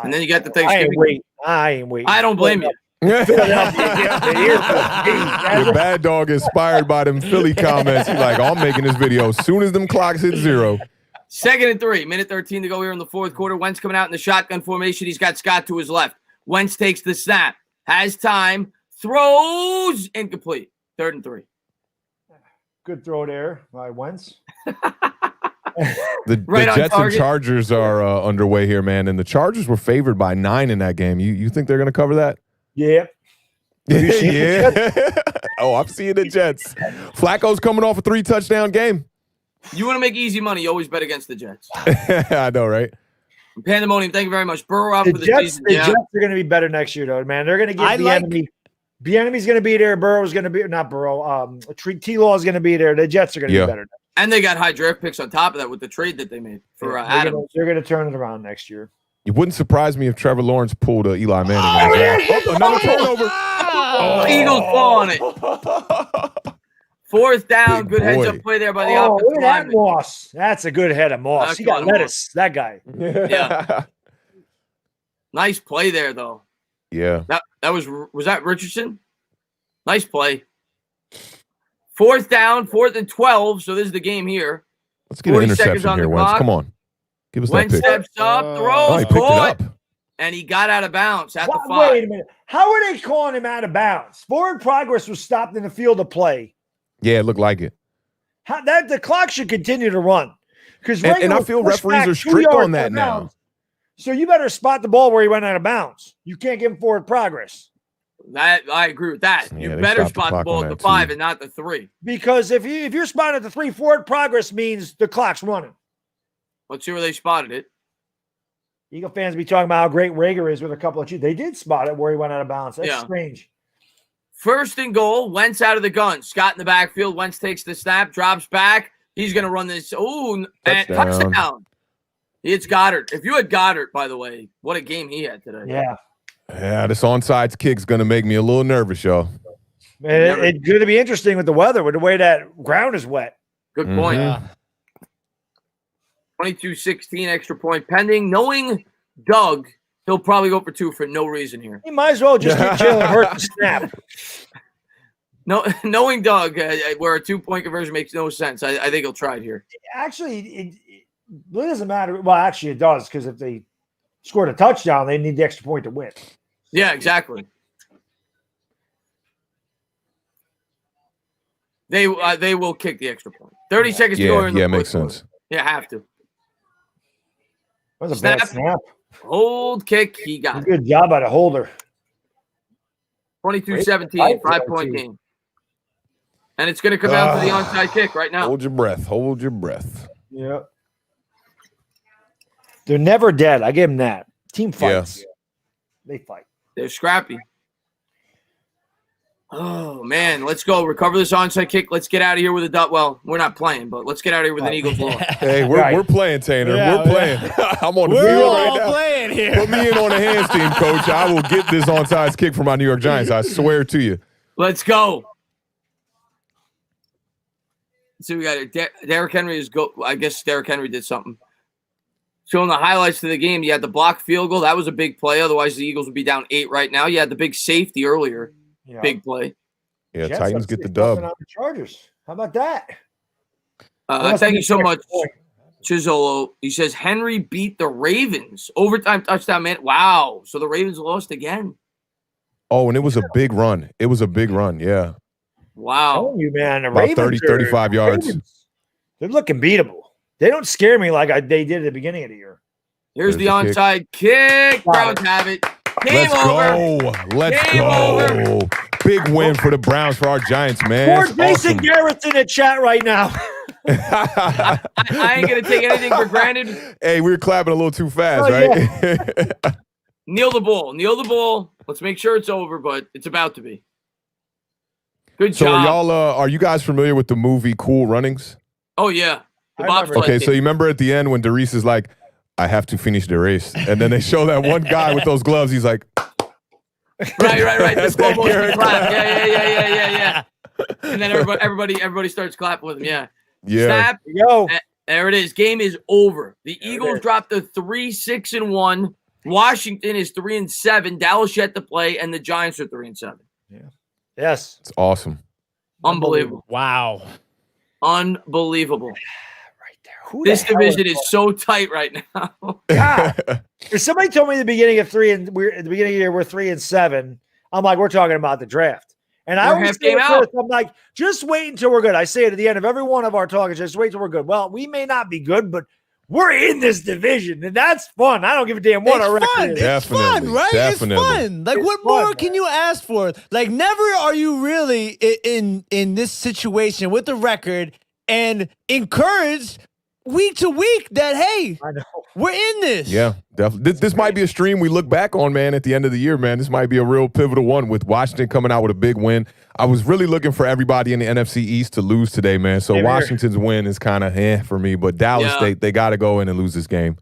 Speaker 1: And then you got the Thanksgiving.
Speaker 4: I ain't waiting.
Speaker 1: I don't blame you.
Speaker 2: Your bad dog inspired by them Philly comments. He's like, I'm making this video as soon as them clocks hit 0.
Speaker 1: 2nd and 3, minute 13 to go here in the fourth quarter. Wentz coming out in the shotgun formation. He's got Scott to his left. Wentz takes the snap, has time, throws, incomplete. 3rd and 3.
Speaker 4: Good throw there by Wentz.
Speaker 2: The Jets and Chargers are underway here, man. And the Chargers were favored by 9 in that game. You think they're going to cover that?
Speaker 4: Yeah.
Speaker 2: Yeah. Oh, I'm seeing the Jets. Flacco's coming off a 3-touchdown game.
Speaker 1: You want to make easy money, you always bet against the Jets.
Speaker 2: I know, right?
Speaker 1: Pandemonium, thank you very much. Burrow out
Speaker 4: The
Speaker 1: for the
Speaker 4: Jets,
Speaker 1: season.
Speaker 4: the Jets are going to be better next year, though, man. They're going to get enemy. The enemy's going to be there. Burrow's going to be not Burrow. T-Law is going to be there. The Jets are going to be better.
Speaker 1: And they got high draft picks on top of that with the trade that they made for Adam.
Speaker 4: They're going to turn it around next year.
Speaker 2: It wouldn't surprise me if Trevor Lawrence pulled Eli Manning. Another turnover.
Speaker 1: Eagles fall on it. 4th down. Good heads-up play there by the offensive
Speaker 4: look at that
Speaker 1: lineman.
Speaker 4: Moss. That's a good head of Moss. He got lettuce. That guy.
Speaker 1: Yeah. Nice play there, though.
Speaker 2: Yeah.
Speaker 1: That was that Richardson? Nice play. 4th down, 4th and 12. So this is the game here.
Speaker 2: Let's get an interception here, Wentz. Come on. Give us that pick.
Speaker 1: Steps up, throws,
Speaker 2: he picked it up.
Speaker 1: And he got out of bounds at the 5.
Speaker 4: Wait a minute. How are they calling him out of bounds? Forward progress was stopped in the field of play.
Speaker 2: Yeah, it looked like it.
Speaker 4: The clock should continue to run.
Speaker 2: And I feel referees are strict on that now.
Speaker 4: So you better spot the ball where he went out of bounds. You can't give him forward progress.
Speaker 1: I agree with that.
Speaker 2: Yeah,
Speaker 1: you
Speaker 2: they
Speaker 1: better
Speaker 2: stopped the
Speaker 1: spot the
Speaker 2: clock
Speaker 1: ball
Speaker 2: on
Speaker 1: at the
Speaker 2: that,
Speaker 1: 5
Speaker 2: too.
Speaker 1: and not the 3.
Speaker 4: Because if you're spotting at the 3, forward progress means the clock's running.
Speaker 1: Let's see where they spotted it.
Speaker 4: Eagle fans be talking about how great Rager is with a couple of cheats. They did spot it where he went out of bounds. That's strange.
Speaker 1: 1st and goal. Wentz out of the gun. Scott in the backfield. Wentz takes the snap, drops back. He's going to run this. Ooh, and touchdown. It's Goddard. If you had Goddard, by the way, what a game he had today.
Speaker 4: Yeah.
Speaker 2: Yeah, this onside kick's going to make me a little nervous, y'all.
Speaker 4: It's going to be interesting with the weather, with the way that ground is wet.
Speaker 1: Good point. 22-16 extra point pending. Knowing Doug, he'll probably go for 2 for no reason here.
Speaker 4: He might as well just get Jalen Hurts to snap.
Speaker 1: No, knowing Doug, where a 2-point conversion makes no sense, I think he'll try it here.
Speaker 4: Actually, it doesn't matter. Well, actually, it does, because if they scored a touchdown, they need the extra point to win.
Speaker 1: Yeah, exactly. They will kick the extra point. 30 seconds to go.
Speaker 2: Yeah, makes sense.
Speaker 1: Yeah, have to.
Speaker 4: That was a bad snap.
Speaker 1: Hold kick. He got it.
Speaker 4: Good job by the holder.
Speaker 1: 22-17, 5-point game. And it's going to come down to the onside kick right now.
Speaker 2: Hold your breath. Hold your breath.
Speaker 4: Yeah. They're never dead. I give them that. Team fights.
Speaker 2: Yeah.
Speaker 4: They fight.
Speaker 1: They're scrappy. Oh, man. Let's go. Recover this onside kick. Let's get out of here with a dot. Well, we're not playing, but let's get out of here with an Eagles loss.
Speaker 2: Hey, we're playing, Tanner.
Speaker 3: Yeah,
Speaker 2: we're playing. I'm on the
Speaker 3: We're
Speaker 2: field
Speaker 3: all
Speaker 2: right now.
Speaker 3: playing here.
Speaker 2: Put me in on the hands team, coach. I will get this onside kick for my New York Giants. I swear to you.
Speaker 1: Let's go. So we got it. Derrick Henry is go. I guess Derrick Henry did something. Showing the highlights to the game. You had the blocked field goal. That was a big play. Otherwise, the Eagles would be down 8 right now. You had the big safety earlier.
Speaker 4: Yeah.
Speaker 1: Big play.
Speaker 2: Yeah,
Speaker 4: Jets
Speaker 2: Titans
Speaker 4: up
Speaker 2: get the
Speaker 4: 6-0
Speaker 2: dub.
Speaker 4: on the Chargers. How about that?
Speaker 1: Thank you so much, Chisolo. He says Henry beat the Ravens. Overtime touchdown, man. Wow. So the Ravens lost again.
Speaker 2: Oh, and it was a big run. It was a big run, yeah.
Speaker 1: Wow.
Speaker 4: Telling you, man, the
Speaker 2: About
Speaker 4: Ravens
Speaker 2: 30, 35 yards.
Speaker 4: They're looking beatable. They don't scare me like they did at the beginning of the year.
Speaker 1: Here's the
Speaker 2: There's the
Speaker 1: onside kick. Browns have it. Game
Speaker 2: Let's
Speaker 1: over.
Speaker 2: go. Let's
Speaker 1: Game
Speaker 2: go.
Speaker 1: over.
Speaker 2: Big win for the Browns, for our Giants, man.
Speaker 4: Poor
Speaker 2: That's
Speaker 4: Jason
Speaker 2: awesome.
Speaker 4: Garrett's in the chat right now.
Speaker 1: I ain't going to take anything for granted.
Speaker 2: Hey, we were clapping a little too fast,
Speaker 4: Oh,
Speaker 2: right?
Speaker 1: Kneel the ball. Kneel the ball. Let's make sure it's over, but it's about to be. Good
Speaker 2: So
Speaker 1: job.
Speaker 2: are you guys familiar with the movie Cool Runnings?
Speaker 1: Oh, yeah. The
Speaker 4: I
Speaker 1: bobsled
Speaker 4: remember.
Speaker 2: Okay,
Speaker 1: team.
Speaker 2: so you remember at the end when Doris is like, I have to finish the race. And then they show that one guy with those gloves. He's like,
Speaker 1: Right. The
Speaker 2: That's
Speaker 1: slow
Speaker 2: that
Speaker 1: motion
Speaker 2: Garrett
Speaker 1: clap. Yeah. And then everybody starts clapping with him. Yeah.
Speaker 2: yeah.
Speaker 1: Snap.
Speaker 4: Yo,
Speaker 1: There it is. Game is over. The
Speaker 4: There it
Speaker 1: Eagles
Speaker 4: is.
Speaker 1: dropped to 3-6-1. Washington is 3-7. Dallas yet to play, and the Giants are 3-7.
Speaker 4: yes.
Speaker 2: It's awesome.
Speaker 1: Unbelievable.
Speaker 3: Wow.
Speaker 1: Unbelievable.
Speaker 4: Right there. Who
Speaker 1: This
Speaker 4: the hell
Speaker 1: division
Speaker 4: is
Speaker 1: is so tight right now.
Speaker 4: God. If somebody told me at the beginning of the year we're 3-7, I'm like, we're talking about the draft. And I
Speaker 1: We're
Speaker 4: always
Speaker 1: half
Speaker 4: say
Speaker 1: game
Speaker 4: at
Speaker 1: out.
Speaker 4: first, I'm like, just wait until we're good. I say it at the end of every one of our talks, just wait till we're good. Well, we may not be good, but we're in this division, and that's fun. I don't give a damn what our
Speaker 3: It's
Speaker 4: record
Speaker 3: fun.
Speaker 4: is.
Speaker 3: It's
Speaker 2: Definitely,
Speaker 3: fun, right?
Speaker 2: definitely.
Speaker 3: It's fun. Like,
Speaker 4: It's
Speaker 3: what
Speaker 4: fun,
Speaker 3: more can
Speaker 4: man.
Speaker 3: you ask for? Like, never are you really in this situation with the record and encouraged week to week that, hey,
Speaker 4: I know.
Speaker 3: we're in this.
Speaker 2: Yeah, definitely. This might be a stream we look back on, man, at the end of the year, man. This might be a real pivotal one with Washington coming out with a big win. I was really looking for everybody in the NFC East to lose today, man. So
Speaker 4: Same here.
Speaker 2: Washington's win is kind of for me. But Dallas,
Speaker 1: Yeah.
Speaker 2: they got to go in and lose this game.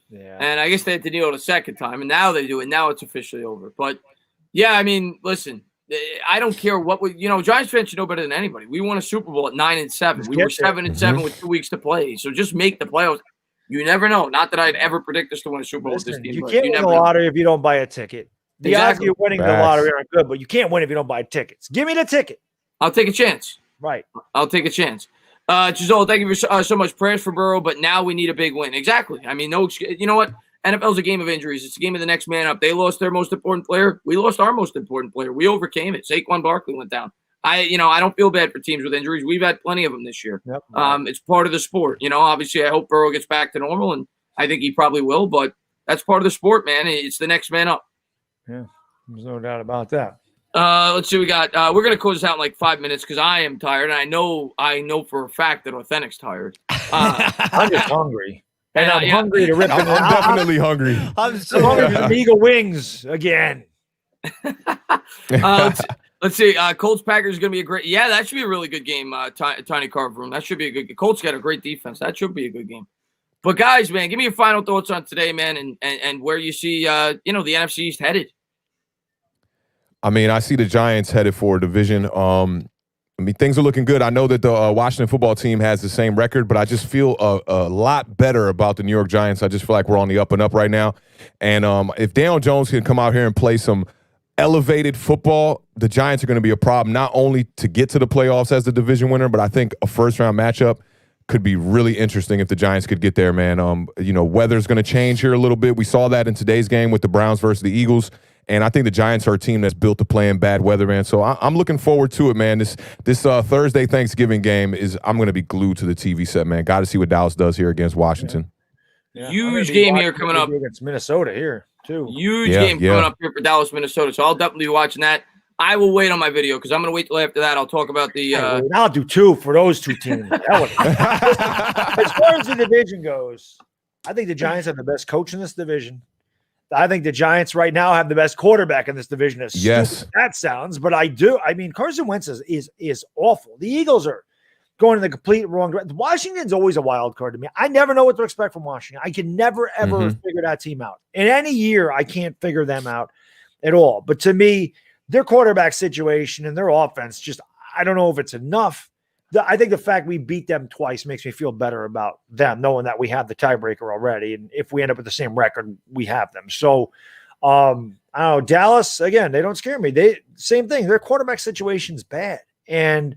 Speaker 4: Yeah.
Speaker 1: And I guess they had to kneel the second time, and now they do it. Now it's officially over. But, yeah, I mean, listen, I don't care what we – Giants fans should know better than anybody. We won a Super Bowl at 9-7. We were 7-7 with 2 weeks to play. So just make the playoffs. You never know. Not that I'd ever predict us to win a Super Bowl with this
Speaker 4: Listen,
Speaker 1: team.
Speaker 4: you
Speaker 1: but
Speaker 4: can't win
Speaker 1: never
Speaker 4: the
Speaker 1: know.
Speaker 4: lottery if you don't buy a ticket. The odds of
Speaker 1: Exactly.
Speaker 4: you winning the
Speaker 2: Facts.
Speaker 4: lottery aren't good, but you can't win if you don't buy tickets. Give me the ticket.
Speaker 1: I'll take a chance.
Speaker 4: Right.
Speaker 1: I'll take a chance. Giselle, thank you for so much prayers for Burrow, but now we need a big win. Exactly. I mean, you know what? NFL's a game of injuries. It's a game of the next man up. They lost their most important player. We lost our most important player. We overcame it. Saquon Barkley went down. I don't feel bad for teams with injuries. We've had plenty of them this year.
Speaker 4: Yep.
Speaker 1: It's part of the sport. Obviously, I hope Burrow gets back to normal, and I think he probably will, but that's part of the sport, man. It's the next man up.
Speaker 4: Yeah. There's no doubt about that.
Speaker 1: Let's see what we got. We're going to close this out in like 5 minutes because I am tired, and I know for a fact that Authentic's tired.
Speaker 4: I'm just hungry. And I'm
Speaker 1: Yeah.
Speaker 4: hungry to rip
Speaker 2: I'm
Speaker 4: it out.
Speaker 2: definitely hungry.
Speaker 3: I'm
Speaker 4: I'm
Speaker 3: so
Speaker 4: hungry for some Eagle wings again.
Speaker 1: Let's see. Colts Packers is going to be a great. Yeah, that should be a really good game. Tiny Carve Room. That should be a good game. Colts got a great defense. That should be a good game. But guys, man, give me your final thoughts on today, man, and where you see the NFC East headed.
Speaker 2: I mean, I see the Giants headed for a division. I mean, things are looking good. I know that the Washington football team has the same record, but I just feel a lot better about the New York Giants. I just feel like we're on the up and up right now. And if Daniel Jones can come out here and play some elevated football, the Giants are going to be a problem, not only to get to the playoffs as the division winner, but I think a first-round matchup could be really interesting if the Giants could get there, man. Weather's going to change here a little bit. We saw that in today's game with the Browns versus the Eagles. And I think the Giants are a team that's built to play in bad weather, man. So I'm looking forward to it, man. This Thursday Thanksgiving game I'm going to be glued to the TV set, man. Got to see what Dallas does here against Washington.
Speaker 4: Yeah.
Speaker 1: Huge
Speaker 4: I'm gonna be
Speaker 1: game here
Speaker 4: watching
Speaker 1: coming up.
Speaker 4: against Minnesota here too.
Speaker 1: Huge game coming up here for Dallas, Minnesota. So I'll definitely be watching that. I will wait on my video because I'm going to wait till after that. I'll talk about the.
Speaker 4: Hey, I'll do 2 for those 2 teams. As far as the division goes, I think the Giants have the best coach in this division. I think the Giants right now have the best quarterback in this division. As
Speaker 2: Yes.
Speaker 4: stupid as that sounds, but I do. I mean, Carson Wentz is awful. The Eagles are going in the complete wrong direction. Washington's always a wild card to me. I never know what to expect from Washington. I can never, ever figure that team out. In any year, I can't figure them out at all. But to me, their quarterback situation and their offense, just I don't know if it's enough. I think the fact we beat them twice makes me feel better about them, knowing that we have the tiebreaker already. And if we end up with the same record, we have them. So, I don't know. Dallas, again, they don't scare me. Same thing. Their quarterback situation's bad. And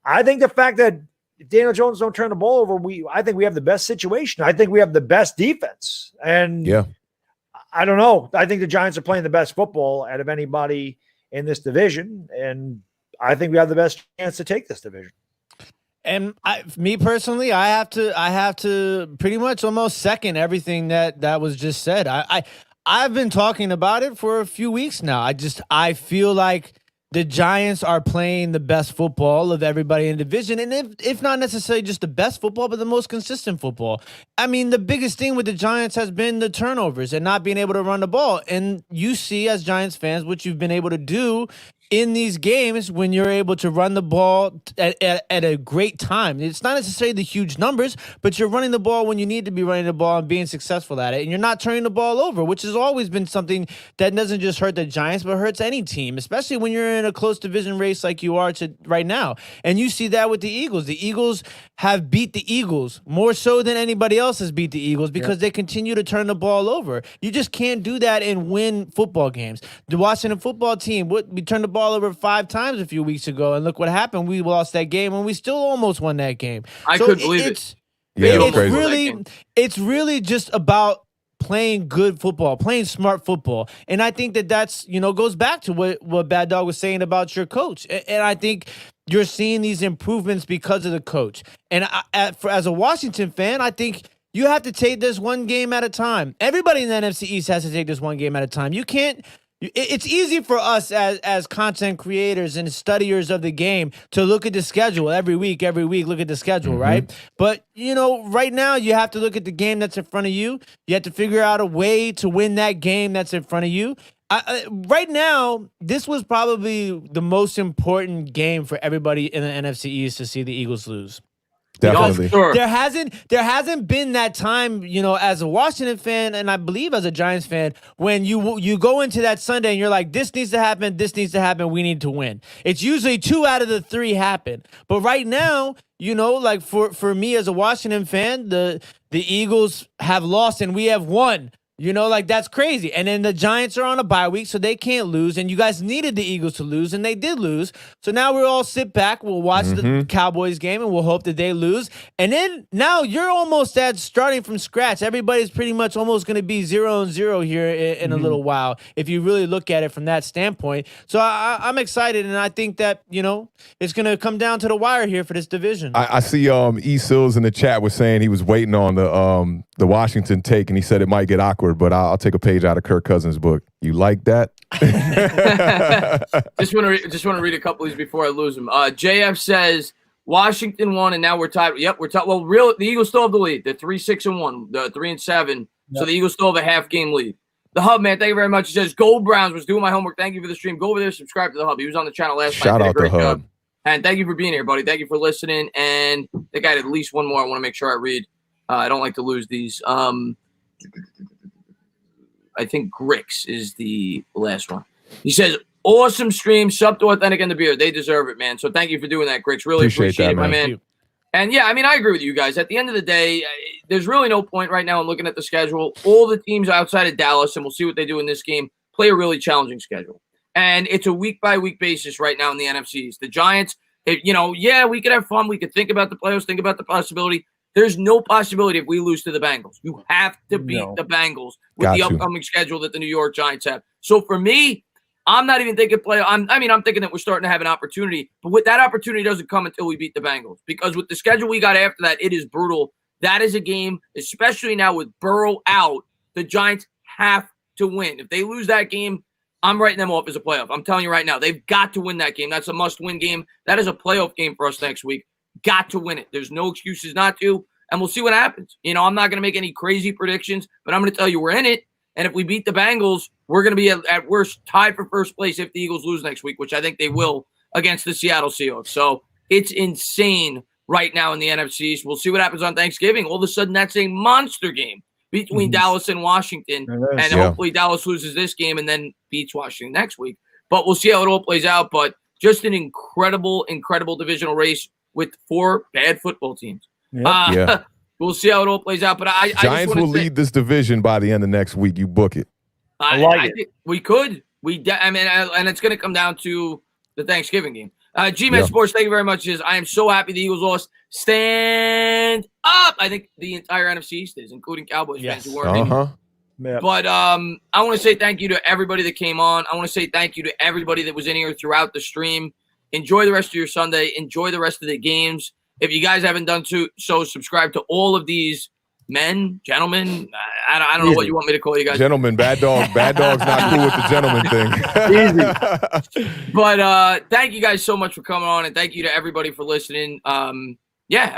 Speaker 4: I think the fact that Daniel Jones don't turn the ball over, I think we have the best situation. I think we have the best defense. And
Speaker 2: Yeah.
Speaker 4: I don't know. I think the Giants are playing the best football out of anybody in this division. And I think we have the best chance to take this division.
Speaker 3: And me personally, I have to pretty much almost second everything that was just said. I've been talking about it for a few weeks now. I feel like the Giants are playing the best football of everybody in the division, and if not necessarily just the best football, but the most consistent football. I mean, the biggest thing with the Giants has been the turnovers and not being able to run the ball. And you see, as Giants fans, what you've been able to do in these games when you're able to run the ball at a great time. It's not necessarily the huge numbers, but you're running the ball when you need to be running the ball and being successful at it. And you're not turning the ball over, which has always been something that doesn't just hurt the Giants, but hurts any team, especially when you're in a close division race like you are right now. And you see that with the Eagles. The Eagles have beat the Eagles more so than anybody else has beat the Eagles because they continue to turn the ball over. You just can't do that and win football games. The Washington football team, we turned the ball over 5 times a few weeks ago, and look what happened. We lost that game, and we still almost won that game.
Speaker 1: I couldn't believe it.
Speaker 3: It's really just about playing good football, playing smart football. And I think that's, goes back to what Bad Dog was saying about your coach. And I think you're seeing these improvements because of the coach. And as a Washington fan, I think you have to take this one game at a time. Everybody in the NFC East has to take this one game at a time. You can't. It's easy for us as content creators and studiers of the game to look at the schedule every week, look at the schedule, right? But, right now you have to look at the game that's in front of you. You have to figure out a way to win that game that's in front of you. Right now, this was probably the most important game for everybody in the NFC East to see the Eagles lose.
Speaker 2: Definitely.
Speaker 1: Sure.
Speaker 3: There hasn't been that time, as a Washington fan, and I believe as a Giants fan, when you go into that Sunday and you're like, this needs to happen, we need to win. It's usually 2 out of the 3 happen. But right now, like for me as a Washington fan, the Eagles have lost and we have won. That's crazy. And then the Giants are on a bye week, so they can't lose. And you guys needed the Eagles to lose, and they did lose. So now we'll all sit back. We'll watch the Cowboys game, and we'll hope that they lose. And then now you're almost at starting from scratch. Everybody's pretty much almost going to be 0-0 here in a little while, if you really look at it from that standpoint. So I'm excited, and I think that, it's going to come down to the wire here for this division.
Speaker 2: I see E. Sills in the chat was saying he was waiting on the Washington take, and he said it might get awkward, but I'll take a page out of Kirk Cousins' book. You like that?
Speaker 1: Just want to read a couple of these before I lose them. JF says Washington won, and now we're tied. Yep, we're tied. Well, the Eagles still have the lead. They're 3-6-1, the 3-7. Yep. So the Eagles still have a half-game lead. The Hub, man, thank you very much. He says Gold Browns was doing my homework. Thank you for the stream. Go over there, subscribe to the Hub. He was on the channel last night.
Speaker 2: Shout out to Hub.
Speaker 1: Job. And thank you for being here, buddy. Thank you for listening. And I think I had at least one more I want to make sure I read. I don't like to lose these. I think Grix is the last one. He says, awesome stream, sub to Authentic and the Beer. They deserve it, man. So thank you for doing that, Grix. Really appreciate
Speaker 2: that,
Speaker 1: it, my man. And yeah, I mean, I agree with you guys. At the end of the day, there's really no point right now in looking at the schedule. All the teams outside of Dallas, and we'll see what they do in this game, play a really challenging schedule. And it's a week-by-week basis right now in the NFCs. The Giants, we could have fun. We could think about the playoffs, think about the possibility. There's no possibility if we lose to the Bengals. You have to beat the Bengals with the upcoming schedule that the New York Giants have. So for me, I'm not even thinking I'm thinking that we're starting to have an opportunity. But with that opportunity doesn't come until we beat the Bengals. Because with the schedule we got after that, it is brutal. That is a game, especially now with Burrow out, the Giants have to win. If they lose that game, I'm writing them off as a playoff. I'm telling you right now, they've got to win that game. That's a must-win game. That is a playoff game for us next week. Got to win it. There's no excuses not to, and we'll see what happens. I'm not going to make any crazy predictions, but I'm going to tell you we're in it, And if we beat the Bengals, we're going to be at worst tied for first place if the Eagles lose next week, which I think they will against the Seattle Seahawks. So it's insane right now in the NFC East. We'll see what happens on Thanksgiving. All of a sudden, that's a monster game between Dallas and Washington. And hopefully Dallas loses this game and then beats Washington next week. But we'll see how it all plays out. But just an incredible, incredible divisional race with 4 bad football teams. We'll see how it all plays out. But
Speaker 2: Giants will lead this division by the end of next week. You book it.
Speaker 1: I think we could. And it's going to come down to the Thanksgiving game. G-Man Sports, thank you very much. I am so happy the Eagles lost. Stand up. I think the entire NFC East is, including Cowboys fans who weren't in. But I want to say thank you to everybody that came on. I want to say thank you to everybody that was in here throughout the stream. Enjoy the rest of your Sunday. Enjoy the rest of the games. If you guys haven't done so, subscribe to all of these gentlemen. I don't know what you want me to call you guys.
Speaker 2: Gentlemen, bad dog. Bad dog's not cool with the gentleman thing.
Speaker 1: Easy. But thank you guys so much for coming on, and thank you to everybody for listening. And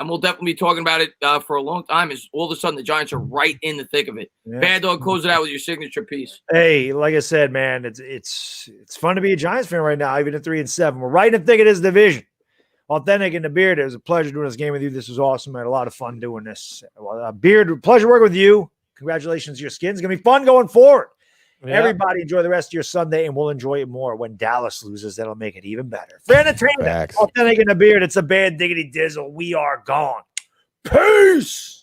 Speaker 1: we'll definitely be talking about it for a long time. As all of a sudden the Giants are right in the thick of it. Bad dog, close it out with your signature piece.
Speaker 4: Hey, like I said, man, it's fun to be a Giants fan right now, even at 3-7. We're right in the thick of this division. Authentic in the Beard, it was a pleasure doing this game with you. This was awesome. I had a lot of fun doing this. Beard, pleasure working with you. Congratulations to your skins. It's going to be fun going forward. Yeah. Everybody enjoy the rest of your Sunday, and we'll enjoy it more when Dallas loses. That'll make it even better. For entertainment, Authentic in the Beard, it's a bad diggity dizzle. We are gone. Peace.